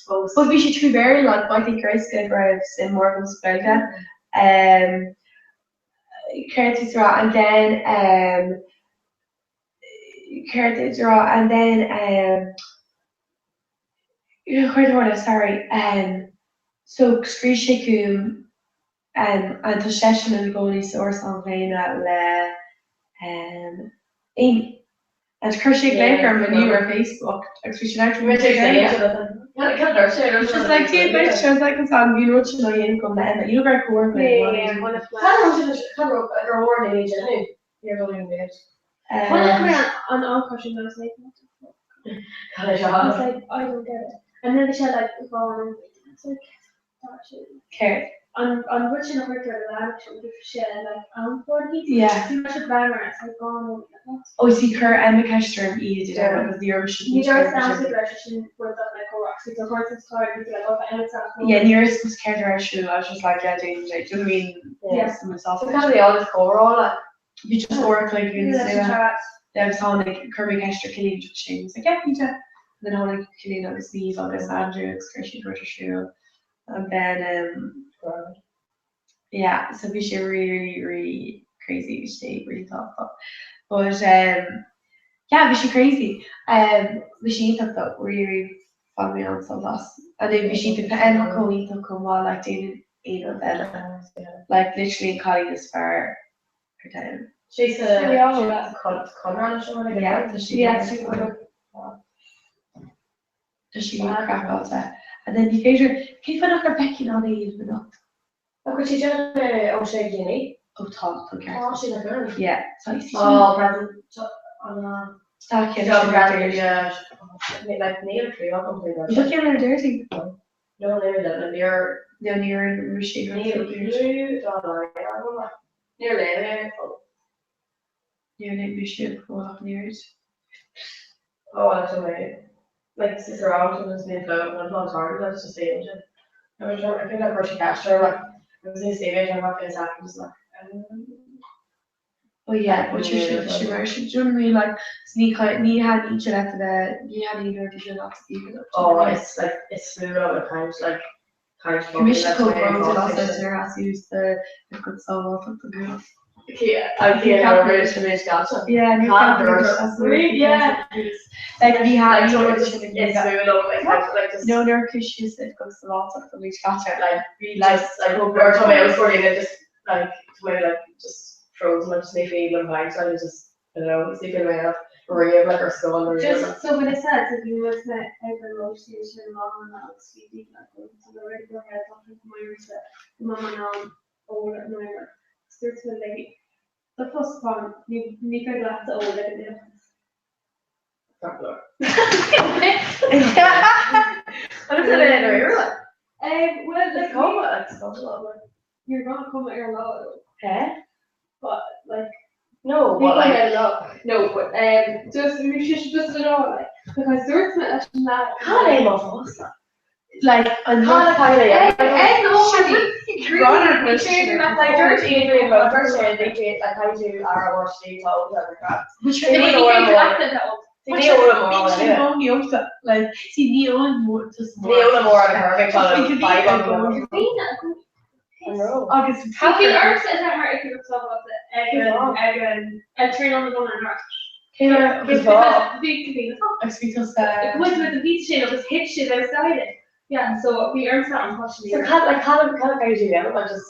but we should be very like I think Grace gonna grab some more than Spelga Curtis Raw and then Curtis Raw and then sorry so Screeshikum and to session and go source on playing le Amy and Crochet Laker when you were Facebook actually just like two pictures like a song you wrote no you come and you were core on all question I was like I don't get it and then they said like it's like okay I'm watching a picture of that shit like for these. Yeah. Too much glamour. It's like gone. Oh, see, her Emma Kester eated it because the Irish. You just sound like registration with that like Roxy. So first it's hard to like and it's yeah, nearest was Kerry. I was just like, yeah, do you know what I mean? Yes. Myself. So kind of all this overall like. You just work like you yeah. I was on like Kirby Kester Killeen just she was like, yeah, Peter. And then I like Killeen on his knees on this Andrew excursion to and then yeah, so we should really crazy, we should really thoughtful. But yeah, we should crazy. We should have that really fun me on so lost. And then we should be and going to come on like David like literally calling us for her time. She's a Comhrá or something. Yeah, does she crack out that? And then you figure, keep an upper Becky on the even up. Oh, could she do O'Shea Guinea? Oh, Tom, okay. Oh, she's like her. Yeah, so you see. Oh, present on Stack in yeah, like near tree or something. You look at her dirty. No, near that, near the machine. Near Levy. Near the machine, walk near it. Oh, that's amazing. Like, sister out was being flown on Plum Target, that's just the engine. I think that Russia Castro, like, it was in the same age, and what is happening, just like, oh yeah, but she generally like sneak out, knee had each at the knee had either did you not speak it up. Oh, it's like, it's smooth out at times, like, Commission code roads also there has used the good solo of the group. Yeah, I can't have a British gotcha. Yeah, and yeah. Like we had it's smooth out, like just no cushions it goes a lot of the beach gotcha. Like we like we're coming out for it and just like just frozen like just make me even vibes so I just sleeping away up ring like our skull or just so when it says if you was met every rotation long and that sweet like so the already go ahead talking to my reset mama old at my starts with late the first one you make a glass of old like this what is it anyway well like come you're gonna come at your low but like no, but just you should just know like because there's not how name of us like another like George Adrian but first year they did like how do our worst day told whatever crap like see Neil more just Neil more on a perfect color five on August how can art said that hard if you talk about the egg and train on the one and art because the beach chain was hit shit outside it. Yeah, so we earned that unfortunately. So kind of guys you know, like just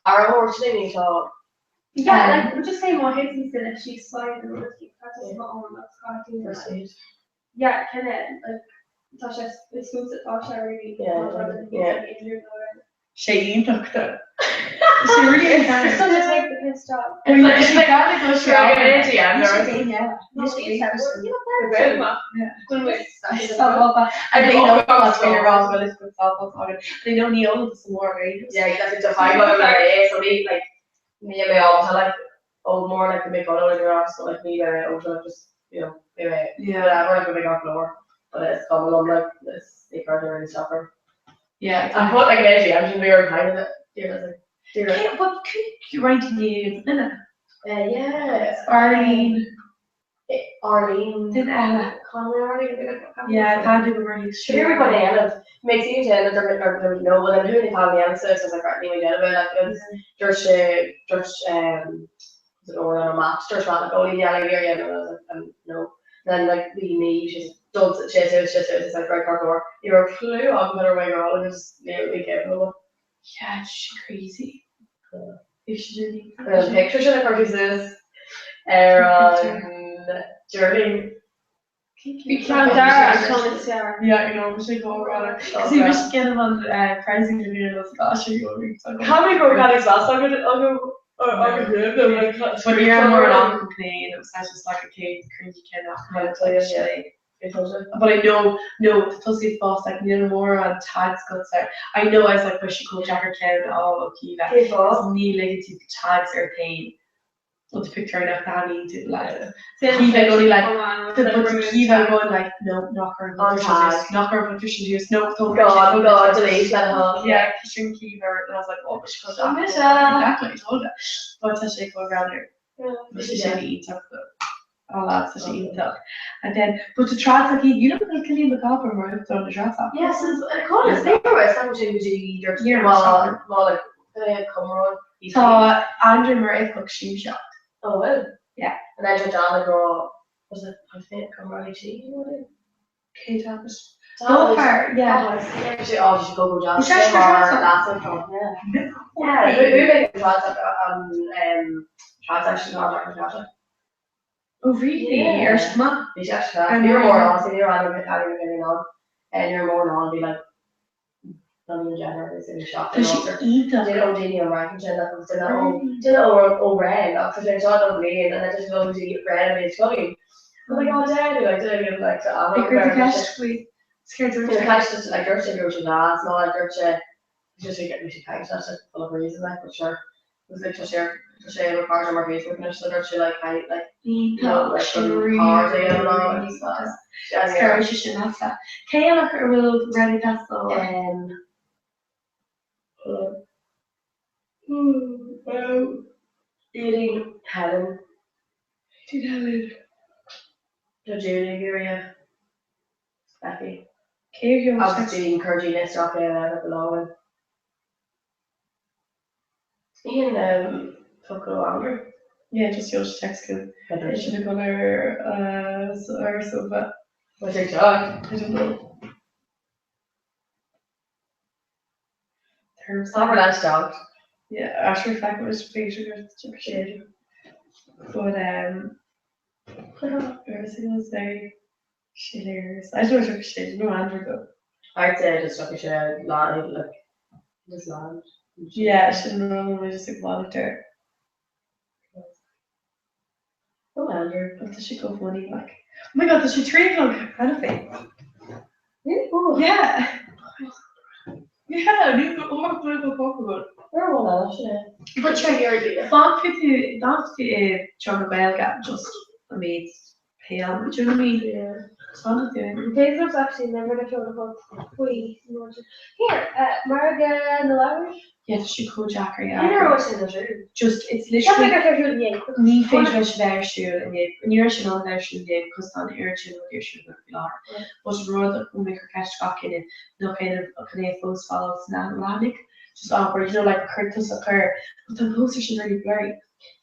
our unfortunately so yeah, like we're just saying more hits instead of she's fine and we're keep practicing my own that's kind of yeah, kinda like Tasha it's good that Tasha really She took that. She really is. She's gonna take the piss job. She gotta go shower. And they know what's going wrong with this. They don't need all of some more right? Yeah, exactly. To find what so me like me and my all like more like the big photo in your ass, so like me over just anyway whatever like a big on floor. But it's common on like this they can't really stop her. Yeah, I put like energy. I'm just very behind it. Okay, what could you write to you? Yeah. Arlene. Then Ella. Arlene. Yeah, I can't do the word. Everybody else makes you tell that they're no, well, I'm doing the call the answer, so it's like anyway, like it's just or match, just not only yelling here, no. Then like me, she's done it's like right door. You were flew on her way around and just nearly gave them. Yeah, it's crazy. If she really. Pictures of the purchases. Journey. Yeah, we go around. Because we wish to get him on pricing video. Gosh, how many organics last time? When you're more on complain, it was just like a cake, cringy kid, But I know the Tussie boss like more on tags goes out. I know I was like push cool jacker Ken all Kiva. It's me legacy tags are pain. What the picture of Danny did like Kiva going like the Kiva going like no knocker Patricia juice no God delete let her yeah pushing Kiva and I was like oh she goes exactly I told her but I shake around her but she didn't eat up all that so she eat up and then but the trats like you don't know clean the copper right on the trats up yes of course they were something to do your well like Comhrá so Andrew Murray cook shoe shop. Oh well. Yeah. And then your Donna girl was it I think Comhrá tea Kate Thomas. Go her, yeah. She go down. She last one. Yeah. Yeah. We make the transaction on Oh really? Yeah. Or mom? And you're more on, you're on on, and you're more on be like. None of the generators in the shop. Does she eat them? They don't do any American gender. They're not over red. Because they're not on me, and then I just go to eat bread and it's funny. I'm like, oh, Dad, like, the cash, we scared the cash just like Gertrude goes to glass, not like Gertrude. Just like me to cash. That's just full of reason, like, for sure. It was like to share a part of my Facebook, and so Gertrude like I like like party and all and stuff. Scary, she shouldn't have that. Kaya look at real ready castle eating Helen. Eating Helen. The Julie area. Becky. Kaya I was doing encouraging this stuff below. Ian took a longer. Yeah, just your text him. I should have gone her sofa. What's your job? I don't know. Summer last dog. Yeah, actually, in fact, it was pretty shade. But everything was very hilarious. I don't know if shade. No, Andrew go. I'd say just like a shade, like just land. Yeah, I shouldn't normally just like monitor. Oh, Andrew. But does she go funny like? Oh my God, does she 3 o'clock kind of thing? Really? Oh. Yeah. Yeah, nu ook wel. But you're Thought to John Belga just made pale. Do you know what I mean? Yeah. It's fun to do. Facebook's actually never the show about we here, Marga the Lounge. Yeah, she cool Jacker, yeah. I never watched it in the just it's literally ní féidir leis bheisiú níor sin an bheisiú dé cos an airisiú irsú go fi lá. But rud a mé chu ceist gacinine nó chéanamh a chuné fós fáil na lánig just awkward, you know, like Curtis occur, but the poster is really blurry.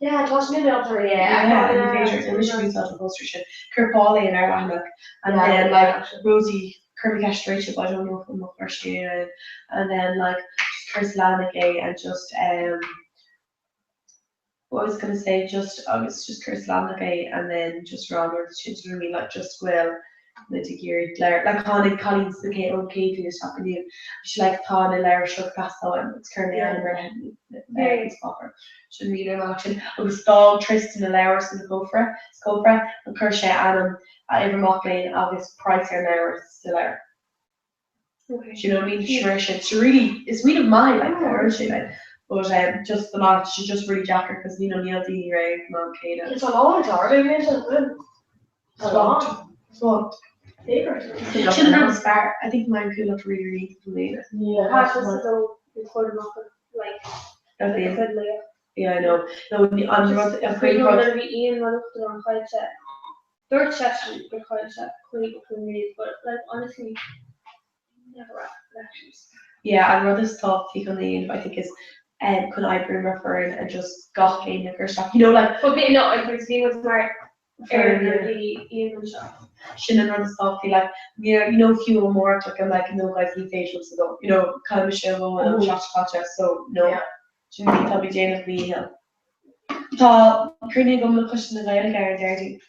Yeah, it was maybe up there, yeah. And the favorite initially thought the poster should Kurt Pauly and Ireland look, and then like Rosie Kirby Cash Rachel, but I don't know if I'm up first year, and then like just Chris Lanagay and just what I was gonna say, just it's just Chris Lanagay and then just Robert, you know what I mean, like just Will. Lydia Geary, Claire, like Collins, the Kate on Katie is happening. She like Todd and Lara shook past and it's currently on her head. Very spopper. Should read her action. It was Dahl, Tristan, and Lara in the Gopher, and Kershaw, Adam, Ivor Mocklane, August, Price, and Lara still there. Okay. Do you know what I mean? She really, it's really of mine, like her, she like. But just the lot, she just really jacked her because Neil D. Ray, Mom, Kate. It's a long time, it's a long. So, she shouldn't have a start. I think mine could look really, really familiar. Yeah, yeah, I know. No, on the pretty much be Ian one of the on quite set. Third session, the quite set, quite familiar, but like honestly, never actions. Yeah, I'd rather stop taking the end. I think is could I bring referring and just got in the stuff, you know, like. But no, if it's being with smart. Shouldn't run stop feel like you know few more talking like no guys in facials so you know kind of Michelle and Gotcha so no shouldn't be probably Jane of me Tá curnig go na question na gael gar dirty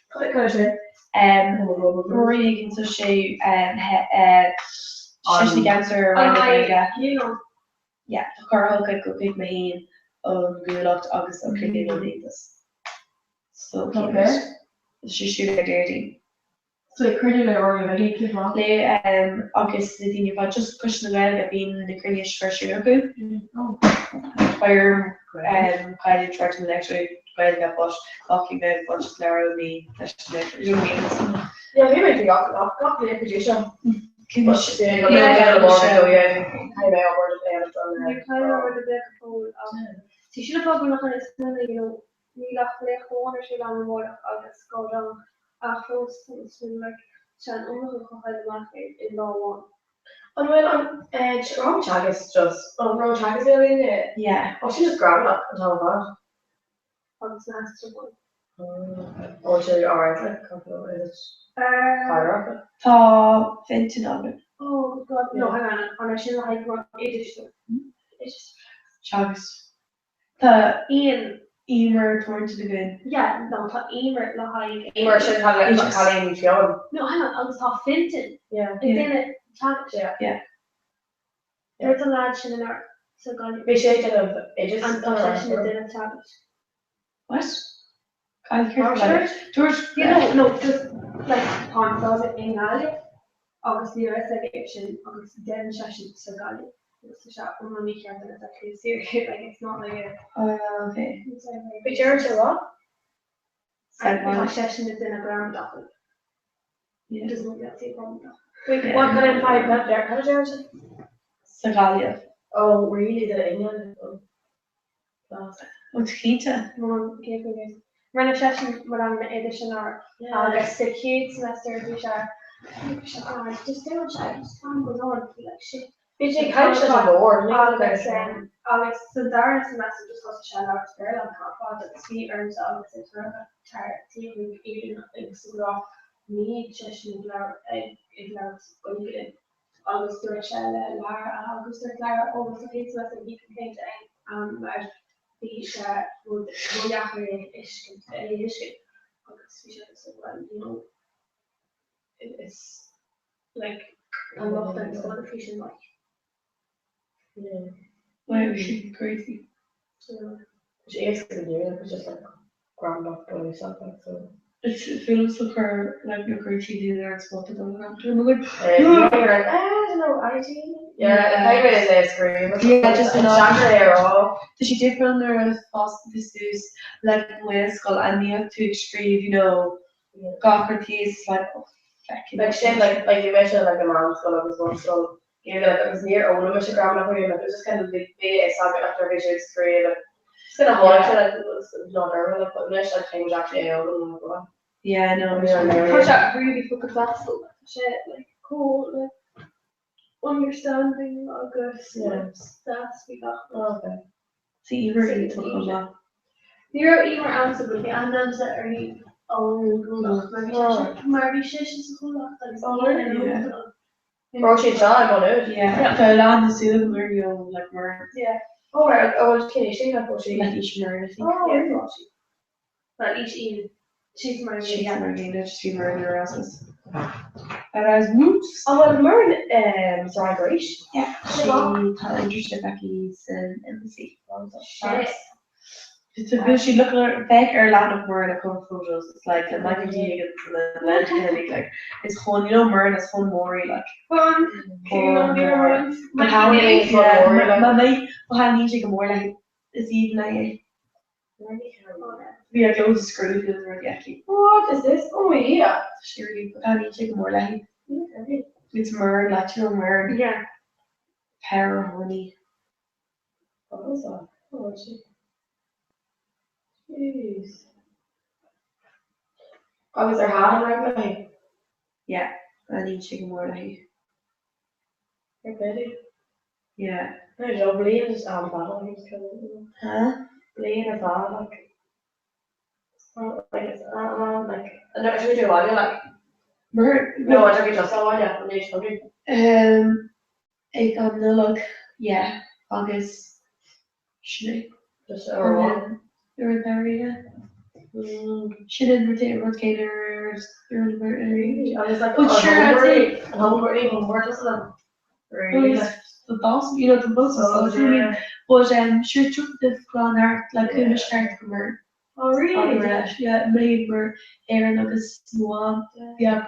Rory can so she she cancer yeah Carl go big main good luck August okay no need this so she shoot her dirty. So I couldn't know where you're really keep on. Le agus the thing about just pushing the well that being the Greenish first year ago. Fire kind of try to lecture well that but talking about what Clara me you know Yeah, we might be got the position. Can But yeah, but yeah, more so yeah, kind of over the day done. You kind of over the big hole. So you should have probably not kind of smelling, you know, we got like one or two long more of this go down afterwards. It's been like Shan only go kind of market in law one. And well, Ron Chagas just Ron Chagas really yeah. Oh, she just grabbed it and all that. On this master one. Oh, she alright, like couple of it. Higher. Tá Fenton on it. Oh God, no, hang on. I'm actually like what it is. It's just Chags. Tá Emer torn to the gun. yeah, no, tá Emer la high. Emer should have like Colleen Fionn. No, hang on. I was tá Fenton. Yeah. It's in it. Yeah. There's a lad in our so gone. We should have ages. And obsession is in a tablet. What? I care about it. George, you know, no, just like Pond does it in Galia. Obviously, the rest of the action, obviously, Devon session so Galia. It's a shot when we care that it's actually serious. Like it's not like a. Okay. But George, what? And session is in a ground document. Yeah. Doesn't look that same problem. Wait, what kind of five that there? How George? Sagalia. Oh, really? The England. What's Kita? Run a session with an edition or like the kids semester which are just do it, just time goes on like shit. BJ kind of a board. Alex so Darren semester just got to shout out to girl on top of the sweet earns Alex is for a tart team even things to go me session Iglar's going August door shell Lara August door Lara over the kids semester he can paint the would is you know it's like a lot of things on the fishing like yeah. Why was she crazy? She is gonna do it, it's just like ground up by yourself like so. It feels like her like your crazy do there and spotted on the ground. I'm like, you're like, I don't know, IT. Yeah, I kind of is scream. Yeah, just in there all. So she did run there as fast as this like Wales school and the other two extreme, you know, got her teeth like oh fucking like shit like you mentioned like the mom's school was one so you know it was near Ola which grammar like it was just kind of big it's not after visual screen like it's kind of hard like it was not early like but next like things actually yeah no really fucking fast shit like cool like understanding all good stats we got. Okay. So you really took a lot. You're answerable and then that are you Marby Shish is a whole lot like Roshi John on it. Yeah. The land is the where you like more. Yeah. Oh right, okay, she had Roshi. Like each murder, I think. Oh yeah, Roshi. But each Ian. She's Marby. She's Marby, just be murder asses. And I was whoops. Oh, well, Mern, sorry, great. Yeah, she had interested Becky's embassy. It's a good. She looked at Beck or land of Mern at cover photos. It's like the Michael Deegan from the Land Kennedy. Like it's fun, you know. Mern is fun, Maury like. Fun. But how many? Yeah, my mate. But how many more like is even like. We had loads of screws in there, actually. What is this? Oh yeah. Surely, but how do you take more like? It's Mern, like you know Mern. Yeah. Pear, honey. What was that? Oh, she. Jeez. Oh, is there hard around like? Yeah, I need chicken more like. Okay. Yeah. I don't believe it's battle. Huh? Playing a bad like it's like I never should do one like no I don't get just one yeah I'm just wondering ik kan look yeah August Schneek just one you're in area she didn't retain retainers you're in area I was like but sure I think homework is really the boss you know the boss is so but sure took the ground art like who was starting from her Oh, really? Yeah, made were Aaron agus Swan. Yeah,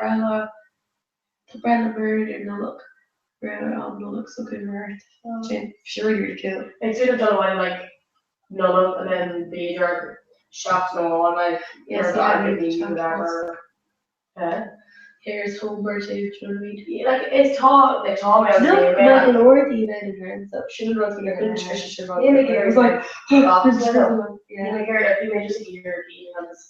the Brella bird and no look. No look so good word. Sure you're kill. It's sort of done away like none and then the either shops no one like Yes, whatever. Here's home birthday, you know what I mean? Yeah, like it's tall, like tall man. No, like Lord even in her so she didn't run through her she run. It was like yeah, you may just hear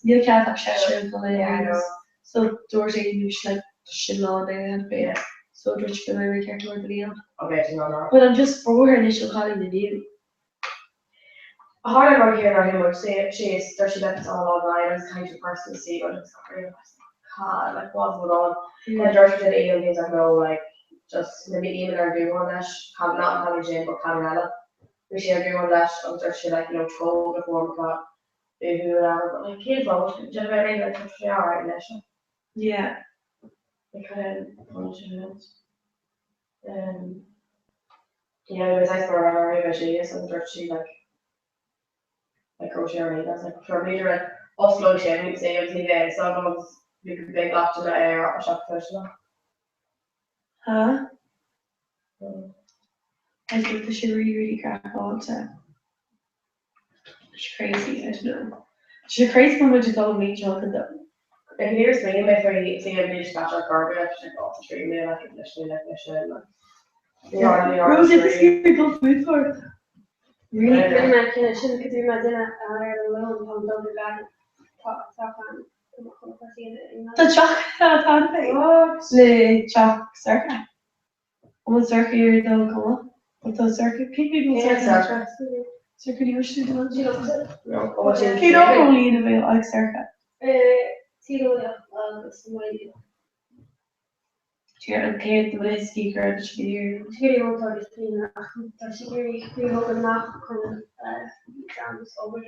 you can't have Cheshire in the layers. So Dorothy usually like shit on there and yeah. So Dorothy feel very careful with the deal. Okay, no. But I'm just for her initial calling the deal. A hard about here or him would say she is especially that it's all online as kind of person to see what it's God, like what's going on. And Dorothy did email things like no, like just maybe email or do one that not having Jane but Camarella. We should do one that I'm Dorothy like, troll before we got who whatever, but like kids vote, generally like they are right now. Yeah. They kind of punch it. Yeah, it was nice for her, maybe she is and Dorothy like crochet that's like for me like Oslo she say everything there, so I was big locked in the air or shop person. Huh? I think they should really crack on to. She's crazy, I don't know. She's a crazy woman to tell me chocolate though. And here's me, my friend, see everybody just got our garbage, like off the street, like literally. Rose, it's a scary go food for it. Really? Could you imagine alone on the garden? Talk on. The chocolate thing. What? The chocolate circuit. One circuit you're done come up. What's the circuit? People circuit. Circuit you wish to do? No. You don't only in a bit like circuit. You're okay with the speaker and sheer. Sheer won't have been we hope enough exams over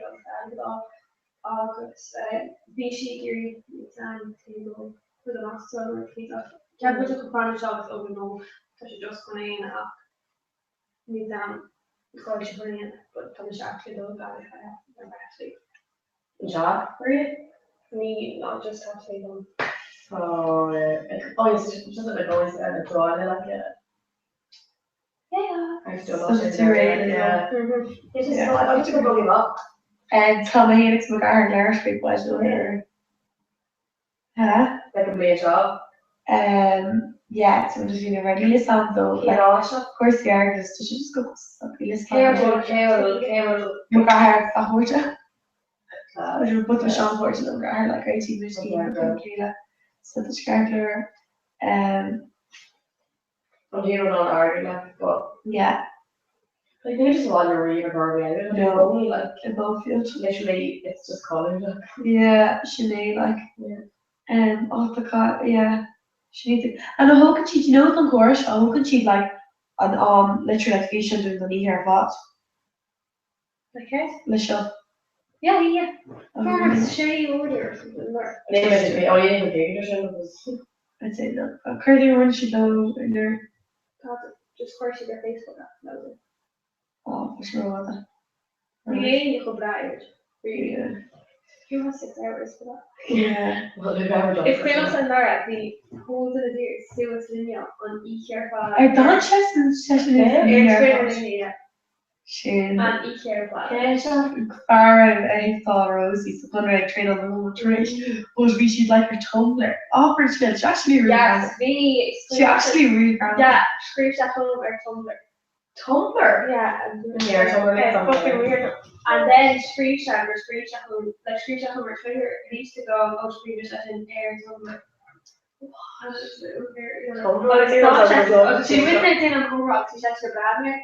August. BC theory exam table for the last summer. Temperature component jobs over no, because you're just going in the exam. Because you're going in, but I'm actually don't got it. Actually. Job for you? Me, not just have to them. Oh, it's just like always a drawing like it. Yeah. I still love it. Yeah. It's just I just go give up. And tell me it's McGarren Irish people I do here. Huh? That can be a job. Yeah, so I'm just doing a regular sound though. Like, of course, the artist, she just go something. Carol. McGarren, a horta. I would put the Sean Horton on McGarren, like 18 minutes game. So the Scarler, I'm here on Ireland, but yeah. Like they just want to read a Barbie. No, only like in both fields. Literally, it's just college. Yeah, Sinead, like. Yeah. Oh the god, yeah. She needs to. And how can she? Do you know the chorus? How can she like an literally like vision doing the knee hair fat? Okay. Michelle. Yeah. It's shady order or something. Oh, you didn't get it. I'd say no. Curly one should know in there. Just course you get Facebook. That was it. Oh, for sure about that. Really, you could buy it. Yeah. You have 6 hours for that. Yeah. Well, they've never done. If Chris and Laura, the whole of the year, Sue was linear on E-Care5. I don't session is Shane. And E-Care5. Yeah, Farah and thought Rosie, so when I train on the whole trade, would be she'd like her Tumblr. Oh, for she actually really she actually really yeah, screenshot home or Tumblr. Tumblr? Yeah. Tumblr. Fucking weird. And then screenshot home, like screenshot home or Twitter, it used to go, screenshot in air Tumblr. She went in on Comhrá, she said to Bradner.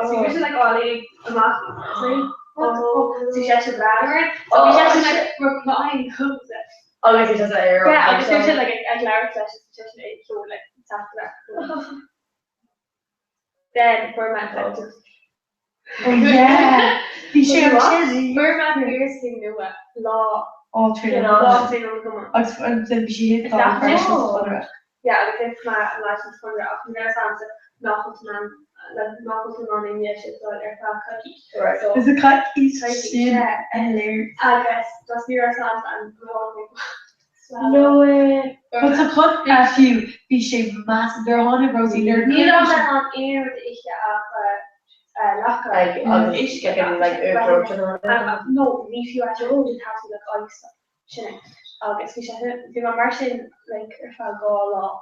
She was like all in a math thing. She said to Bradner. So we just like replying codes. Oh, like it's just air. Yeah, I was just like a Clara session, just like after that. Then format photos. Oh yeah. You share format piercing new law. All true. Law thing on come on. And she hit that Yeah, I think my license for the often there sounds nothing man like Malcolm on in yes, it's on air cookie. Is a cookie shit hilarious. I guess that's your sound and No way. But to cut a few, be shaped massive. They're 100 rosy. They're Niet altijd aan eer dat ik je lachen. Is No, leave you at your own. It has to look like stuff. Shouldn't. August, we should do a margin like if I go along.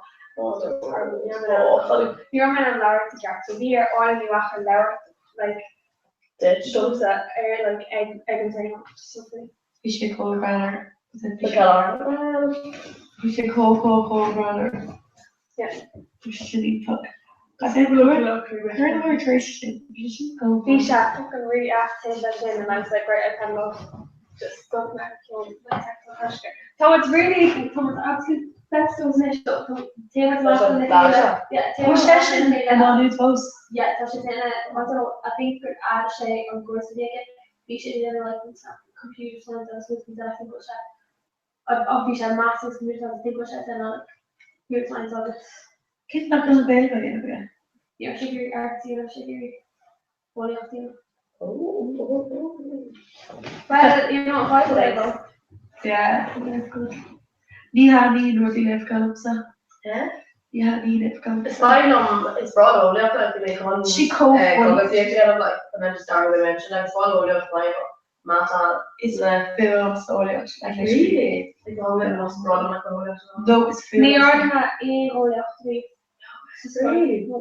You're my Laura to get so we are all in the water Laura like the shows that are like egg and something. We should call brother. We should call brother. Yeah. We should eat fuck. I said we're more Christian. You should go. We should fucking really ask him that in and I was like, right, I can go just go back to my so it's really absolute best of niche to Taylor's last one yeah Taylor's session and on who's post yeah so she's in it I think for Ashay on course to get we should do like computer science and something that I think was obviously a master's computer science I think was then on computer science of it kids not gonna be again yeah should be arts you know should be only of them well you know why would I go yeah Ni had ni nor di lef galopsa. Yeah? Ni had ni lef galopsa. It's fine, it's broad only up like they come. She cold but if you get like and then just start to mention like broad only up like Mata is a film story like really? Like all the most broad like only. Though it's film. Ni are ha in only up to me. Really?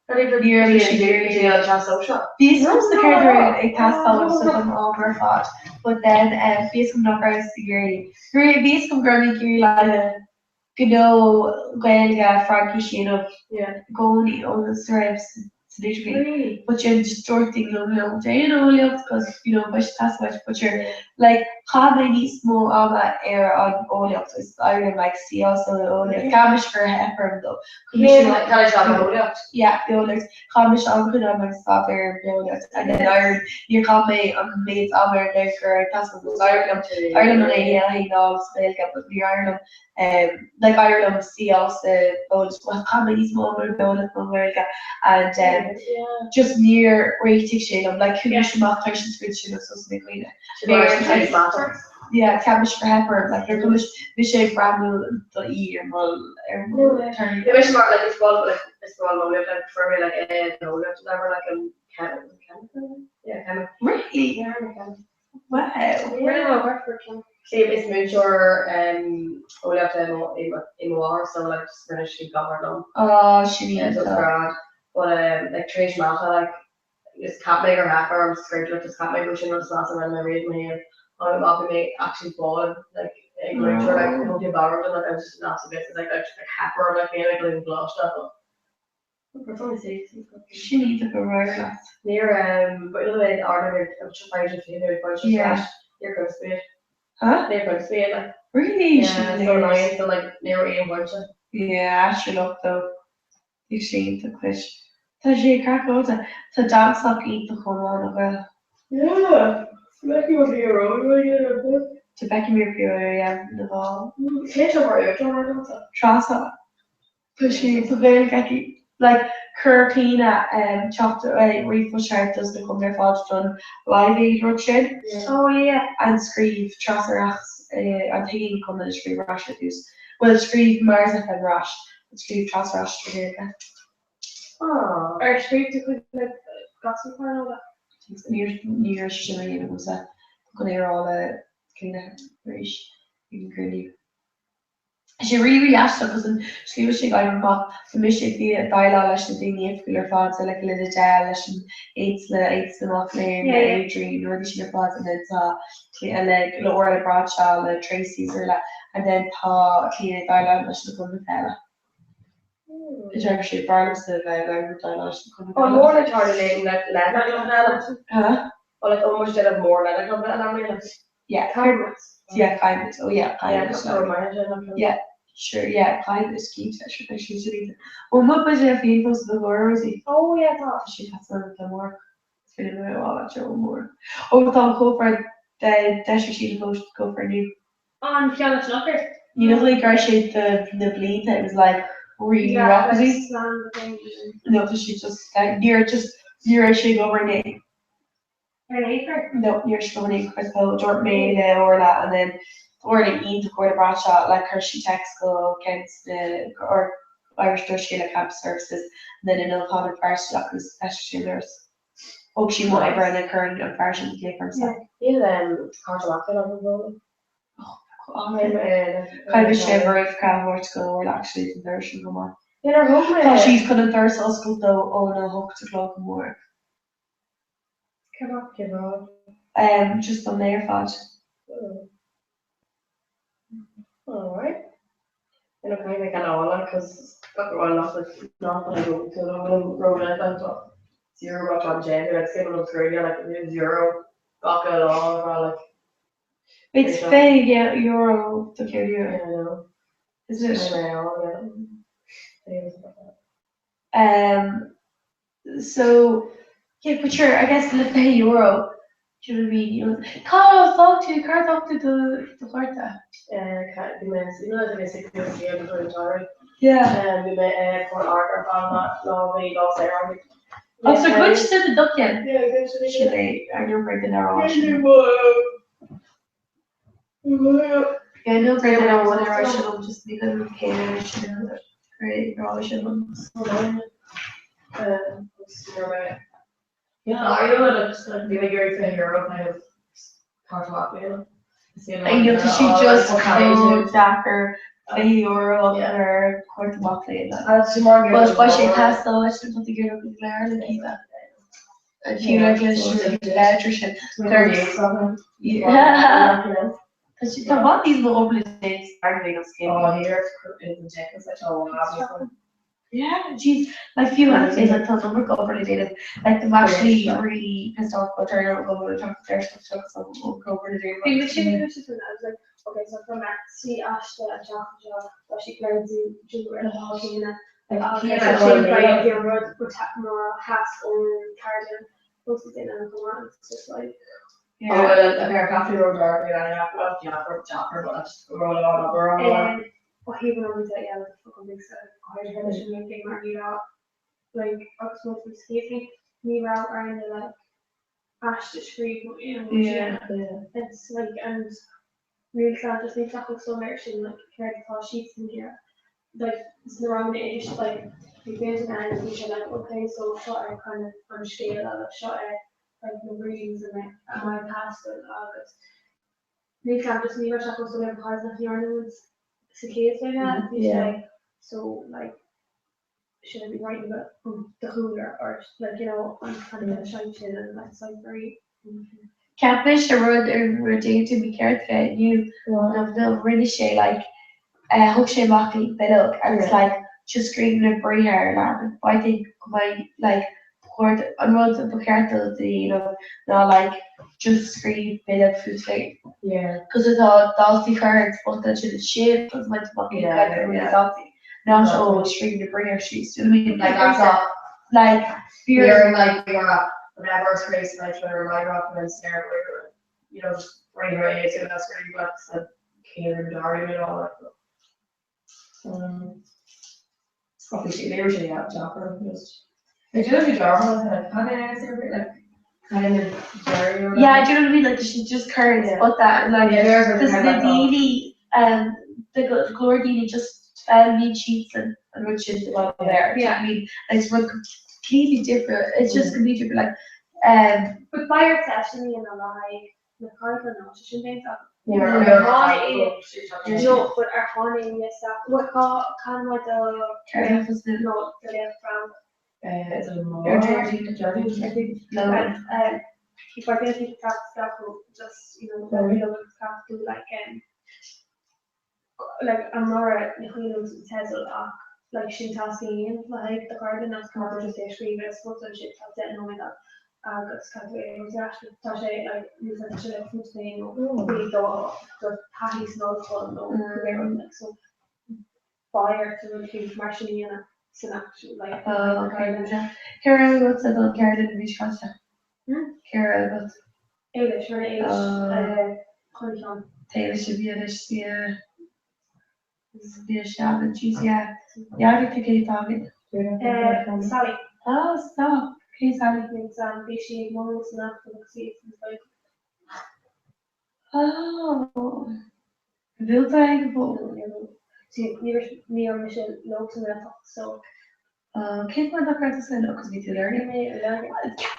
These comes the character a cast all of them all were fought, but then these come not very security. These come growing here like you know when Frankie Sheen of going on the stripes literally, but you're distorting little you know because you know much that's much but you're like how many small air on all of this I like see also only cabbage for heifer though yeah the others cabbage on could have stop there and then iron you can't make made other like that's what Ireland I know like but the Ireland like Ireland see also those how many small buildings from America and just near rating shade of like who should not touch the switch or something like that. Yeah, cabbage for heifer, like they're going to shape brand the E and well, turn. They wish more like it's small like for me like no never like yeah kind of really wow really work for see it's mature only up to in war so like just finished covered them she needs that but like Trish Malta like this cat maker heifer I'm scared like this cat maker she was last time I read my hair I'm not gonna actually fall like make sure like don't get bothered and like I was just not so business like heifer like maybe like little blush stuff but only safe she needs a variety near but the way the order of trying to feel very funny you're gonna speed they're going to speed like really yeah so nice so like near a bunch yeah actually look though you see the fish so she crack out to dance like eat the whole on of yeah like you were here to back in your period the ball Trasa because she's a very like Curtina and chapter Reef Sharp does the come their fault done live eruption oh yeah and Screeve Trasarachs I'm thinking come the Screeve Rash well Screeve Mars and Rash Screeve Trasarash oh or Screeve to like gossip or all that near Shimmy was that going to all the kind of rich you can really she really asked because she was she got back the mission the dialogue she did the filler thoughts like a little gel she eats the muffin Adrian or she thoughts and then and like Laura Bradshaw the Tracy's or like and then clean dialogue she come with that it's actually part of the dialogue oh more like hardly like or like almost did have more like yeah kindness oh yeah kindness yeah sure yeah kindness keeps actually she's really well what was your favorite the Rosie oh yeah she has some of the more it's been a while at your more oh thought go for the dash sheet of go for new on Fiona Snucker you know like our shape the bleed it was like really rapidly. No, because she just like near she go her name. No, near she go her name because the Jordan Mail or that, and then or the Ian to go to Bradshaw like her she text go against the or Irish Dutch like camp services, and then another part of Irish like who's special nurse. Oh, she might ever in a current version to take for himself. Yeah, Carter on the road. Kind of shiver if Canmore to go or actually the version come on. Yeah, they're home. But she's couldn't thirst us go though on a hook to clock and more. Kebab. Just on their fat. Alright. And I'm kind of get all that because not that I go to the road and I zero rock on gender, I'd say it looks great, like zero rock at all, or like. It's big, yeah, euro to kill you. Yeah, I know. Is it? So yeah, but sure, I guess let's pay euro. Do you know what I mean? You know, can't talk to the Horta. Can't be nice. You know, there's a good deal for the time. Yeah. We met for Arthur on that long lost there. Oh, so good to see the duckling. Yeah, good to Should they? I know breaking their own. Yeah, I know breaking their own. I should have just because of Canada. I should have great. I should have. Yeah, I know that it's like the bigger thing Europe kind of part of it. And you know, she just called Jacker euro or quarter buckley. But why she passed though, I should put the euro with Claire and Kiva. And she like she better shit. Yeah. Because she can want these little days starting on skin. Oh, here in the tech is such a lot. Yeah, geez, my few days I thought them were overly dated. Like they've actually really pissed off about her and going to talk to their stuff so overly dated. I was like, okay, so from that, see Ash the job, what she learned to do in the hockey and like your road protect more hats or cardigan, most of the thing and come on, it's just like. Yeah. Oh, a pair of coffee road or Jaffer, but that's roll on over. Well, he went on to say, yeah, like fucking big stuff. I finished and thing like like I was supposed to escape me out around the like Ash the street, you know. Yeah. It's like and really sad just makes that look so much and like carried the call sheets in here. Like it's around age, like we went and we should like okay, so shot I kind of on scale of shot like the readings and like my past and August. Really sad just me that was so like cars of the ornaments. Cicadas like that. Yeah. Like, so like, should I be writing about the cooler or like I'm kind of shy to and that's like very. Catfish the road to be careful. You know the really shay like hook shay mocking bit up and it's like just screaming and bring her and I think my like poured on roads of the cartel not like just scream bit up food thing. Yeah. Because I thought Dulcie cards but that shit is shit because my fucking really salty. Now so screaming to bring her sheets. You know what I mean? Like that's not like fear like whenever it's crazy like for my rock and snare where just bring her in and that's where you got the king and Dari and all that. Obviously they usually have Jaffer just they do have a Jaffer like kind of Jerry or yeah, do you know what I mean? Like she just cards but that like because the Dini the Glory Dini just need sheets and Richard about there. Yeah. I mean it's completely different. It's just completely different like but by your session and a like the part of the notion things up. Yeah, no, but our honey yes what kind of like the no the left from it's a if I think that stuff will just very little stuff to like I'm not says a lot like she tasking like the garden that's covered with the screen but sports and shit top that knowing that that's kind of it was actually touch like use that shit like food thing we go the patties and all the fun like so fire to the huge machine and it's an actual like Kara what's it on Kara didn't reach constant. Kara what's English or English Taylor should be English yeah The shaman, she's yeah, I think he's talking. Sally. Oh, stop. Okay, Sally. She wants enough for the season. Oh, wil eigenlijk Meer misschien lopen met zo. Kijk maar dat gaat zijn ook niet te leren.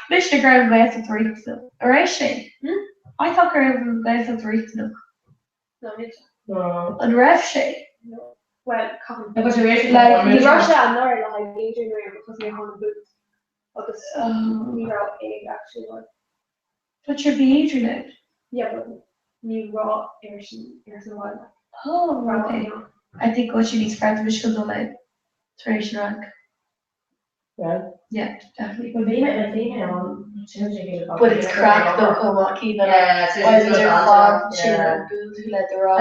Wist je girl bij het richten? Alright, I thought girl bij het richten ook. No, niet. Een ref. Well, Because like you Russia and Norway, like Adrian Ray, because they're on the booth. Because we are actually like. But you're the Adrian. Yeah, but we raw airs a while. Oh, okay. I think what you need to start Michigan on like tradition rank. Yeah, definitely. But it's cracked though, come on, keep it up. Why is there fog, chin, and booze who let the wrong?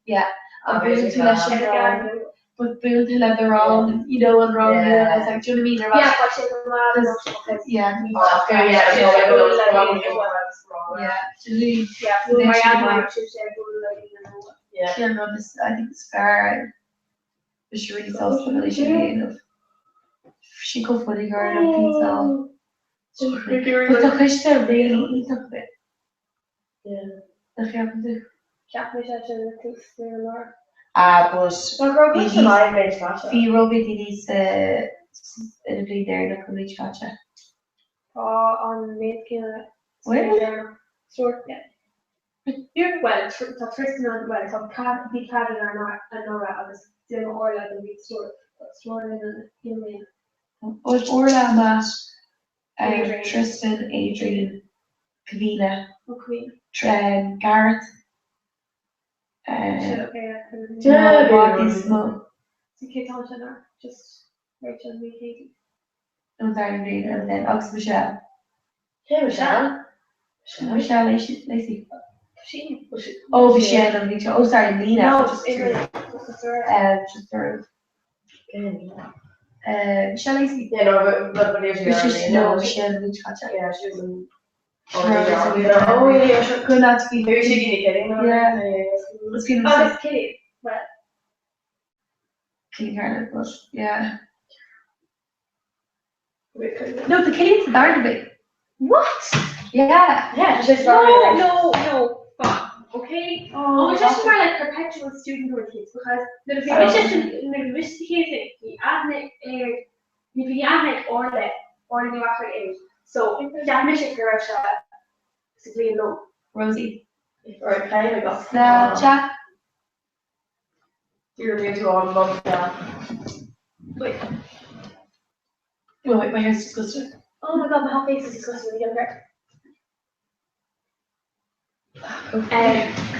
Yeah, and booze who let shit wrong. But booze who let the wrong, you know, and wrong, yeah. It's like, do you know what I mean? Yeah, but she's a yeah. Yeah, no, this, I think it's fair. But she really sells the relationship. She go for the garden pizza. But the question really is a bit. Yeah. Dat ga ik doen. Ja, we zijn er niet meer. But die Robbie die is in de derde dat kan niet gotcha. On making Where? Sort yeah. Well, it's Tristan on well, it's on be Caddy or Nora. I was doing Orla and we stored in the Was Orla, Matt, Tristan, Adrian, Kavina, Gareth, the kids on dinner, just Rachel and me, Katie. And then Ox Michelle. Michelle, Lacey. Oh, Michelle and Lisa. Oh, sorry, Lena. No, just third. Michelle Lacey. Yeah, no, but no, Michelle and Lisa. Yeah, she was in. Oh, yeah, good not to be. Maybe she get kidding. Yeah. Let's give him it's Kitty. Well. Kitty Carter, but yeah. No, the kitty's the dark bit. What? Yeah. Yeah, she's no. Fuck. Okay. Oh, it's just more like perpetual student or kids because there's investigated the admit the admit or the new after age. So that mission girl is really low. Rosie. Right, kind of got. Snapchat. You're being too on above that. Wait. Oh wait, my hair's disgusting. Oh my god, my whole face is disgusting again.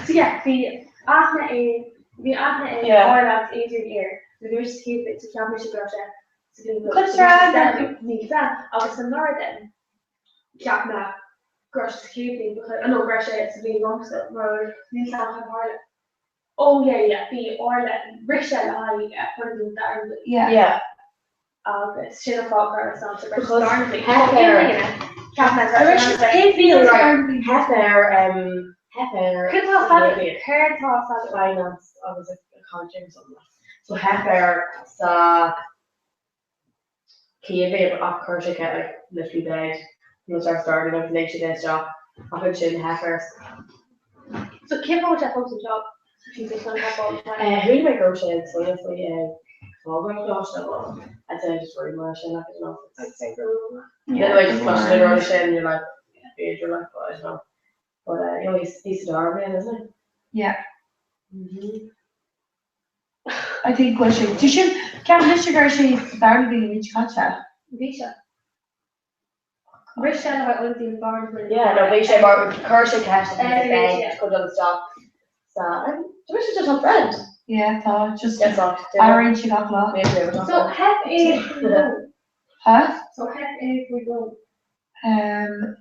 So yeah, the Athna Ireland's Adrian here, the nurse keep it to Championship Russia. Agus an Northern ceapna Grush Cupid because I know Grush is being long so road New South Ireland. Oh yeah, the Ireland Richard I Yeah. Agus Shinna Falker sounds like Because Darnley. Finance, I was accounting or something. So Heffer saw Kiev off Kurshik at like literally bed. You start starting with nature day's job. I put in Heffer. So Kim will check out the job. She's just gonna have all the time. Who do my crochet? So yes, I'd say just very much and like enough. Then like just push the crochet and you're like, you're like, oh, I don't know. But you know he's Darwin, isn't it? Yeah. I think what she can't Mr. Garcia Darwin which gotcha. Visha. Rich said about one thing barn. Yeah, no, Visha bar Kershaw cash and could on the stop. So Visha just a friend. Yeah, thought just yes, I arranged she got lost. So have a Huh? So have a we go.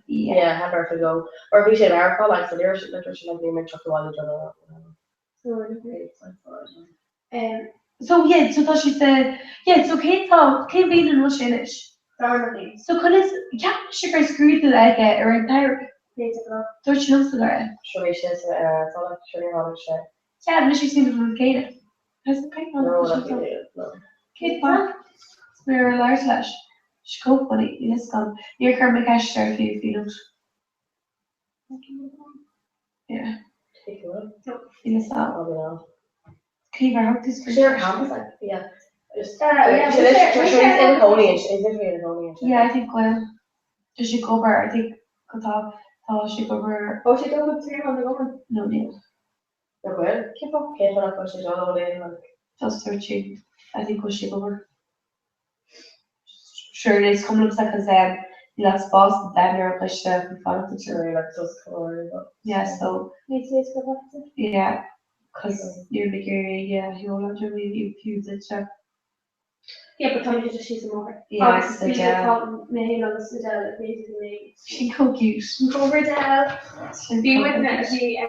Yeah, have her to go. Or we should our call like so there's literally like being chucked while each other. So yeah, so that she said, yeah, so Kate being in Russian English. So could it can't she go screw the leg or entire don't you know so that? Sure she says so like sure how to share. Yeah, and she's seen it from Kate. Has the paint on the Kate Park. We're large lash. Scope funny, yes, come. You're Kermit Cash star if you feel it. Yeah. Yes, that. Can you help this? Sure, campus, like, yeah. Just, yeah, she's in Coney, is it really in Coney? Yeah, I think, well, does she cover, I think, she cover. Oh, she don't have 300 women? No, Neil. They're good. Keep up, Kate, when I push it all the way, like. Just searching. I think was she cover. Sure, it's coming up because that's boss then you're pushed from front of the Sure, like those color. Yeah, so yeah, because you're bigger, yeah, you will have to really use it, so. Yeah, but Tommy could just use them over. Yeah, it's the Dell. Maybe on the Dell, basically. She's so cute. Over Dell. Be with me, she,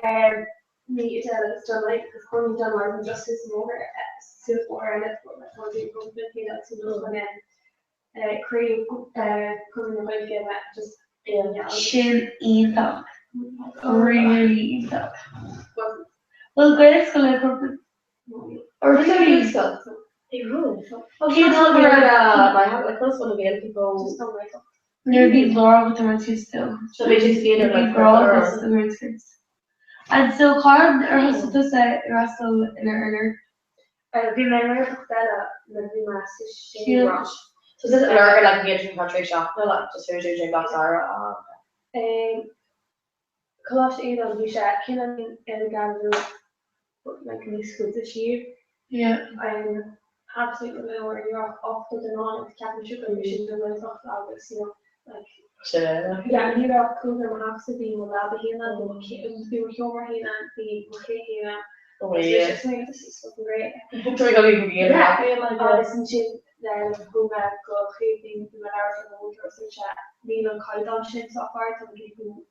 me Dell is done like, because Connie done like, and just use them over, suit water, and it's what my body goes with me, that's enough, and then, cream, coming in like, and just, yeah. Shin eat up. Really eat up. Well, grade school, I probably. Or grade school. They ruined it. Kids look around, I have like first one again, people just don't like them. You're being Laura with the red kids still. So they just feel like girl with the red kids. And so Karen, or has to say, Russell in earlier. Vi menar att det är vi måste se rush. So this is America like engagement country shop. No, like just who's using that Sarah. Class in on the chat, can I gather like this good this year? Yeah. I'm absolutely where you're off with an on Captain Sugar, you should do it off August, you know, like. Sure. Yeah, you got cool and have to be allowed to hear that, but we were humor here and be okay here. Oh yeah. This is fucking great. So we got even get I listen to who go creating the hours of the winter so chat. Me and Kyle Dunsham so far to people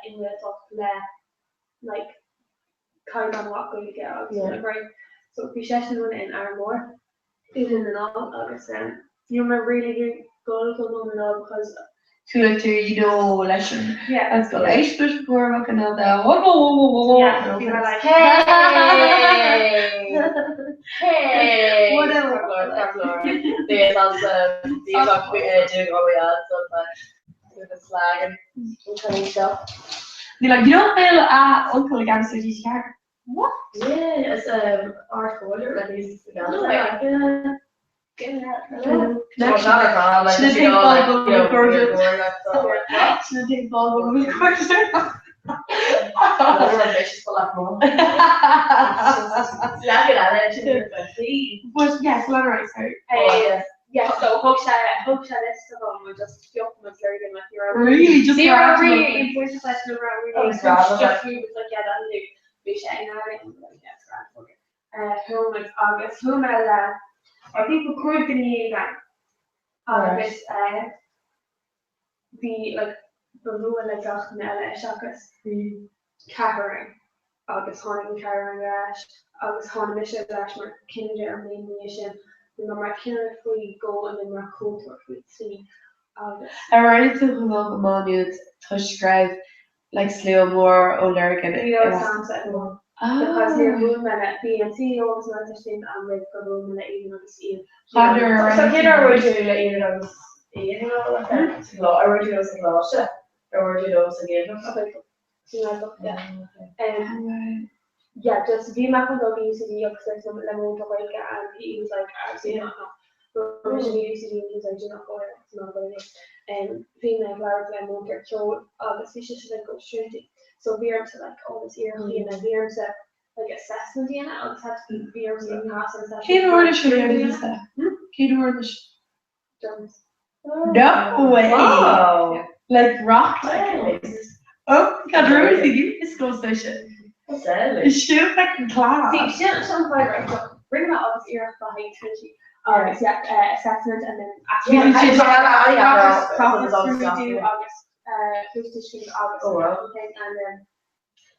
in the top like kind of what going to get out. Right. So we session one in Armore. Even in all August you remember really good goal going on because you know, lesson. Yeah. Let's go. I should before looking at that. Whoa. Yeah. You were like, hey. Whatever. There's also these are doing what we had with the slag and funny stuff. You're like, you don't feel uncle against the GCR. What? Yeah, it's art order that is together. Should I think ball go with gorgeous. Should I think ball go with gorgeous? Another ambitious for that more. But yes, Lana, sorry. Yeah, so hope that is we just jump with Lurgan with your really just they were really important question around really just we was like yeah that'll do be shouting out and like yeah it's grand home is August home I think we could be again August the like the rule like that August Catherine August Honey Catherine August Honey Mission Ashmore Kinder or main nation remember Kinder free go and then we're cool to see I read to Hulk Monute Tush Drive like slow more O'Lurgan. You know it sounds like more. Because your room and at BNC always not the same and with the room and even on the scene. So here originally you know you know like that. I originally was in Russia. Originally was again. Yeah, just be my friend of UCD because some lemon to like and he was like I've seen it. Originally UCD was like do not go there, it's not going and being like large and motor so obviously just like go straight. So we are to like all this year and then we are to like assessment in it. I'll just have to be able to pass and assessment. Can you order should we do this? Can you order no way. Wow. Like rock like oh God, really you this goes so shit. It's shit fucking class. See, shit something like bring that up here for height 20. Assessment and then actually and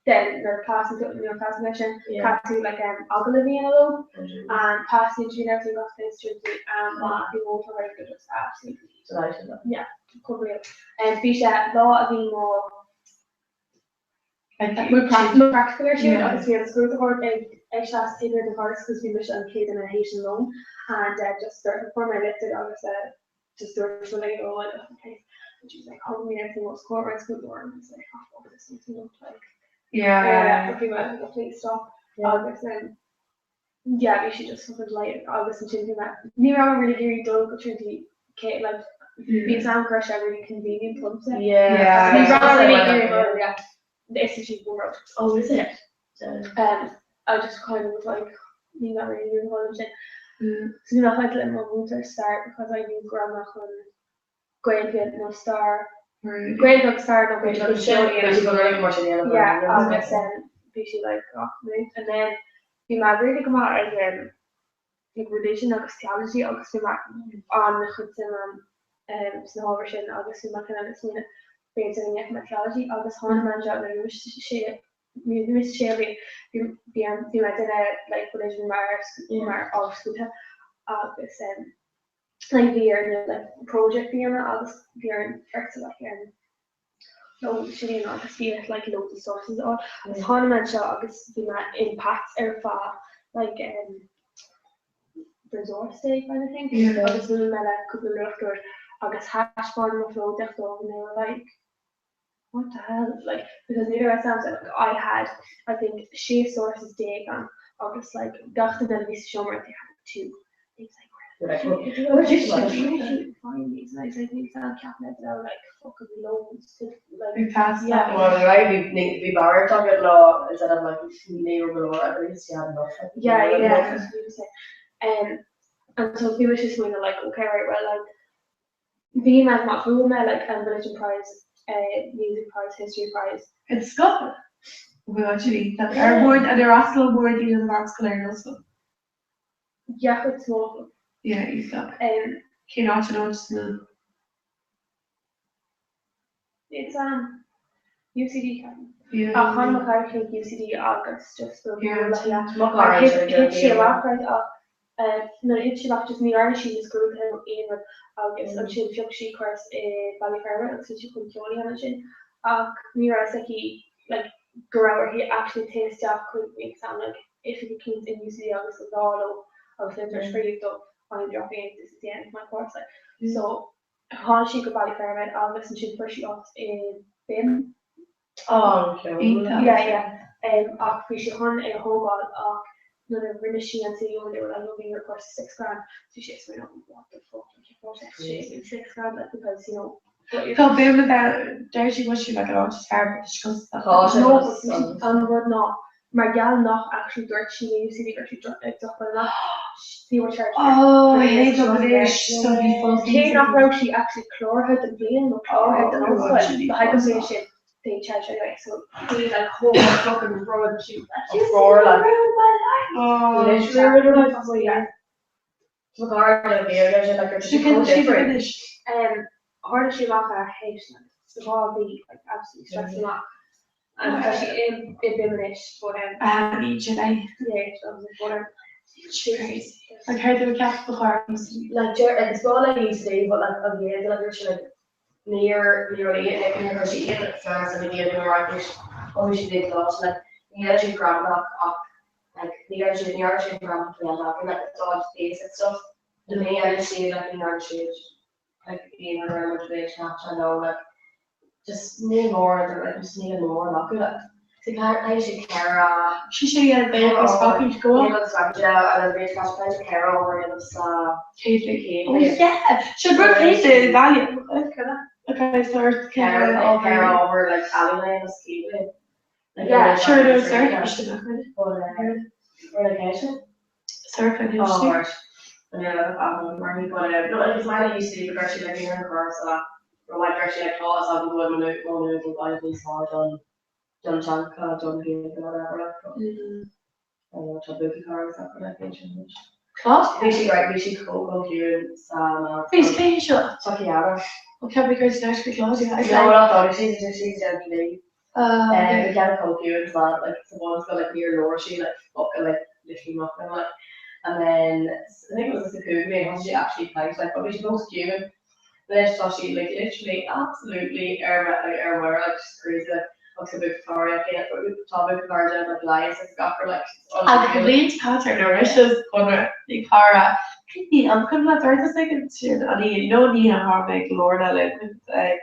then they're passing to your class mission, pass to like Ogilvy alone, and passing to everything got finished to the water very good it's absolutely yeah, cover it. And fish law of more We practical ar siúd agus bhí an scrúta hort ag seas taobh the horse because we wish an kid in a Haitian loan and just started for my lifted agus just started for like oh okay and she was like oh me everything was court right school door and I was like oh this doesn't look like if you went to the police stop agus yeah we should just something like agus and changing that ni really hear done go through the kid like the exam crush really convenient plumps it yeah the SCG world. Oh, is it? I just kind of was like, you not really doing all of it. So you know, I let my winter start because I knew grandma on grade no star. Grade no star, no grade no show. Yeah, obviously, she like off me, and then we might really come out again. Like religion, like theology, August we might on the Chutzim snow version, August we might kind of see it. Based on the methodology, August Hon man job na wish share the like religion mar of school August like the like project August the like no she August be like loads of sources or Hon man job August the impacts like resource day kind of thing. August we met a couple of doctors August hash farm of flow and they were like what the hell? Like, because neither I sounds like I think she sources dig on August like dachten that we show me they had two. It's like where just like find these and I said these sound cabinet that are like fucking loads to like past yeah. Well right we borrowed target law instead of like neighborhood law at least yeah enough. Yeah. And so people just went like okay right well like being as my room like religion prize music prize, history prize. It's Scotland. We actually that our board and the Rascal board in the arts scholar also. Yeah, it's small. Yeah, you've got. Can not just move. It's UCD. Yeah. Con McCarthy UCD August just so yeah. Hit she rock right up. No, hit she rock just me she was group him in August and she course Ballyfermot so she couldn't join him and Mira said he like grower he actually tasted off quick exam like if he came in UCD August was all of there's for you though I'm dropping this is the end of my course like so how she could Ballyfermot August and she first she off in BIM. Oh okay. Yeah. She won a whole lot another British and city when they were like moving your course 6 grand. So she explained what the fuck like 6 grand like because you know so baby about dirty was she like a lot of fair discuss that no not my gal not actually dirt she used to be dirty but not she was charged I hate so she not where she actually chloride and bleeding but chloride and also the hydration they charge anyway, so he like whole fucking road shoot. Roar like literally yeah. So hard like she can finish. Hard as she lock her hate the ball be like absolutely stressing out. And because she diminished but each day. Yeah, but she's crazy. Like how they were kept the car like it's all I used to do but like again like she like nearly like near she in France and near the right or she did lost like near she grabbed up like near she grabbed up and like it's all basic stuff to me I just see like near she like being around motivation I know like just need more like just need more like to I should care she should get a bit of fucking to go and then reach out to care over and Katie. Oh yeah, should bring Katie value. Okay, so care over like alleyway and skiing. Yeah, sure there's surfing. Relegation. Surfing. Oh right. Yeah, Marty but no it's my used to be because she like in her car so like actually like all us on the women and buy these hard John Chunk, John Hill, whatever. I know to book cars after that pension. What? We should go here some. Please, can you show? Chucky out. Okay, because there's the clothes. No, I thought she's every and we can't come here and that like someone's got like near lower she like fucking like literally nothing like and then I think it was the Kugli and she actually plays like probably she goes Cuban. Then she thought she like literally absolutely air like just crazy like What's a big story? I can't talk about cars and like lies and stuff for like. I believe Patrick Norris's gonna be Cara. I'm gonna start the second tune. I need no need how make Lorna like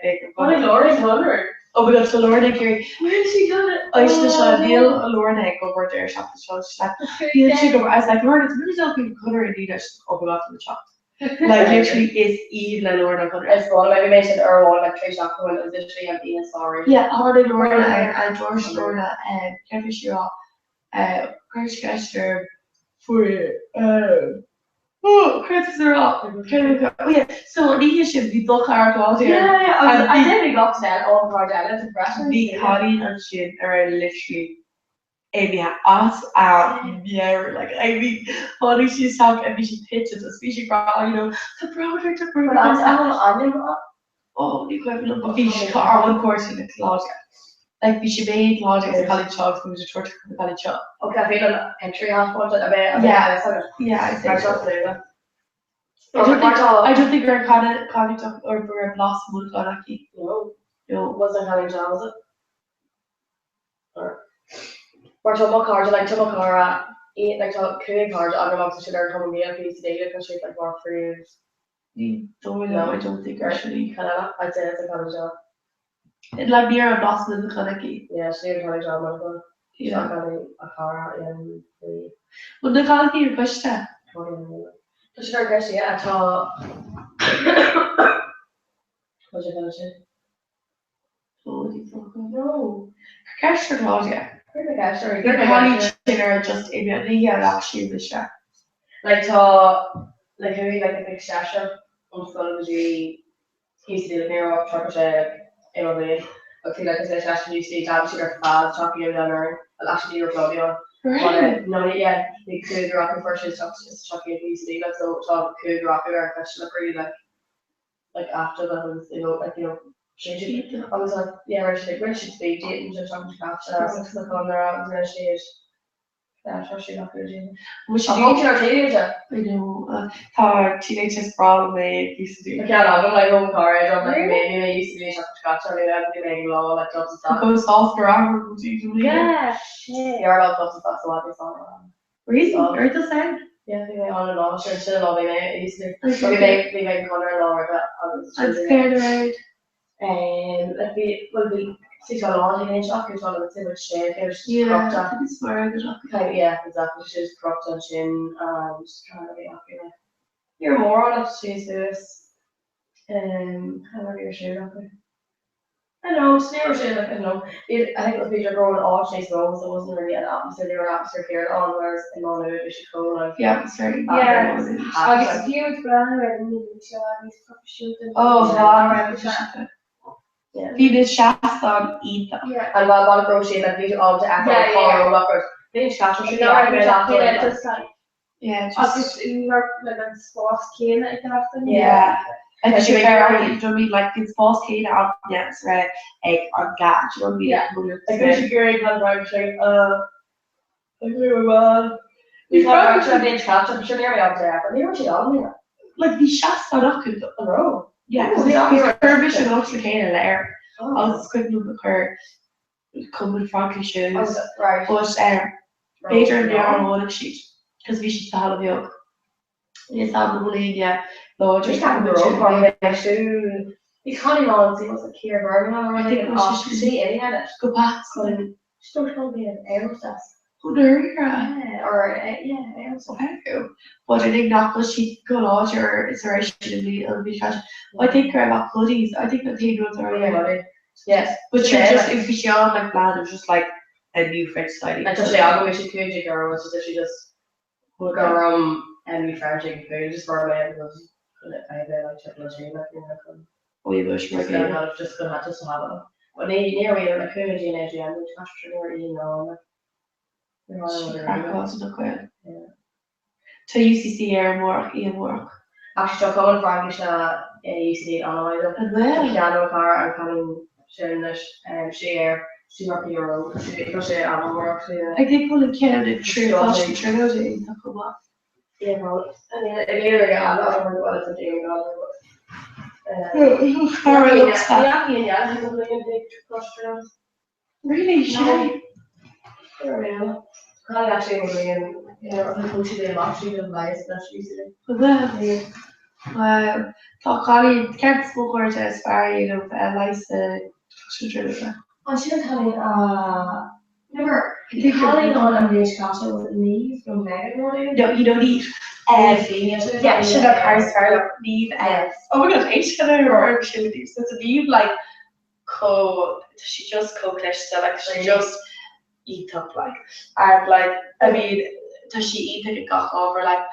big. Oh, Lorna's wondering. Oh my god, so Lorna Gary. Where did she got it? I should have Neil Lorna go over there shop the shop. She's like, Neil should go. I was like, Lorna, it's really helping color and need us oh my god from the shop. Like literally is even a Lorna color. It's one maybe mentioned earlier like Trish after when it was literally empty and sorry. Yeah, Hardy Lorna and George Lorna and Kevin Shaw, Chris Kester for oh, Chris are up. Oh yeah, so Nia should be book our call here. Yeah, I did got to that all the that's impressive. Be Connie and Shin are literally Amy us out yeah, like I mean funny she's talking and she pitches a species you know, the project of oh, the equivalent of fish car one course in the closet. Like we should be logic as a college child from the church from the college child. Okay, I feel an entry half one a bit yeah, I think so. I don't think we're college or we're blossom would go lucky. No, wasn't college job, was it? Or we're talking about cars like Comhrá, like cool cars, other ones should learn coming here piece today because she's like work for years. I don't think actually. I'd say it's a college job. It like near a blossom in the Kanaki. Yeah, she did a college job like that. Yeah. A car in the well the Kanaki you pushed that. Push her question, yeah, I thought what's your question? No. Caster Claudia. Where's the caster? You're probably dinner just immediately yeah actually the chef. Like maybe like a big chef on school was really used to do the mirror chocolate chef in a way. I feel like it's actually used to eat out sugar fast, chocolate down there. I'll actually do your Claudia. But no, yeah, they could rock the first is chocolate used to eat like so could rock it or question really like after that was like I was like, yeah, where should be dating just on the capture, look on there, I was going to stage. Yeah, sure, she got good. We should do your teenager. I know, our teenagers probably used to do. I can't have them like home car, I don't like maybe I used to be chocolate capture, I mean, I'd be making law, like clubs and stuff. Because softer armor, usually. Yeah, you're about clubs and stuff, so I'd be sorry. Really? Are the same? Yeah, we make on and off, sure, still love me, I used to. But we make Connor and Laura, but I'm scared around. Like we will be she's got a lot of age off, you're talking about too much shade, yeah, I think it's more good. Yeah, exactly. She's cropped on chin, just trying to be happy with. You're more on it, she's this. How are your shade up there? I know, never shade up, I know. I think the picture growing off she's grown, so it wasn't really an atmosphere, they were atmosphere here on, whereas in Mono it should go like yeah, sorry. Yeah, I guess if you would plan where the movie show these proper shooting. Oh, wow. Yeah. Be the shots on eat them. Yeah. And while one crochet like we do all the act on color rockers. They shots should just like yeah, just in work like on sports cane that you can often. Yeah. Like you should wear you know mean like in sports cane on yes, right, egg on that, you know what I mean? Yeah. Like we should carry kind of like you probably should have been trapped, I'm sure they're out there, but they were shit on me. Like these shots are not good in a row. Yeah, because her vision looks like in there. I was quickly with her coming from shoes. Right. But later in the hour one sheet because we should have you. Yes, I'm believing yeah. Lord, just can't go my shoe. You can't even on see what's a care burning or anything. Oh, see any of it. Go back. Still can't be an aerostat. Oh, there you are. Yeah, or yeah, aerostat. But I think not because she got larger, it's alright, she didn't be trash. I think her about hoodies, I think the thing was already. Yes. But she just, if she on like that, it was just like a new French style. And especially I go she could girl, which is that she just would go and be French food just for away because I had like chocolate chip like we wish we just gonna have it. But near we were like cool and energy and which gosh you know crack was not good. Yeah. So UCC Ian work. Actually coming from UCC on piano car and coming sharing this she worked in Euro. She on work. I think we'll count it true fashion trilogy. Yeah, well, I mean, I later got I don't know what it's a day or Alright, looks yeah, I have a big crush for them. Really? Should Probably actually the coach of the actually advice that she's doing. Wow. Tá Colin can't smoke or just far, you know, lice children. Oh, she was having remember Colin on a rich castle with leave from Megan morning? No, you don't need yeah, sugar cars are leave oh my god, H can I or she leaves. So to leave like she just co-clish so like she just eat up like and like I mean does she eat like a got over like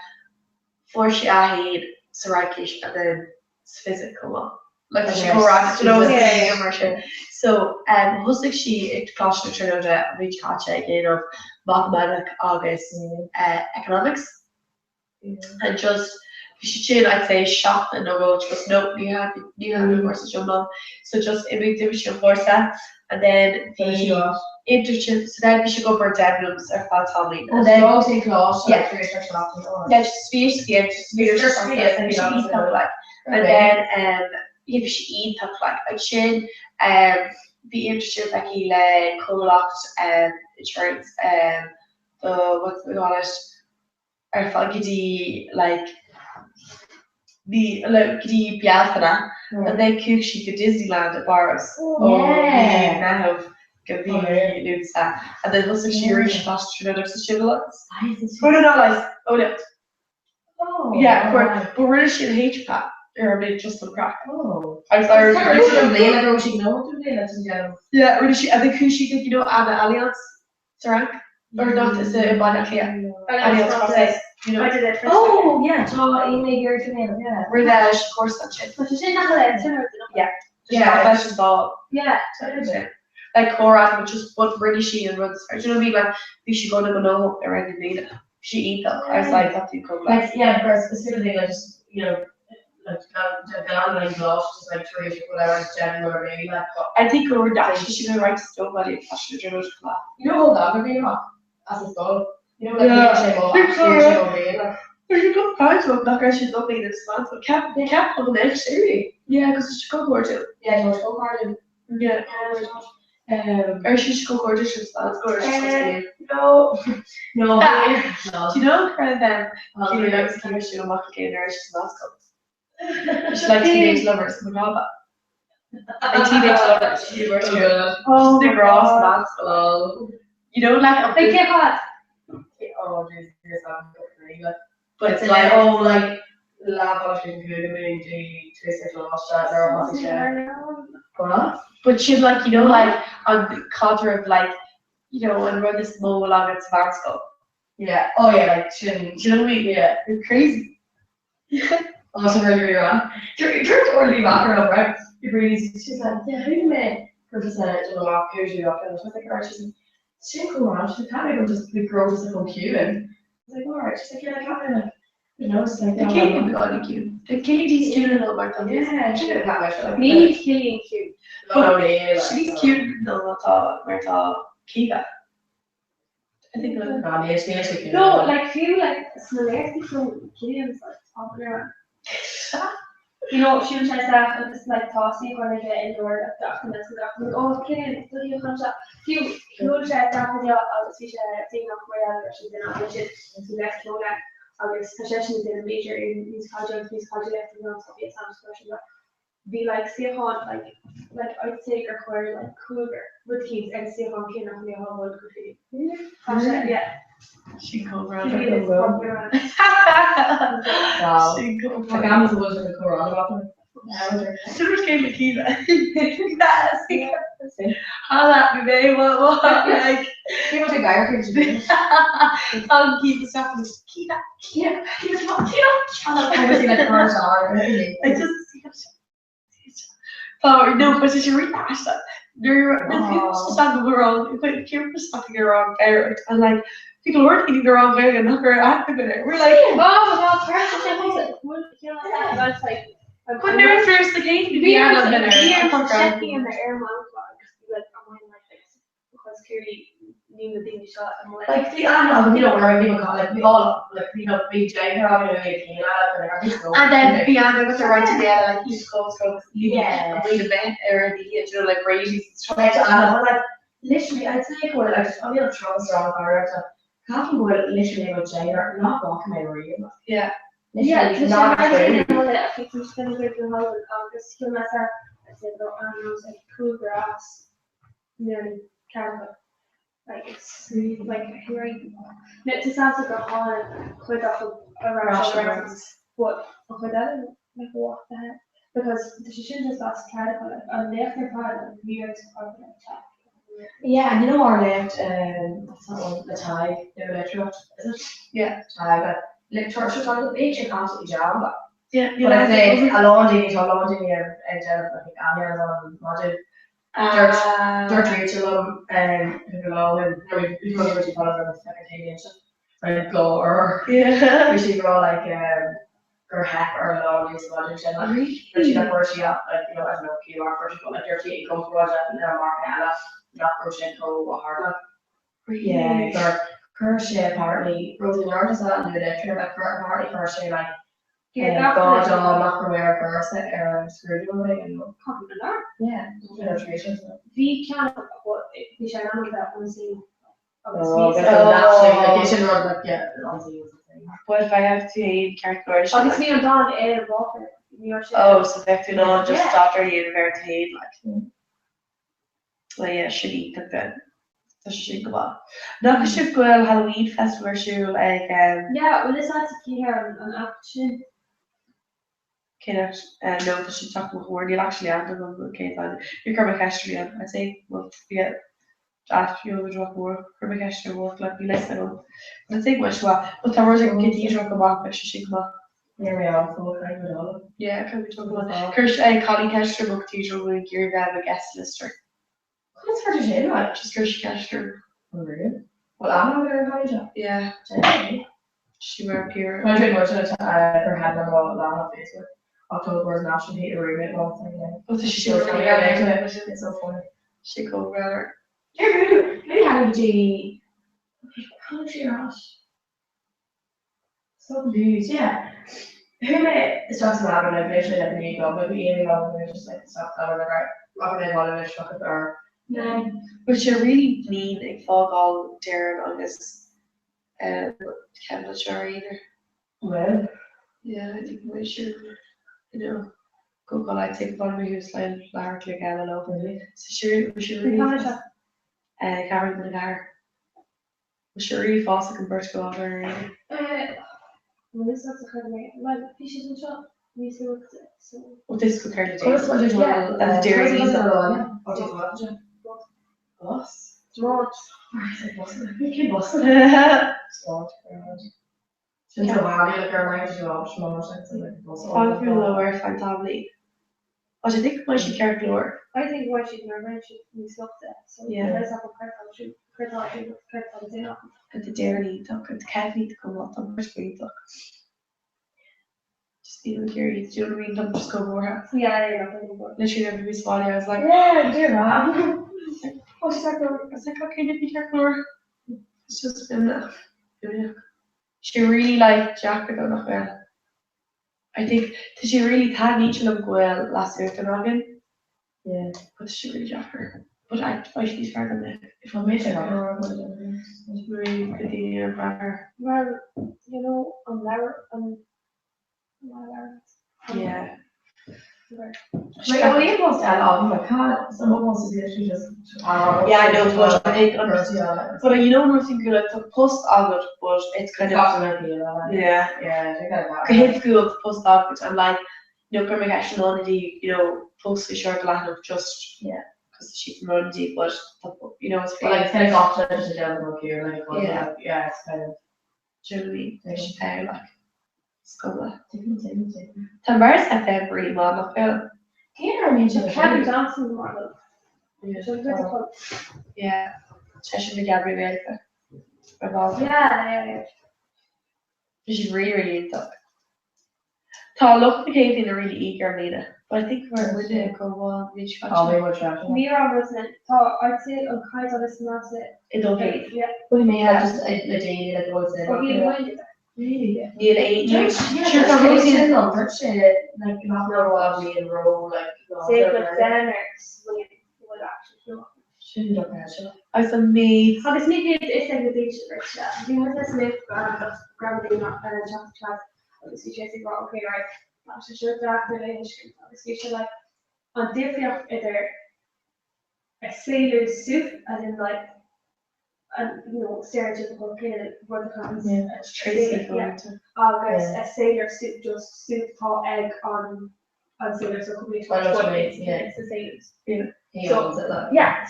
for she I hate Sarakish and then it's physical like she go around you know immersion. So husig she it clash the reach catch again of mathematics August economics and just she I'd say shock and no just no you have no courses jump on so just a big division force that and then the internship so then we should go for deadlines or Tommy and then also class yeah just speech the and she eat up like and then if she eat up like a chin the internship like he led co-locked insurance the what's we call it or faggy like the Piazza and then cook she could Disneyland at Paris. Now could be Lusa and then also she reached fast to the sugar. Oh no, not like oh no. Yeah, but we're really shit H pack. Or maybe just some crack. I'm sorry. Yeah, really she I think who she did you know Anna Alliance Sarank or not is it Banaclia Alliance process. You know, I did it first. Oh, yeah, so Amy here to me. Yeah. We're there, of course, that shit. But she's not allowed to. Yeah. That's just all. Yeah. Like Cora, which is what really she and runs. Do you know what I mean? Like, we should go to the no around the need. She eat them. I was like, that didn't come back. Like, yeah, because specifically, like, just, you know, like, the online gloss, just like, trees, whatever, general or maybe like, I think we were that. She should be right to stone body and fashion journals. You know, hold on, maybe not. As a skull. You know, like, there's a good prize of that girl she's lovely this month, but kept on the next area. Yeah, because she should go gorgeous. Yeah, she was go hard. Yeah. Or she should go gorgeous this month. No. Do you know kind of them? She likes to keep shooting up again or she's not so. She likes teenage lovers. We know that. And teenage lovers. She works good. Oh, the gross mask. You know, like a big hot. Oh, Jesus, but it's like, oh, like, lavish and good, maybe, Tristan lost that, or what? But she's like, you know, like, on the cover of, like, you know, when we're this small along at Smartsco. Yeah, oh, yeah, like, do you know what I mean? Yeah, you're crazy. Also, where you're on. You're totally back her up, right? You're really, she's like, yeah, who do you percentage of the walk, who's you up? And I was like, alright, she's like, she didn't come around, she can't even just be grown just like cute. And I was like, alright, she's like, yeah, I can't like, you know, it's like, the Killian got cute. The Killian's cute and all about them. Yeah, she didn't have much like me, Killian cute. She's cute, no, we're all Kiva. I think no, like, feel like similarity from Killian's like popular. You know, she was trying to start and just like tossing when I get indoor documents and documents. Oh, Killian, do you come shop? Few, will try to start with you. I'll just see taking off my other she's in on budget and so that's no that I'll get possessions in a major in these projects and stuff. It's not discussion, but be like, see how like I'd say or quite like cooler with kids and see how can of me how one could be. Yeah. She come around. She go wow. She go around. Like Amazon was in the Quran about her. Silver came with Kiva. Yes. How that be very what like. People take dire things. I'll keep the stuff and just Kiva. I never seen a commercial or anything. I just see it. Oh no, but did you read that? There people just stand the wrong, quite cute for stuffing the wrong parent, and like people weren't eating the wrong way and not very active in it. We're like, oh my god, that's like. But never first the cake to be out of dinner. Checking in the air monologue, like I'm like this because clearly knew the thing you shot and like the analog, you know, where people call like we all like you know BJ and then Bianca with her right together like East Coast, yeah, and we the band or the you know like raisins like literally, I'd say go like I'm not sure strong power. Can't go literally go jail not walking my way. Yeah. Yeah, Literally because not I afraid. didn't know that if I'm just gonna go to the house and just kill myself. I said, no, I was like cool grass, nearly carpet. Like it's like hearing. No, it sounds like a hard, quite often around, but okay, that is like what the heck? Because she shouldn't just ask carpet and left their part and years of attack. Yeah, and you know our left what's that one? The tag, the electric, is it? Yeah. Tag, like church was on the beach and absolutely jam, but yeah, but I say a laundry and like Anya on module. Dirt Rachel below and we go to follow them second day and go or we should go like her hack or laundry module and but she like where she up like you know I don't know QR first go like dirty come for and then mark not crochet go or yeah crochet apparently Rosie learned that and do that like apparently crochet like God macrame first or screwdriver and yeah illustration We can't what we should know that one scene. What if I have to eat character? Obviously, I'm done and walker. Oh, so they have to not just stop there you ver to eat like. Well, yeah, should eat the bed. That should go on. No, should go Halloween festival show like yeah, well, this has to be here an action. Cannot no, that should talk about word. You'll actually answer them. Okay, fine. You're coming history. I'd say well, yeah. After you would walk more, coming history work like you listen on. I think much what, but there was a good teacher come back, but she come back. Yeah, we are. So I would all. Yeah, can we talk about? Kirsch, Colin Kester book teacher will give them a guest lister. What's her name? Like just Kirsch Kester. Oh really? Well, I'm not very high. Yeah. She were up here. I did much of it. Her hand number on Facebook. October's National Hate Roommate one thing. Oh, so she was really it's so funny. She go rather. Yeah, really had to how she rush. So confused, yeah. Who made it's just about when I literally let me go, but we even go and just like stuff that whatever. Rocking in one of the stuff at her. No. But she really mean a fog all Darren on this temperature either. Well. Yeah, I think we should go I take one of me who's like Larry again and over. So we should really Karen the Gar. We should really fast convert to water. Well, this is a kind of well, fishes and shop. We see what so. Well, this could kind of do. And the dairy is on. Boss. Smart. You boss. Smart. Since a while, like our mind to watch more sense of it. Five lower, fantastic. What do you think? Why she carried lower? I think why she's nervous, she looked at. So yeah. There's a and the dairy duck and the cat need to come up on first green duck. Just even curious, do you know what I mean? Don't just go over her. Yeah. Literally every small I was like, yeah, dear man. Oh, she's like, I was like, okay, did you check more? It's just been she really liked Jack and not well. I think did she really tag each of them well last year to Noggin? Yeah. But she really Jack her. But I should be fair to them if I made it really continue to her. Well, I'm never yeah. Like, I believe most of album, I can't, some of us is literally just, yeah, I know, but I think, but nothing good at the post of it, but it's kind of, yeah, it's good post of it, and like, Grammy Cash and Lundy, post the short line of just, because she's from Lundy, but, it's like, it's kind of opposite to Denver here, like, yeah, it's kind of, generally, like, Skola. Tá mar September má nach fel. Kevin Johnson model. Yeah. Session with Gabby America. Yeah. She's really into it. Tá look the cave in a really eager Nina. But I think we're the go on which Mira wasn't I'd say on kind of this not it. It's okay. Yeah. We may have just a day that was it. Really? Yeah, age. Sure, Rosie on her shit, like not know what we enroll, like say like Xanax would actually feel I was amazed. Agus ní is ag dé se. Bhí mu smith gravity nach chat agus sé go okay right. Se si agus sé like an difriocht idir a sailor soup as in like and stereotypical kind of what comes Tracy August a sailor soup just soup tall egg on sailor so could be it's the same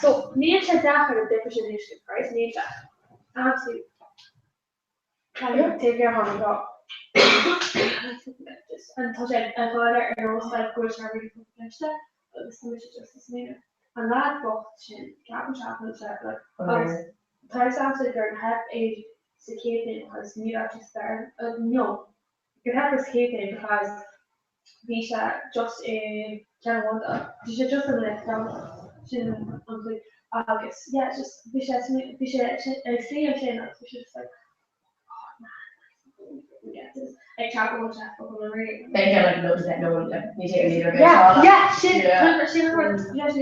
so need to that for the different initiative right need that absolutely kind of take care of how just and touch it and go there and also like go to every finish that but this is just this minute and that book cabin chocolate like Thuis after er heb a skating because nu actually start no you have a skating because we just a kind of want you should just left down shouldn't August yeah just we should stay a chain we should just like yeah just like chocolate they can like notice that no one like you take a leader she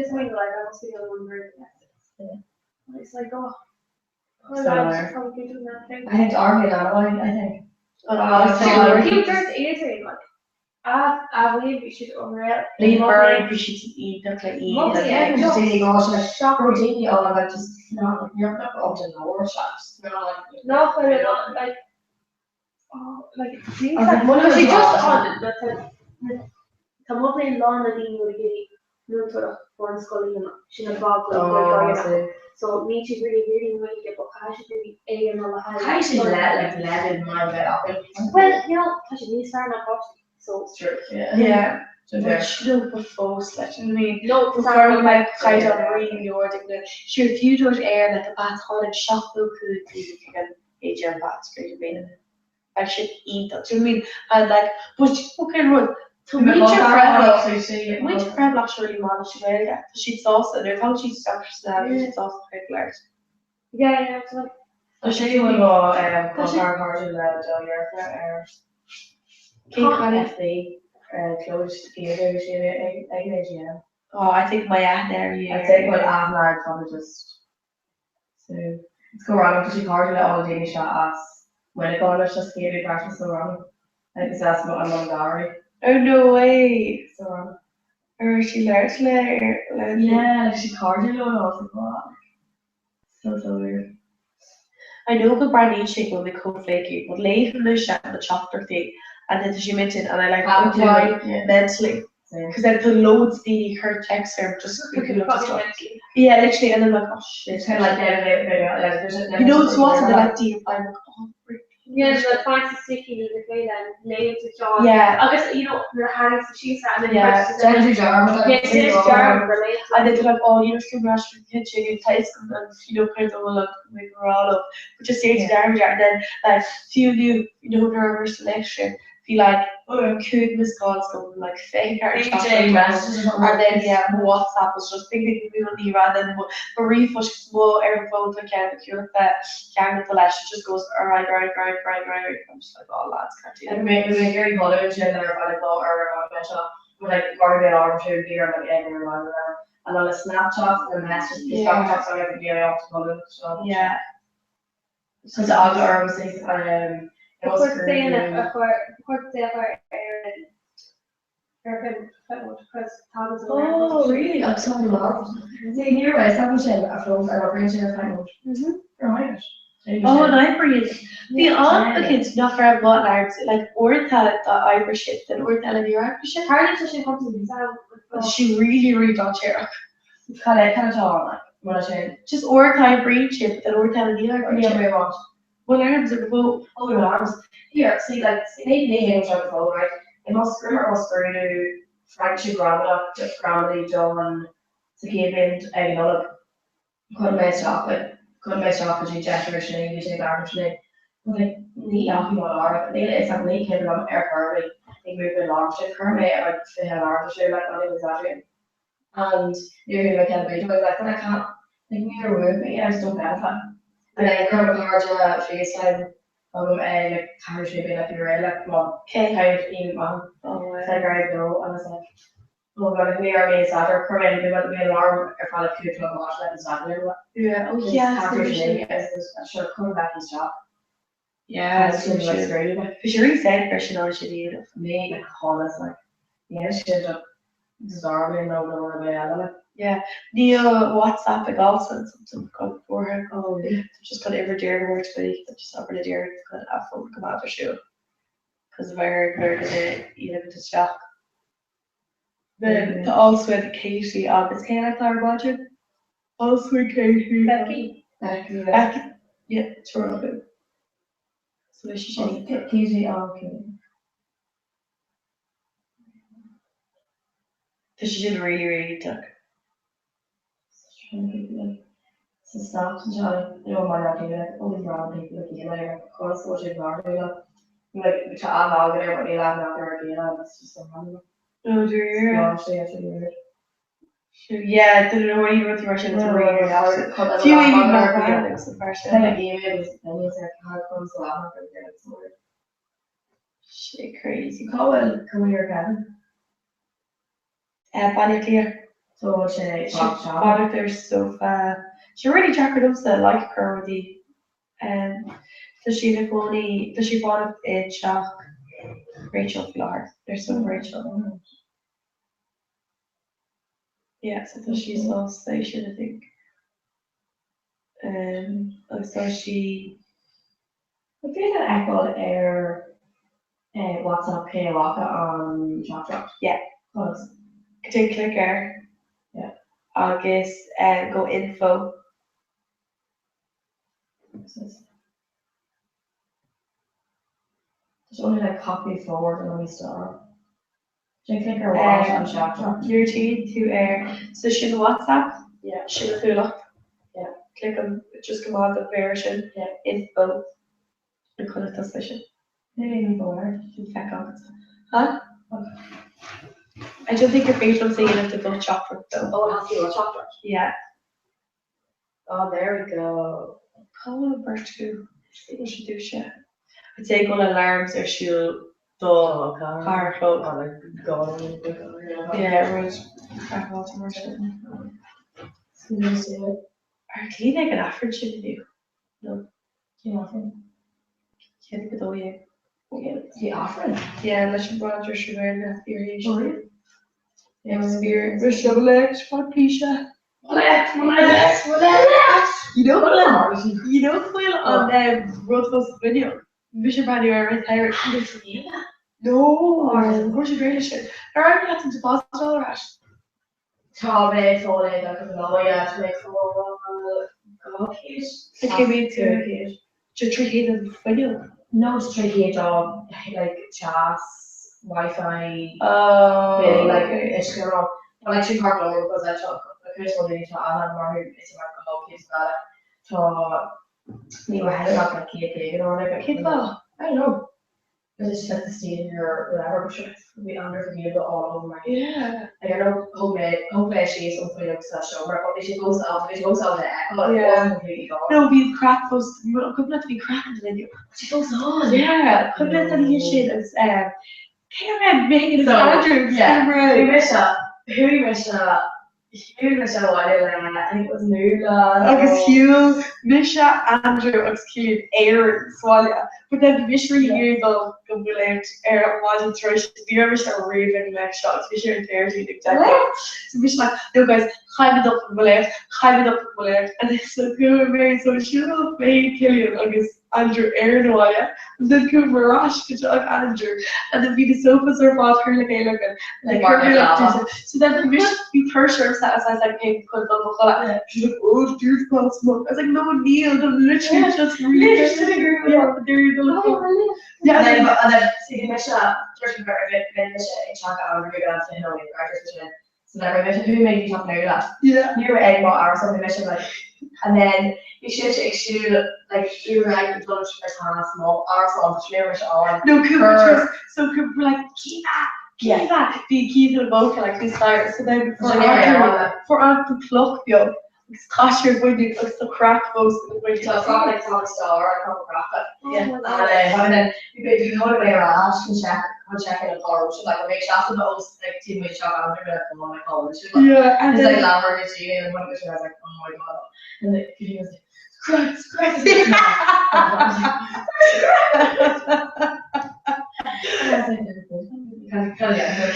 just made like I must be the one word it's like oh I think it's argued on I think. Like I believe we should over leave her we should eat that like eat just daily gosh like shop or daily all like just not you're not up to lower shops. No, but like she just on come up in lawn and would get no sort of foreign school she had bog so me she's really get but I should be a and all I should let in my bed up. Well, because she needs to not so it's true. Yeah. But she don't propose like I mean before like kind of really Nordic she if you don't air like a bath on and shop look could you can age your bath straight away I should eat that do you mean and like but fucking run to meet your friend actually managed to wear that she's also there's how she's personality she's also quite yeah absolutely so she will go car hard in the door close together oh I think my aunt there I think what I'm like probably just so it's go wrong because she hard all the Danish shots when it got just gave it practice so wrong I think that's what I'm on Gary. Oh no way! So or she learns later. Yeah, she carded it all. So weird. I know the brand shake will be cold flaky, but leave from the shot and the chocolate thing, and then she mentioned, and I like why mentally because I put loads the her text her just yeah literally, and I'm like oh shit. It's kind of like that. You know it's what the like deep. I'm like oh. Yeah, the fancy sticky the way then names to John. Yeah. I guess the hands she sat and then the jar. And then like oh from rush from the kitchen you taste and kind of all like we're all up. But just say to the army and then like few nervous selection feel like could miss calls going like fake and then WhatsApp was just thinking we will leave and then Marie was small airphone to cure that camera to lash just goes right. I'm just like oh lads can't do and we very college and there I go or like guarded arbitrary beer like everyone and on a Snapchat and messages Snapchat so every day off to college so yeah so the other arms it was saying oh really? I'm sorry love. See here I established a flow I got range in a time right. Oh, and Irish. The other kids not for what Irish like or tell the Irish shit then or tell your Irish shit. How did she come to this? She really don't share. Kind of all what I said. Just or time brain chip that or telling the Irish. Yeah, very much. Well, arms are about other arms. Here, see, like, they names on the phone, right? It must to Frank Grammy, John, to give in, couldn't mess off with you, Jeffrey, you take garbage, but like, neat off you are, it's like, neat kid on air Kirby, they move in arm shit, Kirby, like, they had arm shit, like, not even exaggerating. And you're here, like, but I can't, like, neither with me, I just don't benefit. And then Kirby Large FaceTime, like camera should be like you're right, like one kind of even one. So I go and I was like, we're going to clear me Saturday, come in, we're going to be alarm, if I have 2 o'clock watch, let us Saturday. Yeah, oh yeah, so we should. I should have come back his job. Yeah, so we should. Because she really said person on should eat it. Me, like, honest, like, yeah, she should have disarming over the way out of it. Yeah, Neil WhatsApp like also something called for her. Oh, yeah. Just got every dear to work today. Just over the dear to have fun come out of show. Because of her the you know the shock. Then also with Katie August can I clear budget? Also Katie Becky. Yeah, Toronto. So she should Katie okay. Because she did really took. So stop to try, you know, my idea, like, always around people like you, like, of course, what you're not like, the child out there, but they laugh out there again, it's just so funny. Oh, do you? Actually, that's weird. Yeah, I don't know what you went through Russia. It's really hard. Do you even mathematics at first? Like, email was opinions, like, how it comes to laugh out there, it's weird. Shit, crazy. Come here, Kevin. Bonnie Clear. So, she bought it there so far. She really jacked it up, so like her with the does she look only does she bought it in shock Rachel Flower. There's some Rachel. Yeah, so she's lost station I think. So she I feel like I got air WhatsApp K Waka on chat. Yeah. Close. Click her. Yeah. August go info. Just only like copy forward and only star. Just click her watch on chat. Your team to air. So she's WhatsApp. Yeah. She'll pull up. Yeah. Click on just come on the version. Yeah. Info. And call it session. Maybe forward. Check out. Huh? Okay. I don't think your face will say you have to go chocolate though. Oh, it has to go chocolate. Yeah. Oh, there we go. Call number 2. What should do shit. I'd say go alarms or she'll dull car plug. Oh, like go. Yeah, Rose. Car plug or something. Are you like an average interview? No. Yeah. Can't get away. The offering? Yeah, unless you brought your sugar and that theory. Oh, really? Experience. Michelle Lex, Patricia. Relax. You know Will on the Roadhouse video. Bishop and you are retired. No, of course you really should. There are nothing to deposit all that. Tobbe, Tole, like a lawyer, like for case. It came into just tricky the video. No, it's tricky job, like chats, Wi-Fi. Oh, like it's going on. But like she can't go because I took the first one to Anna Margaret, it's like a whole case that to you were heading up like KK, you know, like a kid. I don't know. Because it's like the stage or whatever, but she's be under the view all over my. Yeah. Like I know hopefully she's something like such over, but she goes out the echo. Yeah. Completely gone. No, be crap was couldn't have to be crap in the video. She goes on. Yeah, couldn't have any shit as Karen making his So, Andrews. Yeah. Who you wish I think it was Nula. Agus Hugh, Misha, Andrew, agus Keelan, Aaron, Swalia. But then Misha here go brilliant. Wasn't trash. The other Misha raving like shots. Misha and Terry exactly. So Misha, no guys, climb it up brilliant. And it's so cool and very so she will play Keelan agus Andrew, Aaron, Swalia. And then Comhrá, good Andrew. And then the sofas are fought her like her. So then Misha be pressure as I was like, hey, put on she's like, oh, dude, can't smoke. I was like, no, Neil, don't literally just really yeah, there you go. Yeah, and then see Misha, George Barrett, Misha, Chuck, I'm really glad to know you. So then Misha, who made you talk now? Yeah. You were Edinburgh or something, Misha, like, and then you should like you were like the Dutch for Thomas Small or something, you were on. No, Cooper, so Cooper like, Kiva, the Kiva vocal like this fire. So then for Uncle Pluck, yo, it's Tasha when you look the crack most when you talk like Thomas Star or Comhrá. Yeah. And then you hold it there, Ash can check go check in a car. She's like, okay, she's after those like 2 weeks shop and they're gonna come on my call. She's like, Yeah, and it's then like Lambert and she and one of the I was like, oh my god. And the he was like, Christ.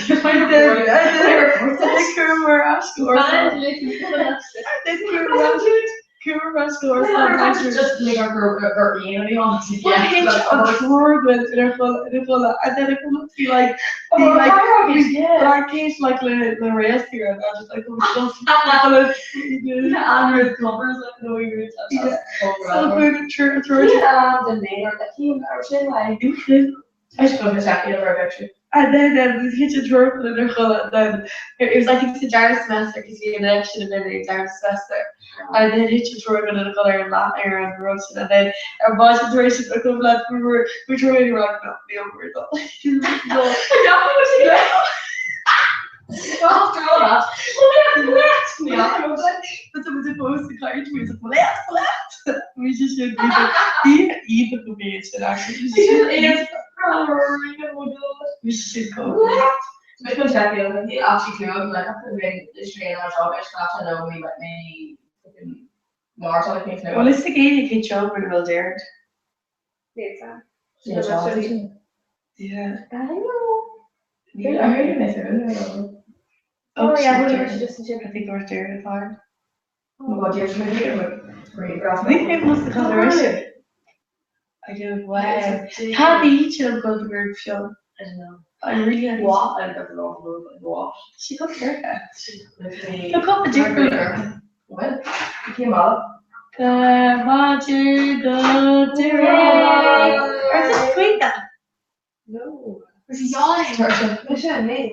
Just like our you know, honestly. And then I come up to like black case like the rest here and I just like Andrew's covers like no you're so good church the neighbor that he like I should go to Jackie over actually. and then we hit a drawer for the then it was I think the Jarvis semester because the election of the Jarvis semester and then hit a drawer with the color and that air and roasted and then our boss situation I come like we were really like no be over it all. After all that, but someone supposed to carry me as a we just should eat the beach and actually we should go. I can check it out. It actually came out like after the history and our job, I just know me like maybe fucking March I think. Well, it's the game you can show when we'll dare it. Yeah. I know. Yeah, I heard you miss it. Oh yeah, I think we're there at the time. What do you have great graph? I think it was the coloration. I don't know. Can't each of them go to group show. I don't know. I really had what? I don't know what. She got haircut. Look up the different. What? You came out. Roger, go direct. Or is it Queen? No. It's yawning. I should have made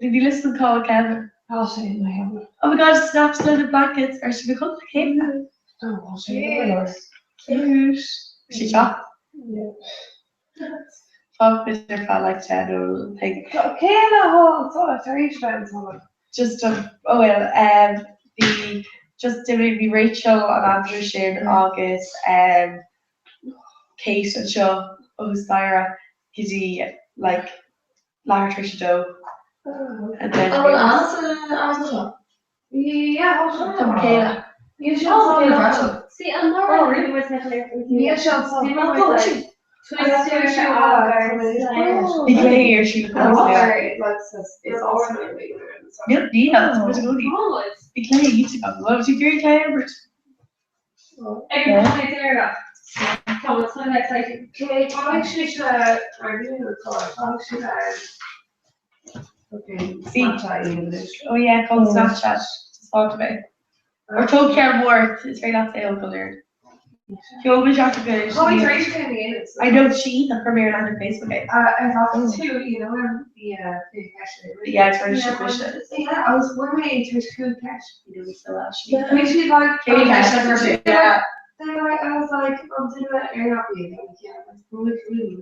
Did you listen to Call Kevin? I'll say it in my head. Oh my god, snaps loaded blankets. Or should we call it cake? Oh, I'll say it. Cute. She shot. Yeah. Fuck Mr. Fat like Shadow thing. Okay, no, it's all a three friends. Just the just doing Rachel and Andrew shared August Kate and Shaw Osiris Giddy like Lara Trisha Doe and then Alison. Yeah, Kayla. You should also See, I'm not really with my hair. You should also Declare she it's Yep, Dina, what's going on? Declare you to come. What was your great Albert? Everyone's there. Come, it's not exciting. Okay, I actually should I do the call. Okay, Snapchat. Oh yeah, called Snapchat. Just talked about. Or told Karen Moore. It's very not sale color. She always have to go. I know she the premiere on her Facebook. I thought too, you know, yeah, it's very suspicious. Yeah, I was wondering if there's cool cash. You know, we still have We should like cash. Yeah. Then I was like, I'm doing that air up here. Yeah, I'm really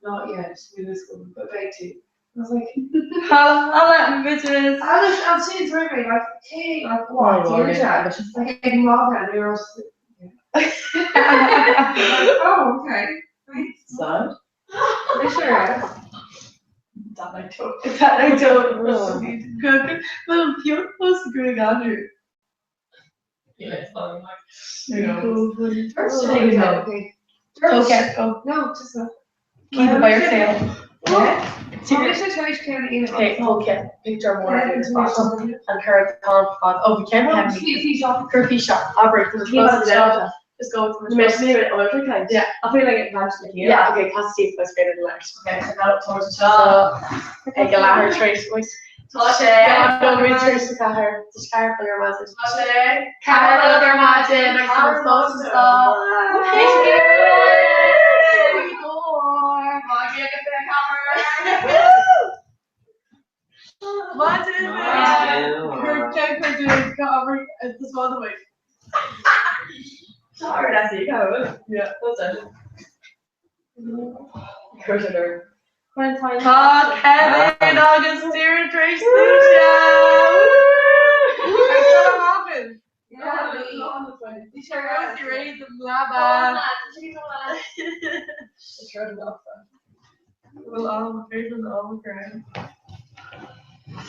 not yet. We was going, but back to. I was like, I'll let me bitches. I'm seeing it's really like, hey, like what? Like a mom and you're oh, okay. So? They sure are. That I don't. Good. Well, you're supposed to go on here. Yeah, it's not like, you know. Okay, go. No, just not. Keep it by your tail. Yeah. Okay, okay. Picture more of your spot and her at the top. Oh, we can't have her feet shot. I'll break them. Just go with the yeah. I feel like it matches here. Yeah, okay, positive was better than last. Okay, so now towards the top. Take a ladder trace voice. Tasha, don't reach to her. The scarf for your message. Tasha, Carol, your magic. Next to the sauce and stuff. Her character doing cover at the small way. Sorry, that's it. Yeah, that's it. Cursor. Oh, Kevin, August, Steer, Trace, Lucia. Yeah, you sure Rosie raised them, lava. It's really not fun. Well, all the ground.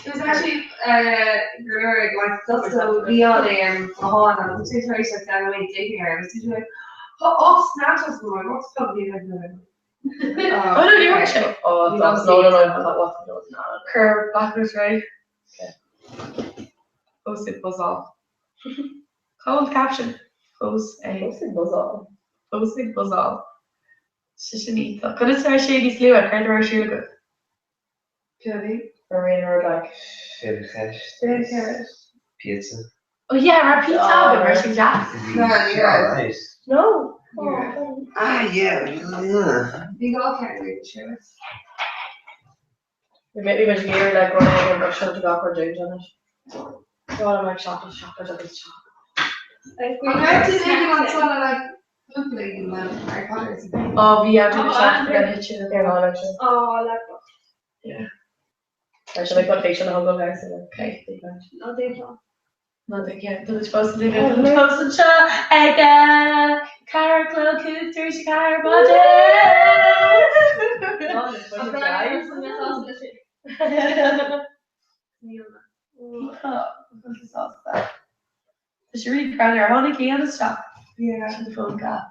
It was actually like so Leon Mahon and the two very like down the way digging her. I was just like, oh, snatch us going. What's probably like the oh no, you were actually. Oh, that's no. What's the Curve backwards, right? Okay. Post it buzz off. Cold caption. Post it buzz off. Post it buzz off. Shishanita. Could it start shady slew at Carter Sugar? Jenny. Marina or like Pizza. Oh yeah, our pizza oven where she jazz. Right. No. Yeah. You all can't read the shoes. We maybe when you like running and brush out the awkward juice on it. God, I'm like chocolate. I'm actually thinking on sort of like opening in the Harry Potter. Oh yeah, I'm gonna try to get it. Oh, I like that. Yeah. Or should I put a picture on the whole house? Okay. No, they don't. No, they can't. They're supposed to do it. They're supposed to show again. Car club cooter, she car budget. She's really proud of her. Honey, can you stop? Yeah. She's a phone call.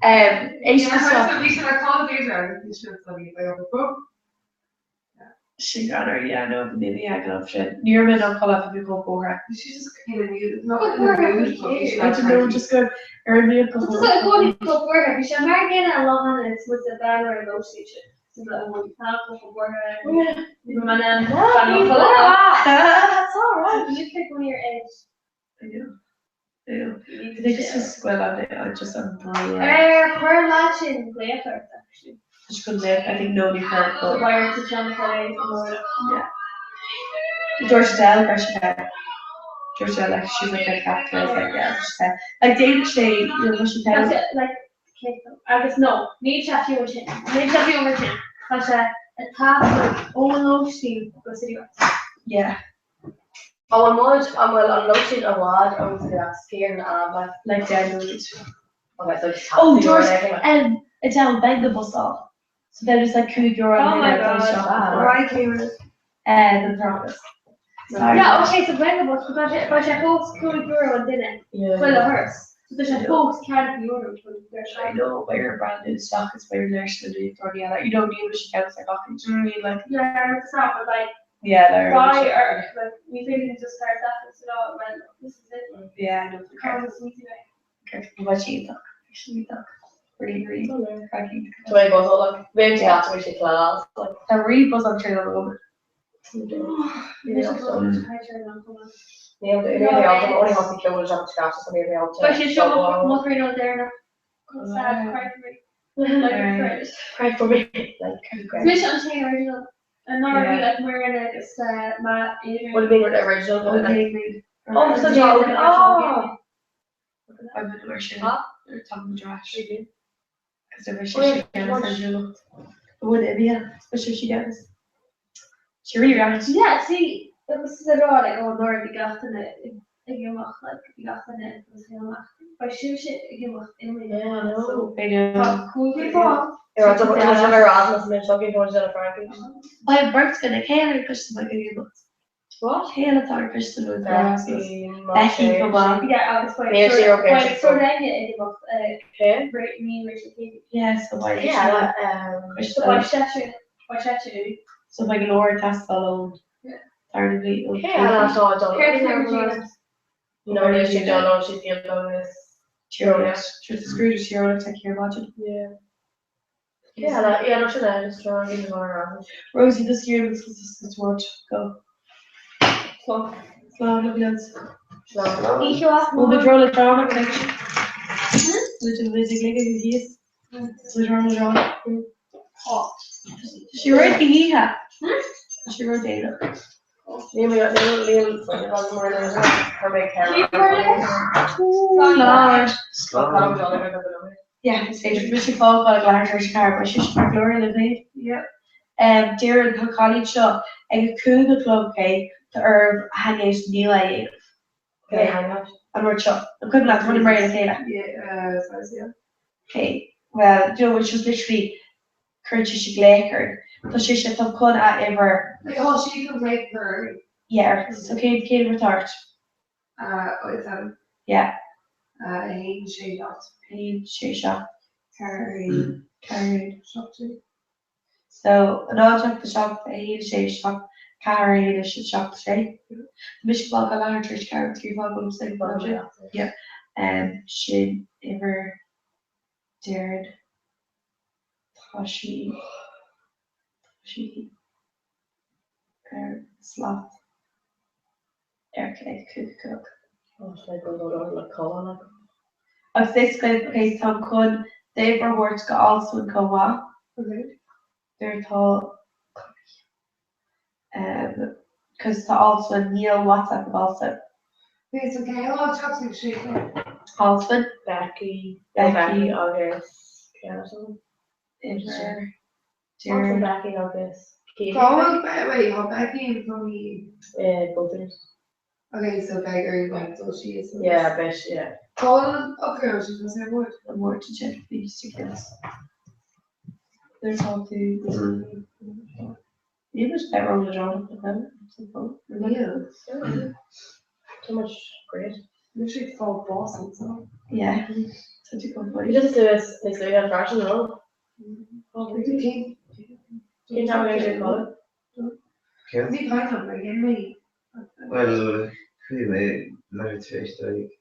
Asian stuff. We should have called Deirdre. You should have studied by over book. She got her, yeah, no, maybe I can option. Near me, don't call up if you go for her. She's just kind of muted. Not in the mood. I don't know, just go early and go for her. Just like going to go for her. Because I'm marrying a lot of it with the bag or no station. So that one can't go for her. That's alright. You pick one of your eggs. I do. They just square on it. I just We're matching later, actually. Just couldn't live. I think nobody heard. The wire to John Kelly. Yeah. George Dell, George Dell, like she's like a captain. Like yeah, like David Shay, you know what she tells. Like, I guess no. Need to chat you over to him. Because a task of all Lochstein go city works. Yeah. Oh, on Lochstein a wad. I was scared and like Daniel. Oh, George Adele begged the bus off. So they're just like, could you're on my god. Right here. The progress. Yeah, okay, so beg the bus, but I folks could euro and didn't. Yeah. Well, the hearse. So there's folks can't be ordered. I know, but your brand new stock is where you're actually doing you don't need what she counts like often. Do you know what I mean? Like, yeah, it's not, but like, yeah, they're why or like we really just start that so well, this is it. Yeah, I know. What you talk? Actually, talk. Really cracking. So I buzz all like very fast when she class. Like I really buzz on train on the woman. Yeah, they only have to kill the jump scratch, so maybe I'll but she's showing up looking on there now. Sad, cry for me. Like cry for me. Like Switch on chain original. And not really like wearing it, it's Matt Adrian. What do you mean with the original? Oh, so oh! I would wear shit. They're talking trash. Because they're shit. It would be, yeah, especially if she gets. She really got. Yeah, see, it was the raw, like, oh, Lord, you got in it. You got in it, it was him. But she was you in yeah, I know. I know. Cool before. Yeah, I don't have Erasmus and talking about it Frankie. My birth's gonna Kayla Christian like a books. What? Kayla thought Christian was Erasmus. Becky, come on. Yeah, I was quite sure. So then you book me Rachel Katie. Yeah, so why? Yeah, so why should you? So like Laura Tasfall. Yeah. Thirdly. Yeah, I saw it. No, she don't know. She feels bonus. She's screwed. She already take care of budget. Yeah. Yeah, no, should I just try and go around? Rosie, this year this is watch. Go. Slow, Libyans. We'll be drawing a drama connection. Little music, yes. So drama. She wrote the Hiha. She wrote data. Yeah, it's favorite. Richard Falk got a glass of car, but she's Gloria Lively. Yeah. Darren her college shop, a cougar club cake to herb hang out Neil. Okay, hang out. and we're chuck. I'm couldn't have running Mary and Kayla. Yeah, yeah. Okay, well, you know, which was literally Curtis Glaker. So she should have come at ever. Like, oh, she can make her. Yeah, so Kate retard. Wait, seven. Yeah. Hayden Shayshot. Hayden Shayshot. Carried. Shot too. So, an object the shop, Hayden Shayshot. Carried a shop today. Michigan Ball got on her church car, 3 5 6 budget. Yeah. She ever dared Toshi slot okay cook. Oh, should I go like Colin? Of this case Tom Kun, they were worked also in Comhrá. They're tall because to also Neil WhatsApp also. It's okay, I'll talk to you. Halsman, Becky, August, Canada. Jared, Becky, August. Wait, how Becky and Tony? Butters. Okay, so Becky went, so she is. Yeah, I bet she, yeah. Colin, okay, she's going to say what? A more to check these chickens. There's all two. You just better on the job with them. Yeah. So much great. Literally full boss and so. Yeah. Such a good boy. You just do this, they say that fashion, no? Oh, we can keep having a good color. We kind of like anyway. Well, anyway, married to like.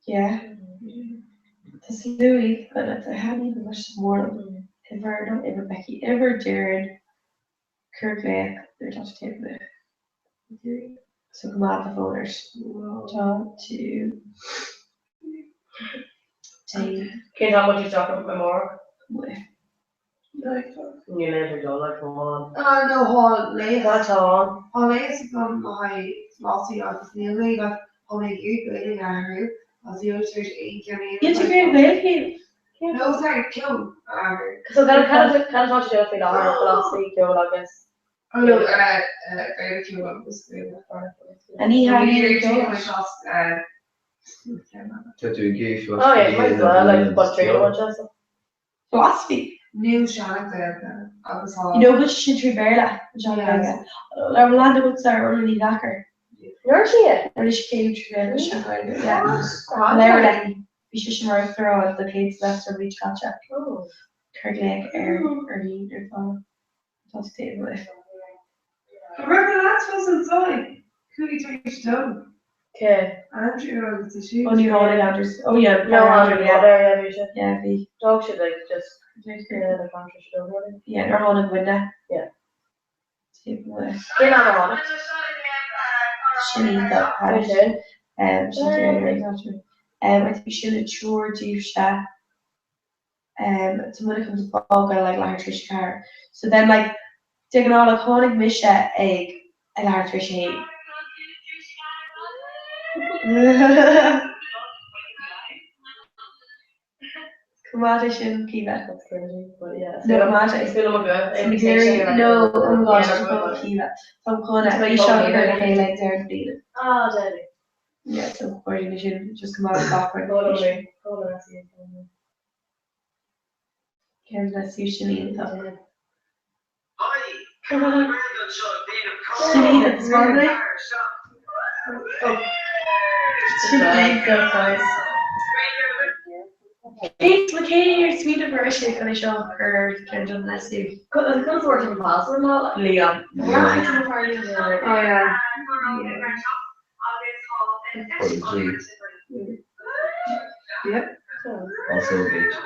Yeah. This Louis, but I haven't even much more. Ever Becky, ever Jared, Kirk Lake, they're just taking it. So come out the folders. Talk to Dave. Can't tell what you're talking about more. Like, you never go like one. No, Hall Lace. That's all. Hall Lace from my lossy office nearly, but only you going out as the other church 8 years. You took your baby. No, sorry, Joe. So kind of what you do with our philosophy, Joe, I guess. Oh no, very few of us. And he had your Joe. To do gay for. Oh yeah, might as well like but three one just. Philosophy. New Shannon there. You know which should Berla? I'm landed with Sarah only Lacker. You're she? Or she came to Berla. Yeah. Larry. We should mark throw at the kids left of each gotcha. Oh. Kirkleg, Ernie, their phone. Just stay with. I reckon that's what's inside. Could you take it down? Okay. Andrew, it's a shoe. Oh, you hold it out. Oh, yeah. No, Andrew, yeah. Yeah, the dog should like just. Yeah, the country should have it. Yeah, they're holding window. Yeah. Take away. Get on it. She needs that part. She's very I think she'll mature Dusha. When it comes to ball, I like large fish car. So then, like, taking all iconic Misha egg and large fish egg. Comhrá shouldn't keep it. That's crazy, but yeah. No, Comhrá. It's been a good. No, oh my gosh, I'm going to keep it. So I'm going to be shot here and pay like there and beat it. Oh, Daddy. Yeah, so you should just come out of backward. Hold on, let's see. Okay, let's see if she needs it. She needs it this morning. She needs it, guys. It's okay, you're sweet of her. She's going to show her children this too. Because we're from Basel now. Leon. Oh, yeah. Yep. Also a beach.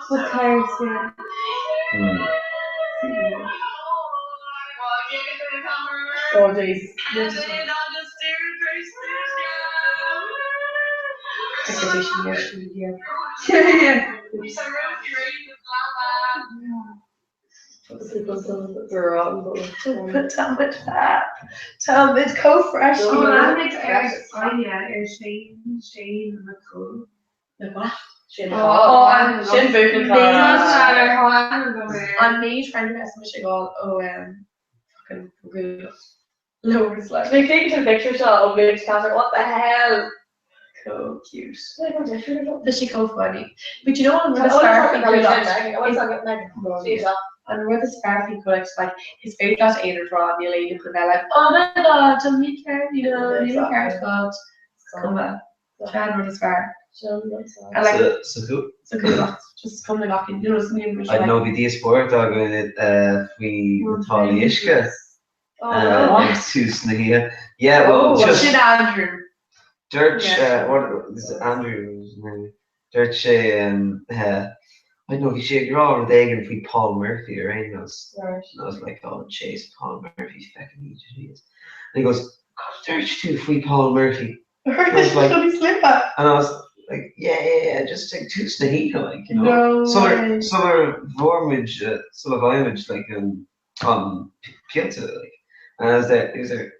What cards here? Oh, jeez. Yeah. Tell me it's co-fresh. Shane McCool. The what? Shane On me, friend has Michigan. Fucking good. Loads like. They taking a picture shot of Mitch Catherine. What the hell? So cute. Does she go funny? But you know what? With the scarf he could and with the scarf he could like his favorite got Ada draw and Elaine could be like, oh my god, tell me care, you know, you know care but come on. Try with the scarf. And like so cool just come like you know something I know vi sport agad vi Natalia Ishka. Tusen here. Yeah, well just Andrew. Dirch what is Andrew's name? Dirch I know he draw with Egan for Paul Murphy, right? And I was like, oh, Chase, Paul Murphy's fucking easy. And he goes, God, Dirch too, free Paul Murphy. And I was like, and I was like, yeah, just take two snake, like, you know. Summer Vormage, sort of image, like, Piazza, like. And I was there, he was there,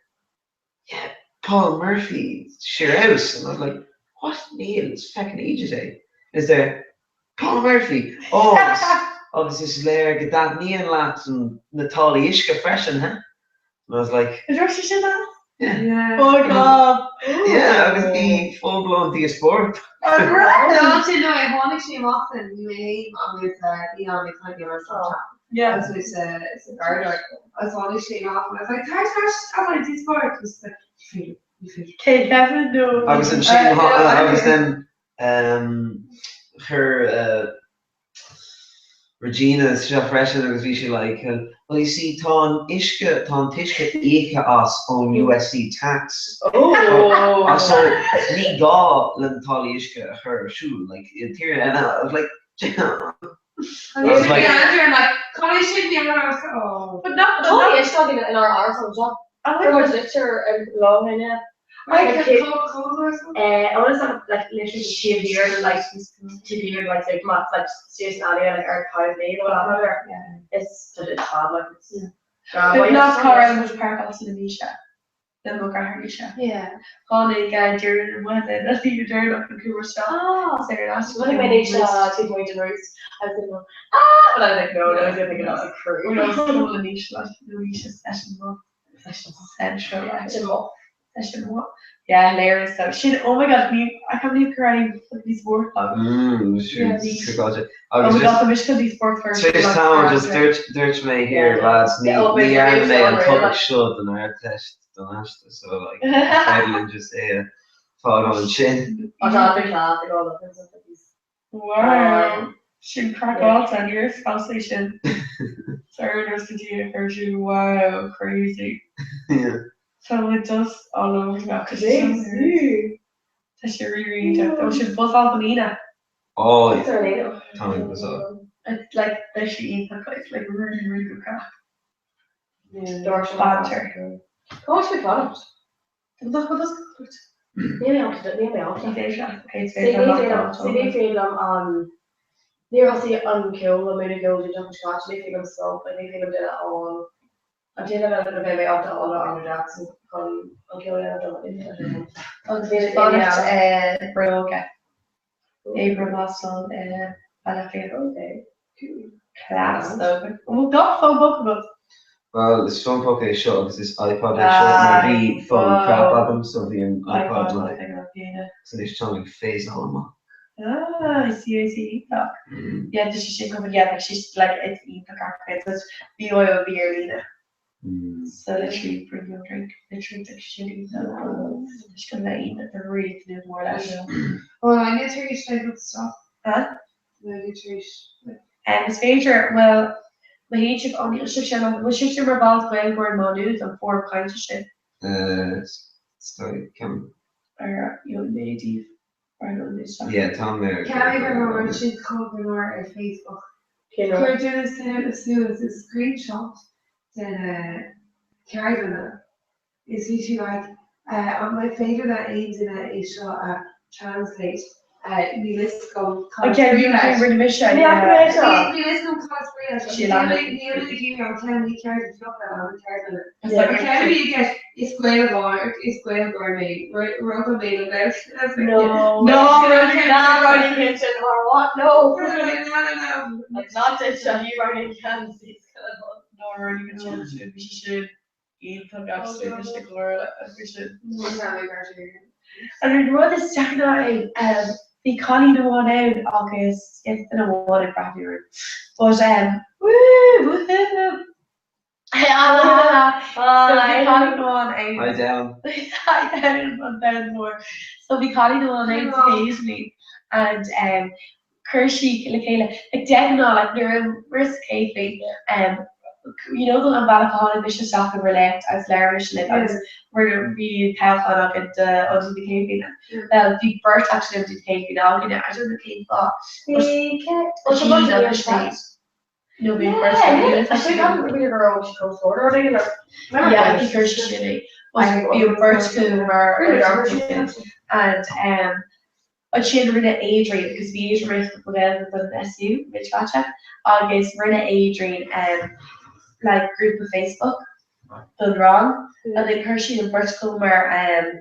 yeah, Paul Murphy, sheer house. And I was like, what? Neil, it's fucking ages, eh? Is there, Paul Murphy. Oh, this is Lair, get that Neil lads and Natalia Ishka freshen, huh? And I was like, is there such that? Yeah. Oh my god. Yeah, I was the full blown sport. Actually, no, I want to see often. You may on with the on the kind of or yeah, so it's a gardener. I was want to see off, and I was like, I want to sport. It was like, okay, Kevin, no. I was in Shane I was then her Regina Chef Freshen was usually like, well, you see, Ton Ishka Ika us on USC tax. Oh, so me ga Lentali Ishka her shoe, like interior, and I was like, I was like, I'm like, can I should be oh, but not Ishka in our arsehole job. I like literature and long and yeah. I want to sort of like literally severe like math like serious area like archive name or whatever. Yeah. It's such a tab like it's but not Cara was part also in Nisha. Then look at her Nisha. Yeah. Honey guy during one of the you during up in Cooper stuff. Oh, Sarah that's when I made 2 point in roots, I was gonna but I was like no, I was gonna think it was a crew. We don't know the Nisha session more. Central session what? Yeah, hilarious though. She, oh my god, I can't believe crying for these sport clubs. Yeah, we got the Michigan these sports first. So this town just dirt me here, lads. Me and me on top of shut and I test done after, so like Edlin just fall on chin. Wow. She crack all 10 years translation. Third university version. Wow, crazy. Yeah. So it does all over that. Crazy. That's your really oh, she's both Albanina. Oh, time was up. It's like actually eat the place like really, really good crack. Yeah. Banter. How much we got it? Look what this cooked. Nearly off to nearly off. See they feel on near also unkill when we go to jump scratch, they feel them soap and they feel them do it all. Until I got a baby after all the Jackson on unkill and Broga. Abram Muscle Balafir. Okay. Class though. Oh god, so both of us. Well, it's phone poke shot because this iPod is shot my V phone crap at them, so the iPod like so they're trying to phase on them. I see. Yeah, does she come again? Like she's like it's eating the carpet, but the oil beer leader. So literally bring your drink, literally like shitty. She's gonna eat it. They're really to do more or less. Oh, I need to reach like with stuff. Huh? I need to reach. His favorite, well, my age of only a shift was shift your balls going for modules and 4 kinds of shit. Sorry, come. Or you lady. Yeah, Tom there. Can't remember what she's called on our Facebook. We're doing this as a screenshot that Carrigan is literally like on my favorite that aims in a shot translate Nilisco okay, you can bring the shot. Nilisco cosplay. She nearly gave me on 10 week cards to look at on Carrigan. Like how do you get it's Gael Gourmet, Rogan made about no, running kitchen or what? No. That's not it, you running Kansas. No, running kitchen. She should. Iad tá gasú is le glóir sin. And rud is teachná bhí Connie nó bháin out agus in a bháin brathúir. But woo! Hi down. I down more. So we call it on occasionally, and Kershey like dead like they're risk Kate you know the Balacon and Bishop Staff relate as Larry we're really powerful and the Kate the birth actually of the Kate now I don't know Kate thought no big first I think I'm really around she comes forward or yeah, I think Kershey should be a birth school and sin rinne Adrian because vi ri an SU Mitch Gotcha agus rinne Adrian like group of Facebook done wrong and then Hershey and Birchcomber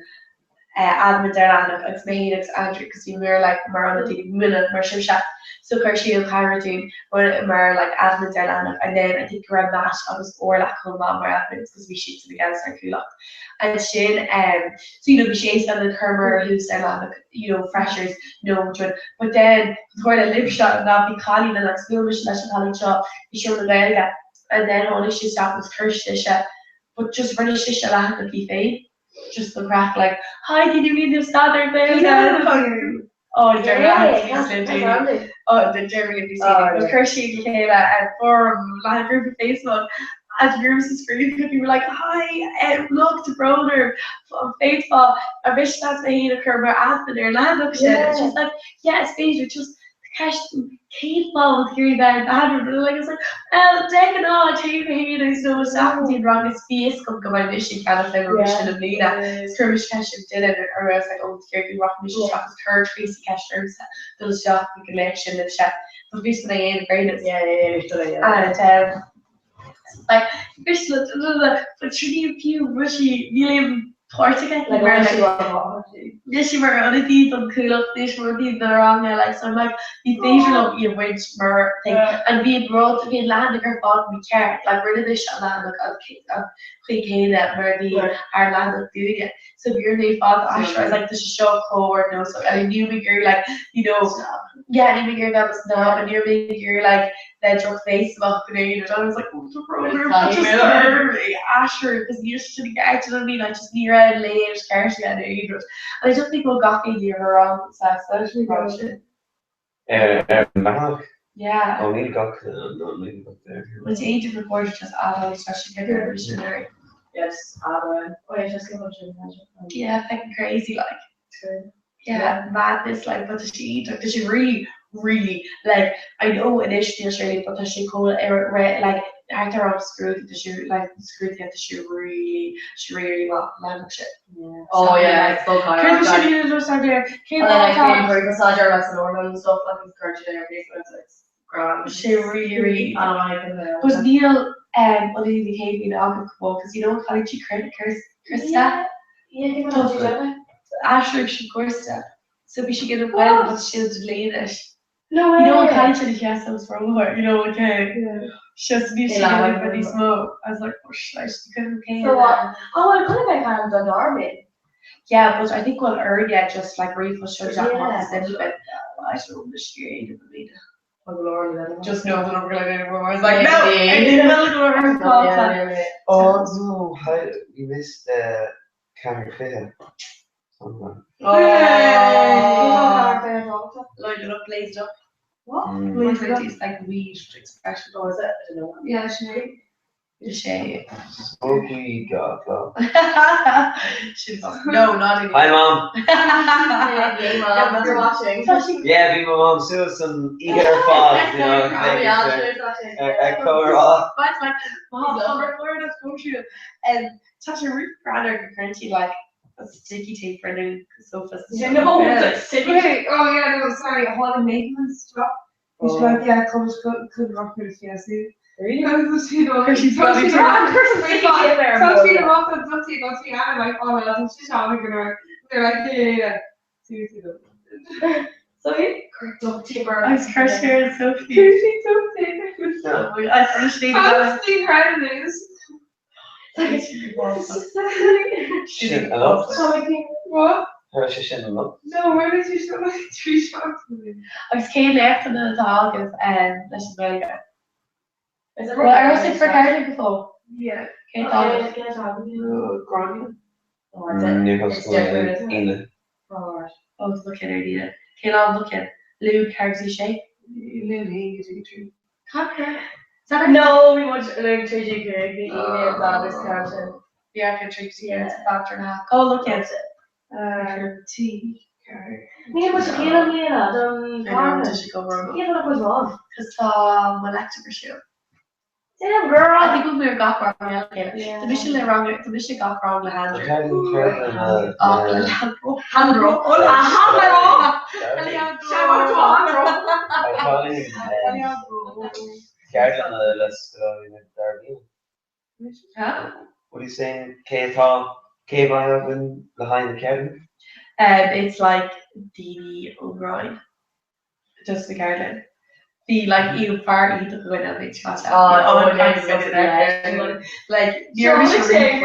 admin there it's me it's Andrew because we were like mar on the minute mar shop so Hershey and Kyra doing mar like admin there and then I think around that I was or like home on my admins because we shoot to against our cool up and Shin so you know we chased on the Kermer who's you know freshers no but then before I live shot and not be calling and like school mission college shop be sure the bell and then only she stopped with Hershey but just run a shisha laugh at the fade just the crack like hi did you read this other thing oh Jeremy oh the Jeremy but Hershey Michaela and forum like group of Facebook as groups of screen we were like hi look the brother on Facebook I wish that's the hate of her after their land up shit and she's like yeah it's basically just cash Kate ball with Gary Bad and like it's like taking all take the hate is no something wrong his face come my mission kind of thing or mission of Lena skirmish cash did it or I was like oh Gary rock mission shop was her Tracy cash those shop connection and shit but basically I ain't great and like fish but should you rushy William Portugal this you were on a deed on cool up this were the wrong like so I'm like the things are you which mer thing and being brought to be land her fault we care like where did this land look of clean that where the our land look doing it so you're the fault I was like this is show core no so and I knew you're like you know yeah I knew you're that was now and you're like that drunk face about grenade and I was like oh the brother Asher because you should get to me I just near and later scarce and I don't think we'll got me near around so actually yeah only got there it's age of report just adult especially missionary yes oh yeah just yeah fucking crazy like yeah madness like what does she eat like does she really like I know initially Australia but does she call it like after I'm screwed the shoe like screwed get the shoe really well like shit yeah oh yeah it's so hard crazy shit you just out there came like very massage or like normal and stuff like it's current in her face it's grand she really I don't like it but Neil what did he behave in the because you know how did she Krista yeah Ashley she Krista so we should get a well but she'll delay it no you know what kind of yes I was from her you know okay just be like for these smoke I was like oh shit she couldn't pay so I could have been kind of done army yeah but I think what earlier just like really for sure that was then but I don't appreciate it just know that I'm gonna anymore I was like no I didn't oh no how you missed Cameron Finn like it up blazed up what? It's like weed expression or is it? I don't know. Yeah, Shay. Smoky God, love. No, not anymore. Hi, Mom. Hey, Mom. You're watching. Yeah, be my mom. Susan, eat her fault, you know. Comhrá. But it's like, Mom, Florida, go to and such a root brother currently like a sticky tape for new sofas. No, it's sticky. Oh yeah, no, sorry, a lot of maintenance stuff. It's like yeah, comes could rock me to see. Really? She's probably rock like oh well, she's not gonna. They're like yeah. Seriously though. So yeah, I was crushed here and Sophie. I honestly credit is. Shit, I love What? How is she shitting up? No, where did you show me 3 shots? I was came left and the dog is this is very good. Well, I was in for Cardiff before. Yeah. Okay, dog. Growing. Newcastle England. Oh, look at her, Nina. Okay, now look at Lou Cardsy shape. Comhrá. No, we watched like 3G Greg, the email that is carton. Yeah, I can drink after now. Go look at tea. Nee, maar ze keren niet aan. I know, does she go wrong? Yeah, but it was wrong. Because my active show. Damn, girl. I think we were got wrong. The mission wrong. The mission got wrong. What are you saying? K-Bar when behind the cabin? It's like the O'Brien. Just the garden. The like you party to go in and make shots. Like you're saying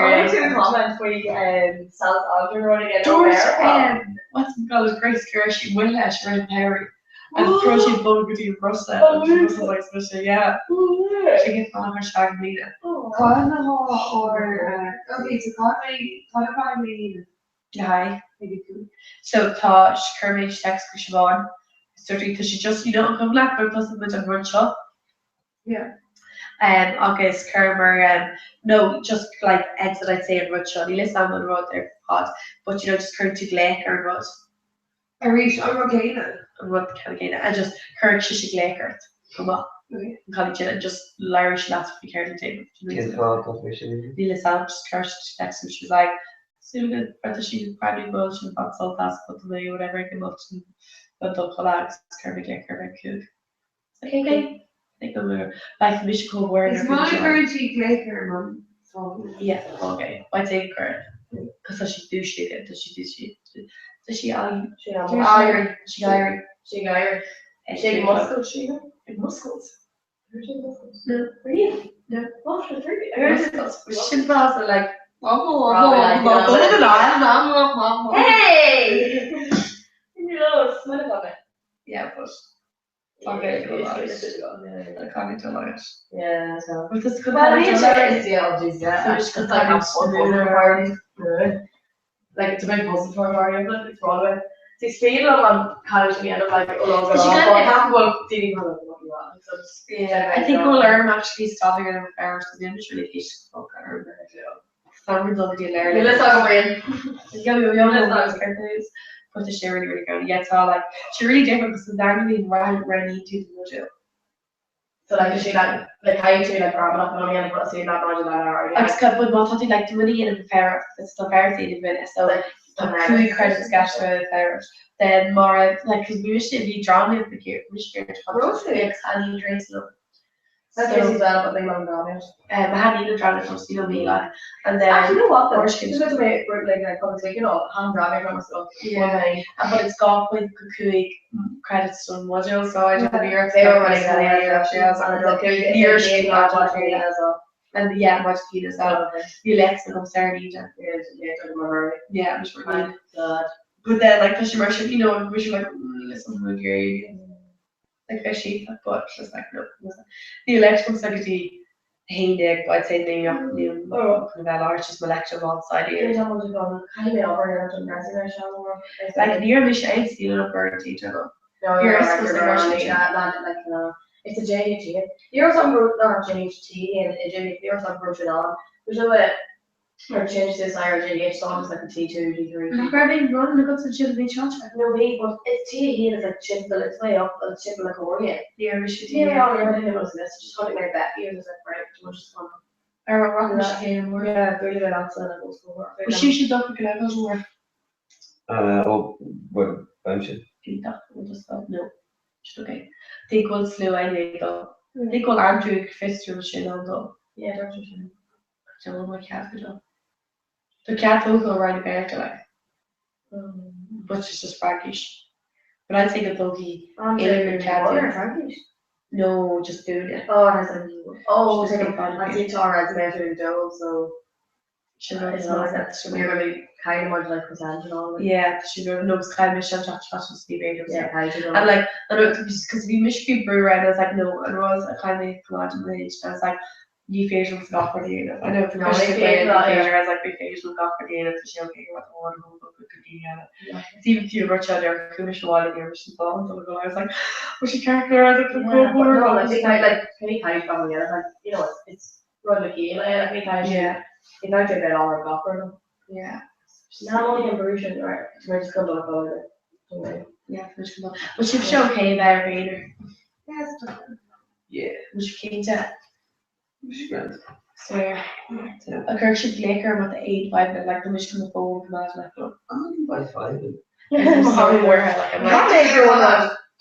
comment for you South Alder running in what's it called? Grace Gershi, Willash, Red Perry. And Crochet Bulgari Russell. Russell like especially, yeah. She gets on her shag meter. Carnival or okay, so Carnival Hi. So Tosh, Kermit, text Siobhan. Because she just, come back, but plus a bit of run shop. Yeah. August, Kermer, no, just like exit, I'd say, in run shop. You listen on the road there, hot, but just current to Glake or run. I reached Armagana. Run Calgana, and just current Shishi Glaker. Come on. Okay. College and just Irish last week here table. Lila Sam just cursed text and she was like, soon good, whether she probably will, she thought so fast, but the way whatever came up to the double lags, Kirby Glaker, very cute. Okay. I think I'm like mystical word. It's my currency Glaker, mum. Yeah, okay. I'd say current. Because she do shit it, does she Iron? She muscles. No, really? No. What? Muscles. She was like, hey! Smell about it. Yeah, but okay, I can't tell it. Yeah, so. But this could Well, be it's like it's a big puzzle for a party, but it's Broadway. See, speed on college to the end of like yeah, I think we'll learn actually stopping in affairs because the industry really keeps I'm going to learn. Let's talk about it. But the shit really good. Yeah, it's all like she's really different because it's actually where I need to do. So like she like how you do like grabbing up money and put a seed that margin that already. I just got with multi like the money in the fair. It's the fair seed in it. So like the credits cash for the fair. Then more like because we wish to be drawn in the year. We should get honey drinks. That's as well, but they don't draw it. I hadn't even drawn it from me like, and then actually, you know what? Just to make like a couple like hand drawing from stuff. Yeah, but it's got with Kukui credits on module, so I just have your they were running that and yeah, much keen as well. The Alexa comes there and yeah, it was really good. But then like the commercial, we should like listen to the like fishy, but just like no. The electrical secretary Hayden, I'd say new kind of just electrical on side here. Like near Michigan, you know, for teacher. No, you're supposed to like it's a JHT. You're some not JHT and you're some version on. There's no way or change this IRJDH songs like a T2, T3. Grabbing run, look at the chip be charged. No, but it's T is like chip, but it's way up, but it's chip like a warrior. Yeah, we should do. Yeah, I think it was this. Just got it like that. It was like right, too much fun. I rock Michigan. Yeah, really good outside of those four. But she should talk with levels more. Well, bunch of. We'll just stop. No, just okay. They go slow anyway though. They go Andrew Christian machine on though. Yeah, that's what you know. My cat will. The cat will go around the bear like. But it's just brackish. But I'd take a doggy. No, just doing it. Oh, that's unusual. Oh, I think Tara has measured Joe, so She knows that she really kind of wanted like present and all. Yeah, she knows kind of Michelle Josh Steve Abrams. Yeah, I do know. And like, I know because we Michigan brewer and I was like, no, and it was a kind of come on to my age. And I was like, you facial got for the unit. I know from Michigan playing the facial, I was like, we facial got for the unit. So she okay, what the one who could be it's even few rich out there, Kumish Wally, the Russian ball. I was like, well, she can't go around the no, I think I like any kind from the like, you know, it's run the game. Like any kind. Yeah. You know, they all our got for them. Yeah. Not only in Bruges, right? We're just going to look over it. Yeah, but she's so okay there, Vader. Yes. Yeah, we should keep that. Grand. Swear. A Kirkshire Laker with the 8-5 and like the Michigan the phone come out and I thought, I'm by 5.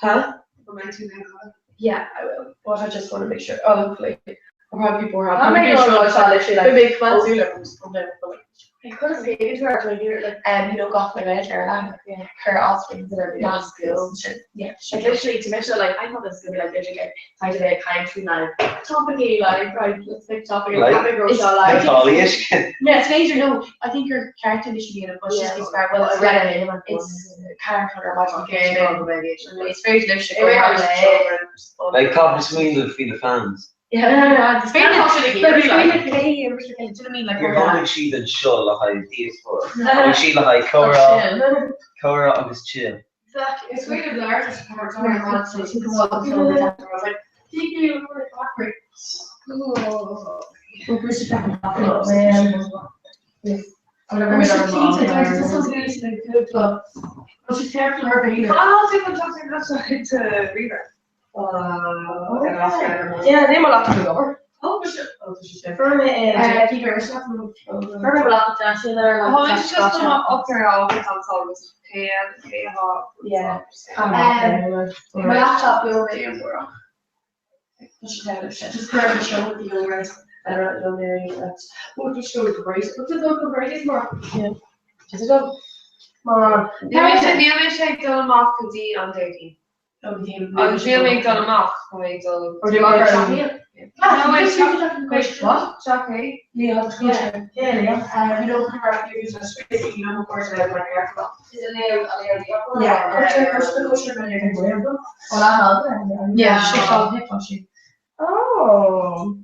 Huh? Yeah, I will. But I just want to make sure. Oh, hopefully. I'll probably be more happy. I'm not sure what literally like. Big fans. I couldn't see it to her like you know, got my red hair, her offspring that are mass skills. Yeah, like literally to mention like I thought this was gonna be like literally like kind of a kind between like topicy like right let's pick topic Like, have a girl show like Natalia-ish. Yeah, it's major. No, I think your character should be in it, but she's described well. It's read it. It's character or modification. It's very literally Like top between the fans. Yeah, it's very like You're going she then show like ideas for. And she like Comhrá agus chill. Exactly. It's weird the artist part of my mind so she can walk up over that. I was like, take me over the backwards. Oh. Well, Bruce is back. Yes. This was really good club. But she's careful her behavior. I'll take the talking to read her. Yeah, name a lot to go over. Oh, for sure. Keep your stuff. Remember a lot of that in there. Oh, it's just up there all the time. So yeah. My laptop over there. Just grab the show with the old I don't know there. What the show with the brace? What's the local brace more? Yeah. Just a go. Come on. The other shape done them off to D on 13. Oh, she'll make done them off. Or do you want her to no, it's what? Chocolate. Yeah, yeah. You know, her use a space, you know, of course, like airflow. Is it nailed? Yeah. Yeah, she called hip washing. Oh.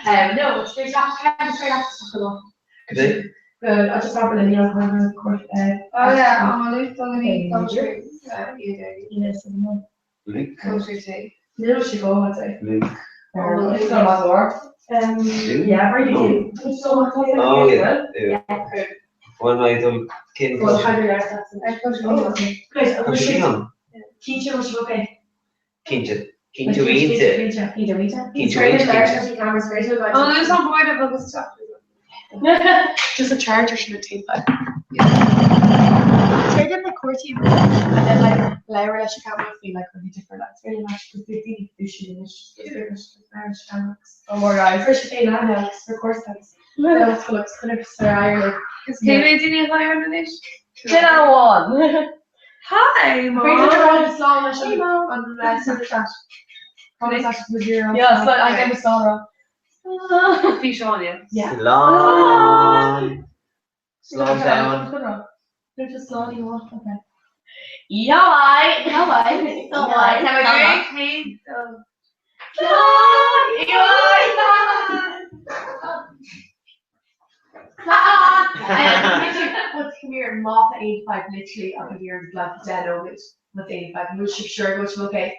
No, straight after. Good. Good. I just have a little of course. Oh yeah, I'm a little country. Luke. Country tea. Little she go, I'd say. Luke. It's not a lot of work. Yeah, very good. Oh yeah. One night I'm kidding. Well, 100 yards. Great. How's she on? Teacher, was she okay? Kinja. Oh, there's some point of other stuff. Just a charger should have taped that. It's very good like core team. And then like Lyra she can't feel like really different. Like, it's really nice because they really do oh my god, first you now next for course thanks. That's what looks kind of Ireland. Is Kaylee doing higher than this? 10 out of 1. Hi, Mom. Bring it around the song and show on the center chat. Yeah, so I get the song wrong. Fish on you. Yeah. Slow down. They're just slowly walk. Okay. Yeah, why? Have a drink. Come here, moth 85 literally up here like dead over it with 85. You should sure go to okay.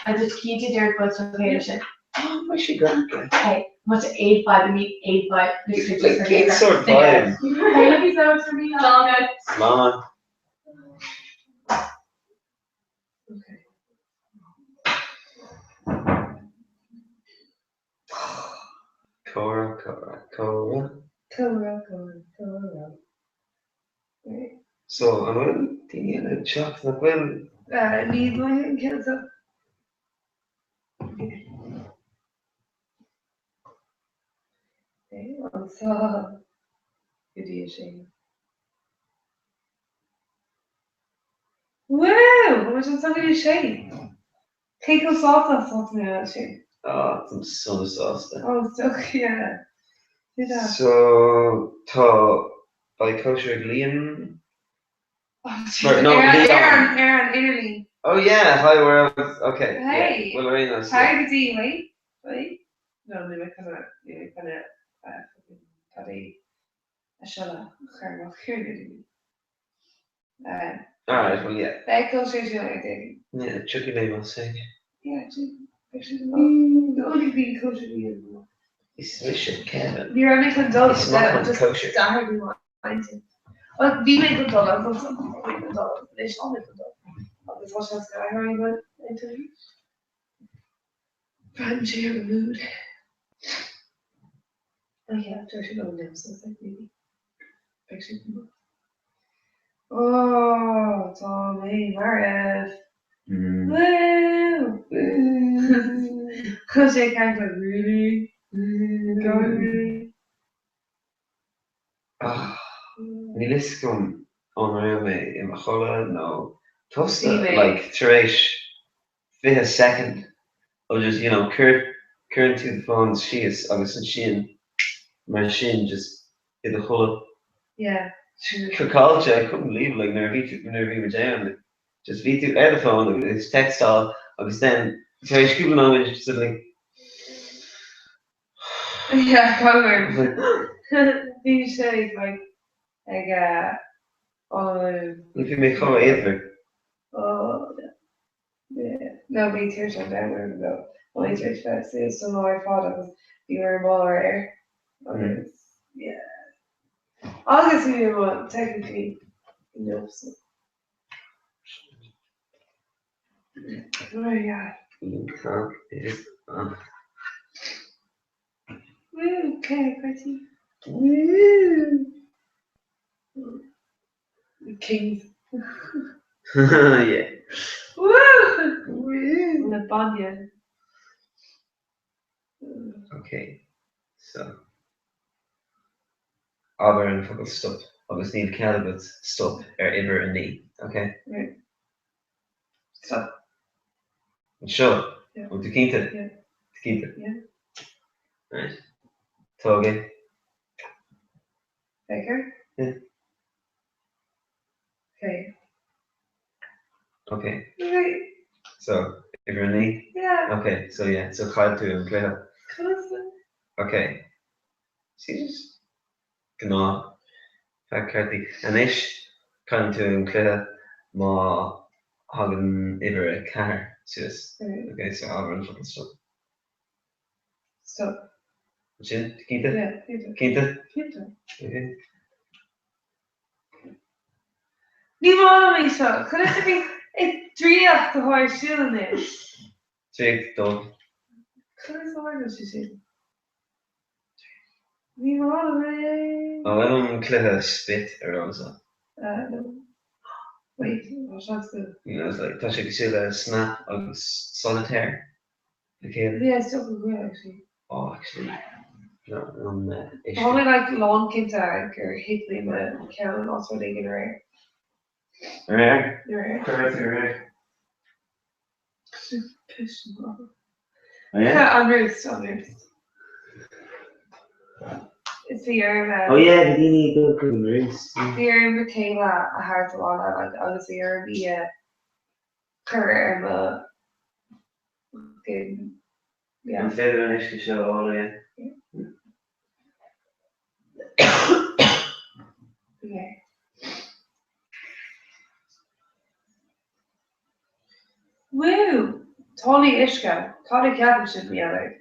I just keep it there but okay. Oh, what's she grand? Okay, what's 85? I mean 85. Literally Like it's sort of vibe. Maybe so for me. Mama. Okay. Comhrá. Right. So, I'm going to chat as well. Need my kids up. So, good Wow, was it somebody shape? Take us off that something else. Oh, some sauce there. Oh, so yeah. So, by kosher Liam. Aaron, Leon. Aaron, Italy. Oh yeah, hi world. Okay. Hey. Yeah. Well, very nice. How did you wait? No, no, kind of, fucking, a shella, Carl, here. Alright, well, yeah. Back closer to I think. Yeah, tricky name, I'll say. Yeah, the only being kosher to you. It's Richard Kevin. You're only condoning that, just kosher. That we want to. Well, we make good dollar, but some make good dollar. They should all make good dollar. This was just I heard about interview. Trying to share the mood. Oh yeah, Josh, you know them, so it's like maybe. Picture them. Oh, Tommy, Marif. Woo! Because they kind of really, really. Niliskum on me in Machola, no. Tosta, like, Teresh, for a second. Or just, current to the phones, she is, obviously, she and machine just in the whole. Yeah. Culture, I couldn't believe, like, nervy with down. Just V2 out the phone, like, his text all, I was then, Teresh Kublin language, just like. Yeah, covered. These say, like, if you make color either. Oh, yeah. No, me too, so down there, no. Only church fest, it's some more thought of you were more air. Yeah. I'll get to you one, technically. So. Oh, yeah. Woo, okay, party. Woo! Kings. Yeah. Woo! Woo! The Banya. Okay, so. Aber fucking stop. Obviously, the cannabis stop ever and knee. Okay? Right. Stop. Sure. Yeah. Want to keep it? Yeah. To keep it? Yeah. Right. Toge. Baker? Yeah. Okay. Okay. Right. So, ever and knee? Yeah. Okay, so yeah, so Kyle to and Claire. Okay. Jesus. Gná. Carthy. Anish, Kyle to and Claire. Ma hagen ever a car. Okay, so I'll run fucking stop. Stop. Chin, Quinta? Yeah, Quinta? Okay. Ní bhá mí seo, chun is bhí I dríocht go háir siúil is. Tríocht dó. Chun is háir si sin. Ní bhá mé. I'm clear spit around that. No. Wait, what's good? It's like touch you see the snap of solitaire. Okay. Yeah, it's still good actually. Oh, actually, no, Only like lawn kinta or hit me with Karen also they get rare. Rare. Rare. Rare. Oh yeah. Unroost. It's the year. Oh yeah, the Dini go to the roost. The year Michaela a hard to want like obviously year be career good. Yeah. I'm fair to actually show all yeah. Okay. Woo! Tony Ishka. Tony Captain should be out.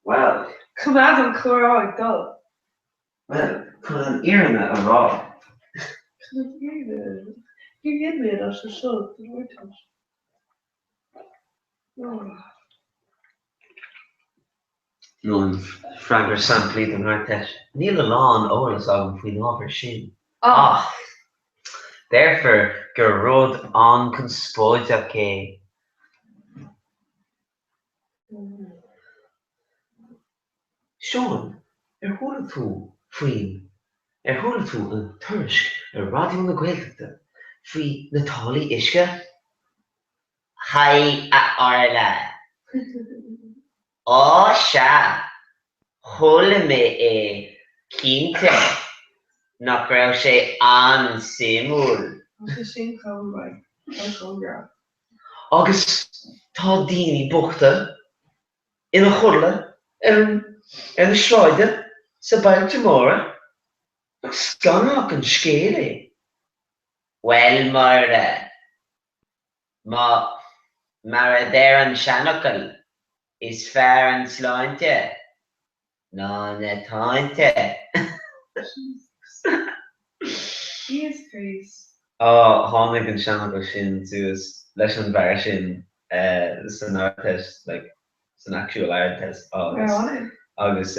Well. Come out and clear out go. Well, put an ear in that a raw. You get me that's a show. No, Frank Sampley the Martesh. Neil Lawn Olas on Queen Offer Shin. Therefore, Gerard on Conspojak K. Sean, hoorde toe, vriend. Hoorde toe een Tursk, radio on the Gwelkte. Free Natali Ishka. Hi, Arla. Oh, Sha. Chola me é cínte nach raibh sé an simúl. Sin comhra. Comhra. Agus tá daoine buachta ina chola ar na sráide sa bailte móra agus ganach an scéal é. Well, mar a d'fhear an seanachal is fearr an sláinte ná na táinte. He is crazy. Tháinig an seanachal sin suas leis an bhar sin san ard-test, like san actual ard-test agus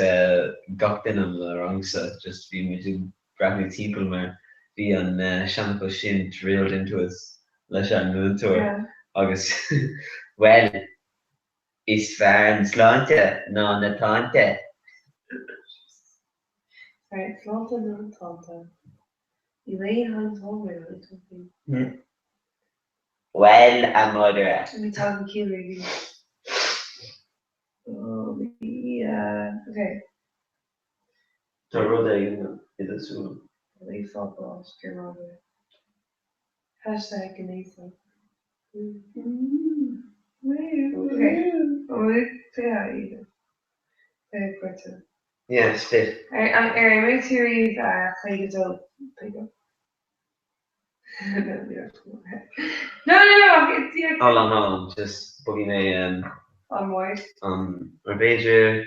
gach duine le rangsa just bhí muidir breithniú timpeall mar bhí an seanachal sin drilled into us leis an múntóir agus well is fearr an sláinte ná na táinte. Right, Flanta no Tanta. You lay hands on me, right? Well, a mother. Let me talk and kill you. Okay. Tá rud é iad súil. Lay football, scream over it. Hashtag Ganesa. Okay. Yeah, either. Very quick. Yeah, spit. I make series play it up. No, it's Hold on. Just boogie me on what? Rebecca.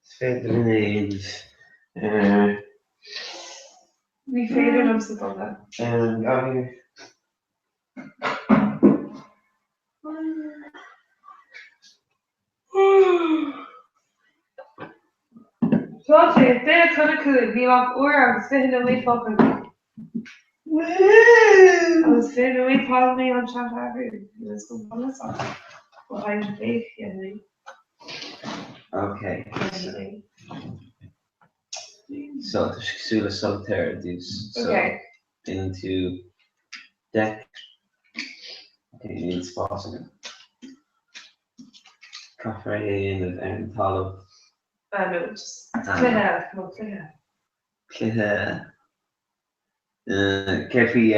Spit the names. We faded up to that. And out here. Zoals je dit kunnen kunnen, wie wat oor, we vinden we fucking. We vinden we probably me on chat every. Let's go on this one. Behind the face, yeah. Okay. So to Sula Solitaire dus. Okay. Into deck. Okay, you need spots in it. Comhrá and Talo. No, just clear. Come on, clear. Carefree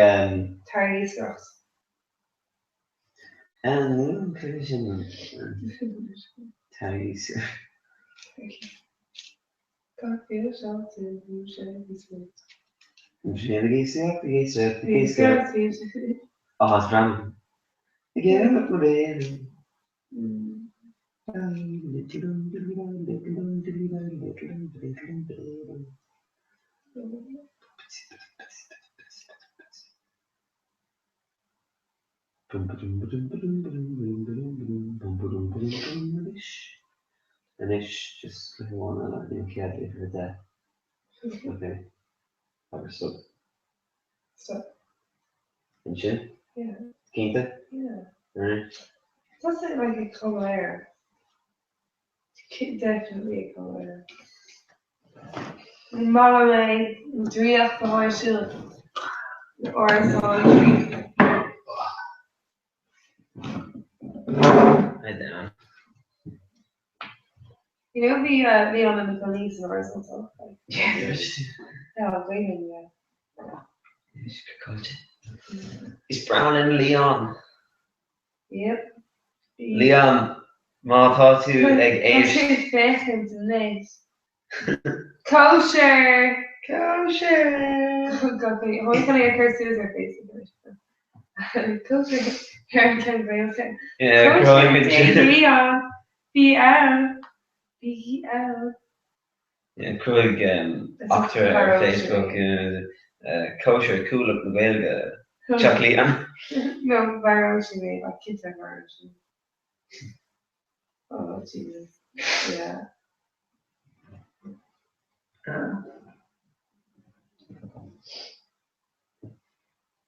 Tyrese girls. and Tyrese. Can't feel yourself to you share this with. Oh, it's random. Again, up the and it's just like one and I think I did for that. Okay. Have stop. Stop. And shit? Yeah. Quinta? Yeah. Alright. Does it like a Comhrá? Definitely a Comhrá. Malay, Dria for my shield. Or I I don't know. You know, be on the police or something. Yeah, there's. Yeah, waiting, yeah. It's Brown and Leon. Yep. Leon, ma thought to like age. Kosher. God, how can I curse her face? Kosher. Karen can rail him. Yeah, growing Leon. BL. Yeah, Craig actor on Facebook kosher cool up the whale chocolate. No, viral she made, like kids are viral. Oh Jesus. Yeah.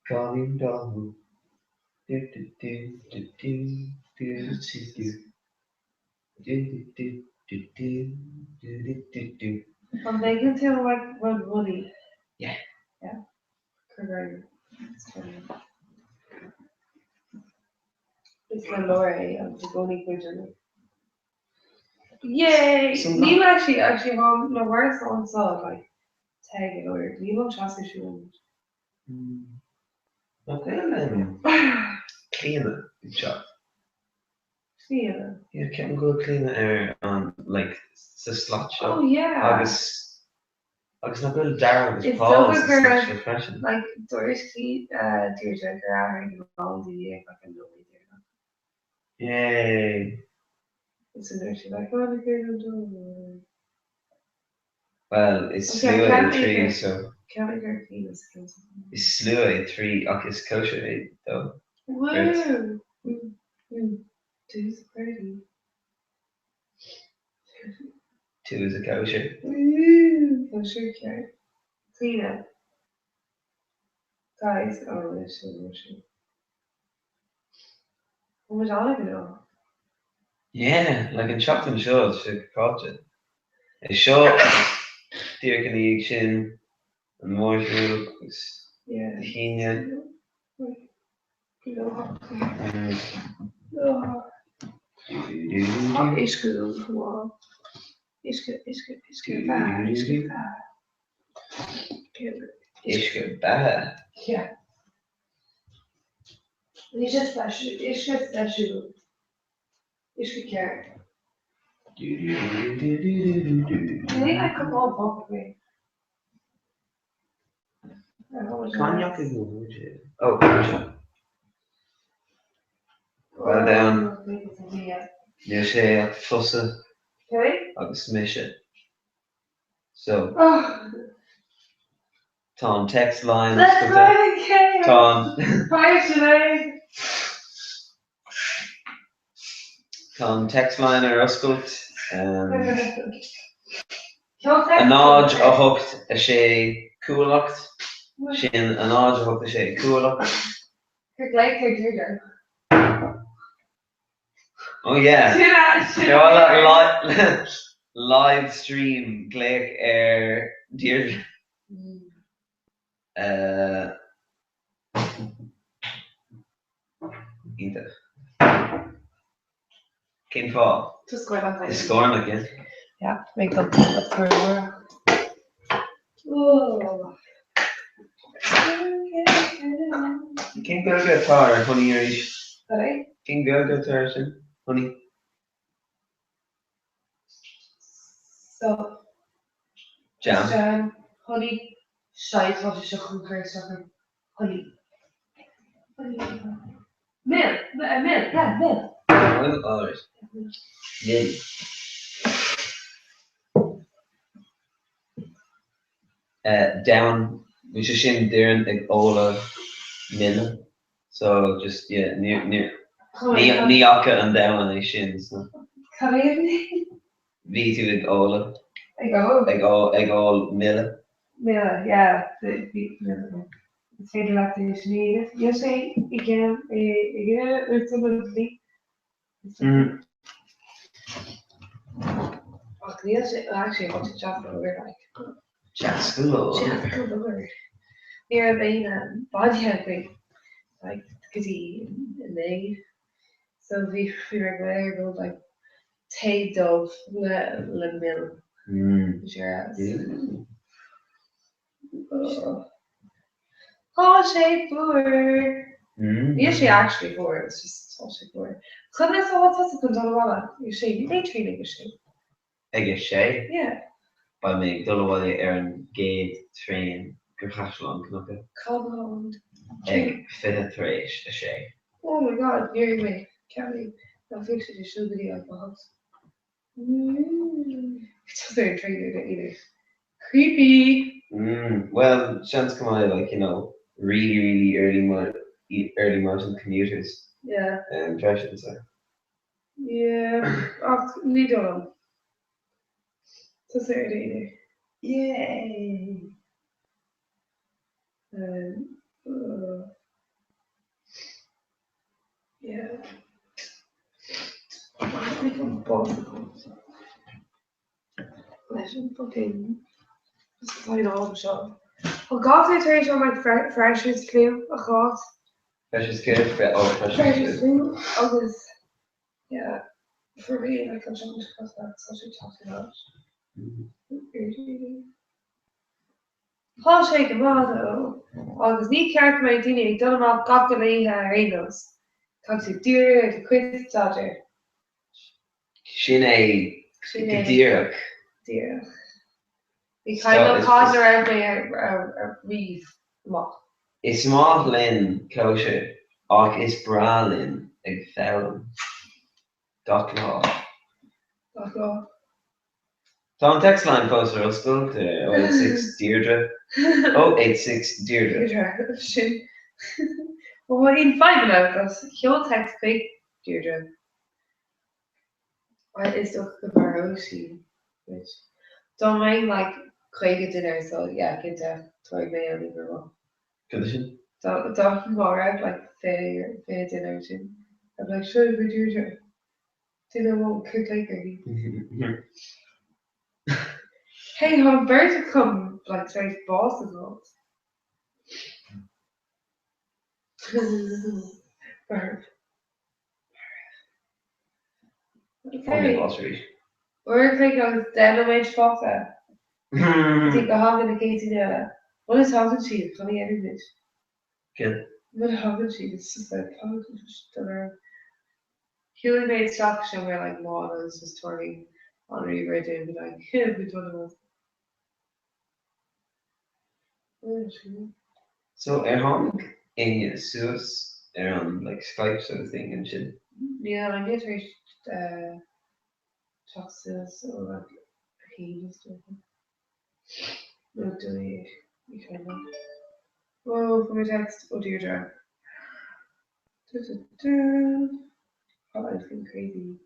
Calling down. I'm thinking too like Red Woody. Yeah. Yeah. Correct. It's my Laura, I'm the only version. Yay! Some- Neil actually on no worse on saw like tag it or Neil on trust issue. Okay, clean it, job. Yeah. Yeah, can go clean it on like the slot shop. Oh yeah. Agus na bil dar agus It's Paul's so is good, such a fashion. like Doris Key, Deirdre Garrett, and all the fucking lovely there. Yay. It's in there. She's like, oh, the girl do. Well, it's Okay, slew can't at make three, her- so Can't make her clean as skills. it's slew at three. It's kosher though. Woo! Two's pretty. Two is a kosher. Woo! Kosher cute. Clean it. Guys, oh, this is oh my god, I know. Yeah, like in chopped and shows, she caught it. A shot, dear connection, and more food, Yeah. tahina. Wat is goed gewoon? Is goed. Ishka baha. Ja. Is het special? Is het special? Is het kerk? Nee, ik kan wel pakken mee. Cognac is good. Oh, gotcha. Well down. You say at fussen. Okay. Agus mission. So, Oh. Tom text line. Let's play the game. Tom. Hi, Sinead. Tom text line ar oscailt. An An áid a thucht a sé cualacht. Sin an áid a thucht a sé cualacht. Kijk, lijkt het duurder. Oh yeah. Yeah, Live stream gleich Deirdre. Ida. Cyn fá. Just go ahead and Is scorn again. Yeah, make them up for more. Oh. Cyn go go tar honey years. Sorry? Cyn go tar sin honey. So. Jam. Honey. Shite, wat is je goed geweest? Honey. Milk. Yeah, milk. Well, alright. Yeah. Down, we should shin Darren like Ola Min. So just yeah, near Niaka and down on the shins. Come in. V2 like Ola. Egg all Milla. Miller, yeah. Het tweede laten is niet. Je zei, ik heb het niet. Ach, die is actually wat ik chat over like. Chat school. Chat over. Near een body happy. Like, because he made. So we regular go like take dove le mill. Sure. Oh, shape for. Usually actually for it's just all shape for. So that's all what's up on Dolawala. You say you ain't treating a shape. I guess Shay. Yeah. By me, Dolawala Aaron Gate train Gerhashlan Knuckle. Compound. Egg fit a thrash a Shay. Oh my god, near me. Can't be. I'll fix it to show video of the house. It's very triggered either. Creepy. Well, chance come on like, you know, really early modern commuters. Yeah. Fashion so. Yeah. Oh, niet doen. Dat is er either. Yay. Yeah. Ik heb boven. Legend fucking. Dat is bijna half zo. Oh god, dit is zo mijn freshers clue. Oh god. Freshers kid, freshers Freshers clue. Oh, this. Yeah. For me, like I'm trying to cross that, so she talks about. Há sé go má agus ní ceart mé duine ag dul amach gach go léthe rénos. Tá tú dúr de cuiidir. Sin é godíireach. Díach. Bhí caiim tá raibh mé ar riomh amach. Is má linn cóise ach is bra linn ag fearm. Gach lá. Gach lá. Tá an text line poster ó school today, 086 Deirdre. 086 Deirdre. Sin. Well, in 5 hours, he'll text big Deirdre. Why is the Baroshi? Which don't mind like Craig dinner, so yeah, get to toy me on the girl. Condition? Don't more like fair dinner too. I'm like, sure, we Deirdre. Dinner won't cook like her. Hey, how birds to come like say boss as well. Bird. Okay. We're thinking of damage papa. I think I have in the case there. What is having she? Funny every bit. Good. What having she? It's just like Human made stock show where like models just turning on Reaver doing be like, yeah, we don't know. So hang in Suez like Skype sort of thing and shit. Yeah, I guess we Texas or like he just no do you kind of oh for my text oh Deirdre. Oh, I feel crazy.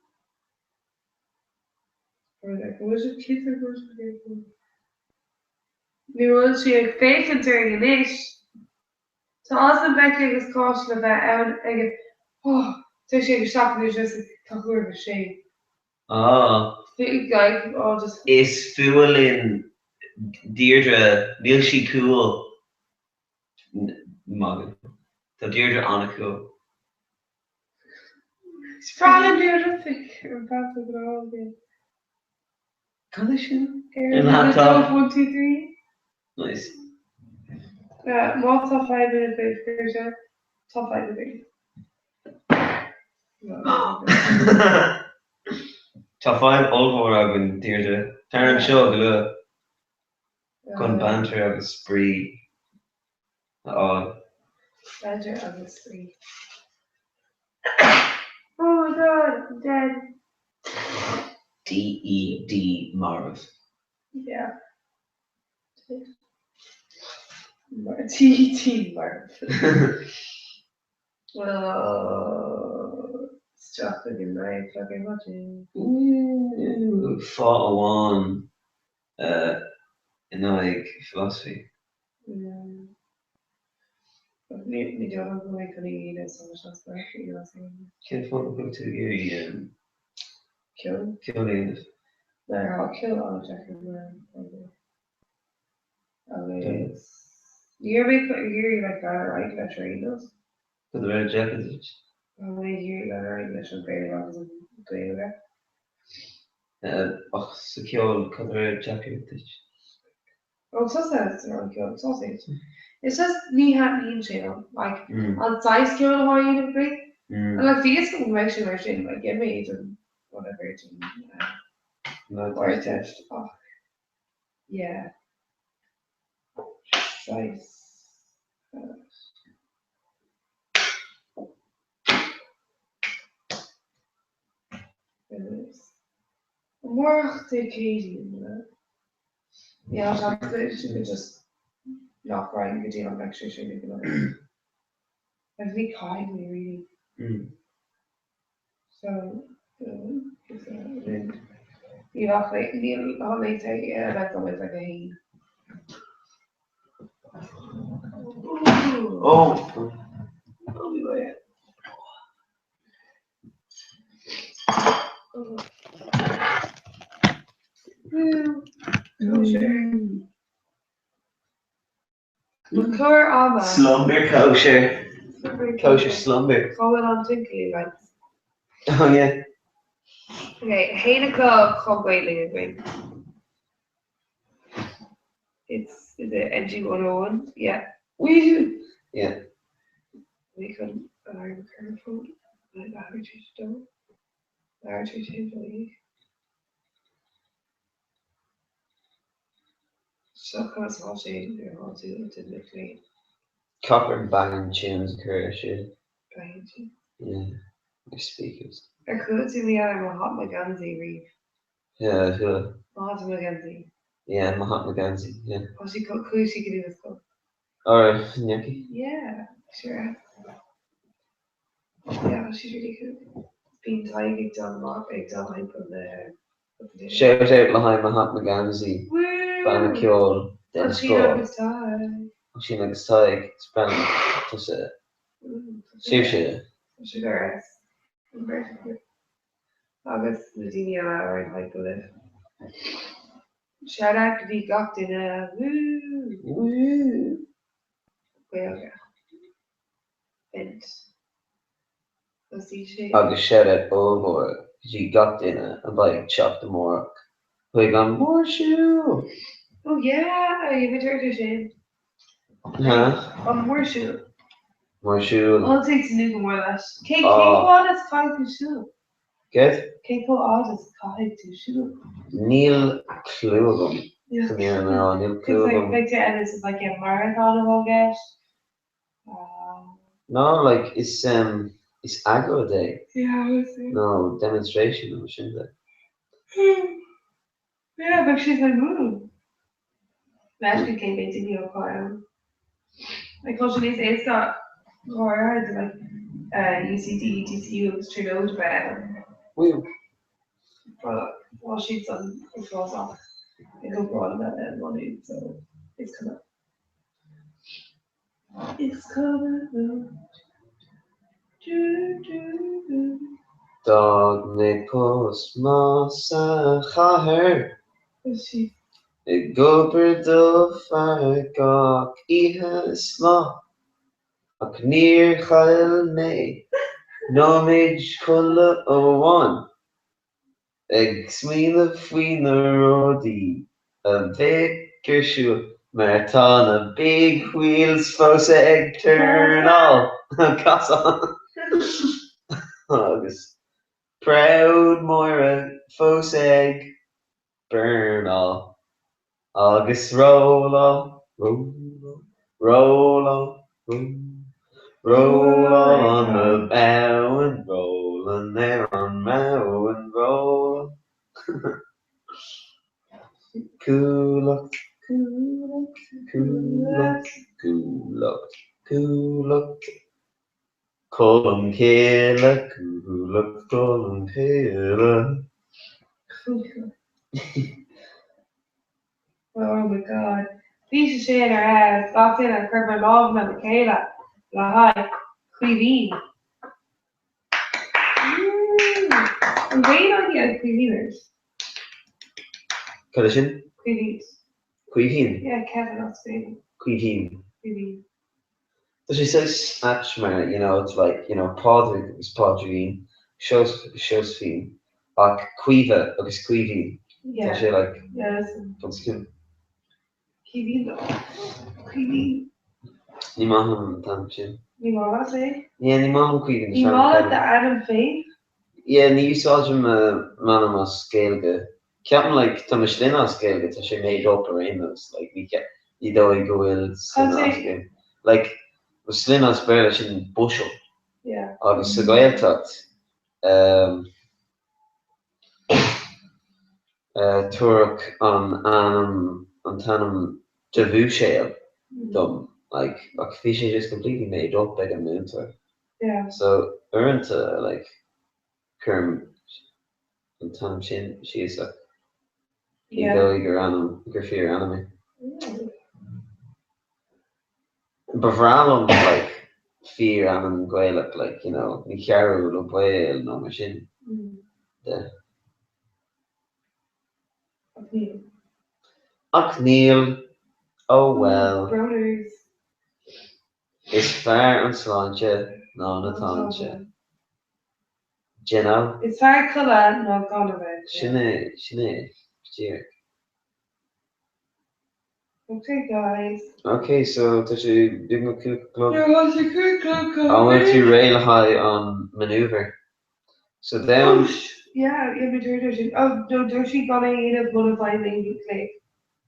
Or like what was it kids are going to be? Nu wil she ag fécinn during an ish. Tá as an becking is cost le bheith ag tu sé go seaachú just taúir go sé. Just Is fuelin Deirdre níl si cool Magan. Tá Deirdre anna cool. Sprálan Deirdre fic ar bad go again. Condition? In laptop 1, 2, 3. Nice. More top 5 in a bit version. Top 5 in a bit. Tá 5 olmór agan Deirdre. Tarn seo go le chun banter agus spree. Banter agus spree. Oh my god, I'm dead. D-E-D Marv. Yeah. T Marv. Stuff with your knife, fucking watching. Fought a one in like philosophy. Yeah. Ni don't know who I could eat as much as that, you know what I'm saying? Can't find go to the Kill? Killing it. There, I'll kill all the jacket man. You're like that, right? That's right, those. For the red jacket. You're right, that's a very long way. Secure cover jacket. Oh, so that's around kill sausage. It's just me having channel, like on size kill how you break. And like these convention version, like give me and whatever it's or attached. Oh. Yeah. Size. More Canadian. Yeah, I could just not write a good deal on extra shit. I've been kindly reading. So, you know, like say, yeah, that's always like a. Oh, I'll be late. Kosher Amma. Slumber kosher. Kosher slumber. Call it on Tinky, like. Oh yeah. Okay, Hanukkah Cogwailing again. It's is it NG 101? Yeah. We Yeah. we can I'm careful. Like average don't. Average so close all shade there all to the clean. Cocker banging tunes occur shit. Right. Yeah. The speakers. I could see the other Mahatma Gandhi read. Yeah, sure. Mahatma Gandhi. Yeah, Mahatma Gandhi. Yeah. Oh, she could who she could do this called? Alright, Nyaki. Yeah, sure. Yeah, she's really good. Being tidy done mark done hype on the Shout out behind Mahatma Gandhi. Ban Kjol. Den Skål. She next time. Spännande. To se. Sushi. Sugar. August Virginia or hype of it. Shout out to the got in a woo. Woo. Well, and let's see shit. Agus shout out over. She got dinner and like chopped the mork. We got more shoe. Oh yeah, you've heard of shit. Huh? More shoe. More shoe. All takes new more or less. Cake what is kind to shoe. Good. Cake what is kind to shoe. Neil Clugum. Yeah. Come here now, Neil It's like Clugum. to end this is like a marathon of all guess. No, like it's aggro day. Yeah, I was saying. No, demonstration of shouldn't it? Yeah, but she's like, ooh. Actually came into the choir. Like, because it's got choir, it's like, UCD, TCU, was too old about Woo. But while she's on, it falls off. It'll go on that money, so it's coming. It's coming. Dog me post masa chaher. Is she? I gober do fargok ihe sma. Ac near chael me. Nomage kulla o one. Eg smina fwina rodi. A vicar shoe. Maratona big wheels fosa egg turn all. Cos on. August. Proud Moira fosa egg burn all. August roll on. Roll on. Roll on the bow and roll on there on mow and roll. Cool up, cool up, cool up, cool up, cool up. Colum Kayla, cool up, Colum Kayla. Oh my god. Piece of shit her ass. Got in and curb my mom and Michaela. La hi. Queeveen. I'm waiting on the Queeveeners. Collision? Queeveens. Queeveen. Yeah, Kevin, that's baby. Queeveen. Queeveen. So she says Atchmer, it's like, Padraig is Padraig, shows film. Like Quiva, agus Queeveen. Yeah. So she like, Yes. what's good? Queeveen though. Queeveen. Ní maitham tam sin. Ní mála sé? Yeah, ní maitham Queeveen. Ní mála the Adam Faith? Yeah, ní úsáidem manam a scéalga. Ceapan like tá slin á scéalga tá sé made up ar aimos, like ní dóigh go bhfuil slin á scéalga. Like was slin á spéir sin bushel. Yeah. Agus sa gaeltacht tuaireadh an tanam de bhúséal dom. Like ach bhí sé just completely made up ag an múntar. Yeah. So uanta like curm an tanam sin síos like ní dóigh gur fear anime. But for Alan, like fear Alan Gaelic, like ní cearú le bhil nó mar sin. De. Ach Neil, oh well. Brothers. Is fear an sláinte ná na táinte. Gino. It's very colour, no gone of it. Shine. Okay, guys. Okay, so does you do a cook club? There was a good club. I went to rail high on maneuver. So down. Yeah, but Dirty. Oh, no, Dirty gonna eat a butterfly lady play.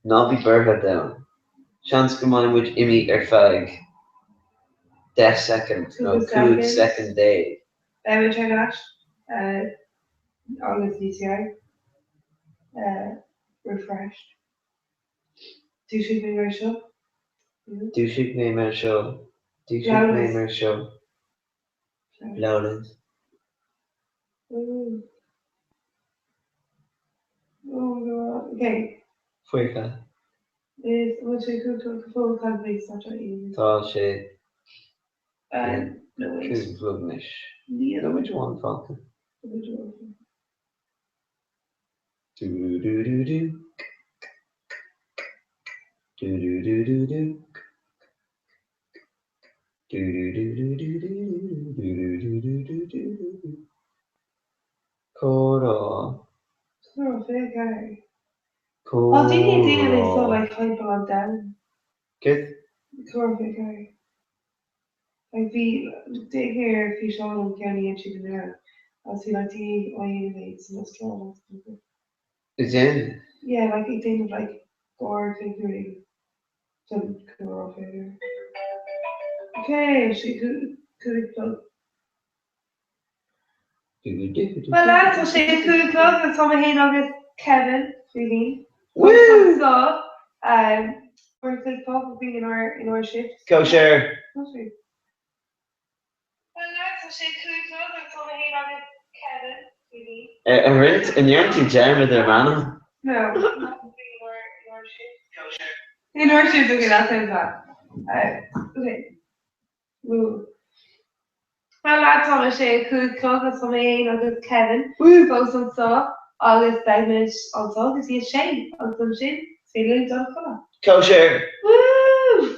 Nobby Burhead down. Chance come on with Imi Fag. Death second. No, cool second day. Which I got. On the DCI. Refreshed. Do you shoot me very show? Do shoot me my show. Do shoot me my show. Lowlands. Oh god. Okay. Fuika. Is what's a good full country such a easy. Tall shade. No wait. Cool flugnish. Yeah, which one, Falcon? Do do do do. Do do do do do. Do do do do do do do do do do do do. Cora. Oh, fair guy. Oh, didn't you they saw like hype on down? Good. Cora fair guy. Like the day here, if you show them County and she there, I'll see like the mates and Australia. Is in? Yeah, like they think of like Gore figuring. Some Cora figure. Okay, she could club. Well, lads, we'll say cool club and some of him August Kevin, really. Woo! So, we're good club will be in our shift. Kosher. Well, lads, we'll say cool club and some of him August Kevin, really. And you're into Jeremy the man. No, not be in our shift. In our shift, okay, that sounds bad. Okay. Woo. Well, lads, I'm say cool club and some of him August Kevin. Woo! Post on saw. August damage also because he's shame on some shit. Feeling done color. Kosher. Woo!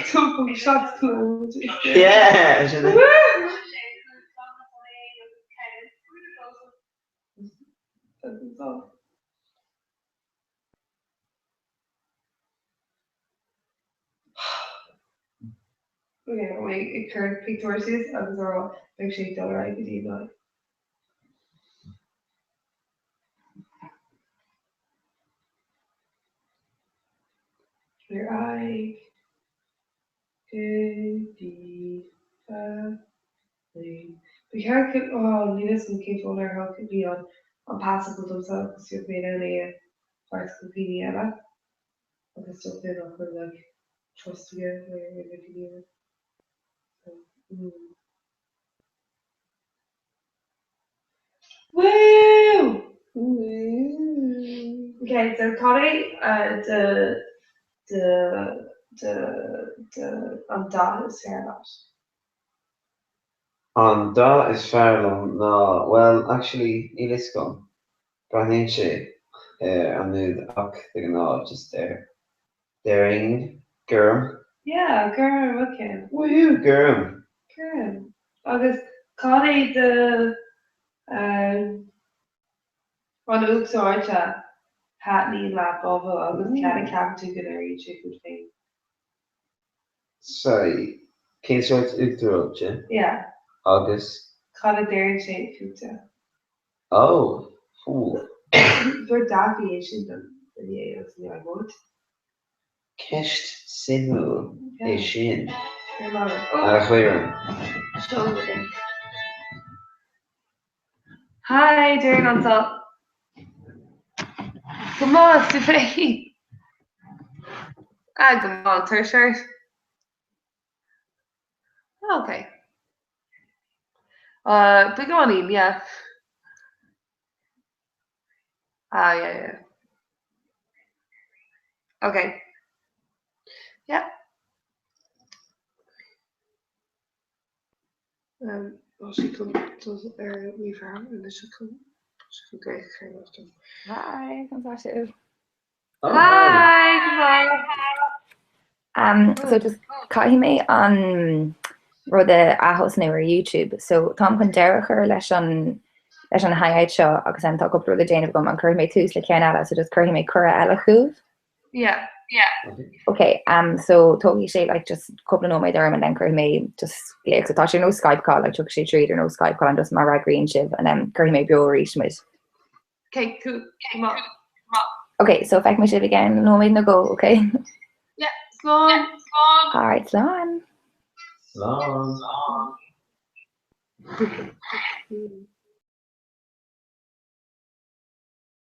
Some shots closed. Yeah. Okay, wait, current pictorials as are big shape dollar I could even. Where I could be we can't get Linus and Kate Fuller how could be on passable themselves because you're being only parts of the PDA. I can still feel up with like trust together in the PDA. Woo! Woo! Okay, so Connie, the dot is fair enough. On that is Fairlawn. No, well, actually, Iliscom. Brahinche. And the Ak, the just there. Daring. Gurm. Yeah, girl, okay. Woo, Gurm. Good. August Connie the on Oops Orcha Hatney lap over August Catty Captain good area chicken thing. Sorry. Kingsworth Uthroche. Yeah. August. Call it dairy shake pizza. Oh. Ooh. Voor Daffy is in de yeah, that's the I want. Kesht Simu. Ishin. Hi, Darren on top. Come on, Sophie. Come on, third shirt. Okay. Big on him, yeah. Yeah. Okay. Yeah. She could leave her and then she could great kind of them. Hi, fantastic. Hi, So just cai mé an rud a ahos na ar YouTube, so Tom chun deirichar leis an haiid seo agus an tá go brú a déanamh gom an chuir mé túús le cean eile, so just chuir mé cura eile chuúh. Yeah. Okay, so togi sé like just couple of my derm and then curry me just like so thought no Skype call like took she trade or no Skype call and just my right green shiv and then curry me bio reach me. Okay, cool. Come on. Okay, so fact my shiv again, no way no go, okay? Yeah, slán. Alright, slán. Slán.